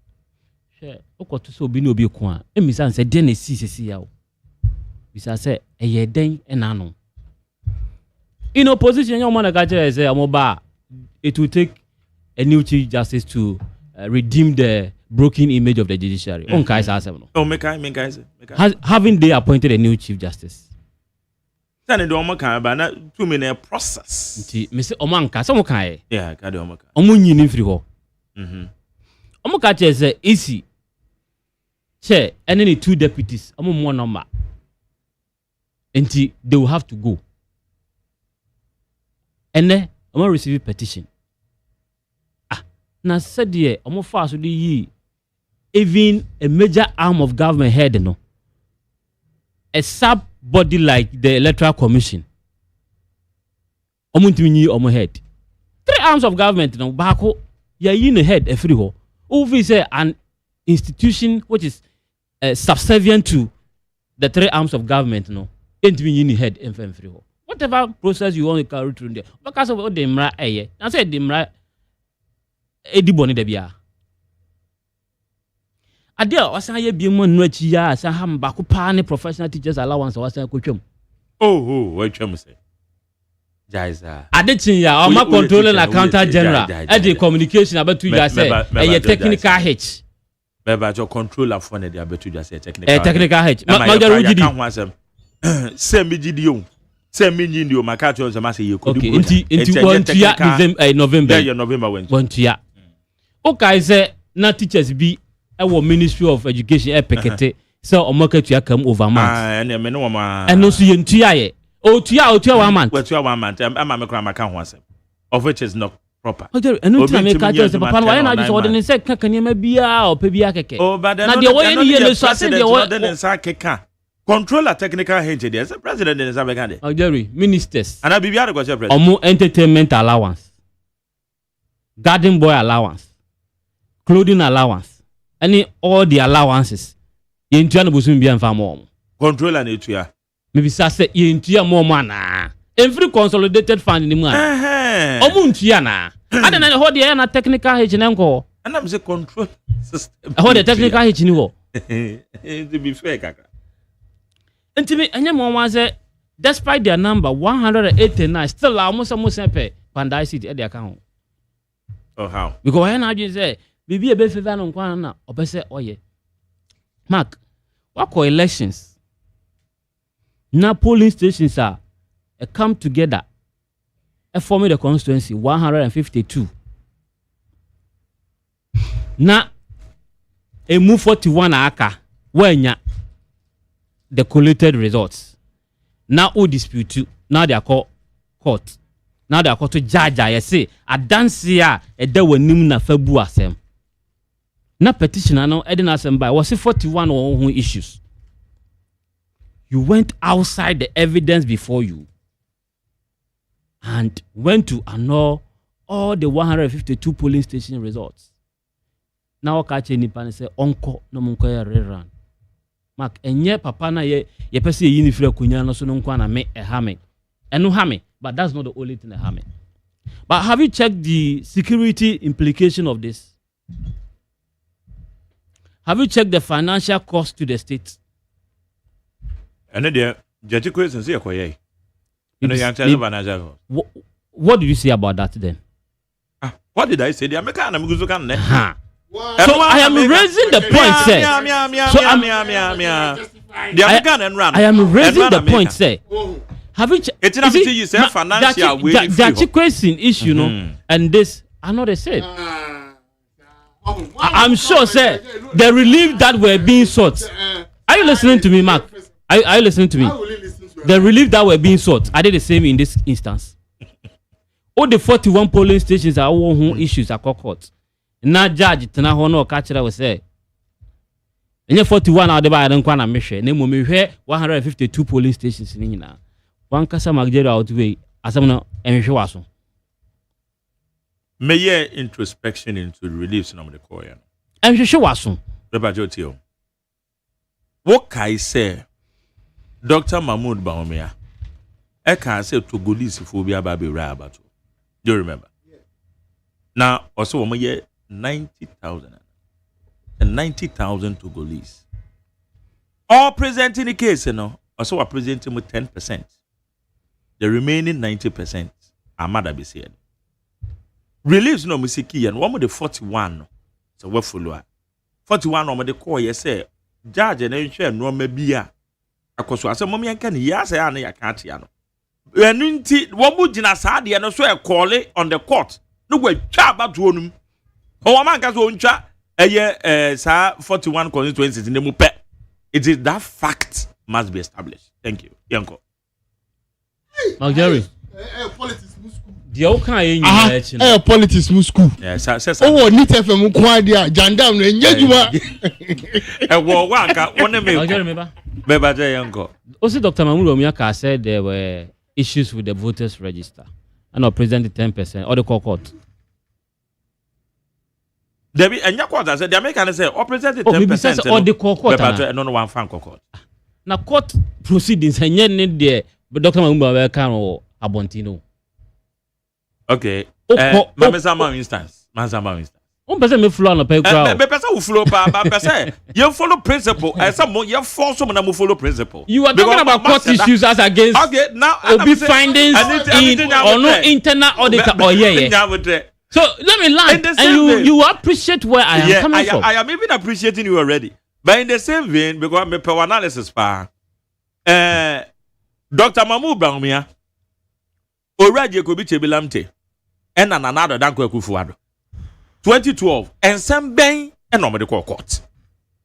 Sure. Oko to so bi no bi ko a. Emi san say den sisi ya o. Bisa say eye den enano. In opposition, young man say it will take a new Chief Justice to redeem the broken image of the judiciary. Having they appointed a new Chief Justice. Too many process. Mr. Omanka, some kai. Yeah, Omaka. Omunyin free ho. Omaka say easy. Chair, and any 2 deputies, one number. Until they will have to go. And then I'm going to receive a petition. Now said ye, I'm going to fast with ye. Even a major arm of government head, no. A sub body like the Electoral Commission. I'm going to be on my head. 3 arms of government, no. Bako, you're in the head, a free ho. Over say an institution which is subservient to the 3 arms of government, no. Ain't be in the head, and free ho. Whatever process you want to carry through there, because of what the mra I said the mra ediboni de bia. ade a wasan ye bi mu no achi ya san ha mba ko pa ne professional teachers allowance wasan ko twam wa twam se Jaiza ade chin ya o ma controlling accountant general e the communication abetu ya say e technical hitch beba jo controller for ne dia betu ya say technical hitch ma jaru gidi se mi gidi o se mi nyindi o maka cho ma say ye ko di inti wontua November wontua o kai say na teachers bi e wo Ministry of Education e pekete say o market ya kam over month ene me no ma eno so ye ntua ye otua 1 month otua 1 month ama me kra maka ho asem of which is not proper enu time me ka say papa why na just ordinary say kan kanema bia o pe bia keke na de wo ye ni ye so say de wo ordinary say keka controller technical hinge there say president dey say begande Jerry ministers ana bibia de go say president omo entertainment allowance garden boy allowance clothing allowance any all the allowances ye ntua no bosum bia mfa mo controller na etua maybe say ye ntua mo na every consolidated fund ni mu a omo ntua na ada na ho de na technical hitch na nko ana me say control system ho de technical hitch ni wo to be fair kaka ntimi anya mo wan say despite their number 189 still almost pe pandai city e de aka ho oh how because when I just say bibi e be favor no nkwan na obese oye mark what elections na polling stations are come together forming the constituency 152 na emu 41 aka wanya the collated results now who dispute now they are called court now they are called to judge I say adansia e da wanim na fabu asem na petitioner no edin asem by was 41 on issues you went outside the evidence before you and went to annul all the 152 polling station results. Now catch any pan say onko no munko ya rerun. Mark enye papa na ye pese ye yini fira kunya no so no nkwa na me ehame. Eno hame, but that's not the only thing ehame. But have you checked the security implication of this? Have you checked the financial cost to the state? And there judge question say akoye. What did you say about that then? What did I say? The American So I am raising the point, sir. I am raising the point, sir. Haven't you said financial the question issue, no? And this are not the same. I'm sure, sir. The relief that were being sought. Are you listening to me, Mark? Are you listening to me? The relief that were being sought, are they the same in this instance? All the 41 polling stations are all who issues are court. Now judge tena hono catcher was say. And 41 out the by don't kwana measure. Name me 152 polling stations in Nina. One kasa magjera outweigh as I'm not emishawaso. May introspection into the reliefs of the coin. I'm sure waso. Rebajotio. What can I say? Dr. Mahmoud Baumia, I can say to Golisi phobia baby rabato. Do you remember? Yeah. Now, also, 90,000 and 90,000 to Golis. All presenting the case, you know, also are presenting with 10%. The remaining 90% are mother be said. Reliefs no musiki and one with the 41. So what follow? 41 on the core, yes, say, judge and ensure no maybe. Akoso ase mommy anka ni ya say na ya ka atia no enu nti wo bu gina saade no so e call on the court no gwa twa abato onum o ma anka so ntwa eye sa 41 constituencies in mu pe. It is that fact must be established. Thank you yanko Jerry politics mu school the o kan ye nyina echi no politics mu school yes say o ni tfm ko adia jandam no enjejuma wo wa anka won me Jerry me ba Beba Jayanko. Also, Dr. Mahmoud Omiaka said there were issues with the voters register and not present the 10% or the court. Debbie and Yakwata said the American say or present the 10% or the court. No one fan court. Now court proceedings and yet need there, but Dr. Mahmoud Omiaka or Abontino. Okay. Mamazama instance. person me flow no pay crowd. Me person will flow pa, but person you follow principle. And some you force some na follow principle. You are talking about court issues as against. Okay, now Obi findings in or no internal auditor or yeah. So let me land, and you appreciate where I am coming from. I am even appreciating you already. But in the same vein, because my power analysis pa, Dr. Mamu Baumia, Oraje Kobi Chebilamte, and another Danko Kufuado. 2012, and some bang and normally call court.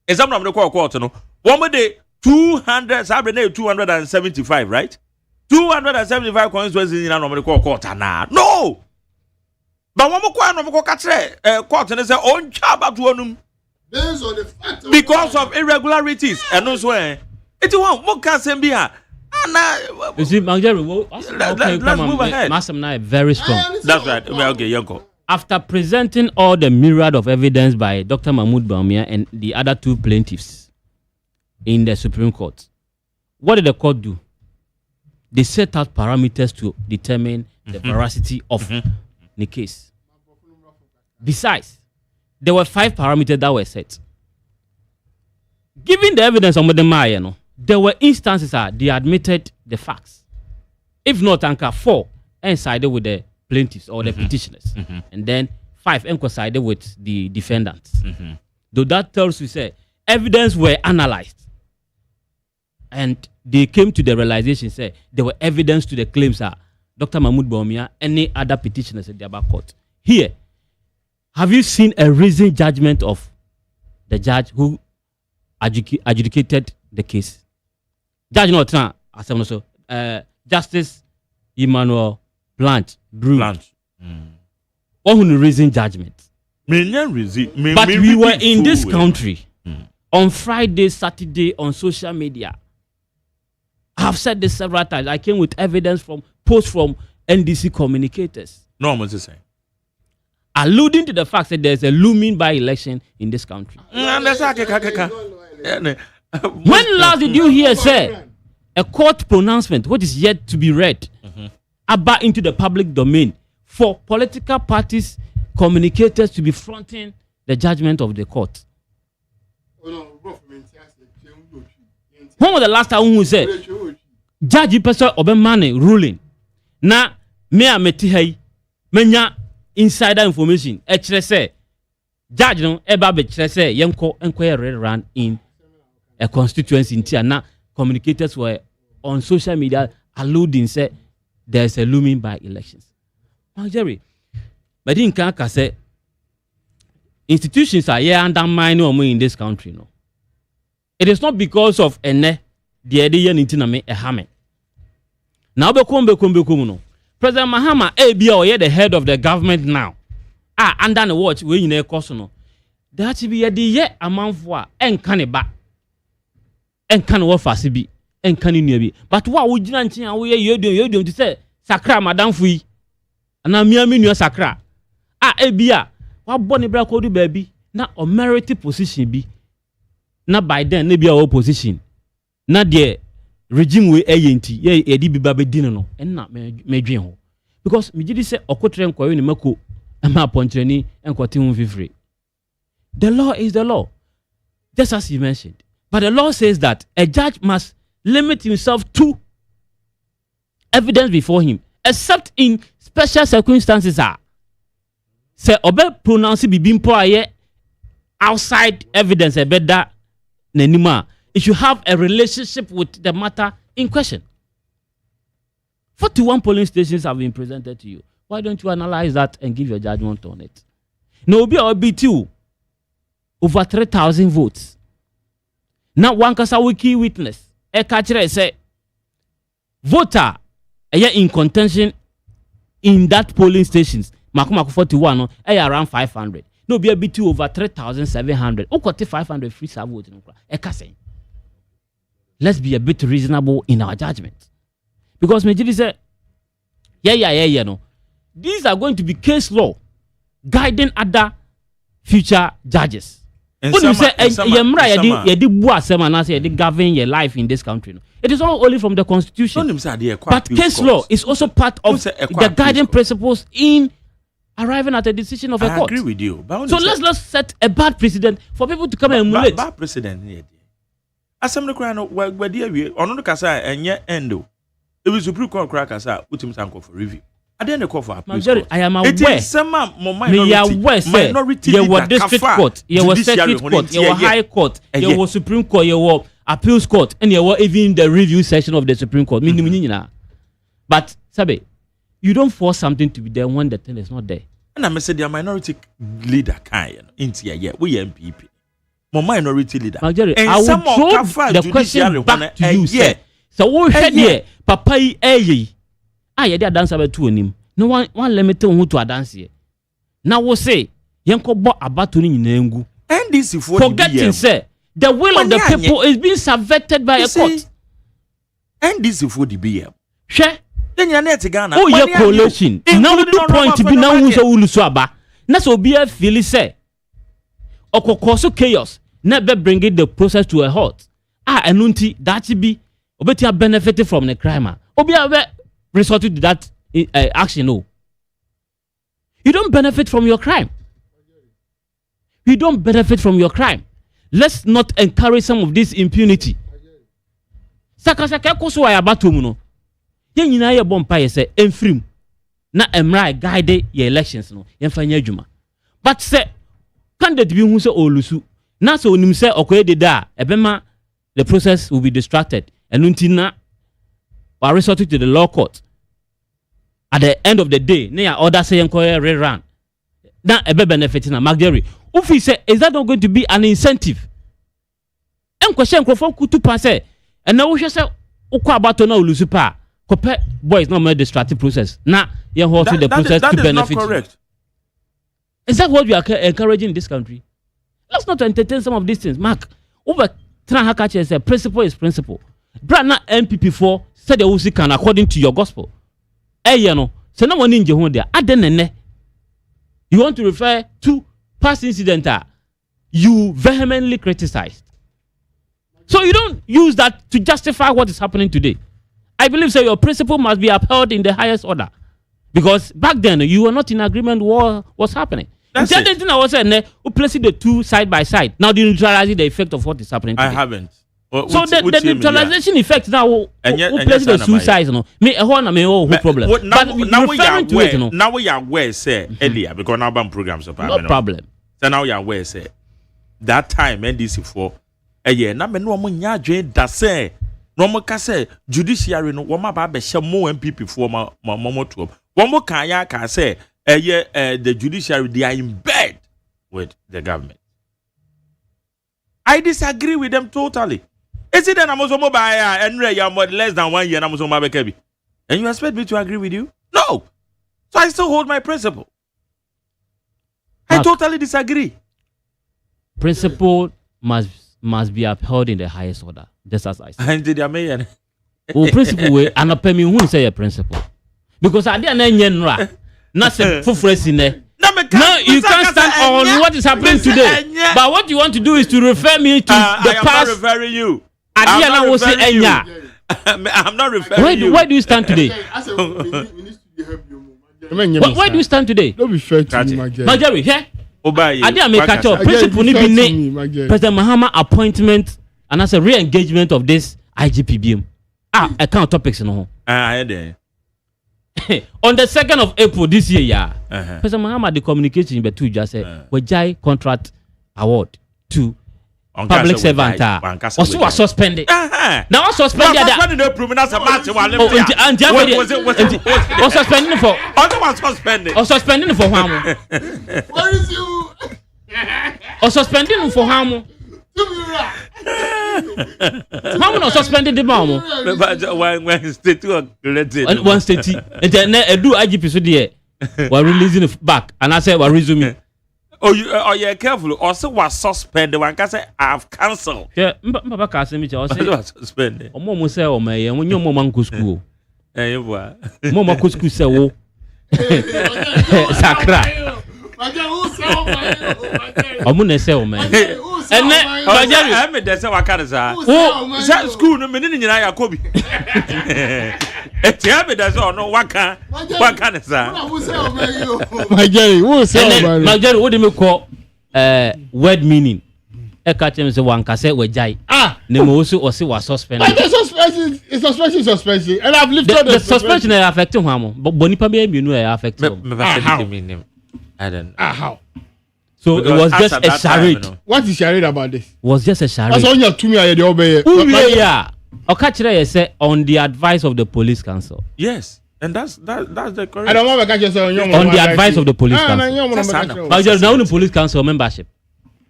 And some normally call court, no. One day 275, right? 275 coins was in a normally call court. No! But one more court and say, on job at one. Because of irregularities and also it won't more can be here. You see, Manjari, let's move ahead. Masam very strong. That's right. Okay, Yanko. After presenting all the myriad of evidence by Dr. Mahmoud Baumia and the other two plaintiffs in the Supreme Court, what did the court do? They set out parameters to determine the veracity of the case. Besides, there were 5 parameters that were set. Given the evidence on the Maya, there were instances that they admitted the facts. If not, anchor 4 and sided with the plaintiffs or the petitioners, and then 5 and sided with the defendants. Though that tells you, say, evidence were analyzed, and they came to the realization, say, there were evidence to the claims that Dr. Mahmoud Baumia, any other petitioners in the Aba court. Here, have you seen a reasoned judgment of the judge who adjudicated the case? Judge not also Justice Emmanuel Blanche. Or who reasoned judgment. But we were in this country on Friday, Saturday on social media. I have said this several times. I came with evidence from posts from NDC communicators. No, I'm just saying. Alluding to the fact that there's a looming by-election in this country. When last did you hear, say, a court pronouncement, which is yet to be read, about into the public domain for political parties, communicators to be fronting the judgment of the court? When was the last time who said, Judge Pastor Obemane ruling? Na me a metihai menya insider information. Say, Judge no eba be say yenko run in a constituency in Tiana. Communicators were on social media alluding say there's a looming by elections. Jerry, but in Kanaka say institutions are here undermining in this country. No, it is not because of the idea in a hammer. Now no. President Mahama ABO the head of the government now. Under the watch when you know no. There to be a year amount for and caneba and can what fasibi and can you but what would you do to say Sakra Madam Fui and I'm your Sakra. Abia what bonny bracody baby na a merited position be not by then maybe our opposition not the regime we ayenti ye edi bi babe dino no enna me dwen ho because me gidi say okotre nkwawe ni mako ama pontreni enkwati hu fifre. The law is the law, just as you mentioned, but the law says that a judge must limit himself to evidence before him except in special circumstances say obe pronounce bibimpo aye outside evidence better nenima. If you have a relationship with the matter in question. 41 polling stations have been presented to you. Why don't you analyze that and give your judgment on it? No, be two. Over 3,000 votes. Now, one kasa wiki witness. A catcher say, voter in contention in that polling stations. Makumako 41, around 500. No, be two over 3,700. Who got 500 free votes? A kasa. Let's be a bit reasonable in our judgment. Because Majidi said, no. These are going to be case law guiding other future judges. When you say, you govern your life in this country. It is not only from the Constitution. But case law is also part of the guiding principles in arriving at a decision of a court. I agree with you. So let's set a bad precedent for people to come and emulate. Bad precedent here. Assembly cry no where dear we ono no kasa enye endo. It was Supreme Court cry kasa utim sanko for review. I didn't call for appeal. I am aware. It is some minority. You were district court, you were circuit court, you were high court, you were Supreme Court, you were appeals court, and you were even the review session of the Supreme Court. But Sabe, you don't force something to be there when the thing is not there. And I said the minority leader kind yeah we MPP. My minority leader. Jerry, I will throw the question back to you, sir. So we had here, Papa ye. I did dance about two him. No one limit who to a dance here. Now we say, Yanko bought a battle in Nengu. And this is forgetting, sir. The will of the people is being subverted by a court. And this is for the BM. Share. Then you're not Ghana. Oh, your coalition. Now the point to be now who's a Uluswaba. That's what be a feeling say. Okokoso chaos. Never bringing the process to a halt. And unti that be obetia benefited from the crime. Obia resorted to that action. No, you don't benefit from your crime. You don't benefit from your crime. Let's not encourage some of this impunity. Sakasaka koso wa yabato no. Yen nyina ye bompa ye se enfrim na emra guide your elections no. Yen fanya adwuma. But say candidate bi hu se olusu na so onim se okoye de da ebema the process will be distracted. And until now, we resorted to the law court. At the end of the day, near order say inquiry rerun. Now a benefiting a Magdari. Ufi say, is that not going to be an incentive? And question for kutu pass. And now we shall say, Ukwa about to know Lucipa. Compare boys not made the strategic process. Now you hold the process to benefit. Not correct. Is that what we are encouraging in this country? Let's not entertain some of these things. Mark, over Tranhakache said, principle is principle. Brana MPP4 said the Usi can according to your gospel. You know, so no one in Jehondia. Adenene. You want to refer to past incident you vehemently criticized. So you don't use that to justify what is happening today. I believe so your principle must be upheld in the highest order. Because back then you were not in agreement with what was happening. That's the thing I was saying, who placing the two side by side. Now they neutralizing the effect of what is happening today. I haven't. Well, so the neutralization effect now who places the two sides, no? Me a one me problem. But now we are aware. Now we are aware, say earlier because now ban programs of no problem. So now we are aware, say that time NDC4 year na me no mo nya adwen da say no mo ka say judiciary no wo ma ba be hye mo MPP4 mo to wo mo kan ya ka say the judiciary they are in bed with the government. I disagree with them totally. Is it that I'm also mobile and less than 1 year and I'm also mobile? And you expect me to agree with you? No. So I still hold my principle. I totally disagree. Principle must be upheld in the highest order. Just as I said. And did you mean? Oh, principle way and a penny who say a principle. Because I didn't know nothing for fresh in there. No, you can't stand on what is happening today. But what you want to do is to refer me to the past. I am not referring you. I'm not referring you. Why do you stand today? Why do you stand today? Don't be fair to me, Majari, here. I didn't make a choice. Principle need be named President Mahama appointment and as a re-engagement of this IGPBM. I can't topics no. I there. On the 2nd of April this year, President Mahama the communication between just said Wajai contract award to public servant also was suspended. Now was suspended. Was suspended for. Was suspended. Was suspended for harm. Where is you? Was suspended for harm. How much suspended the bomb? When state related. One state. And then do IGP so there. We're releasing it back, and I said we're resuming. Oh, you're careful. Also, was suspended. One can say I've cancelled. Yeah, Papa Cassim, I was suspended. Or Momo say, oh, may when your mom go school. Eh, what? Mama go school say, oh, Sakra. I'm gonna say, oh, man. And then, I'm a desert. What can I say? Oh, school, no, meaning in Yakobi. Etiabe does no waka nisa. My Jerry, who say about My Jerry, what do you call word meaning? E catch him say one cassette we jai. Nemo also was suspended. But the suspension, and I've lifted the suspension affecting him, but Bonipa be you know affected. I don't. How? So it was just a charade. What is charade about this? Was just a charade. That's on your 2 year the obey. Yeah. Okachire say on the advice of the police council. Yes. And that's the correct. I don't want to catch you on the advice of the police council. But you're now the police council membership.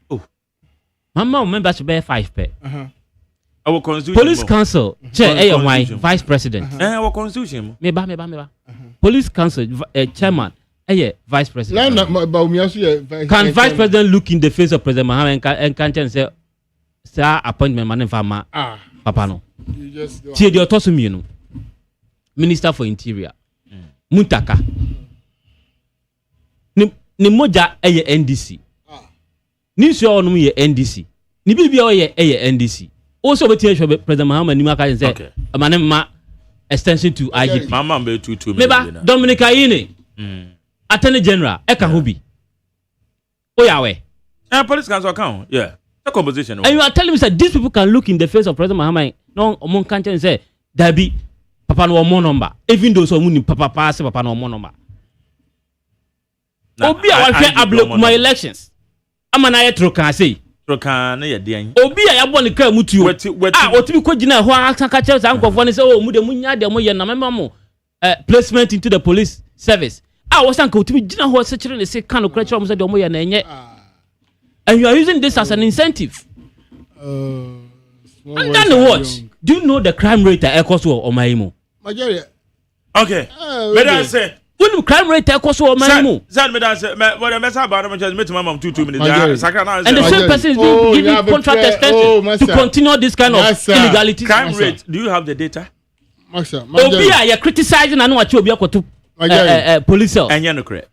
Oh. Mama membership be 5 pe. Our constitution. Police council. Chair why vice president. Our constitution. Meba. Police council chairman. Vice president. Can vice president look in the face of President Mohammed and can say, sir, appointment man fama. Papa no. Tie the autonomy no. Minister for Interior. Muntaka. Ni moja NDC. Ni so no ye NDC. Ni bibia o ye NDC. Also betia show President Mohammed ni maka say amane ma extension to IG. Mama be 22 million. Dominic Ayine. Attorney General Eka Hobi. Oyawe. Police council account. Yeah. The composition. And you are telling me that these people can look in the face of President Mohammed no among country and say there be papa no more number. Even though so many papa pass papa no more number. Obi a wa hwe my elections. Amana ye trokan say. Trokan na ye den. Obi a ya bo ne ka mutuo. Otibi ko gina ho aka ka che san nkofo ne say oh mu de munya de mo ye na mema mo placement into the police service. Was uncle to be dinner horse secretary say kind of creature almost the moya and you are using this as an incentive. And then what? Do you know the crime rate at Ecoso or Maimo? Okay. But I say when the crime rate at Ecoso or Maimo, San Medan, what I mess about him just met mom 2 minutes. And the same person is being given contract extension to continue this kind of illegality. Crime rate. Do you have the data? Obia, you're criticizing and what you'll be able to. Police and you no correct.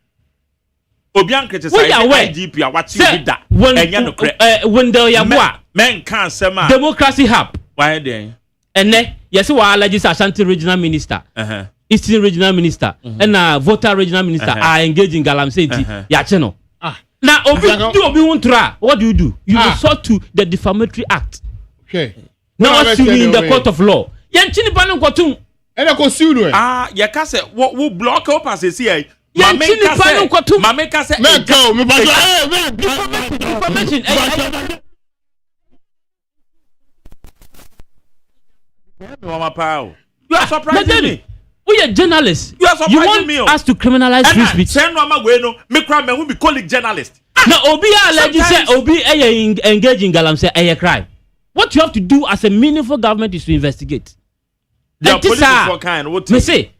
Obian criticize IGP what you did that. And you no correct. When the Yabua men can't say Democracy Hub. Why then? And then yes, we are allergies Ashanti regional minister, Eastern regional minister, and voter regional minister are engaged in Galamsey. Yacheno. Now, what do? You resort to the defamatory act. Okay. Now assuming in the court of law. Yanchini Banon Kotum. And I consume it. You can say what will block up as a CI. Mama can say, you are surprising me. We are journalists. You are surprising me. Us to criminalize free speech. Send no bueno. Me crime who be calling journalist. Now Obi alleged say Obi engage in Galam say a crime. What you have to do as a meaningful government is to investigate. The police for kind. What me say?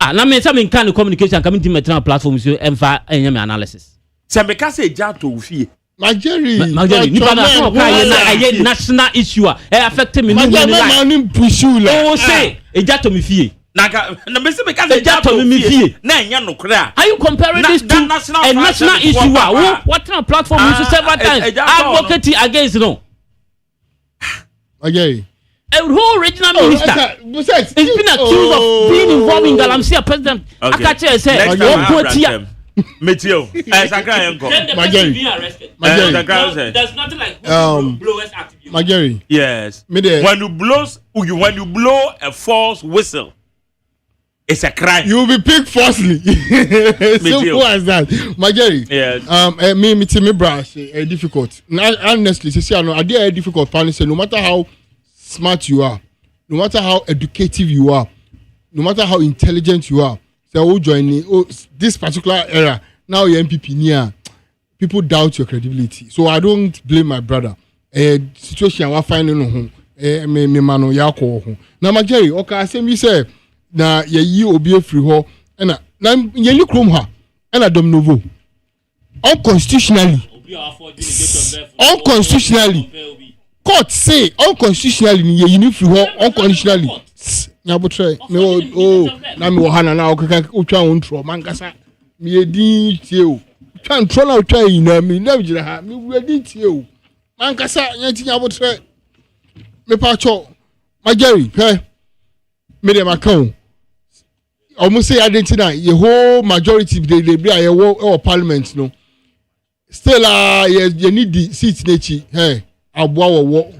Na me say me kind of communication coming to my platform so emfa enyame analysis. Say me ka say jato fie. Majeri nipa na so ka national issue affect me no life. Oh say ejato me fie. Na me say me ka say jato me fie. Na enya no kra. Are you comparing this to a national issue? What kind of platform you several times advocate against no? Okay. A whole regional minister it's been accused of being involved in Galamsey president. Akache said, Meteo. There's nothing like blowers activity. Majeri. Yes. When you blow a false whistle, it's a crime. You will be picked falsely. Simple as that. Majeri. Yes. Me brush difficult. Honestly, see, I know I did difficult. Say no matter how smart you are, no matter how educative you are, no matter how intelligent you are, say who join this particular era. Now you're MPP near. People doubt your credibility. So I don't blame my brother. Situation I find no home. Me mano yako home. Now Majeri, okay, I say me say na ye obi free ho. Na ye look room ha. Na dom novo. Unconstitutionally. Court say unconstitutionally ye you free ho unconstitutionally. Nyabotre me na me hana na okaka utwa wontro mankasa me edi tie o twa ntro na utwa yi na me na gire ha me edi tie o mankasa nyanti nyabotre me pa cho Majeri he me de maka o almost say Argentina, the whole majority they be a parliament no. Still you need the seats nechi. Hey, aboa wo.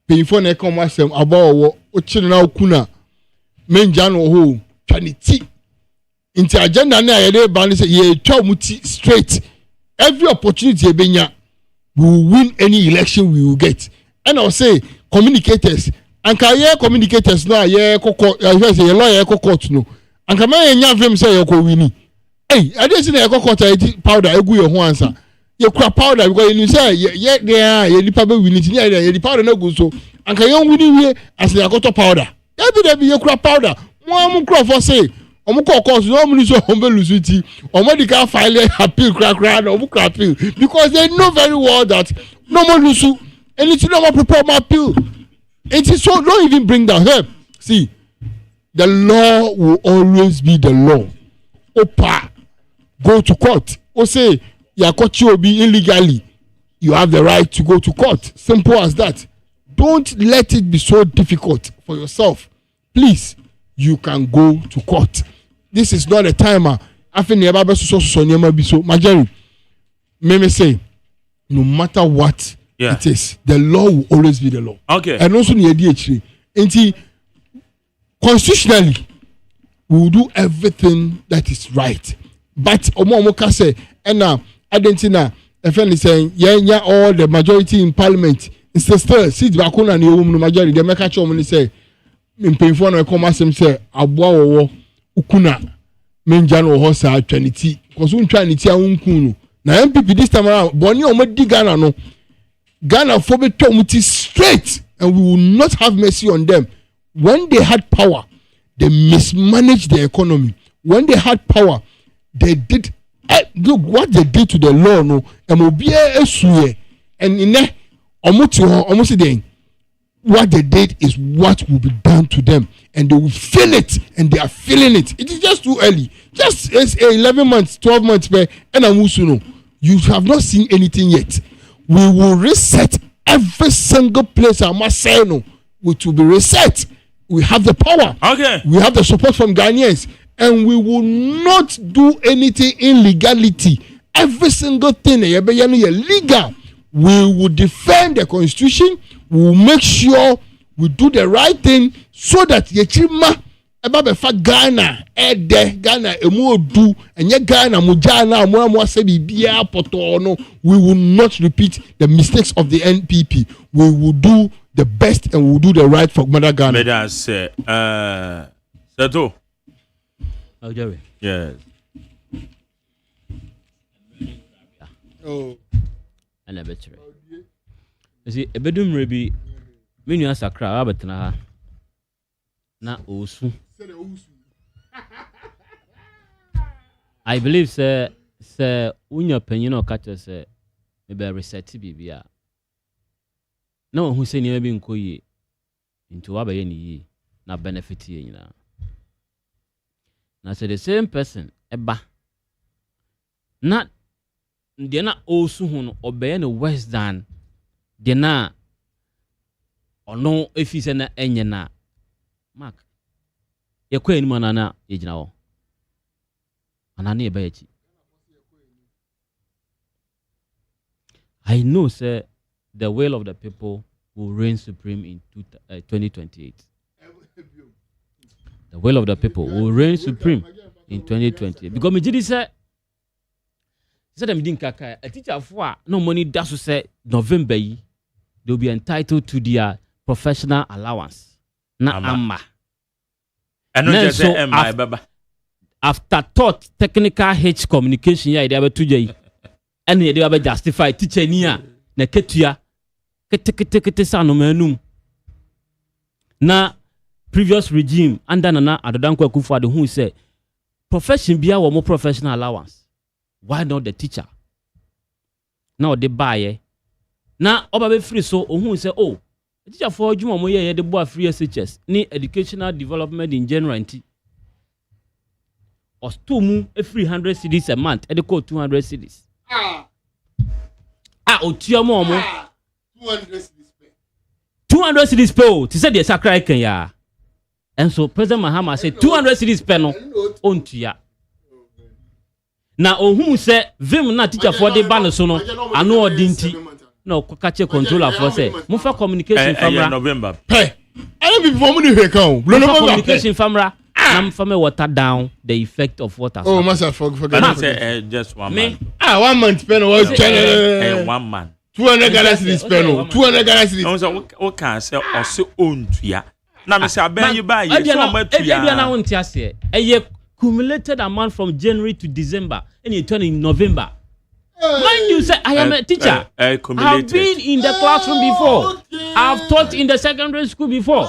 Pay for na come asem aboa wo. Ochi na okuna. Menja no ho. Twaniti. Inti agenda na ye dey ban say ye twa muti straight. Every opportunity e benya, we will win any election we will get. And I'll say communicators. Anka ye communicators no ye kokko say ye lawyer kokko no. Anka man ye nya vim say ye ko wini. Hey, I dey say ye kokko powder egu your ho answer. Ye kura powder because you say ye there ye nipa be wini ti ye the powder no go so. Anka ye wini we as ye kokko powder. Every day ye kura powder. Mo am kura for say omo course no mo so ombe lusuti omo di ka file appeal crack no mo appeal because they know very well that no more lusu anything no more prepare my appeal. It is so don't even bring that help. See, the law will always be the law. Opa, go to court. O say you caught you be illegally. You have the right to go to court. Simple as that. Don't let it be so difficult for yourself. Please, you can go to court. This is not a timer. I think never be so Majari, me say, no matter what it is, the law will always be the law. Okay. And also the DHA. And constitutionally, we will do everything that is right. But Omo can say, and now Argentina, a friend is saying, yeah, all the majority in parliament. It's still sit back on and the majority. They make a show when say, in painful and come as him say, Abwa ukuna menjano hosa trinity because un trinity a unkunu na MPP this time around boni o madi Ghana no Ghana for be tomuti straight and we will not have mercy on them. When they had power they mismanaged the economy. When they had power they did look what they did to the law no emobia esuye and in almost den what they did is what will be done to them and they will feel it and they are feeling it. It is just too early. Just 11 months, 12 months and no. You have not seen anything yet. We will reset every single place. I must say no. Which will be reset. We have the power. Okay. We have the support from Ghanaians and we will not do anything illegality. Every single thing legal. We will defend the constitution. We will make sure we do the right thing so that yechima eba fa Ghana Ghana emu odu enye Ghana mujana amu ase bibia poto no. We will not repeat the mistakes of the NPP. We will do the best and we will do the right for Mother Ghana. Let us say Sato. Oh, Jerry. Yes. Oh. And a better. You see, a bedroom maybe when you ask a crowd, but na osu. I believe, sir, when your opinion or catcher say, maybe a reset BBA. No one who say never been coy into Abayeni, not benefit ye. Now, say the same person, Eba, not they're not also obey any worse than. Dena ono efise na enye na mark yakwa eni manana yegina wo anana eba yachi I know sir the will of the people will reign supreme in 2028. The will of the people will reign supreme in 2028 because me jidi say them didn't kaka a teacher for no money dash say November they'll be entitled to their professional allowance. Na amma. And not just say Emma, Baba. After taught technical H communication, yeah, they have 2 days. And they have justified teacher near na ketua. Kete sanomenum. Na previous regime under Nana Adodankwa Akufo-Addo who said profession be our more professional allowance. Why not the teacher? Now they buy na oba be free so who say oh teacher for juma mo ye the boy free SHS ni educational development in general nti or mu a free 100 cedis a month e dey call 200 cedis otua mo 200 cedis pay 200 cedis pay o ti say the sacred kan ya And so President Mahama said 200 cities per no on to ya. Now, who said Vim na teacher for the banner so no, I know dinty. No, catch controller for say. Mufa communication famra. November. Hey, I don't be for money here come. Communication famra. I'm from water down the effect of water. Oh, must forget. Just 1 month. 1 month pen was 1 month. 200 Ghana cedis pen. 200 Ghana cedis. So what can say also own to ya. Na me say ben you buy you so much to ya. Na won tiase. A cumulated amount from January to December and you turn in November. Mind you say I am a teacher. I've been in the classroom before. I've taught in the secondary school before.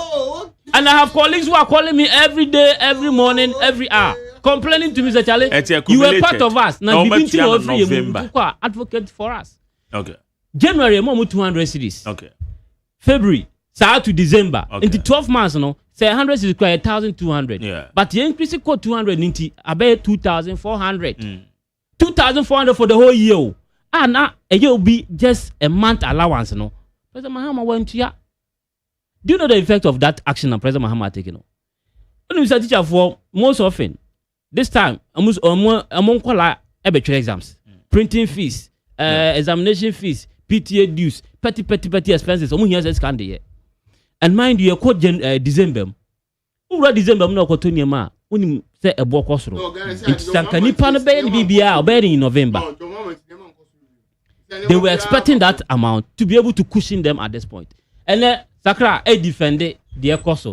And I have colleagues who are calling me every day, every morning, every hour, complaining to me, Mr. Charlie, you were part of us. Now, you've been to advocate for us. Okay. January, more 200 cities. Okay. February, start to December. Okay. Into 12 months, no, say 100 cities, 1,200. Yeah. But you increase it 200 into about 2,400. 2,400 for the whole year. And now, a year will be just a month allowance, no. President Mahama went to ya. Do you know the effect of that action that President Mahama taking? When you teacher for most often, this time, among exams, printing fees, examination fees, PTA dues, petty expenses. And mind you, quote December. Who December? No, quote Tonyama. When you say a book cost, it's Sankani Panabay BBA or in November. They were expecting that amount to be able to cushion them at this point. And then Sakra defended the cost.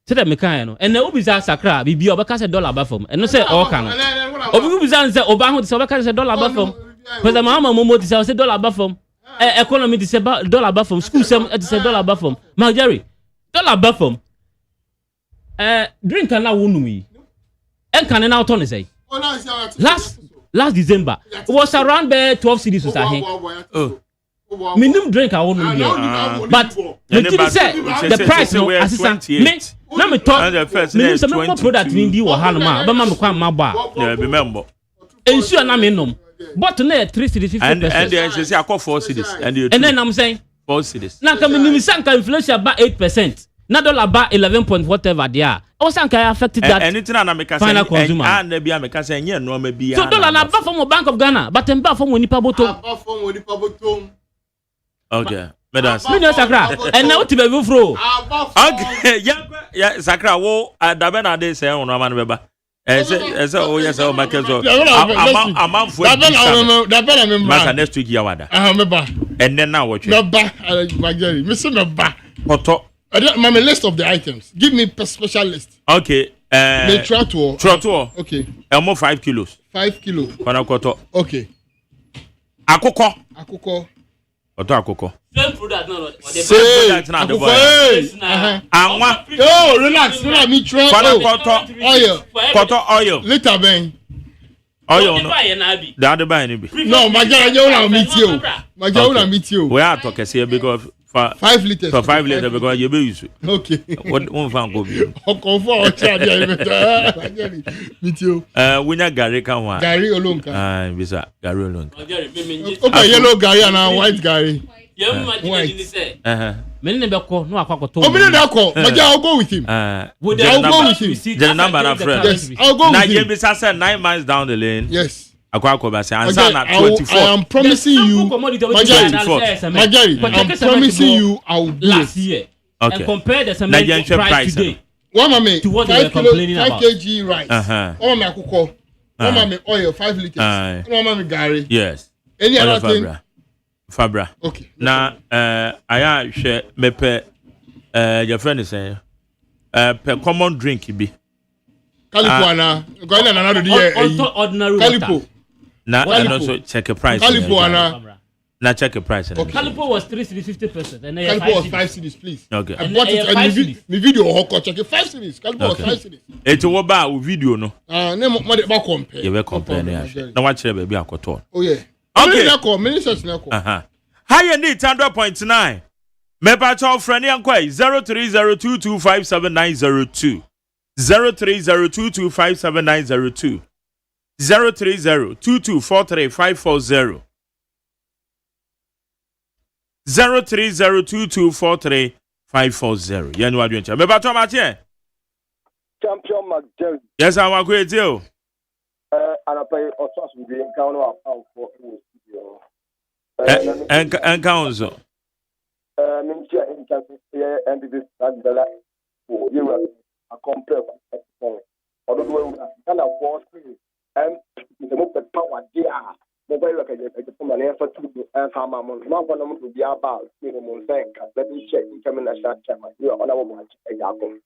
Say that mekano. And then Ubiza Sakra be obaka $1 above from. And no say all can. Obiza say Obango is obaka $1 above from. President Mahama Momo is $1 above from. Economy is $1 above from. School sem is $1 above from. Marjorie $1 above from. Drink na wonu mi. En kan na auto ne say. Last December it was around 12 cities was here. Minimum drink I won't know. But the price no assistant me na me talk minimum some more product in the wahala ma me kwan ma ba. Yeah, remember. Ensure na me nom. But na 3 cities 50%. And they say I call 4 cities and then I'm saying 4 cities. Na ka minimum sanka inflation about 8%. Na dollar ba 11 point whatever they are. I was sanka affected that. Anything na make say final consumer. And be make say nye no ma bia. So dollar na ba from Bank of Ghana, but em ba from Nipa Botom. Okay. Medas. Me no Sakra. And now to be fro. Okay. Yeah, Sakra wo adabe na dey say on ma no beba. Say oh yes oh market so. I'm for that next week ya wada. Meba. And then now what you? Meba, Magari. Mr. Meba. Koto. My list of the items. Give me a special list. Okay. The trottoir. Okay. Almost 5 kilos. 5 kilos. Koto. Okay. Akoko. Koto akoko. Same product no. Same product na the boy. Anwa. Oh, relax. Let me try. Koto oil. Later ben. Oil no. That buy ni bi. No, Magara you na meet you. Magara na meet you. We are talk say because 5 liters. For 5 liters because you be use. Okay. One fan go be. Confirm Magari. Meet you. We na Gary kan wa. Gary Olonka. Bisa Gary Olonka. Okay, yellow Gary and white Gary. Men ne beko no akwakoto. Oh, me na ko. I'll go with him. I'll go with him. The number of friends. Yes, I'll go with him. Now you be say 9 miles down the lane. Yes. Akwako say answer na 24. I am promising you. Magari, I'm promising you I'll do last year. Okay. And compare the cement price today. One mame, to what they were complaining about. 5 kg rice. One mame akoko. One mame oil 5 liters. One mame Gary. Yes. Any other thing? Fabra. Okay. Now, I share mepe. Your friend is saying, per common drink be. Calipo going on another day. Ordinary Calipo. Now, and also check a price. Calipo now check a price. Okay. Calipo was 350%. And Calipo was 5 cities, please. Okay. I bought it and the video hoko check it 5 cities. Calipo was 5 cities. It's what about video no? Name what about compare. You will compare. Now watch the baby akoto. Oh yeah. Okay. Many such nako. High need 100.9. Mepa chao friend yankwa 0302257902. 0302257902. 0302243540. 0302243540. Yenu adwencha. Mepa chao matye. Champion McJerry. Yes, I'm a great deal. And I pay or trust with the encounter of for studio. And council. Mincha in Campia and this Agdala for you a compare. Although kind of force and the most power dear. Mobile like a woman effort to farmer not one to be about minimum bank. Let me check in coming a short time. You are on our watch a yakum.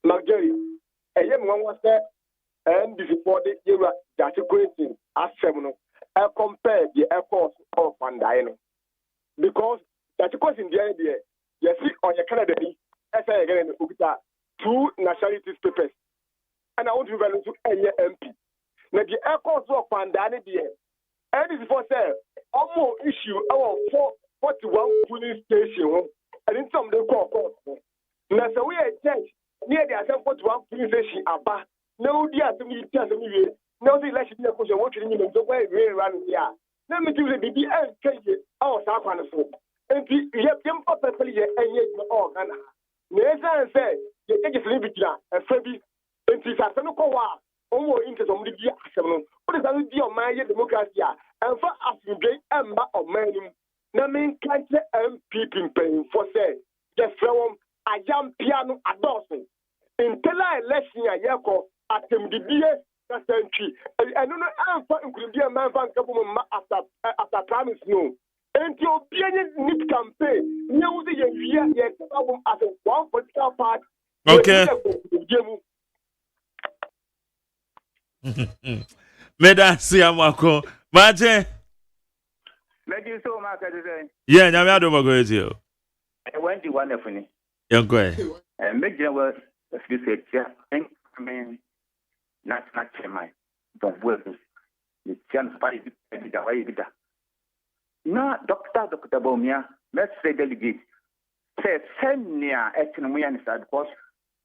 McJerry, a young one was there. And before the year that a question as seminal, I compare the efforts of Pandino. Because that question the idea, you see on your Canada, as I again two nationalities papers. And I want to value to a MP. Now the efforts of Pandani there, and before say, almost issue our 41 police station, and in some they call court. Now so we are judge near the 41 police station about. No, dear, to me, tell me, no, the election, because you're watching him the way we run here. Let me do the BB and take it. Oh, South Africa. And you have them up and play and yet all Ghana. Nathan said, you take a liberty and Freddy, and this has no power, almost interest on the dear. What is that deal, my democracy? And for us, you get Emma or Manim. Namin country and people paying for say, just from a young piano adulting. In Tela election, a at him the BS century. I don't know how could be a man after promise no. And your being need campaign, no, the year yet as a one political part. Okay. Medasi amako. Maje. Thank you so much. Yeah, nyame adom go etio. I went to one of me. Yankwe. And make there was a few said, yeah, I mean. Not my don't work. It's chance by the way. No, Doctor Bomia, let's say delegate. Say, send near Etinomian side because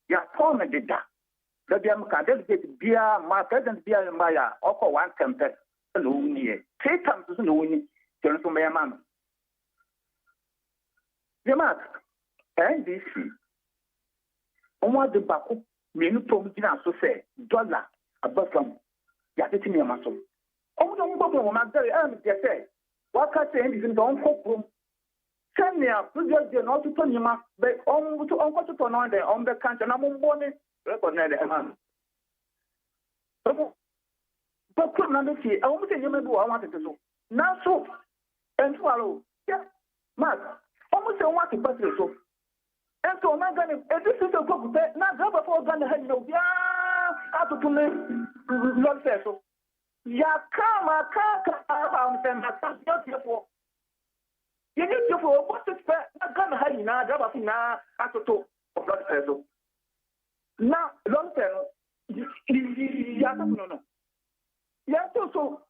you are former did that. The Biamka delegate beer, my present beer and Maya, or one temper, no near. 3 times no winning, turn to my man. The mark, and this. On the back. Menu promoting so say dollar above from getting your muscle. Oh, don't go from Magdalene. Say, what can say anything? Don't go from send me up. Please just not to turn your mouth. But on to uncle to turn on the country. I'm on board. Recognize the man. But could not see. I won't say you may go. I wanted to do now. So and swallow. Yeah, Mark. Almost I want to pass it so. And so, my God, this is a book that not ever for Ghana had no, yeah, out to me, Lord says so. Ya come, I can't them, but that's not your fault. You need to for what's it fair, not Ghana had now, Java now, after two of Lord says so. Now, long term, no. Yes, so,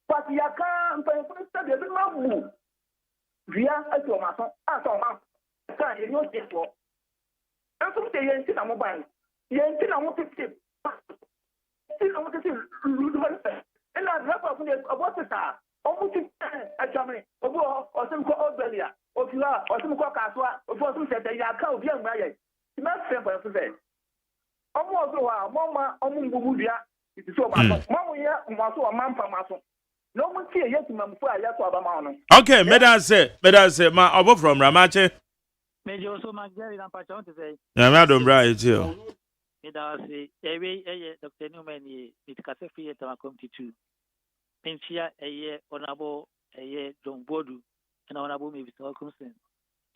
but you can't, but there's no move. Via a tomato, as a man. You know this for. And so say you ain't mobile. You ain't want to see. I want to see. And I have about the star. Almost at Germany. Or some call Australia. Or you are, or some call Casua. Or for some said that you are cow young Maya. You must say for yourself. Almost a while, Mama, Omubudia. It is so much. Mama, Maso, a man from Maso. No one see yet, Mamma, I have to have a man. Okay, Medase, my over from Ramache. Major also McJerry and Pachon to say. Yeah, Madam Bright, too. Medase, Dr. Newman, it's Casafi at our committee too. Pinchia, a year, honorable, a year, John Bodu, and honorable maybe Mr. Wilkinson.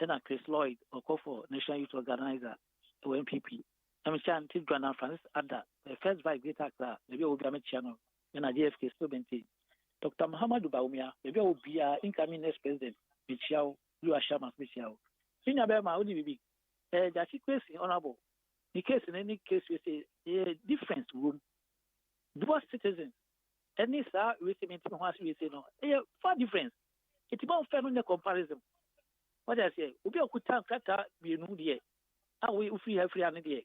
Then a Chris Lloyd, or Kofo, National Youth Organizer, or MPP. I'm sure until Grana Francis Ada, the first vice great actor, maybe will be a channel, and a JFK student. Dr. Muhammadu Baumia, maybe will be an incoming next president, Michelle, you are Shamas Michelle. Senior Bema, only be that's a question honorable. In case in any case, we say a difference room. Dual citizens. Any sir, we say, we say no. Far difference. It's about family comparison. What I say, we be a good time, Kata, be a new year. How we free have free another day.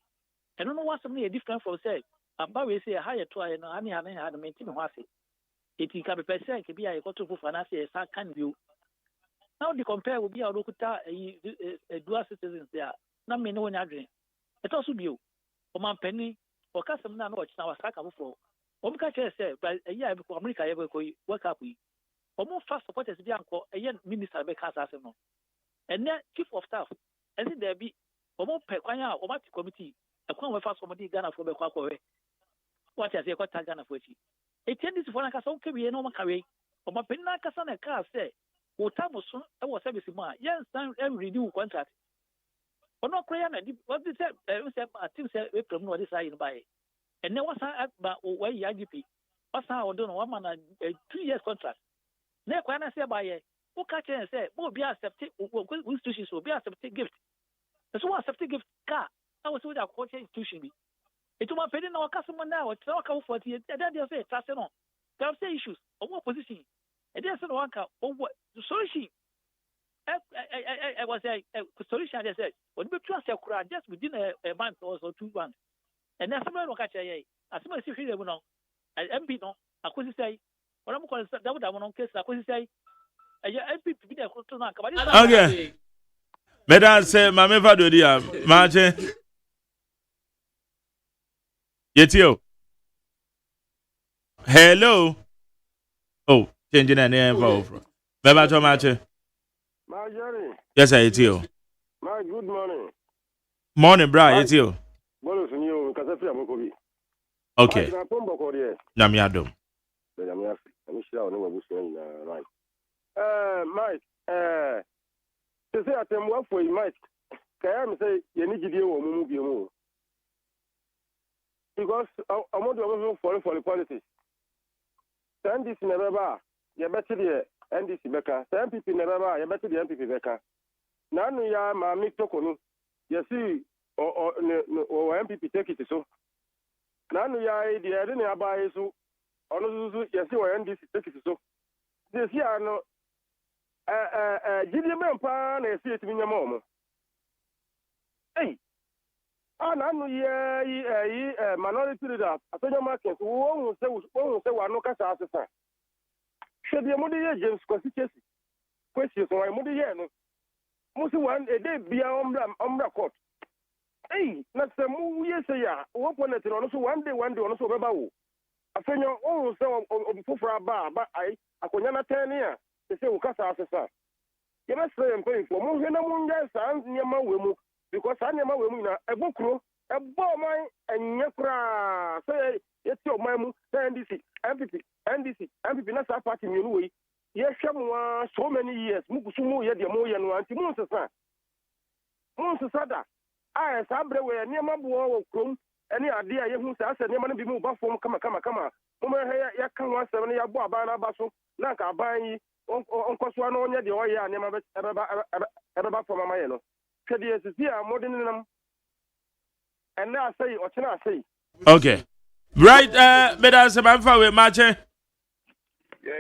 I don't know what's something different from say. About we say a higher try and I had a maintain was it. It can be per se, can be a quarter for fantasy, a can view. Now the compare will be a local dual citizens there. Not me no one agree. It also be Omampeni, or custom now, which now a sack of floor. Omka said, but a year before America ever work up with. Almost fast supporters, the uncle, a young minister, make us as no. And then chief of staff, and then there be almost Pequania or Mati committee, a quite fast somebody Ghana for the Quaco. What has he got Ghana for you? A tendency for a castle can be a normal carry. Omapena Casana car say, O Tamoson, I was service ma, yes, and renew contract. Or not crying, what is that? I think say from what is I by. And there was about why IGP. What's how I don't know 1 man 2 years contract. Never when I say by a who catch and say, will be accepted, institutions will be accepted gift. That's what accepted gift car. I was with our court institution. It was my penny our customer now, it's all come 40 years, and then they say, trust no. There are issues of what position. And there's no one car or what solution. I was a solution, I said, when we trust your crowd just within a month or so, 2 months. And that's somebody will catch a as soon as you feel no, MP no, I could say, what I'm calling that one case, I could say, okay. Madam say, Mamma Vadodia, Marche. Yetio. Hello. Oh, changing a name for Baba Tomache. Marjorie. Yes, I Yetio. My good morning. Morning, bra, Yetio. Bonus new Casafia Mokobi. Okay. Namiado. Right. Mike, to say at them work for you, Mike. Can I say you need to deal with movie because I'm not for the politics. Send this never bar, you better the NDC Becca. Send people never bar, you better the MPP Becca. None ya, my Mick Tokonu, you see, or MPP take it so. None ya, the idea by so, or no, you see, or NDC take it so. This year, no. Gideon Pan, I see it in your mom. Hey, and I know ye minority leader, I said your market, who say one no cast as a son. Should be a muddy agents constituency. Questions on my muddy no. Most one a day be on court. Hey, not the movie, yes, ya. Open it also one day also about. I think your own so for a bar, but I could never 10 years. They say, Ukasa, you must say, I'm paying for more than a moon, yes, near my women, because I never women a book, a bomb, and Yakra say, it's your mamma, NDC, NDC, not a party, you know. Yes, someone so many years, Mukusumu, yet the Moyan one, Timonsa. Monsada, I sabre where near my boy, any idea you say, I said, never be moved from come. Woman, ya can want 7 years, Baba Basso, Naka buying. Uncle Swan on the way, I never ever from my yellow. Said yes, here, more than them. And now say, what can I say? Okay. Right, but as a man for with Marche. Yeah,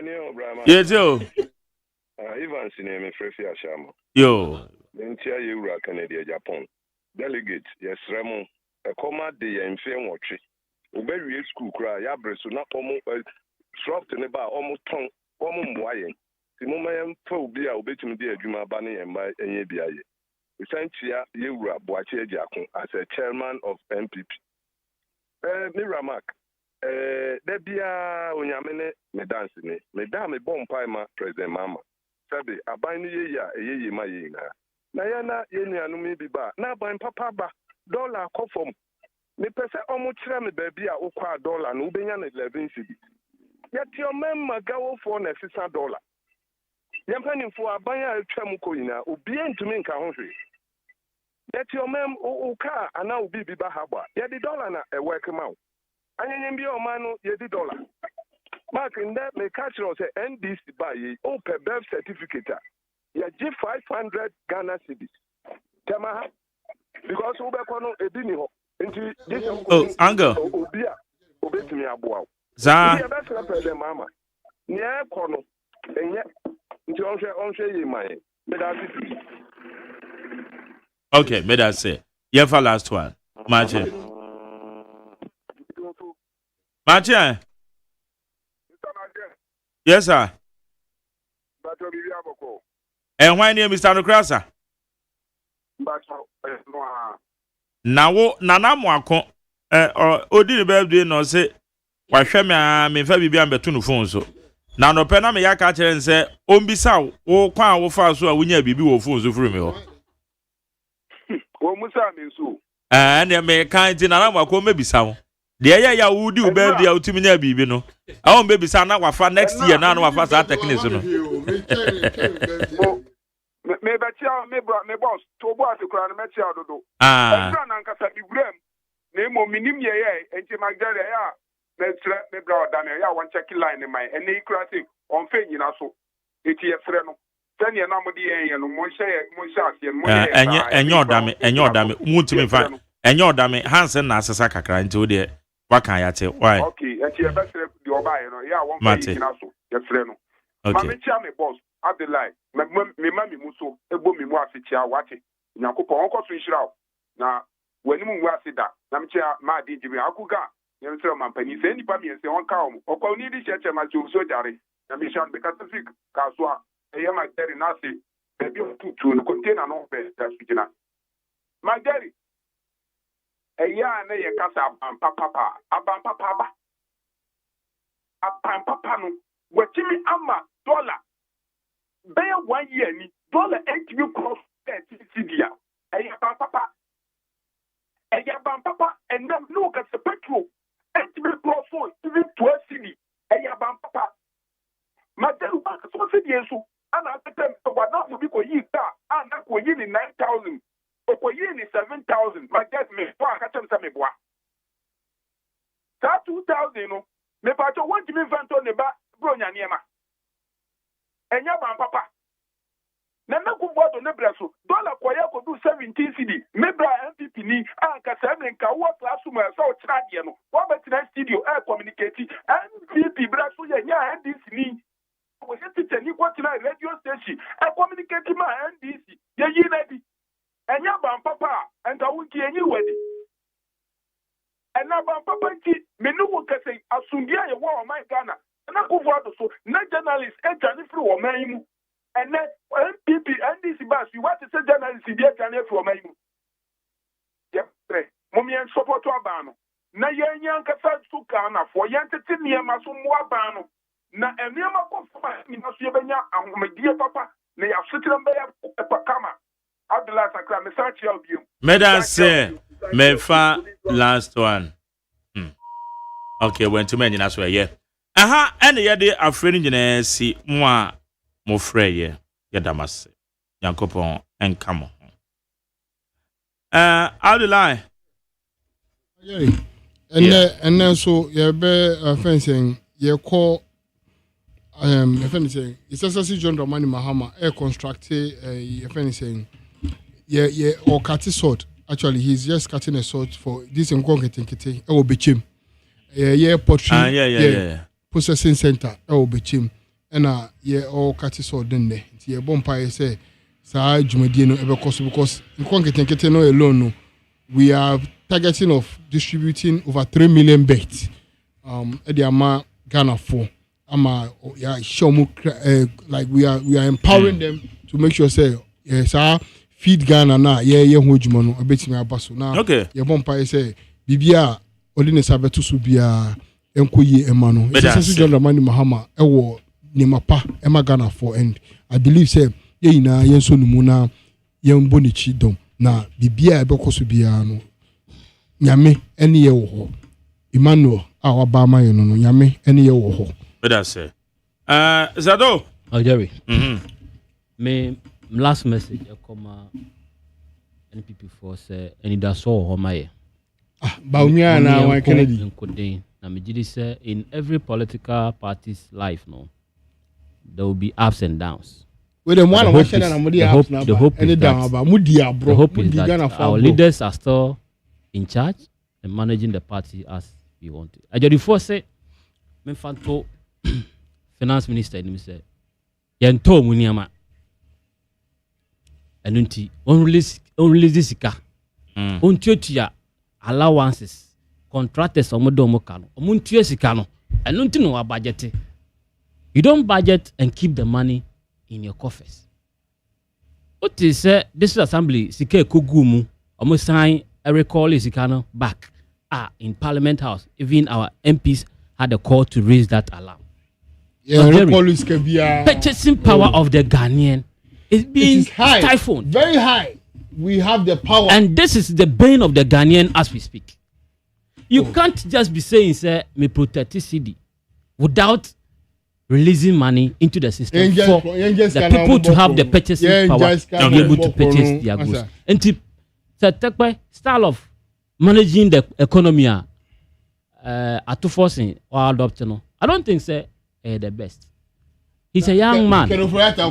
no, Brahma. Yes, yo. Even seen me for Shamo. Yo. Then tell you, Canada, Japan. Delegate, yes, Ramon. A comma day and fair watch. Obey school cry, Yabres, not almost dropped in about almost tongue, almost wire. The moment for be a bit of the Juma Bunny and my NABI. Essentially, you were Boache Jakon as a chairman of MPP. Miramak, there be a Unyamene, me dancing, Madame Bon Pima, President Mama. Sabi, a binding ye, my yena. Nayana, Yenia, no me be bar. Now by Papa, dollar coffum. Me pesa almost me baby a $1 no be 11 cedi. Yet your member go for $600. Yam planning for a buyer tramucoina, obedient to me in country. Yet your mem o car and now be bahaba. Yet the dollar a welcome out. And you be your man, yet the dollar. Mark in that may catch us a NDC by ye, per birth certificate. Yet give 500 Ghana cedis. Tamaha, because Ubecono a dinner. Oh, Uncle. Obey me a bow. Za. Mama. Near Corno. And yet, on share my. Okay, may I say. Yeah, for last one. Marche. Marche. Yes, sir. And why name Mr. Nukrasa? Nawo Nana Mwako odi birthday no say wahwe me fa bibia mbeto no phone so na no pe na me yaka kire nse ombisa wo kwan wo fa so a wonya bibi wo phone so firi me ho wo musa me so na me kan ti na na ko mebisa wo de ya wudi u birthday a utimi nya bibi no a wo mebisa na wafa next year na wafa sa techniques no me betia me boss to bo afikura no metia dodo na nkasa bigurem na mo minim ye enti magdalene ya me bra odane ya wan check line in my ene ikurasi on fe nyina so eti ye frɛ no tani na mo de ye no mo hye asie mo enye odame mutimi fa enye odame Hansen na asesa kakra nti wo de waka ya te why okay eti ye besre de oba ye no ya wan fe nyina so ye frɛ no ma me chia me boss Abdullahi me mami muso ebo mi mu afichia wate nyakopon onko so nhira na wani mu asida na me chia ma di jibi akuga yẹn sẹ mampani sẹ nipa mi ẹsẹ wọn ká ọmọ ọkọ ní ìdí ṣẹṣẹ máa ṣe òṣù ọjàre na mi ṣe àgbẹ pacific kàṣọ a ẹyẹ magdari náà ṣe ẹbí òtútù ní kọńténà náà bẹ ẹsùn jìnnà magdari ẹyẹ àná yẹ kásá abampapa no wẹtìmí ama dọ́là bẹ́ẹ̀ 1 year ni dọ́là ẹtìmí cross ẹtìmí ẹyẹ abampapa ẹnam ní o kẹsẹ petrol. Ẹtìmí cross even 12 cedi ẹyẹ abampapa magdari bá kẹsọ cedi yẹn so ana akẹtẹ wà náà mo bí kò yí ká ana kò yí ni 9,000 kò yí ni 7,000 magdari mi fún akẹtẹ mi sẹ mi bua saa 2,000 no me bàtọ wọn jìmí fẹntọ ne ba bro nya nneɛma ɛnyɛ abampapa na mɛku bɔɔdo ne brɛ so dɔla kɔyɛ kɔdu 17 cedi me bra MPP ni anka sɛ me nka wɔ classroom ɛsɛ ɔkyerɛ adeɛ no wɔbɛtena studio communicate MPP brɛ so yɛ nyɛ NDC ni wɔyɛ teacher ni kɔtena radio station communicate ma NDC yɛyi na bi ɛnyɛ abampapa a nka wonki ɛnyi wadi ɛna abampapa nti me ne wo kɛsɛ asomdua yɛ wɔ ɔman Ghana na kufo ado so na journalist edwane free wo man mu ene MPP NDC bas you want to say journalist bi edwane free wo man mu yepre momien support aba no na yenya nkasa so Ghana fo yentete niema so mo aba no na eniema ko fa ni na so yebenya ahomedie papa na ya sotirem be ya kama Abdullah Sakra me search ya obium medan say me fa last one okay when to many na so yeah aha ene yede afreni nyina si mo a mo frɛ ye yedamase yankopon enkamo Abdullah and so ye be fencing ye call fencing it's SSC John Dramani Mahama construct fencing ye or cutting sword actually he's just cutting a sword for this nkokete e will be chim portrait processing center Bechim and ye all catty sword then there. Ye bompire say, Sa Jumadino ever cost because in Conquetin no alone. We are targeting of distributing over 3 million bets. At the Ama Ghana for Ama show like we are empowering them to make sure say yes, feed Ghana na ye hojumano a bit me abaso now. Okay, ye bompire say Bibia Odine Sabetu Subia. Enkoye emano it's John Dramani Mahama ewo ni mapa ema Ghana for and I believe say ye ina yenso numu na yen bonichi dom na bibia ebekoso bia no nyame ene ye wo ho Emmanuel awabama ye no nyame ene ye wo ho better say Zado Jerry me last message come NPP for say any da so ho maye Baumia na wan Kennedy in every political party's life, no, there will be ups and downs. The hope is that our leaders are still in charge and managing the party as we want it. I just before say, me fanto finance minister ni say, yento muniama, enunti on release sika, on tuya allowances. Contractors omodomo kano omuntie sika no eno nti no budget. You don't budget and keep the money in your coffers. What is this assembly sika kogumu omo sign a recall sika no back are in Parliament House. Even our MPs had a call to raise that alarm. Purchasing power of the Ghanaian is being stifled. Very high. We have the power. And this is the bane of the Ghanaian as we speak. You can't just be saying, say, me protect CD without releasing money into the system for the people to have the purchasing power to be able to purchase their goods. And to style of managing the economy at forcing or adopting, I don't think say the best. He's a young man.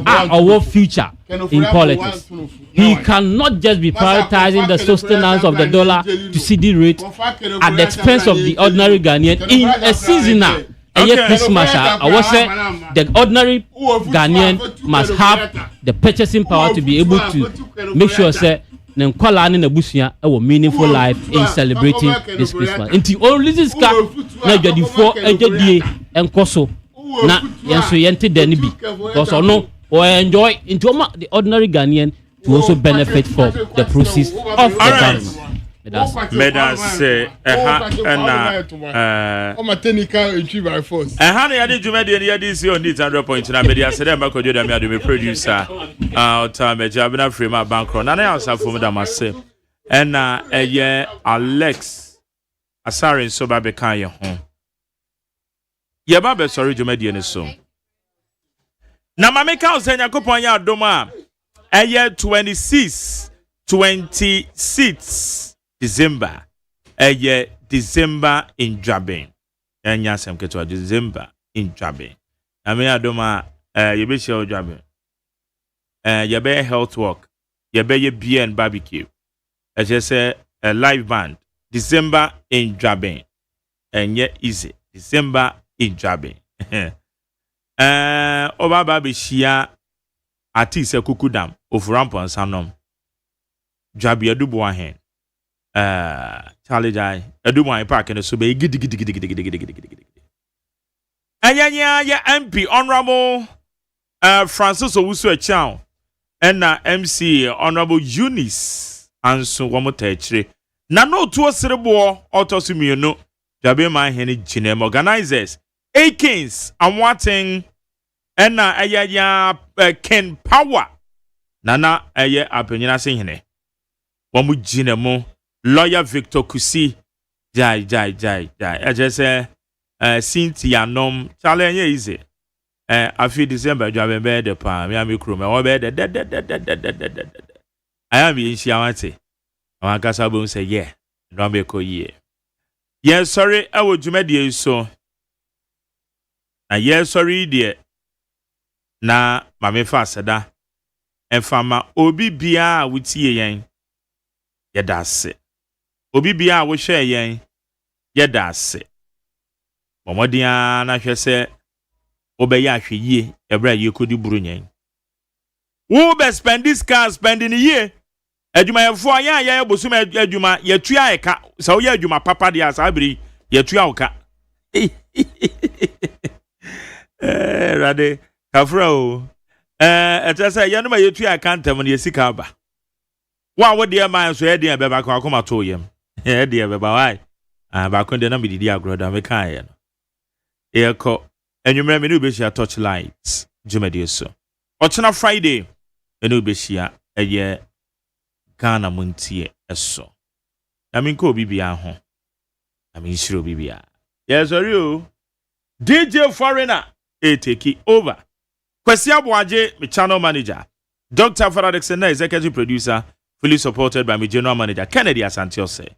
Our future in politics. He cannot just be prioritizing the sustenance of the dollar to CD rate at the expense of the ordinary Ghanaian in a season now. Christmas, I was say the ordinary Ghanaian must have the purchasing power to be able to make sure say a meaningful life in celebrating this Christmas. Until only this car, na jadi for ejadi enkoso na yenso yente deni bi. Because no or enjoy into the ordinary Ghanaian to also benefit from the proceeds of the government. Medas say technical entry by force. Na yadi jumedi ni yadi si on 100.9 na media say dem akojo dem adu me producer time jabina frame bankro na na answer for me say na eye Alex Asare so ba be kan ye ho ye ba be sorry jumedi ni so na mama ka o say yakopon ya adom a eye 26 December December in Jabin. Enya sem keto December in Jabin. Na me adoma ye be share Jabin. Ye be health work. Ye be ye beer and barbecue. I just say a live band December in Jabin. Enye easy. December in Jabin. Oba baby shia ati se kukudam ofurampo ansanom. Jabi adubo ahen. Charlie Jai, I do my park and so be giddy. Anya MP Honorable Francis Owusu Chow and MC Honorable Eunice and so one more techre. Na no to serebo autosumi no Jabe my henny Ginem organizers. Akins and watching and aya Ken Power. Nana aya apenyina se hene. Wamu Ginemo. Lawyer Victor Kusi, jai. I just say, Cynthia Nom, challenge easy. I feel December, you have a bed, the palm, Miami crew, my bed, I am in Shiawati. I guess I will say, yeah, Rambeko ye. Yes, sorry, I would you so. Yes, sorry, dear. Na, Mammy Fassada, and Farmer Obi Bia with ye, yeah, that's it. Obi bia wo hwe yen ye da ase momodia na hwe se obeya ahwe yie ebra ye kodi buru nyen wo be spend this car spending ye adwuma yefo aya ya bosum adwuma ye tua eka sa wo ye adwuma papa dia sa biri ye tua oka rade kafra o etasa ye no ma ye tua eka ntam ne sika ba wa wo de man so ye de be ba kwa koma to yem yeah, dear, bye. Back on the number, the agro, me kind. Echo, and you remember new Bishia touch lights, Jimmy so. Ochana Friday, a new Bishia, a year Ghana Montie, a so. I mean, ko Bibia home. I mean, sure Bibia. Yes, are you? DJ Foreigner, take it over. Kwesia Boaje, my channel manager. Dr. Faradexena, executive producer, fully supported by my general manager, Kennedy Asantio say.